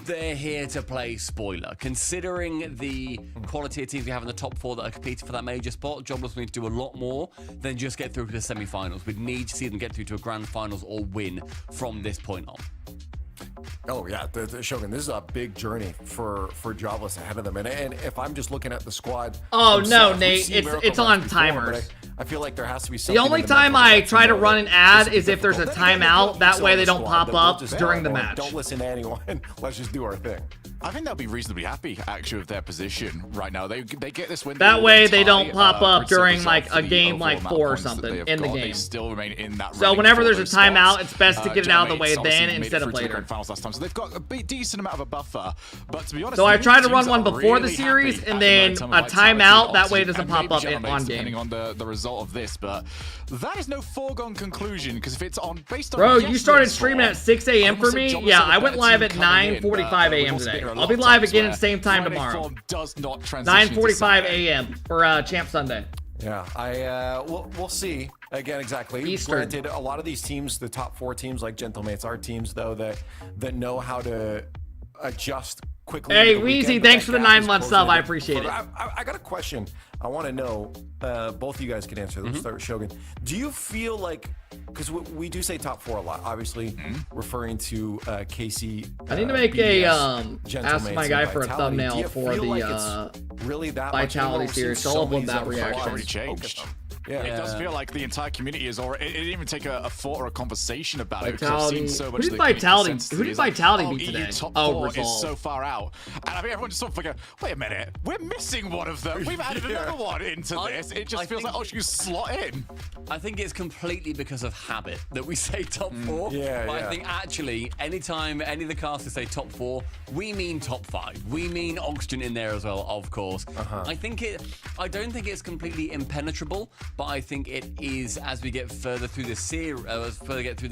they're here to play spoiler. Considering the quality of teams we have in the top 4 that are competing for that major spot, Jobless need to do a lot more than just get through to the semi-finals. We'd need to see them get through to a grand finals or win from this point on. Oh yeah, the Shogun. This is a big journey for Jobless ahead of them, and if I'm just looking at the squad. Oh no, themselves, we've Nate, seen it's Miracle on Runs before, timers. but I feel like there has to be The something. only in the time mental I that try to know run that an ad this is if there's a difficult. Then timeout. That way they the don't squad pop that we'll up just during the go, match. Don't listen to anyone. Let's just do our thing. I think they'll be reasonably happy, actually, with their position right now. They get this win. That way they don't pop up during like a game like 4 or something in the They game. still remain in that. So running whenever for there's a those timeout, spots. it's best to get it out of the way Gentlemates then obviously made instead it of through to the later. grand finals last time, so they've got a decent amount of a buffer. But to be honest, So I the tried to teams run one are before the really series happy and at the then moment a of timeout. That Oxygen, way it doesn't and pop maybe up Gentlemates, on game. depending on the result of this. But that is no foregone conclusion, because if it's based on Bro, you yesterday's started score, streaming at 6 a.m. for me? Yeah, I went live at 9:45 a.m. today. I'll be live again at the same time tomorrow. 9:45 a.m. for Champ Sunday. Yeah, we'll see. Again, exactly. Eastern. Granted, a lot of these teams, the top 4 teams like Gentlemates, are teams though that know how to adjust quickly. Hey, to the Weezy, weekend, thanks but for the that gap 9 is month closing sub. I a bit appreciate further. it. I got a question. I want to know. Both of you guys can answer. Let's start with Shogun. Do you feel like, because we do say top 4 a lot, obviously referring to KC. I need to make a BDS, ask my guy and for a Vitality. Do thumbnail you for feel the like it's really that Vitality much series. so So I'll upload many that other reaction. squads already changed. Yeah. It does feel like the entire community is already. It didn't even take a thought or a conversation about it. Because I've Vitality. seen so much Who of did the community Vitality? consensus Who did is like, Vitality oh, beat EU today? top Oh, 4 is Resolve. so far out, and I mean everyone just sort of figure, wait a minute, we're missing one of them. We've added another one into this. It just feels like you slot in. I think it's completely because of habit that we say top 4. Yeah, but yeah. I think actually, anytime any of the casters say top 4, we mean top 5. We mean Oxygen in there as well, of course. I don't think it's completely impenetrable, but I think it is as we get further through the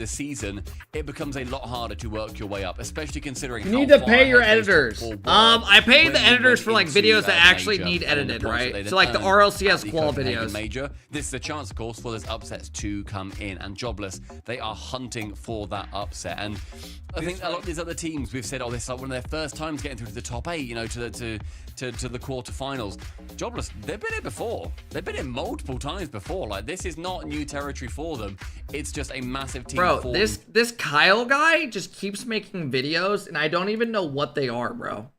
season, it becomes a lot harder to work your way up, especially considering You need to pay your editors. I pay the editors for like videos that actually need edited, right? So like the RLCS qual videos. Major. This is a chance, of course, for those upsets to come in, and Jobless, they are hunting for that upset. And I think a lot of these other teams, we've said, oh, this is like one of their first times getting through to the top 8, you know, to the quarterfinals. Jobless, they've been here before. They've been here multiple times before. Like, this is not new territory for them. It's just a massive team. Bro, this Kyle guy just keeps making videos, and I don't even know what they are, bro.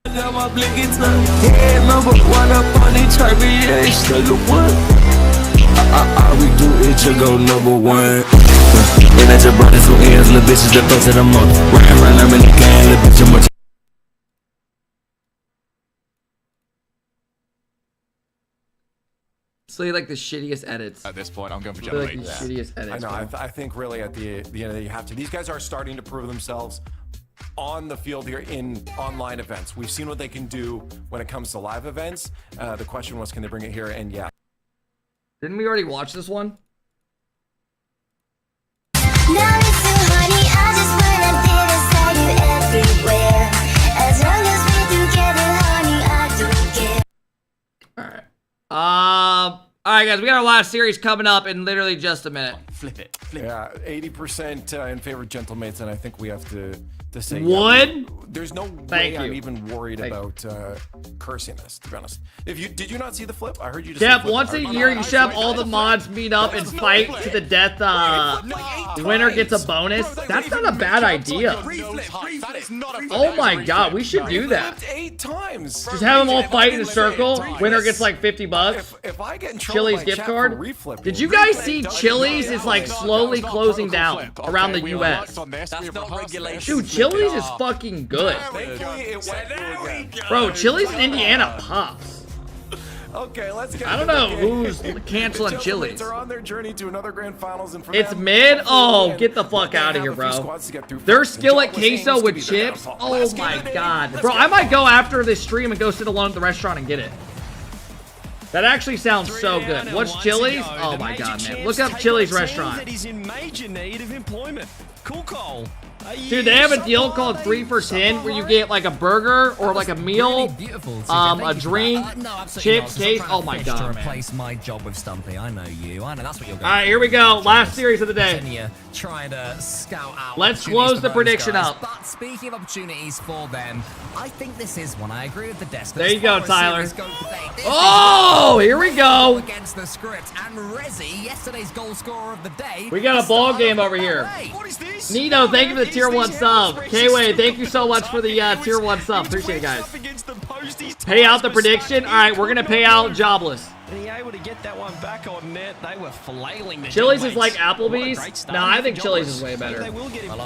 Got my blinkets up. Yeah, number 1 up on the chart, yeah, it's number 1. All we do is just go number 1. And I just brought in some ends, little bitches that fuck to the month. Riding around, I'm in the gang, little bitch, I'm much. So you like the shittiest edits. At this point, I'm going for They're like Generate. the shittiest edits. I know. bro. I think really at the end of the day, you have to. These guys are starting to prove themselves on the field here in online events. We've seen what they can do when it comes to live events. The question was, can they bring it here? And yeah. Didn't we already watch this one? All right, guys, we got our last series coming up in literally just a minute. Flip it. Yeah, 80% in favor of Gentlemates, and I think we have to say Would? Yeah, there's no Thank way I'm you. even worried about cursing this, to be honest. Did you not see the flip? I heard you just. Jeff, say flip. once a I heard- year you should have all the mods meet up and fight to the death. Winner gets a bonus. That's not a bad idea. Oh my god, we should do that. 8 times. Just have them all fight in a circle. Winner gets like $50. If I get in trouble Chili's by gift chat for card. reflipping, Did you guys see Chili's is like slowly closing down around the US? That's not regulation. Dude, Chili's is fucking good. Bro, Chili's in Indiana pops. Okay, let's get. I don't know who's canceling The Chili's. Gentlemates are on their journey to another grand finals, and for It's them, mid? Oh, win. get the fuck They out of have here, a few bro. squads to get through Their first, and skillet Jobless aims queso to with be the chips? downfall. Oh Let's my get it in. god. Let's Bro, get I it might in. go after this stream and go sit alone at the restaurant and get it. That actually sounds so good. What's Chili's? Oh my god, man. Look up Chili's restaurant. That is in major need of employment. Cool Cole. Dude, they have a deal called 3 for 10 where you get like a burger or like a meal, a drink, chips, case. Oh my god, man. Replace my job with Stumpy. I know you. I know that's what you're going. All right, here we go. Last series of the day. Continue trying to scout out. Let's opportunities close for the those prediction guys. up. But speaking of opportunities for them, I think this is one. I agree with the desk. There you go, Tyler. Oh, Oh, here we go. Against the script and Rezzy, yesterday's goal scorer of the day. We got a ball game over here. What is this? Nito, thank you for the tier 1 sub. K-Way, thank you so much for the tier 1 sub. Appreciate it, guys. Pay out the prediction. All right, we're going to pay out Jobless. And he able to get that one back on net. They were flailing the Chili's is Gentlemates. like What a great Applebee's. start No, I for think Chili's Jobless. is way better. They will get him.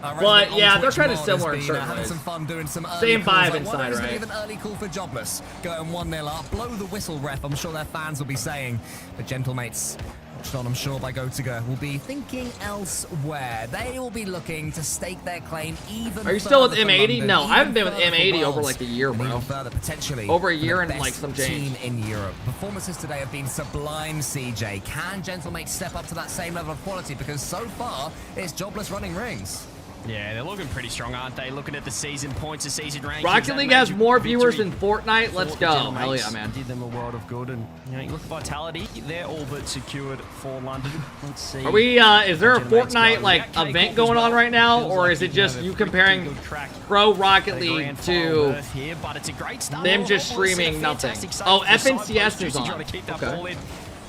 But yeah, they're kind of similar in certain having ways. some fun doing some early Same calls. vibe Like, inside, isn't right? even early call for Jobless. Going 1-0 up, blow the whistle, ref. I'm sure their fans will be saying. But Gentlemates, watched on, I'm sure, by GoToGo, will be thinking elsewhere. They will be looking to stake their claim even. Are you still with further for M80? London, No, I haven't been with even further M80 for over Wales, like a year, and bro. even further, potentially. Over a for year the and like best some change. team in Europe. Performances today have been sublime, CJ. Can Gentlemates step up to that same level of quality? Because so far, it's Jobless running rings. Yeah, they're looking pretty strong, aren't they? Looking at the season points, the season rankings. Rocket that League has major more viewers victory than Fortnite. Let's for go. the Hell yeah, Gentlemates man. Did them a world of good, and you know, you look at Vitality, they're all but secured for London. Let's see. Are we, is there a Gentlemates Fortnite go. like That event K-Corp going as on well. right now? Feels Or like is it you just have a you pretty comparing good track Pro Rocket for the League grand final to berth here, but it's a great start. them just Obviously, a streaming nothing? fantastic save Oh, for the side FNCS post. is Juicy on. trying to keep that ball Okay. in. I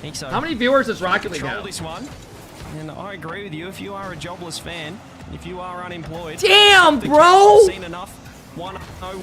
think so. How many viewers does Rocket League Control have? this one. And I agree with you. If you are a Jobless fan, if you are unemployed, Damn, the bro! Seen enough. 1-0.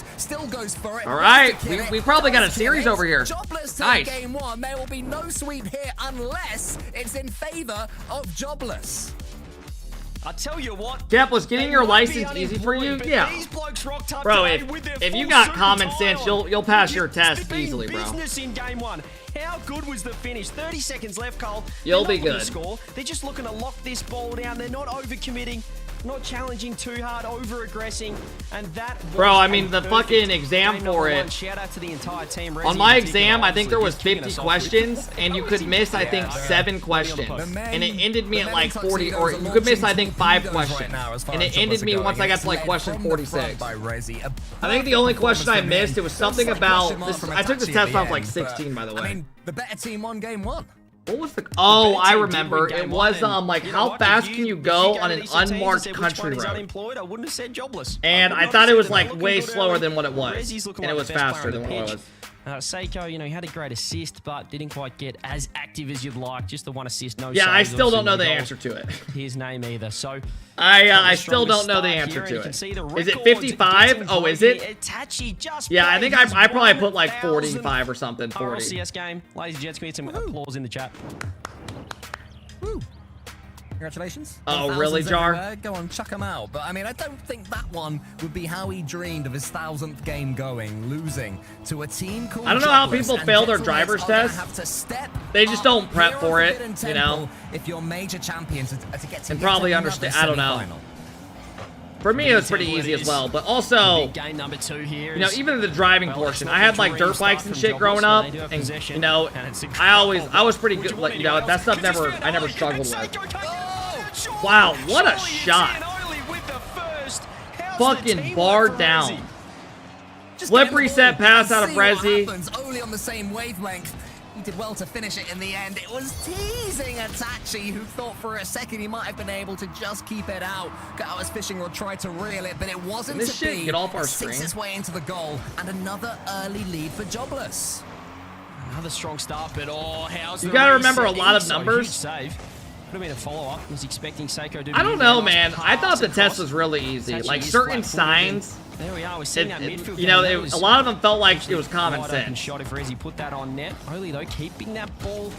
first. Still goes for it. All right, Wants to kill we it, probably got a does kill series it. over here. Jobless Nice. take game one. There will be no sweep here unless it's in favor of Jobless. I tell you what. Jeff, was getting your license easy for you? Yeah. Bro, if you got common sense, you'll pass your test easily, bro. Business in game one. How good was the finish? 30 seconds left, Cole. You'll They're be not looking good. to score. They're just looking to lock this ball down. They're not overcommitting. not challenging too hard, over-aggressing, and that... Bro, I mean, the fucking exam for it. Shout out to the entire team. On my exam, I think there was 50 questions, and you could miss, I think, 7 questions. And it ended me at like 40, or you could miss, I think, 5 questions. And it ended me once I got to like question 46. I think the only question I missed, it was something about this. I took this test when I was like 16, by the way. I mean, the better team won game 1. What was the? Oh, I remember. It was like how fast can you go on an unmarked country road? I wouldn't have said jobless. And I thought it was like way slower than what it was, and it was faster than what it was. Seiko, you know, he had a great assist, but didn't quite get as active as you'd like. Just the one assist, no. Yeah, I saves, still don't know the no goal. answer to it. His name either. So I still don't know the answer to it. Is it 55? Oh, is it? Yeah, I think I probably put like 45 or something. 40. RLCS game, ladies and gents. Can we get some applause in the chat? Woo. Congratulations. Oh, really, Jar? Everywhere. Go on, chuck them out. But I mean, I don't think that one would be how he dreamed of his 1000th game going, losing to a team called I don't know how Jobless, people and fail their Gentlemen driver's are gonna test. have to step They just don't prep up for your it, fit and you know? tempo if you're major champions to get to And probably another understand. I don't know. semi-final. For me, it was pretty easy as well. But also, game number 2 here. you know, even the driving portion, I had like dirt bikes and shit growing up, and you know, I was pretty good. Like, you know, that stuff I never struggled with. Wow, what a shot! Fucking bar down. Flip reset pass out of Rezi. Only on the same wavelength. He did well to finish it in the end. It was teasing Atachi, who thought for a second he might have been able to just keep it out. Got out his fishing rod, tried to reel it, but it wasn't This to shit be. get off our It sinks screen. its way into the goal, and another early lead for Jobless. Another strong start, but how's You the gotta reset? remember a lot of So, numbers. huge save. Could have been a follow-up. Was expecting Seiko to. I don't know, man. I thought the test was really easy. Tachi Like is certain flat-footed. signs, There we are. We're seeing that midfield. you know, game. That was a lot of them felt like it was actually common wide open sense. shot if Rezi put that on net. Only though, keeping that ball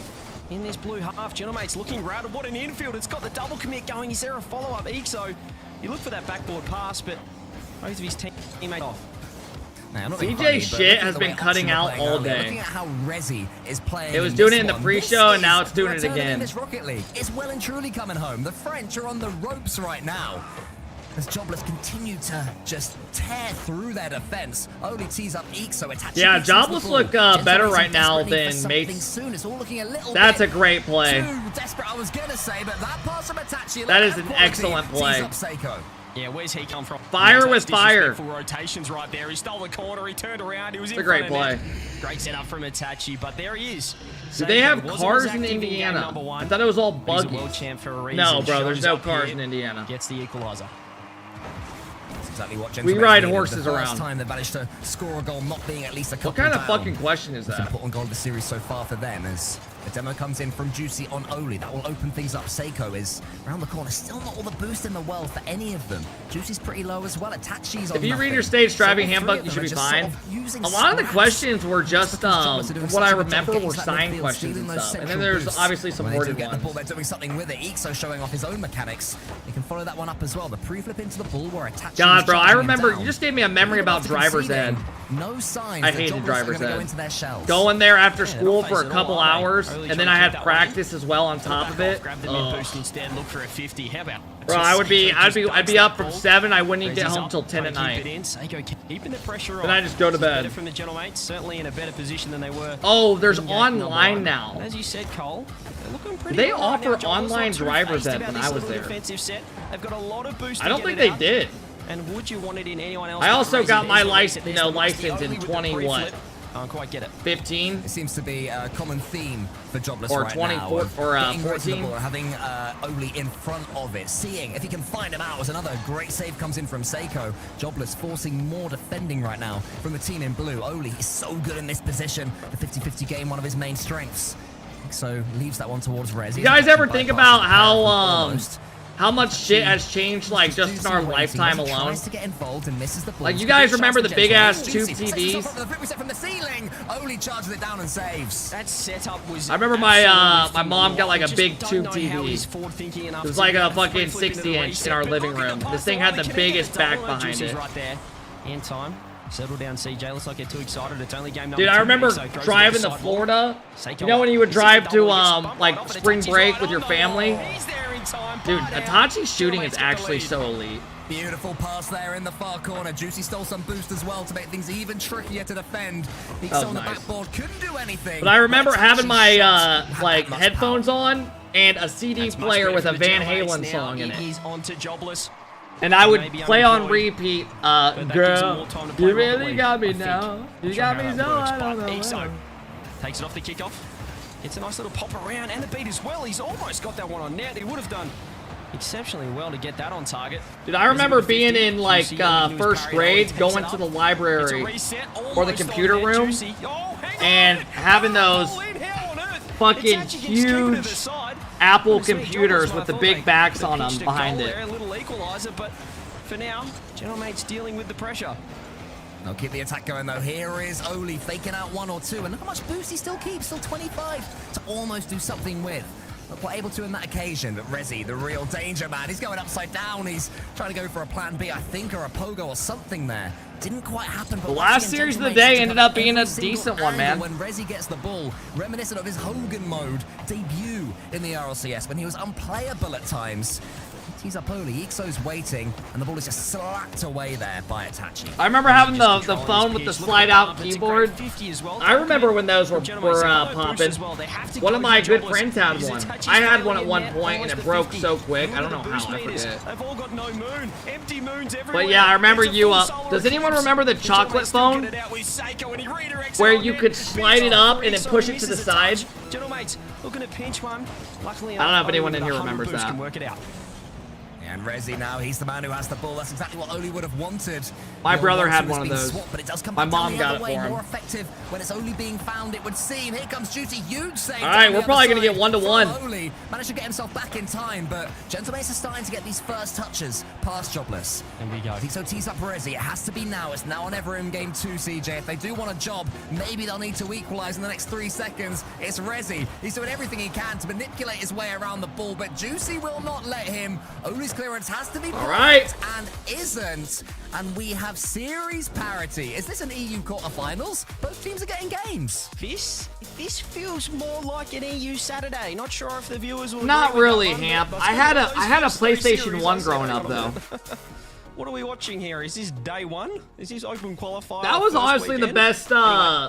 in this blue half. Gentleman's looking routed. What an infield. It's got the double commit going. Is there a follow-up? Exo, you look for that backboard pass, but both of his teammates off. Now, I'm not being CJ funny, but shit look at has the been way cutting Option are out playing all earlier. day. Looking at how Rezi is playing It was in doing this it in the one. pre-show, This and now is it's doing it returning again. This Rocket League is well and truly coming home. The French are on the ropes right now. As Jobless continue to just tear through their defense. Only tees up Exo. Yeah, Jobless look better right now than Mates. Soon. It's all looking a little That's bit a great play. too desperate, I was gonna say, but that pass from Atachi. That is an excellent play. Tees up Seiko. Yeah, where's he come from? Fire Those with fire. disrespectful rotations right there. He stole the corner. He turned around. He was in It's a great front of play. net. Great setup from Atachi, but there he is. Do they have Wasn't cars as in active game Indiana? number one. I thought it was all He's a buggy. world champ for a reason. No, bro, there's Shows no up cars here, in Indiana. Gets the equalizer. That's exactly what We Gentlemen ride needed. horses the first around. time they managed to score a goal, not being at least a couple What kind of down. fucking question is It's that? an important goal of the series so far for them as the demo comes in from Juicy on Oli. That will open things up. Seiko is around the corner. Still not all the boost in the world for any of them. Juicy's pretty low as well. Atachi's on If you read nothing. your stage driving So all three handbook, of you them should are be just fine. sort of using A lot of the scraps. questions were just, Jobless are doing what I such a good job remember getting were to that sign midfield, questions stealing and those stuff. And then central there's boosts. obviously some When they do worded get the ball, ones. they're doing something with it. Exo showing off his own mechanics. You can follow that one up as well. The pre-flip into the ball where Atachi God, was bro, I charging him remember, down. you just gave me a memory about Driver's Ed. No signs I that hated Jobless are Driver's gonna go Ed. into their shells. Going there after Yeah, school not for a facing couple all, are they? hours, Early and then trying I to had take that practice as well on top of it. Grab the mid boost instead. Look for a 50. How about? Bro, I'd be up from 7. I wouldn't even get Rezi's home up, till 10 at trying to keep night. it in. Seiko keeping the pressure Then on. I just go to This is bed. Better from the Gentlemates, certainly in a better position than they were. Oh, there's in game number online one. now. And as you said, Cole, they're looking pretty They good right offer now. Jobless online not too driver's phased ed about when this I was little there. defensive set. They've got a lot of boost. I don't to think get they it out. did. And would you want it in anyone else? I but also Rezi? got my There's the license, reset. you There's know, the license Only in with the 20 what? pre-flip. I don't quite get it. 15? It seems to be a common theme for Jobless Or right 24 now. or, Getting right to the 14. ball, having Oli in front of it, seeing if he can find him out as another great save comes in from Seiko. Jobless forcing more defending right now from the team in blue. Oli is so good in this position. The 50-50 game, one of his main strengths. So leaves that one towards Rez. You guys ever think about how much shit has changed, like, just in our lifetime alone? Like, you guys remember the big-ass tube TVs? From the ceiling, Oli charges it down and saves. That setup was. I remember my mom got, like, a big tube TV. It was like a fucking 60-inch in our living room. This thing had the biggest back behind it. Right there. In time. Settle down, CJ. Let's not get too excited. It's only game number Dude, I 2. remember So throws it driving the to sidewalk. Florida. Seiko You know when you would up. drive to, Double gets bumped like, up, but spring Atachi's break right with your on goal. family? He's there in time. Dude, Itachi's shooting is actually so elite. Beautiful pass there in the far corner. Juicy stole some boost as well to make things even trickier to defend. He's Oh, on the nice. backboard, couldn't do anything. But I remember having my like headphones on and a CD player with a Van Halen song in it. He's on to Jobless. And I would play on repeat, girl, you really got me now. You got me so I don't know. Iso takes it off the kickoff. It's a nice little pop around and the beat as well. He's almost got that one on net. He would have done exceptionally well to get that on target. Dude, I remember being in like first grade, going to the library or the computer room and having those fucking huge Apple computers with the big backs on them behind it. A little equalizer, but for now, Gentlemate's dealing with the pressure. They'll keep the attack going though. Here is Oli faking out 1 or 2, and look how much boost he still keeps, still 25 to almost do something with. Not quite able to in that occasion, but Rezi, the real danger man, he's going upside down. He's trying to go for a plan B, I think, or a pogo or something there. Didn't quite happen. But The last series of the day ended up being a decent one, man. When Rezi gets the ball, reminiscent of his Hogan mode debut in the RLCS when he was unplayable at times. He's up Oli, Ixo's waiting, and the ball is just slapped away there by Itachi. I remember having the phone with the slide-out keyboard. I remember when those were popping. One of my good friends had one. I had one at one point, and it broke so quick. I don't know how, I forget. They've all got no moon. Empty moons everywhere. But yeah, I remember you, does anyone remember the chocolate phone? Where you could slide it up and then push it to the side? Gentlemate's looking to pinch one. Luckily, I don't know if anyone in here remembers that. Can work it out. And Rezi now, he's the man who has the ball. That's exactly what Oli would have wanted. My brother had one of those. Swapped, but it does come My back mom the got other it way, for him. more effective when it's only being found, it would seem. Here comes Juicy, huge save. All right, we're probably going to get 1-1. Oli managed to get himself back in time, but Gentlemates is starting to get these first touches past Jobless. There we go. So tees up Rezi. It has to be now. It's now or never in game 2, CJ. If they do want a job, maybe they'll need to equalize in the next 3 seconds. It's Rezi. He's doing everything he can to manipulate his way around the ball, but Juicy will not let him. Oli's clearance has to be all right, and isn't. And we have series parity. Is this an EU quarterfinals? Both teams are getting games. This feels more like an EU Saturday. Not sure if the viewers will. Not agree with really, that one, Hamp. but I had a those PlayStation series 1 on growing Saturday, up though. What are we watching here? Is this day 1? Is this open qualifier? That was first honestly the weekend? best. Forget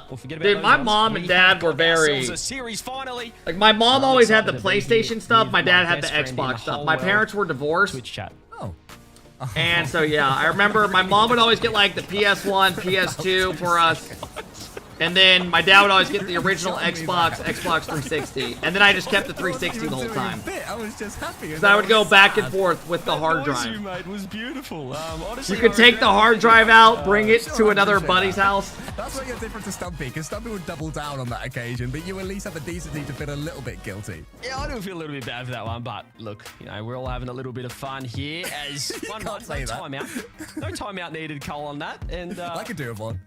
about Dude, those my ones. mom and We dad have were got very. ourselves a series finally. Like my mom I'm always had the excited to be PlayStation here stuff. with My dad my had the best friend in the Xbox stuff. whole My world. parents were divorced. Twitch chat. Oh. And so yeah, I remember my mom would always get like the PS1, PS2 for us. And then my dad would always get the original Xbox 360. And then I just kept the 360 the whole time. I was just happy. Because I would go back and forth with the hard drive. You made was beautiful. Honestly, You could take the hard drive out, bring it to another buddy's house. That's where you're different to Stumpy, because Stumpy would double down on that occasion, but you at least have the decency to feel a little bit guilty. Yeah, I do feel a little bit bad for that one, but look, you know, we're all having a little bit of fun here as one Can't say that. timeout. No timeout needed, Cole, on that. And I could do with one.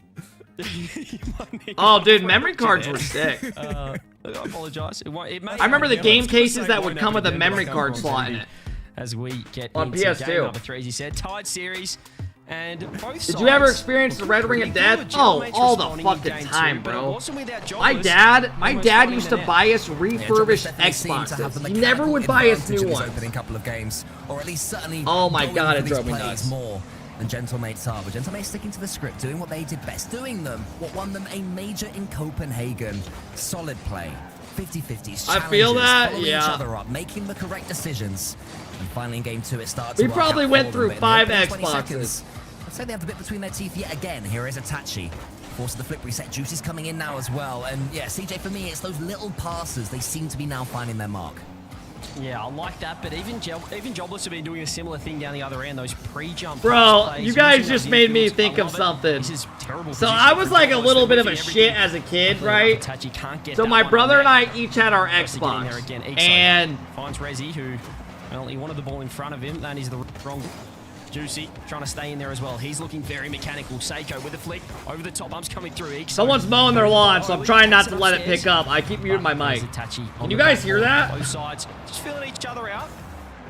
Oh, dude, memory cards were sick. I apologize. I remember the game cases that would come with a memory card slot in it. As we get on into PS2. game number 3, as you said, tied series. And both Did you ever sides experience the Red Ring of pretty Death? good. Oh, Gentlemates all the responding in fucking game time, 2, but it bro. wasn't without My Jobless dad almost used to finding the buy net. us refurbished Xboxes. He never would buy us new ones. Opening couple of games, or at least certainly. Oh my going God, for it these drove me plays nuts. More than Gentlemates are, but Gentlemates sticking to the script, doing what they did best, doing what won them a major in Copenhagen. Solid play, 50-50s. I feel that, following yeah. each other up, making the correct decisions, and finally in game 2 it starts. We to work probably out went for through them, but 5 in the opening 20 Xboxes. seconds, I'd say they have the bit between their teeth yet again. Here is Itachi. Force of the flip reset. Juicy's coming in now as well. And yeah, CJ, for me, it's those little passes. They seem to be now finding their mark. Yeah, I like that, but even Jobless have been doing a similar thing down the other end. Those pre-jump Bro, plays, you guys using just those made me infields. think I of love it. something. This is terrible So position I for was like a Jobless. little bit They're of a whipping shit everything. as a kid, Hopefully right? Itachi can't get So that my one brother on and net. I each had our Obviously getting there Xbox. again. Ixo And finds Rezi, who, well, he wanted the ball in front of him. That is the wrong. Juicy trying to stay in there as well. He's looking very mechanical. Seiko with a flick over the top. Bumps coming through. Ixo. someone's mowing their lawn, so I'm trying not to let it pick up. I keep muting my mic. Can you guys hear that? Both sides just feeling each other out.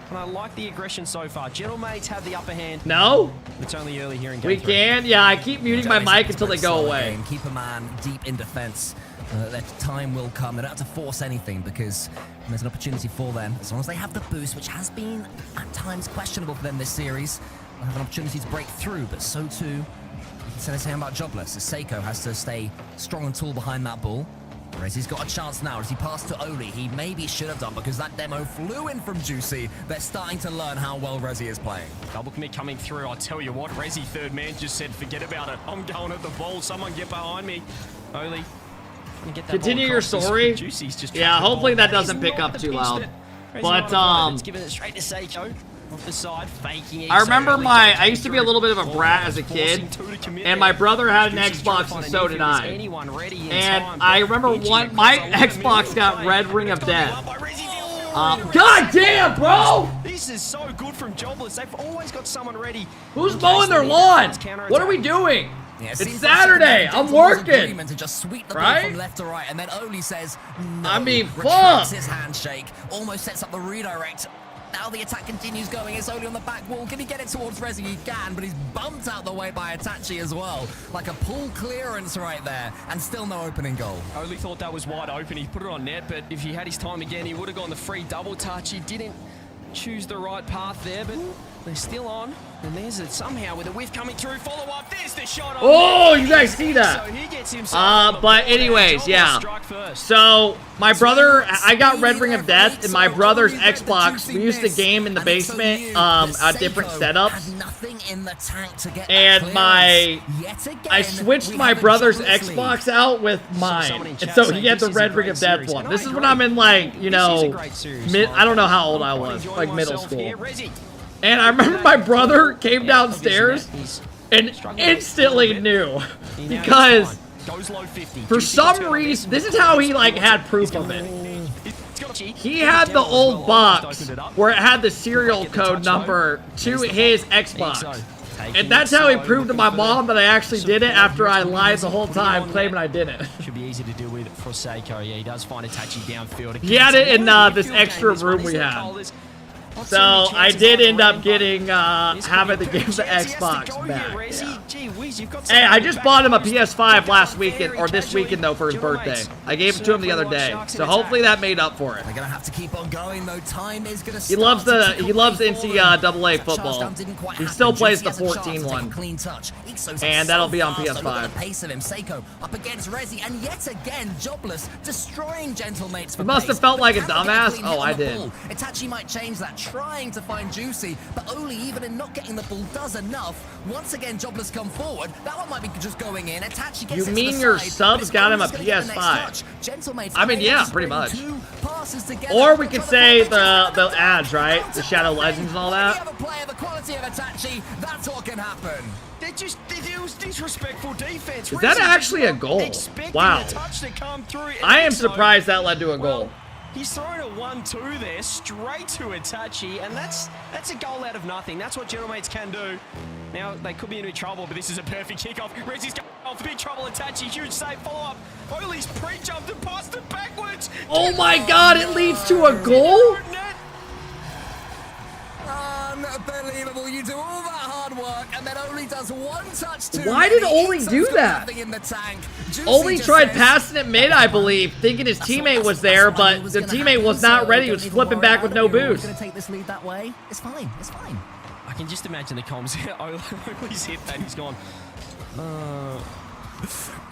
And I like the aggression so far. Gentlemates have the upper hand. No? It's only early here in game We 3. can? Yeah, I keep muting my mic until they go away. Keep a man deep in defense. Their time will come. They don't have to force anything because there's an opportunity for them. As long as they have the boost, which has been at times questionable for them this series, they'll have an opportunity to break through, but so too, you can say the same about Jobless, as Seiko has to stay strong and tall behind that ball. Whereas he's got a chance now. As he passed to Oli, he maybe should have done because that demo flew in from Juicy. They're starting to learn how well Resi is playing. Double commit coming through. I tell you what, Resi third man just said, forget about it. I'm going at the ball. Someone get behind me. Oli. Continue your story. Yeah, hopefully that doesn't pick up too loud. But giving it straight to Seiko. Off the side, faking. I remember I used to be a little bit of a brat as a kid, and my brother had an Xbox and so did I. And I remember my Xbox got Red Ring of Death. God damn, bro! This is so good from Jobless. They've always got someone ready. Who's mowing their lawn? What are we doing? Yeah, it's Saturday. I'm working. To just sweep the ball right? from left to right, and then Oli says, no. I mean, retracts fuck. His handshake, almost sets up the redirect. Now the attack continues going. It's Oli on the back wall. Can he get it towards Resi? He can, but he's bumped out the way by Itachi as well. Like a pull clearance right there, and still no opening goal. Oli thought that was wide open. He put it on net, but if he had his time again, he would have gone the free double touch. He didn't choose the right path there, but they're still on. And there's it somehow with a whiff coming through. Follow up. There's the shot. Oh, you guys see that? So he gets himself but anyways, yeah. So my brother, I got Red Ring of Death, and my brother's Xbox. We used to game in the basement at different setups. And I switched my brother's Xbox out with mine, and so he had the Red Ring of Death one. This is when I'm in like, you know, I don't know how old I was, like middle school. And I remember my brother came downstairs and instantly knew because for some reason, this is how he like had proof of it. He had the old box where it had the serial code number to his Xbox. And that's how he proved to my mom that I actually did it after I lied the whole time claiming I didn't. Should be easy to deal with for Seiko. Yeah, he does find Itachi downfield. He had it in this extra room we had. So I did end up getting having to give the Xbox back. Yeah. Hey, I just bought him a PS5 last weekend or this weekend though for his birthday. I gave it to him the other day, so hopefully that made up for it. They're gonna have to keep on going though. Time is gonna. He loves NCAA football. He still plays the 14 one, and that'll be on PS5. Pace of him, Seiko up against Resi, and yet again Jobless destroying Gentlemates. He must have felt like a dumbass. Oh, I did. Itachi might change that. Trying to find Juicy, but Oli, even in not getting the ball, does enough. Once again, Jobless come forward. That one might be just going in. Itachi gets you mean your subs got him a PS5? I mean, yeah, pretty much. Or we could say the ads, right? The Shadow Legends and all that. The quality of Itachi, that's what can happen. It was disrespectful defense. Is that actually a goal? Wow. I am surprised that led to a goal. He's throwing a 1-2 there, straight to Itachi, and that's a goal out of nothing. That's what Gentlemates can do. Now, they could be in big trouble, but this is a perfect kickoff. Rezi's going off, big trouble, Itachi, huge save, follow-up. Oli's pre-jumped and passed it backwards. Oh my god, it leads to a goal? Unbelievable. You do all that hard work, and then Oli does one touch to. Why did Oli do that? Oli tried passing it mid, I believe, thinking his teammate was there, but the teammate was not ready. He was flipping back with no boost. Going to take this lead that way. It's fine. It's fine. I can just imagine the comms. Oli's hit that. He's gone.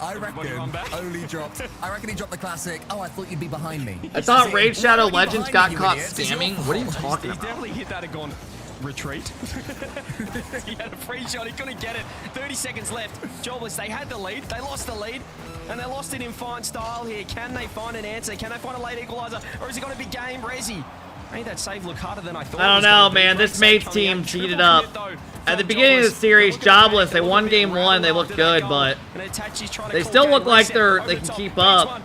I reckon Oli dropped. I reckon he dropped the classic. Oh, I thought you'd be behind me. I thought Raid Shadow Legends got caught scamming. What are you talking about? He definitely hit that and gone. Retreat. He had a free shot, he couldn't get it. 30 seconds left. Jobless, they had the lead, they lost the lead, and they lost it in fine style here. Can they find an answer? Can they find a late equalizer? Or is it going to be game? Resi. Made that save look harder than I thought. I don't know, man. This Mates team cheated up. At the beginning of the series, Jobless, they won game 1, they looked good, but they still look like they can keep up.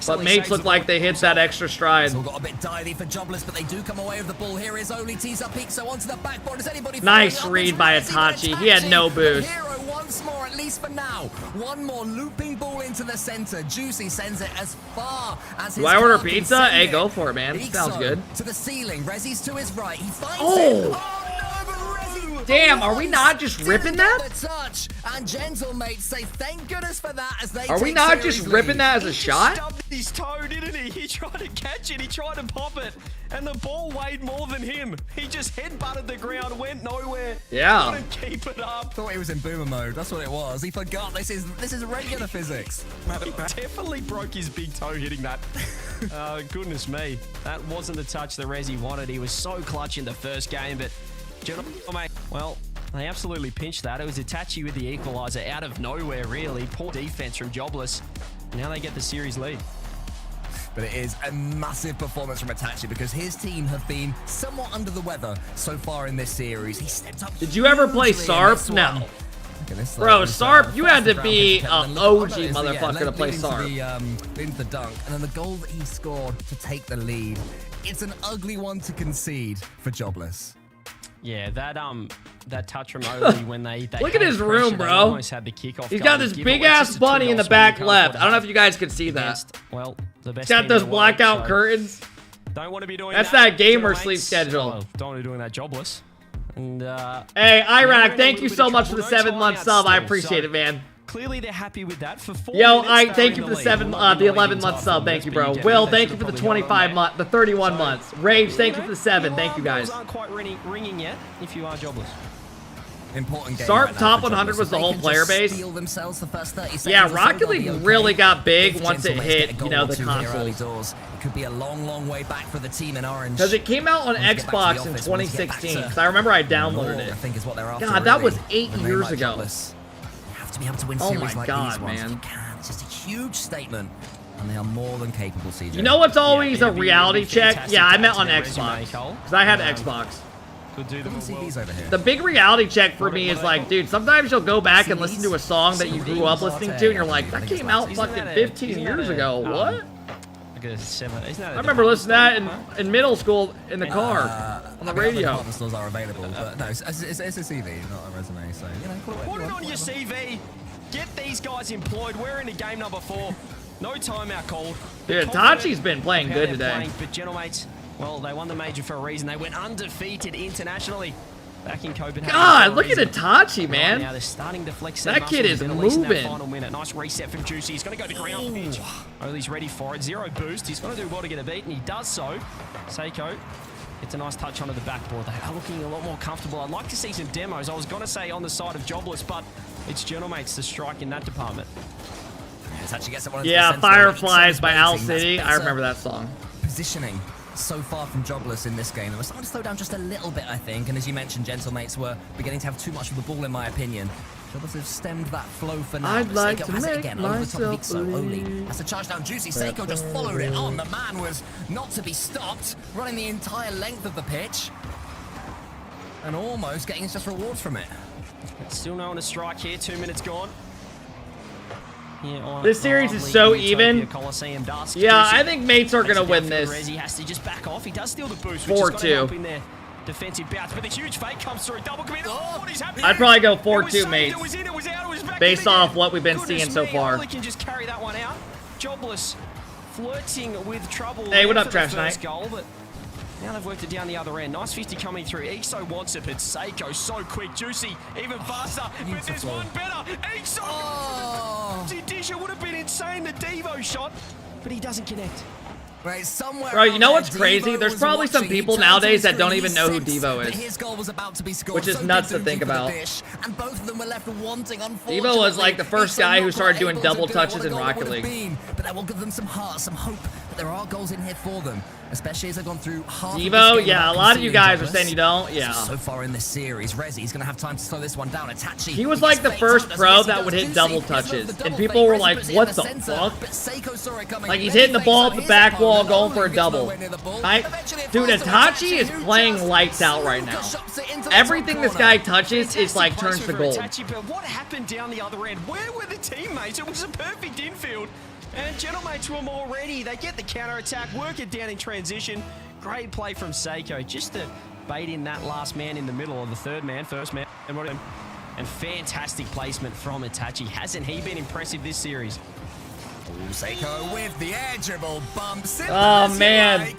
But Mates look like they hit that extra stride. Still got a bit divey for Jobless, but they do come away with the ball. Here is Oli, tees up Pixo onto the backboard. Is anybody nice read by Itachi. He had no boost. Hero once more, at least for now. One more looping ball into the center. Juicy sends it as far as his Do I order pizza? Hey, go for it, man. Pixo Sounds good. To the ceiling. Resi's to his right. He finds it. Oh! Oh no, but Resi Damn, are we not just ripping that? The touch, and Gentlemates say thank goodness for that as they Are we take not series just lead. ripping that as a He shot? stubbed his toe, didn't he? He tried to catch it. He tried to pop it. And the ball weighed more than him. He just headbutted the ground, went nowhere. Yeah. Couldn't keep it up. Thought he was in boomer mode. That's what it was. He forgot this is regular physics. He definitely broke his big toe hitting that. Goodness me. That wasn't the touch that Resi wanted. He was so clutch in the first game, but well, they absolutely pinched that. It was Itachi with the equaliser out of nowhere, really. Poor defense from Jobless. Now they get the series lead. But it is a massive performance from Itachi because his team have been somewhat under the weather so far in this series. He stepped up. Did you ever play Sarp? No. Bro, Sarp, you had to be an OG motherfucker to play Sarp. Into the dunk, and then the goal that he scored to take the lead. It's an ugly one to concede for Jobless. Yeah, that touch from Oli when they look at his room, bro. Almost had the kickoff. He's got this big ass bunny in the back left. I don't know if you guys could see that. Well, the best. He's got those blackout curtains. Don't want to be doing That's that. that gamer sleep schedule. Well, don't want to be doing that Jobless. And hey, Iraq, thank you so much for the 7-month sub. I appreciate it, man. Clearly, they're happy with that. For 4 Yo, minutes, thank you for the 11-month sub. Thank you, bro. Will, thank you for the 25-month, the 31 months. Rage, thank you for the 7. Thank you, guys. Aren't quite ringing yet. If you are Jobless. Important game Sarp right now top for 100 was the whole They can player just base. steal themselves the first 30 seconds Yeah, or so, Rocket they'll League be okay. really got big If once it Gentlemen get a hit, goal you know, or the two here early consoles. doors, it could be a long, long way back for the team in orange. Because it came out on Once you get back to Xbox the in office, once you get back 2016. to 'Cause I remember I more, downloaded I it. think is what they're after, God, that was really. 8 And they years might ago. Jobless. You have to be able to win Oh series my like God, these ones. man. You can. It's just a huge statement. And they are more than capable, CJ. You know what's always a reality it'd be check? fantastic Yeah, I to meant add on to their Xbox. resume, Cole. Because I had Xbox. Could do them CVs over here. The big reality check for me is like, dude, sometimes you'll go back and listen to a song that you grew up listening to, and you're like, that came out fucking 15 years ago. What? Like a 7. Isn't that I remember listening to that in middle school in the car on the radio. Department stores are available, but no, it's a CV, not a resume. So you know, Put it on your CV. Get these guys employed. We're into game number 4. No timeout called. Dude, Tachi's been playing How good they're today. playing, but Gentlemates, well, they won the major for a reason. They went undefeated internationally back in Copenhagen. God, look at Itachi, man. Now they're starting to flex That kid is at least in that moving. final minute. Nice reset from Juicy. He's going to go to ground pitch. Oli's ready for it. 0 boost. He's going to do well to get a beat, and he does so. Seiko gets a nice touch onto the backboard. They are looking a lot more comfortable. I'd like to see some demos. I was going to say on the side of Jobless, but it's Gentlemates to strike in that department. Yeah, Fireflies by Owl City. I remember that song. Positioning so far from Jobless in this game. They were starting to slow down just a little bit, I think. And as you mentioned, Gentlemates were beginning to have too much of the ball, in my opinion. Jobless have stemmed that flow for now. I'd like Seiko to has it make again over the top of myself Ixo. Oli has to charge down Juicy. Seiko just followed it on. The man was not to be stopped, running the entire length of the pitch. And almost getting his just rewards from it. Still no one to strike here. 2 minutes gone. Yeah, This series is so even. Yeah, I think mates are gonna win this. He has to just back off. He does steal the boost, 4-2. in there. Defensive bounce, but the huge fake comes through. Double commit. Oh, what is happening? I'd probably go It was 4-2, saved, mates. It was in, it was out, it was back Based in again. off what we've been Goodness seeing so me, far. Oli can just carry that one out. Jobless flirting with trouble. Hey, what there up, for Trash the first Knight? goal, but now they've worked it down the other end. Nice 50 coming through. Ixo wants it, but Seiko so quick. Juicy, even faster. But there's one better. Ixo! Oh. Judicial would have been insane, the Devo shot, but he doesn't connect. Right, somewhere Bro, you know what's there, crazy? Devo There's was probably some watching. people He turned to nowadays the that don't screen. even know who He Devo sensed is. that his goal was about to be scored. Which is So nuts did to think Dookie for the about. dish, and both of them were left wanting, unfortunately. Devo was like the first Ixo guy who not started quite doing able to double build touches what a in goal Rocket would have League. been, but that will give them some heart, some hope that there are goals in here for them, especially as they've gone through half of this Devo, game yeah, a without lot of you conceding guys are Jobless. saying you don't. Yeah. So far in this series, Rezi's going to have time to slow this one down. Itachi. He was like the first pro that would hit double touches, and people were like, "What the fuck?" Like he's hitting the ball at the back wall, going for a double. Dude, Itachi is playing lights out right now. Everything this guy touches is like turns to gold. But what happened down the other end? Where were the teammates? It was a perfect infield. And Gentlemates were more ready. They get the counter attack, work it down in transition. Great play from Seiko just to bait in that last man in the middle, or the third man, first man. And fantastic placement from Itachi. Hasn't he been impressive this series? Seiko with the edgeable bump. Oh man.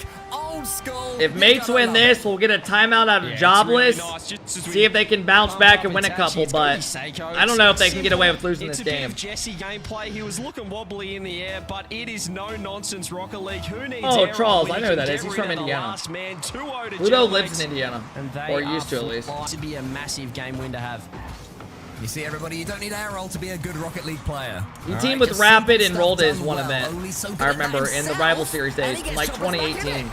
Old school. If mates win this, we'll get a timeout out of Jobless. See if they can bounce back and win a couple, but I don't know if they can get away with losing this game. Jesse gameplay. He was looking wobbly in the air, but it is no nonsense Rocket League. Who needs Oh, air Charles, when I you know can that get is. He's rid from of the Indiana. last man? 2-0 to Udo Gel lives in Mates, Indiana, and they or used to at least. to be a massive game win to have. You see, everybody, you don't need air roll to be a good Rocket League player. You All teamed right, with just Rapid simple and stuff rolled as done one well. event. Only so good I at that remember in the himself. Rival Series And he days, gets like Jobless back in 2018. it.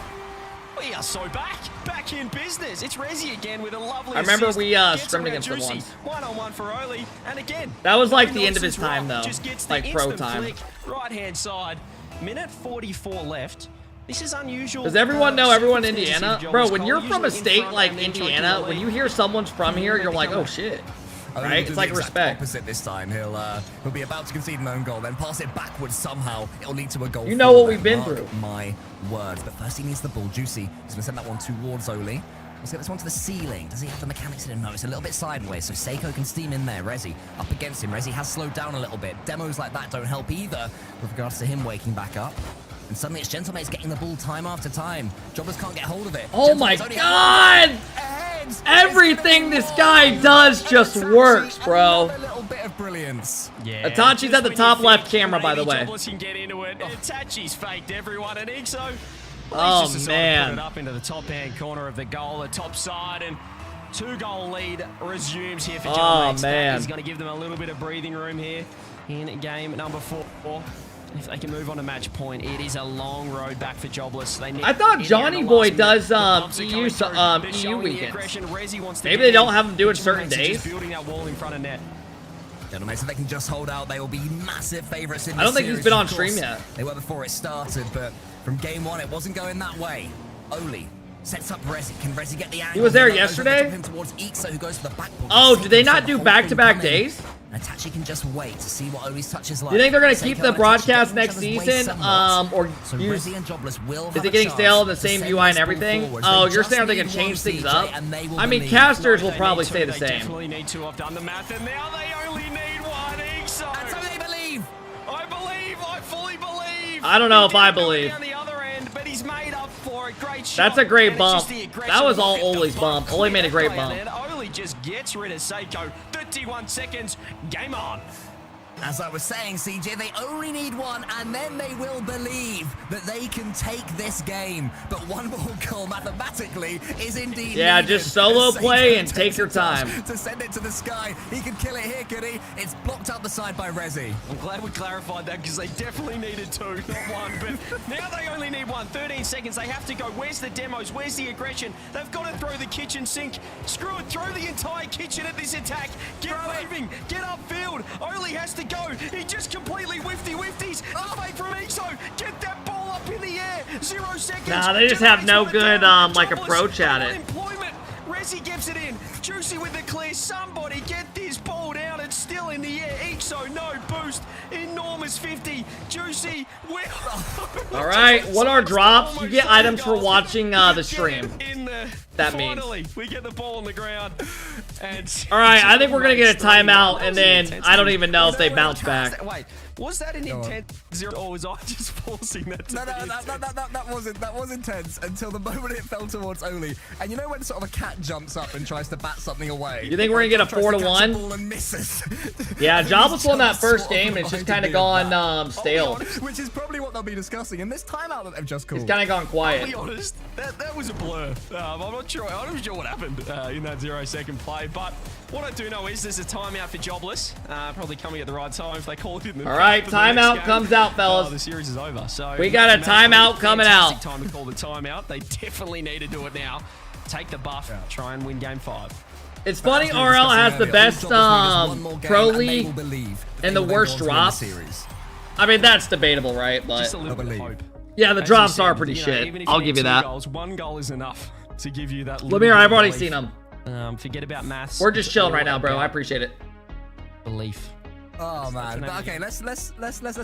We are so back in business. It's Rezi again with a lovely I remember assist. we Gets scrimmed around against them Juicy. once. One-on-one for Oli, and again. That was like no the end of his nonsense time, rock. though. Just gets the Like pro instant time. flick, right-hand side. Minute 44 left. This is unusual. Does everyone know everyone in circumstances Indiana? of Bro, Jobless when you're Cole, from a usually in state front like and then choking Indiana, the when lead. you hear someone's from here, you're like, oh shit. Right? It's like respect. Opposite this time. He'll be about to concede an own goal, then pass it backwards somehow. It'll lead to a goal. You know for what them. we've been Mark through. My words. But first he needs the ball. Juicy. He's gonna send that one towards Oli. Let's get this one to the ceiling. Does he have the mechanics in him? No, it's a little bit sideways, so Seiko can steam in there. Rezi up against him. Rezi has slowed down a little bit. Demos like that don't help either with regards to him waking back up. And suddenly it's Gentlemate's getting the ball time after time. Jobless can't get hold of it. Oh my god! Everything this guy does just works, bro. A little bit of brilliance. Yeah. Itachi's at the top left camera, by the way. Jobless can get into it. Itachi's faked everyone, and Ixo. Oh, He's just decided man. to put it up into the top-hand corner of the goal, the top side, and 2-goal lead resumes here for Oh, Gel Mates. man. He's going to give them a little bit of breathing room here in game number 4. If they can move on to match point, it is a long road back for Jobless. They need I thought Indiana Johnny last Boy minute. does The bumps are EU coming through. They're EU showing the weekends. aggression. Rezi wants to Maybe get they don't in. have them doing Gel certain Mates are just days. building that wall in front of net. Gentlemen, so they can just hold out. They will be massive favourites in this I don't think he's series, been of on course. stream yet. They were before it started, but from game one, it wasn't going that way. Oli sets up Rezi. Can Rezi get the angle? He was there Goes yesterday? him towards Ixo, who goes to the back post. Oh, Seiko do they not saw the do whole back-to-back thing coming. days? And Itachi can just wait to see what Oli's touch is like. Do you think they're gonna keep Seiko the and Itachi broadcast get next in each other's way season, somewhat. or so use- Rezi and Jobless will Is have it a getting chance stale in the to same send UI and this ball everything? forwards. Oh, They you're just saying they need can one change things CJ, up? and they will I mean, believe. casters will They probably need stay to. the They same. definitely need to have done the math, and now they only need one. Ixo. And so they believe. I believe. I fully believe. I don't know if He I didn't do it believe. down the other end, but he's made up for it. Great shot. That's a great And it's bump. just the aggression That was all of the Oli's bump. Oli made a great bump. And Oli just gets rid of Seiko. 31 seconds. Game on. As I was saying, CJ, they only need one, and then they will believe that they can take this game. But one more goal, mathematically, is indeed Yeah, needed. just solo As play Seiko and takes take your the touch time. to send it to the sky. He can kill it here, could he? It's blocked up the side by Rezi. I'm glad we clarified that because they definitely needed 2, not 1. But now they only need 1. 13 seconds. They have to go. Where's the demos? Where's the aggression? They've got to throw the kitchen sink. Screw it. Throw the entire kitchen at this attack. Get moving. Get upfield. Oli has to go. He just completely whifties. The fake from Ixo. Get that ball up in the air. 0 seconds. Nah, they just have no Generates good, with it. like, Jobless, approach at they it. want employment. Rezi gives it in. Juicy with the clear. Somebody get this ball down. It's still in the air. Ixo, no boost. Enormous 50. Juicy. All right, what are drops? You get items for watching the stream. That means. Finally, we get the ball on the ground. And All right, I think we're gonna get a timeout, and then I don't even know if they bounce back. Wait, was that an intent 0 or was I just forcing that to No, be that was intense until the moment it fell towards Oli. And you know when sort of a cat jumps up and tries to bat something away? You think we're gonna get a Tries to catch 4-1? ball and misses. Yeah, Jobless won that Just first sort of game, and it's just reminded kind of me of gone that. stale. Which is probably what they'll be discussing in this timeout that they've just called. It's kind of gone I'll quiet. be honest, that was a blur. I'm not sure what happened in that 0-second play, but what I do know is there's a timeout for Jobless. Probably coming at the right time if they call it in the All right, for the next timeout game. comes out, fellas. The series is over. So We got a timeout coming out. fantastic time to call the timeout. They definitely need to do it now. Take the buff, try and win game 5. It's funny, RL has the best pro league and the worst drops. I mean, that's debatable, right? Just a But little bit of hope. yeah, the As you drops said, are pretty you know, shit. even if I'll need give you 2 that. goals, 1 goal is enough to give you that. Lemire, little bit I've of already belief. seen them. Forget about maths. We're just It's chilling all right now, bro. I about appreciate it. belief. Oh man, but okay, let's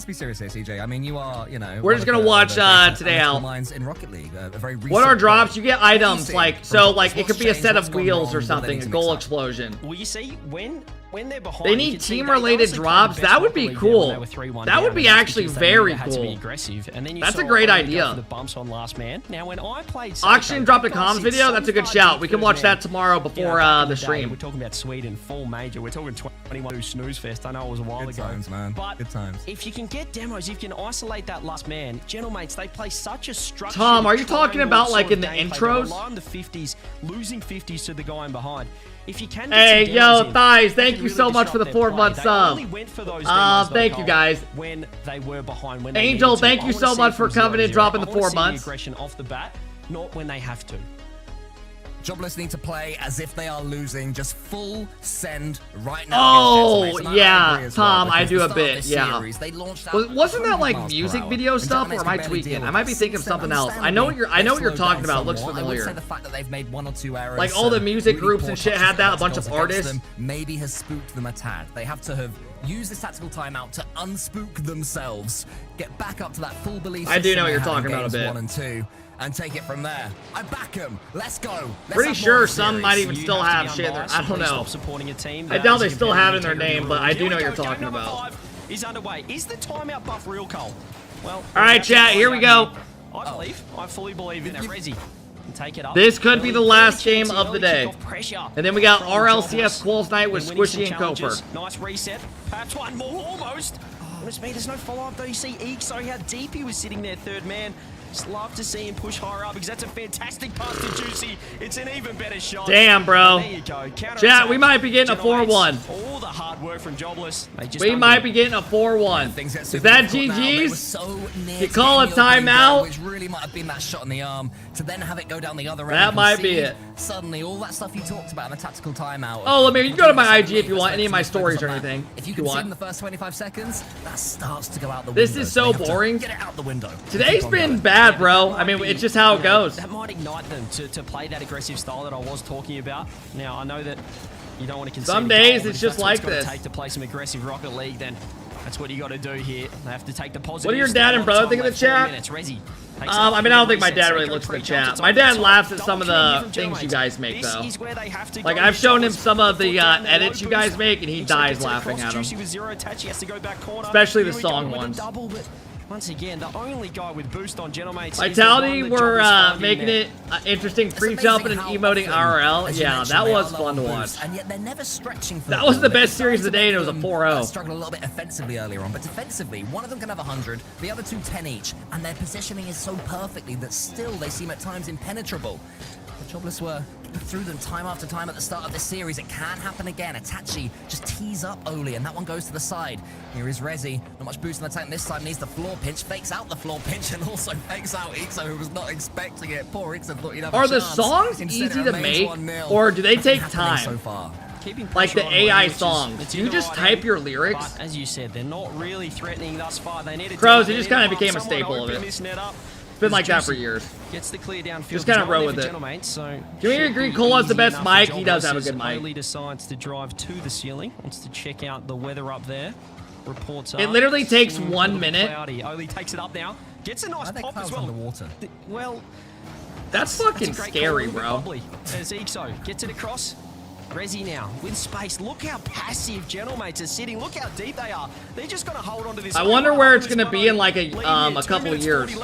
be serious here, CJ. I mean, you are, you know. We're just gonna watch today out. Minds in Rocket League, a very What are recent drops? You get items Easy. like so, like it What's could be a changed, set what's of gone wheels wrong or with something, a anything goal exciting? explosion. Well, you see, when when they're behind, They need team-related drops. That would be cool. That would be actually very cool. That's a great idea. The bumps on last man. Now, when I played Auction dropped a comms video. That's a good shout. We can watch that tomorrow before the stream. We're talking about Sweden full major. We're talking 21 snooze fest. I know it was a while ago. Good times, man. But Good times. if you can get demos, if you can isolate that last man, Gentlemates, they play such a structured. Tom, are you talking about like in the gameplay. intros? They rely on the 50s, losing 50s to the guy in behind. If you can get Hey, some yo, demos in, Thighs, they thank can you really so much for the disrupt their 4-month play. sub. They only went for those demos, though, Thank you, Cole, guys. when they were behind, when they Angel, needed to. thank I you wanna so see much it for from Covenant 0-0. dropping the I wanna 4 see months. The aggression off the bat, not when they have to. Jobless need to play as if they are losing, just full send right now. Oh, yeah, Tom, I do a bit, yeah. Wasn't that like music video stuff, or am I tweaking? I might be thinking of something else. I know what you're talking about. It looks familiar. The fact that they've made 1 or 2 errors, Like all the music groups and shit had that, a bunch of artists. Maybe has spooked them a tad. They have to have used this tactical timeout to unspook themselves, get back up to that full belief. I do know what you're system talking about a bit. 1 and 2. And take it from there. I back him. Let's go. Let's Pretty have sure more some series. might even still have shit there. I don't know. Supporting a team I doubt they still have it in their name, but I do know what you're talking about. Is underway. Is the timeout buff real, Cole? Well, all right, chat, here we go. I fully believe in it. Resi. Take it up. This could be the last game of the day. And then we got RLCS Quals Night with Squishy and Coper. Nice reset. Perhaps one more, almost. Honest me, there's no follow-up though. You see Exo, how deep he was sitting there, third man. Just love to see him push higher up because that's a fantastic pass to Juicy. It's an even better shot. Damn, bro. There you go. Chat, we might be getting a 4-1. All the hard work from Jobless. We might be getting a 4-1. Is that GG's? You call a timeout? Which really might have been that shot in the arm to then have it go down the other end. That might be it. Suddenly, all that stuff you talked about in the tactical timeout. Oh, Lemire, you can go to my IG if you want any of my stories or anything. If you can see in the first 25 seconds, that starts to go out the window. This is so boring. Get it out the window. Today's been bad, bro. I mean, it's just how it goes. That might ignite them to play that aggressive style that I was talking about. Now, I know that you don't want to concede. Some days it's just like this. Take to play some aggressive Rocket League, then that's what you got to do here. They have to take the positive. What do your dad and brother think of the chat? I mean, I don't think my dad really looks at the chat. My dad laughs at some of the things you guys make, though. Like, I've shown him some of the edits you guys make, and he dies laughing at them. Especially the song ones. Once again, the only guy with boost on Gentlemates. Vitality were making it interesting, pre-jumping and emoting RL. Yeah, that was fun to watch. And yet they're never stretching for that was the best series of the day, and it was a 4-0. Struggled a little bit offensively earlier on, but defensively, one of them can have 100, the other two 10 each, and their positioning is so perfectly that still they seem at times impenetrable. The Jobless were through them time after time at the start of this series. It can happen again. Itachi just tees up Oli, and that one goes to the side. Here is Rezi. Not much boost on the tank this time. Needs the floor pinch. Fakes out the floor pinch and also fakes out Ixo, who was not expecting it. Poor Ixo thought he'd have a chance. Are the songs easy to make, or do they take time? So far. Like the AI songs. Do you just type your lyrics? But as you said, they're not really threatening thus far. They need to Crows, it just kind of became a staple of it. It's been like that for years. Gets the clear downfield. Just kind of roll with it. So do we agree Cola's the best mic? He does have a good mic. Oli decides to drive to the ceiling. Wants to check out the weather up there. Reports up. It literally takes 1 minute. Oli takes it up now. Gets a nice pop as well. Underwater. Well, that's fucking scary, bro. There's Ixo. Gets it across. Rezi now with space. Look how passive Gentlemates are sitting. Look how deep they are. They're just going to hold on to this. I wonder where it's going to be in like a couple of years.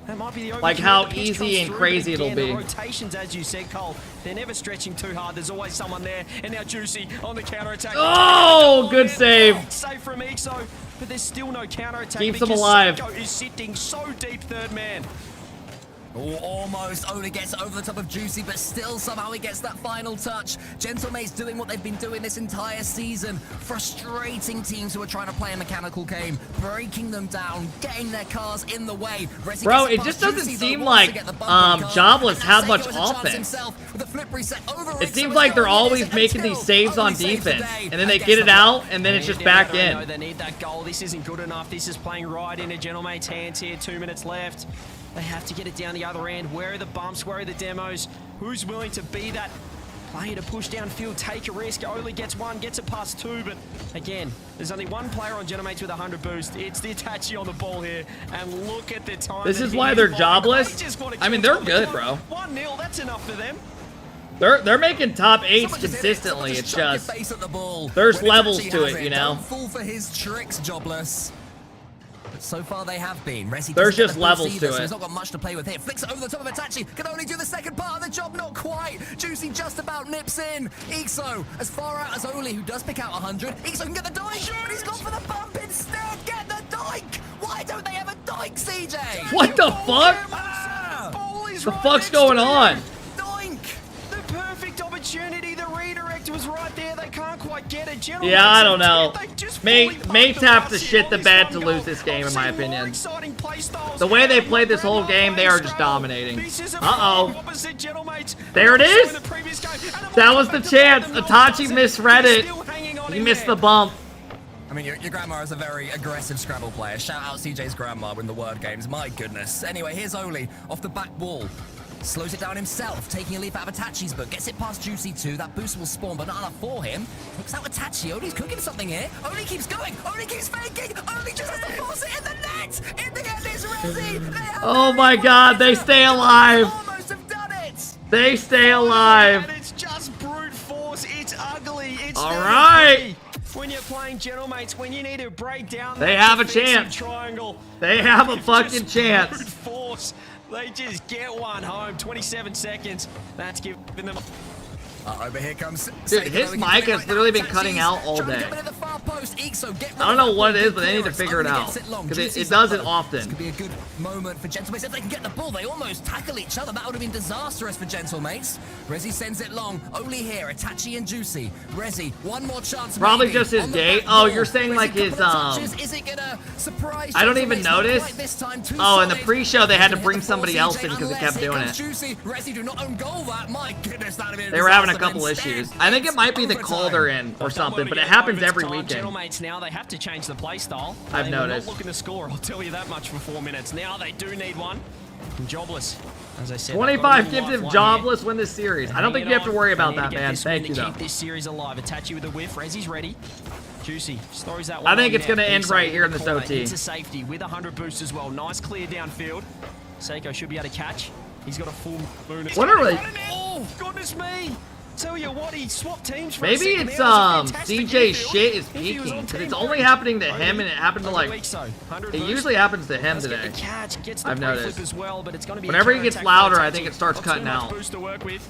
That might be the like how easy and crazy it'll be. Rotations, as you said, Cole. They're never stretching too hard. There's always someone there. And now Juicy on the counter-attack. Oh, good save. Save from Ixo, but there's still no counter-attack. Keeps him alive. Seiko is sitting so deep, third man. Oh, almost only gets over the top of Juicy, but still somehow he gets that final touch. Gentlemates doing what they've been doing this entire season. Frustrating teams who are trying to play a mechanical game, breaking them down, getting their cars in the way. Rezi bro, it just doesn't seem like Jobless have much offense. It seems like they're always making these saves on defense, and then they get it out, and then it's just back in. They need that goal. This isn't good enough. This is playing right into Gentlemates' hands here. 2 minutes left. They have to get it down the other end. Where are the bumps? Where are the demos? Who's willing to be that player to push downfield, take a risk? Oli gets one, gets it past two, but again, there's only one player on Gentlemates with 100 boost. It's the Itachi on the ball here, and look at the time. This is why they're Jobless. I mean, they're good, bro. 1-0, that's enough for them. They're making top 8s consistently. It's just there's levels to it, you know. Don't fall for his tricks, Jobless. But so far they have been. Resi There's doesn't get just the boost levels either, to so it. he's not got much to play with here. Flicks it over the top of Itachi. Can only do the second part of the job, not quite. Juicy just about nips in. Ixo as far out as Oli, who does pick out 100. Ixo can get the doink, but he's gone for the bump instead. Get the doink. Why don't they have a doink, CJ? What the fuck? The fuck's going on? The perfect opportunity. The redirect was right there. They can't quite get it. Gentlemen, Yeah, I don't know. Mates have to shit the bed to lose this game, in my opinion. The way they played this whole game, they are just dominating. Uh-oh. There it is! That was the chance. Itachi misread it. He missed the bump. I mean, your grandma is a very aggressive Scrabble player. Shout out CJ's grandma in the word games. My goodness. Anyway, here's Oli off the back wall. Slows it down himself, taking a leaf out of Itachi's book. Gets it past Juicy 2. That boost will spawn, but not enough for him. Looks out Itachi. Oli's cooking something here. Oli keeps going. Oli keeps faking. Oli just has to force it in the net. In the end, it's Resi. Oh my god, they stay alive. Almost have done it. They stay alive. It's just brute force. It's ugly. It's all right. When you're playing Gentlemates, when you need to break down they that have a defensive chance. Triangle, They have a fucking chance. Brute force. They just get one home. 27 seconds. That's giving them. Over here comes. Dude, his mic has literally been cutting out all day. I don't know what it is, but they need to figure it out. Because it doesn't often. This could be a good moment for Gentlemates. If they can get the ball, they almost tackle each other. That would have been disastrous for Gentlemates. Resi sends it long. Only here, Itachi and Juicy. Resi, one more chance. Probably maybe. just his On the gate. back Oh, wall. you're saying like Resi, his couple of touches. Is it gonna surprise I don't even Gentlemates? Not notice. quite this time. Too Oh, in the solid. pre-show they had to Hit bring the somebody four, else CJ, in because it unless kept here doing comes it. Juicy. Resi do not own goal that. My goodness, that'd have been a They were having a disaster, couple but instead, issues. I think it might be the call they're in or something, but it happens every weekend. Gentlemates now, they have to change the play style. I've They noticed. Not looking to score, I'll tell you that much for 4 minutes. Now they do need one. And Jobless, as I said. 25 gives him Jobless win this series. I don't think you have to worry about that, man. Thank you, though. Keep this series alive. Itachi with a whiff. Resi's ready. Juicy throws that one. I think on it's going to net. end Ixo right here in the corner. OT. Hits a safety with 100 boost as well. Nice clear downfield. Seiko should be able to catch. He's got a full moon. What are they? Oh, goodness me. Tell you what, he swapped teams for Maybe a second. it's There was a fantastic CJ's infield. shit is If he was peaking on because team it's only Brody, happening to him and it happened to like it usually happens to him Does get today. the catch, gets the I've pre-flip noticed. as well, but it's going to be a Whenever he gets counterattack louder, for I think it starts Not too cutting much out. boost to work with.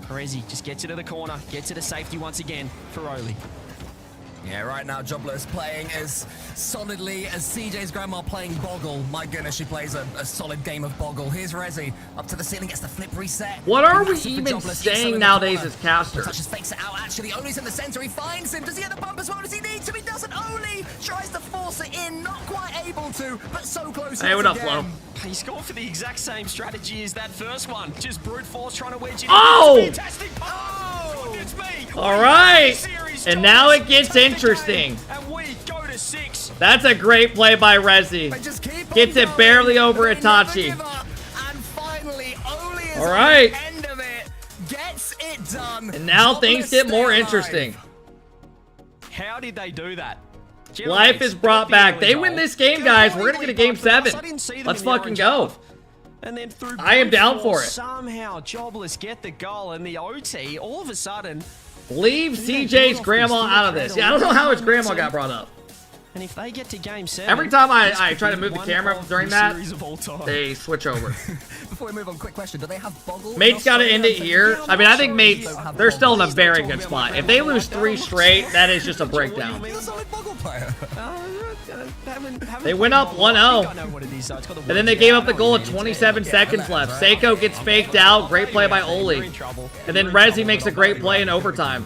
Resi just gets it to the corner, gets it to safety once again for Oli. Yeah, right now Jobless playing as solidly as CJ's grandma playing Boggle. My goodness, she plays a solid game of Boggle. Here's Resi, up to the ceiling, gets the flip reset. What are we Massive for even Jobless. saying Ixo in the nowadays corner. as casters? Touches fakes it out, actually. Oli's in the center, he finds him. Does he get the bump as well? Does he need to? He doesn't. Oli tries to force it in, not quite able to, but so close. Hey, what once up, Flo? again. He scored for the exact same strategy as that first one. Just brute force trying to wedge it Oh! in. Fantastic. Oh! Goodness me. All right. And now it gets interesting. And we go to 6. That's a great play by Resi. Gets it barely over Itachi. And finally, Oli is All right. at the end of it. Gets it done. And now things Jobless get more stay alive. interesting. How did they do that? Life is brought back. They win this game, guys. We're going to get a game 7. Let's fucking go. And then through I am brute down force, for it. Somehow Jobless get the goal and the OT. All of a sudden, Leave CJ's grandma out of this. Yeah, I don't know how his grandma got brought up. and if they get to game 7, Every time this I could try to be move the one camera of during the that, series of all time. they switch over. Before we move on, quick question. Do they have Boggle? Mate's got to end it here. I mean, I think Mate's, they're still in a very good spot. If they lose 3 straight, that is just a breakdown. They went up 1-0. And then they gave up the goal at 27 seconds left. Seiko gets faked out. Great play by Oli. And then Resi makes a great play in overtime.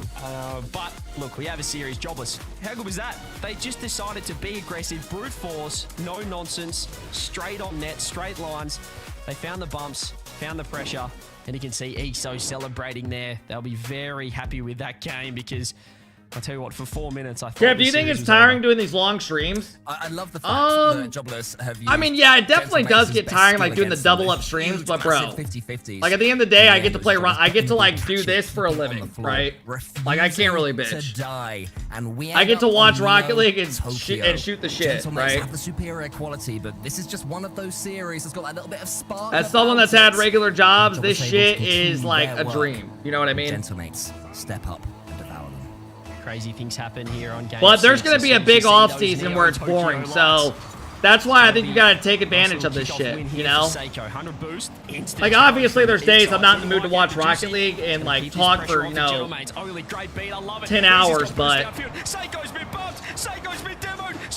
But look, we have a series. Jobless. How good was that? They just decided to be aggressive, brute force, no nonsense, straight on net, straight lines. They found the bumps, found the pressure, and you can see Ixo celebrating there. They'll be very happy with that game because I'll tell you what, for 4 minutes, I thought. Kev, do you think it's tiring doing these long streams? I love the fact that Jobless have used I mean, yeah, it definitely does get tiring, like doing the double up streams, but bro, like at the end of the day, I get to play. I get to like do this for a living, right? Like I can't really bitch. I get to watch Rocket League and shoot the shit, right? Have the superior quality, but this is just one of those series that's got that little bit of spark. As someone that's had regular jobs, this shit is like a dream. You know what I mean? Gentlemates, step up and devour them. Crazy things happen here on Game But there's 6. gonna be a big off season where it's boring, so that's why I think you gotta take advantage of this shit, you know? Like obviously there's days I'm not in the mood to watch Rocket League and like talk for, you know, 10 hours, but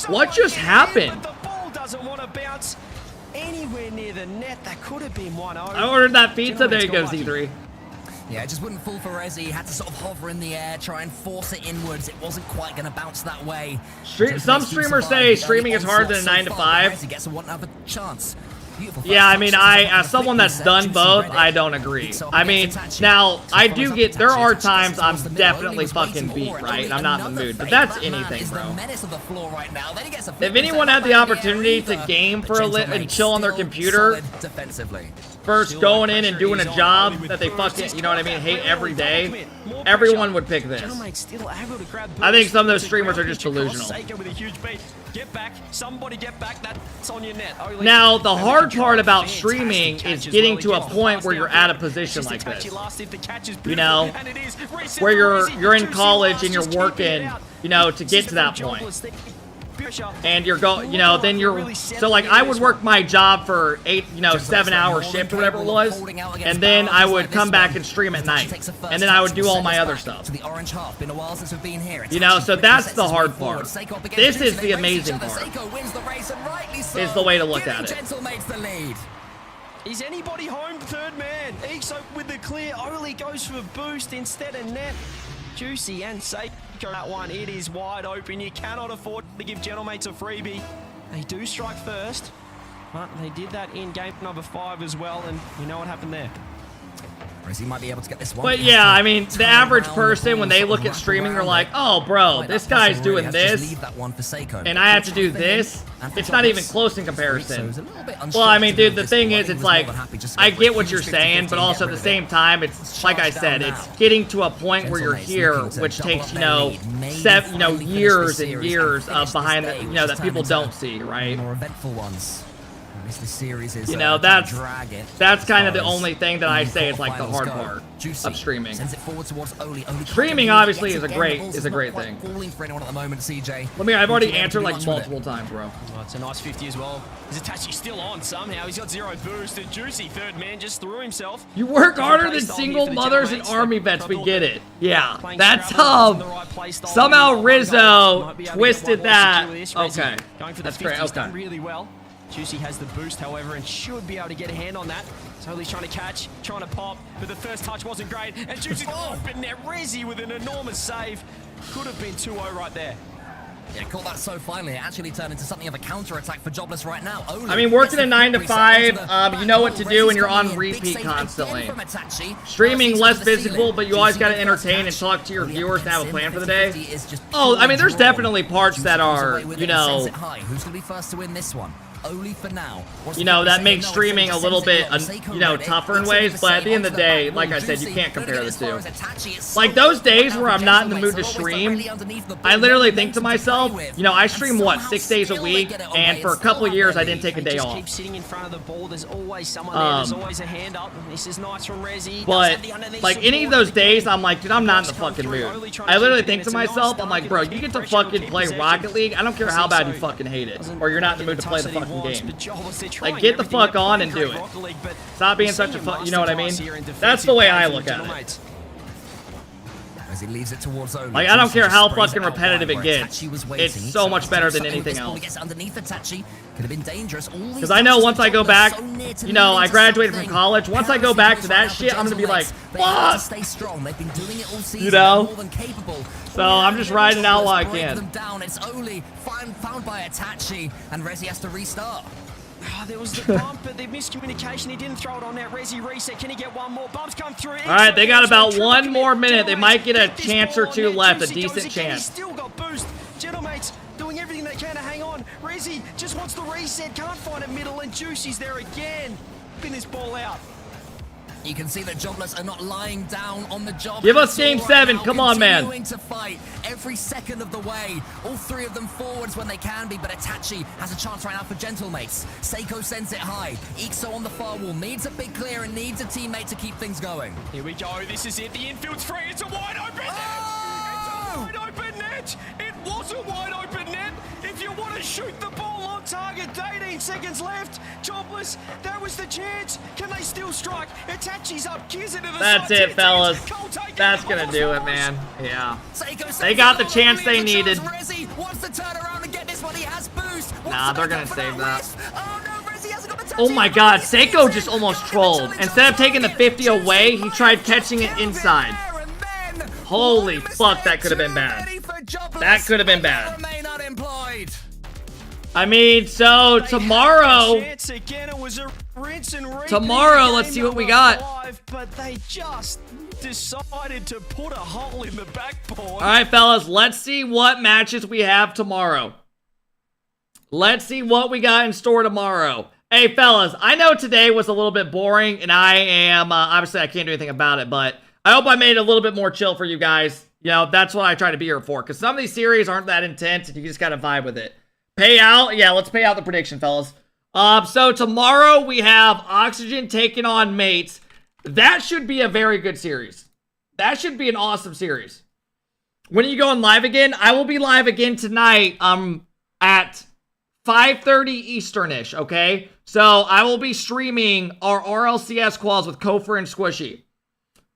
what just happened? The ball doesn't want to bounce anywhere near the net. That could have been 1-0. I ordered that pizza, there you go, Z3. Yeah, it just wouldn't fall for Resi. Had to sort of hover in the air, try and force it inwards. It wasn't quite going to bounce that way. Some streamers say streaming is harder than a 9 to 5. Resi gets another chance. Yeah, I mean, as someone that's done both, I don't agree. I mean, now, I do get, there are times I'm definitely fucking beat, right? And I'm not in the mood, but that's anything, bro. If anyone had the opportunity to game for a and chill on their computer, first going in and doing a job that they fucking, you know what I mean, hate every day, everyone would pick this. I think some of those streamers are just delusional. Get back, somebody get back, that's on your net. Now, the hard part about streaming is getting to a point where you're at a position like this. You know, where you're in college and you're working, you know, to get to that point. And you're going, you know, then you're, so like I would work my job for 7-hour shift or whatever it was, and then I would come back and stream at night, and then I would do all my other stuff. You know, so that's the hard part. This is the amazing part. Is the way to look at it. Is anybody home? Third man. Eekso with the clear. Only goes for a boost instead of net. Juicy and Seiko that one. It is wide open. You cannot afford to give Gentlemates a freebie. They do strike first, but they did that in game number 5 as well, and you know what happened there. He might be able to get this one. But yeah, I mean, the average person, when they look at streaming, they're like, oh, bro, this guy's doing this, and I have to do this. It's not even close in comparison. Well, I mean, dude, the thing is, it's like, I get what you're saying, but also at the same time, it's, like I said, it's getting to a point where you're here, which takes, years and years of behind the, that people don't see, right? More eventful ones. The series is, that's kind of the only thing that I say is like the hard part of streaming. Streaming obviously is a great thing. Let me, I've already answered like multiple times, bro. Oh, it's a nice 50 as well. Is Itachi still on somehow? He's got 0 boost, and Juicy, third man, just threw himself. You work harder than single mothers and army vets, we get it. Yeah, that's somehow Rizzo twisted that. Okay, that's great, okay. Really well. Juicy has the boost, however, and should be able to get a hand on that. So he's trying to catch, trying to pop, but the first touch wasn't great. And Juicy's open net. Resi with an enormous save. Could have been 2-0 right there. Yeah, caught that so finally. It actually turned into something of a counter-attack for Jobless right now. I mean, working a 9 to 5, you know what to do, and you're on repeat constantly. Streaming less physical, but you always got to entertain and talk to your viewers and have a plan for the day. Oh, I mean, there's definitely parts that are, Who's going to be first to win this one? Only for now. That makes streaming a little bit, tougher in ways, but at the end of the day, like I said, you can't compare the two. Like those days where I'm not in the mood to stream, I literally think to myself, I stream, what, 6 days a week, and for a couple of years, I didn't take a day off. Sitting in front of the ball, there's always someone there, there's always a hand up. This is nice from Resi. But, like, any of those days, I'm like, dude, I'm not in the fucking mood. I literally think to myself, I'm like, bro, you get to fucking play Rocket League, I don't care how bad you fucking hate it, or you're not in the mood to play the fucking game. Like, get the fuck on and do it. Stop being such a you know what I mean? That's the way I look at it. As he leaves it towards Oli. Like, I don't care how fucking repetitive it gets. It's so much better than anything else. Because I know once I go back, I graduated from college. Once I go back to that shit, I'm gonna be like, fuck! So I'm just riding it out while I can. It's Oli found by Itachi, and Resi has to restart. Oh, there was the bump, but the miscommunication. He didn't throw it on that Resi reset. Can he get one more? Bumps come through. All right, they got about one more minute. They might get a chance or two left, a decent chance. He's still got boost. Gentlemates doing everything they can to hang on. Resi just wants the reset, can't find a middle, and Juicy's there again. Pin this ball out. You can see that Jobless are not lying down on the job. Give us game 7. Come on, man. Continuing to fight every second of the way. All 3 of them forwards when they can be, but Itachi has a chance right now for Gentlemates. Seiko sends it high. Ixo on the far wall needs a big clear and needs a teammate to keep things going. Here we go. This is it. The infield's free. It's a wide open net. It's a wide open net. It was a wide open net. If you want to shoot the ball on target, 18 seconds left. Jobless, that was the chance. Can they still strike? Itachi's up. Kids into the That's side. it, fellas. That's gonna do it, man. Yeah. They got the chance they needed. Resi wants to turn around and get this one. He has boost. Nah, they're gonna save that. Oh my god, Seiko just almost trolled. Instead of taking the 50 away, he tried catching it inside. Holy fuck, that could have been bad. That could have been bad. Remain unemployed. I mean, so tomorrow, let's see what we got. But they just decided to put a hole in the backboard. All right, fellas, let's see what matches we have tomorrow. Let's see what we got in store tomorrow. Hey, fellas, I know today was a little bit boring, and I am, obviously I can't do anything about it, but I hope I made it a little bit more chill for you guys. You know, that's what I try to be here for, because some of these series aren't that intense, and you just gotta vibe with it. Pay out? Yeah, let's pay out the prediction, fellas. So tomorrow we have Oxygen taking on Mates. That should be a very good series. That should be an awesome series. When are you going live again? I will be live again tonight, at 5:30 Easternish, okay? So I will be streaming our RLCS quals with Kofor and Squishy.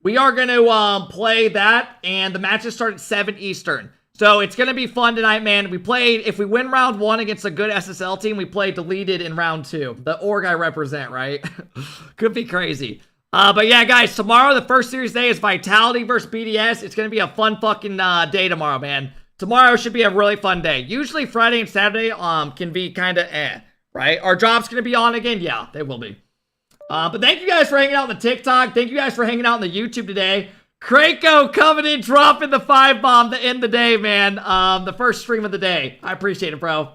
We are going to play that, and the matches start at 7 Eastern. So it's going to be fun tonight, man. We played, if we win round 1 against a good SSL team, we play deleted in round 2. The org I represent, right? Could be crazy. But yeah, guys, tomorrow, the first series day is Vitality versus BDS. It's going to be a fun fucking day tomorrow, man. Tomorrow should be a really fun day. Usually Friday and Saturday can be kind of right? Our job's going to be on again? Yeah, they will be. But thank you guys for hanging out on the TikTok. Thank you guys for hanging out on the YouTube today. Krako coming in, dropping the 5-bomb to end the day, man. The first stream of the day. I appreciate it, bro.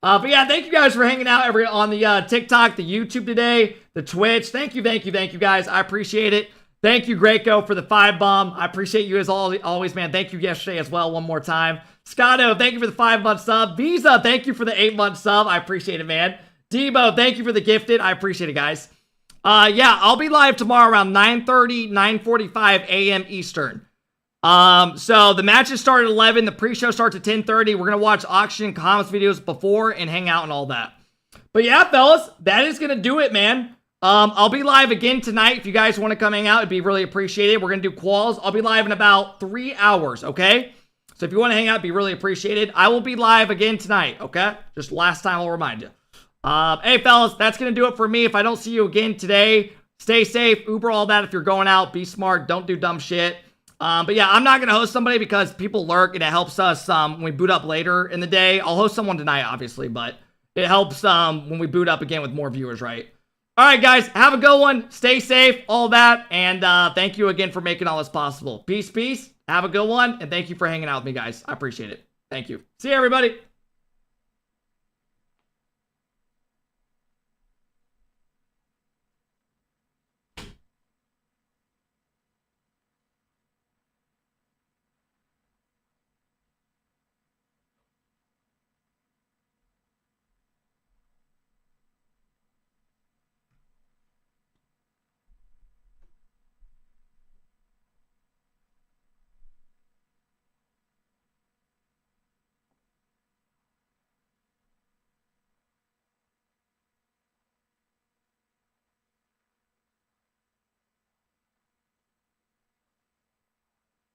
But yeah, thank you guys for hanging out on the TikTok, the YouTube today, the Twitch. Thank you guys. I appreciate it. Thank you, Greco, for the 5-bomb. I appreciate you as always, man. Thank you yesterday as well, one more time. Scotto, thank you for the 5-month sub. Visa, thank you for the 8-month sub. I appreciate it, man. Debo, thank you for the gifted. I appreciate it, guys. Yeah, I'll be live tomorrow around 9:30, 9:45 a.m. Eastern. So the matches start at 11. The pre-show starts at 10:30. We're going to watch auction comments videos before and hang out and all that. But yeah, fellas, that is going to do it, man. I'll be live again tonight. If you guys want to come hang out, it'd be really appreciated. We're going to do quals. I'll be live in about 3 hours, okay? So if you want to hang out, it'd be really appreciated. I will be live again tonight, okay? Just last time I'll remind you. Hey, fellas, that's going to do it for me. If I don't see you again today, stay safe, Uber, all that. If you're going out, be smart. Don't do dumb shit. But yeah, I'm not going to host somebody because people lurk and it helps us when we boot up later in the day. I'll host someone tonight, obviously, but it helps when we boot up again with more viewers, right? All right, guys, have a good one. Stay safe, all that. And thank you again for making all this possible. Peace, peace. Have a good one. And thank you for hanging out with me, guys. I appreciate it. Thank you. See you, everybody.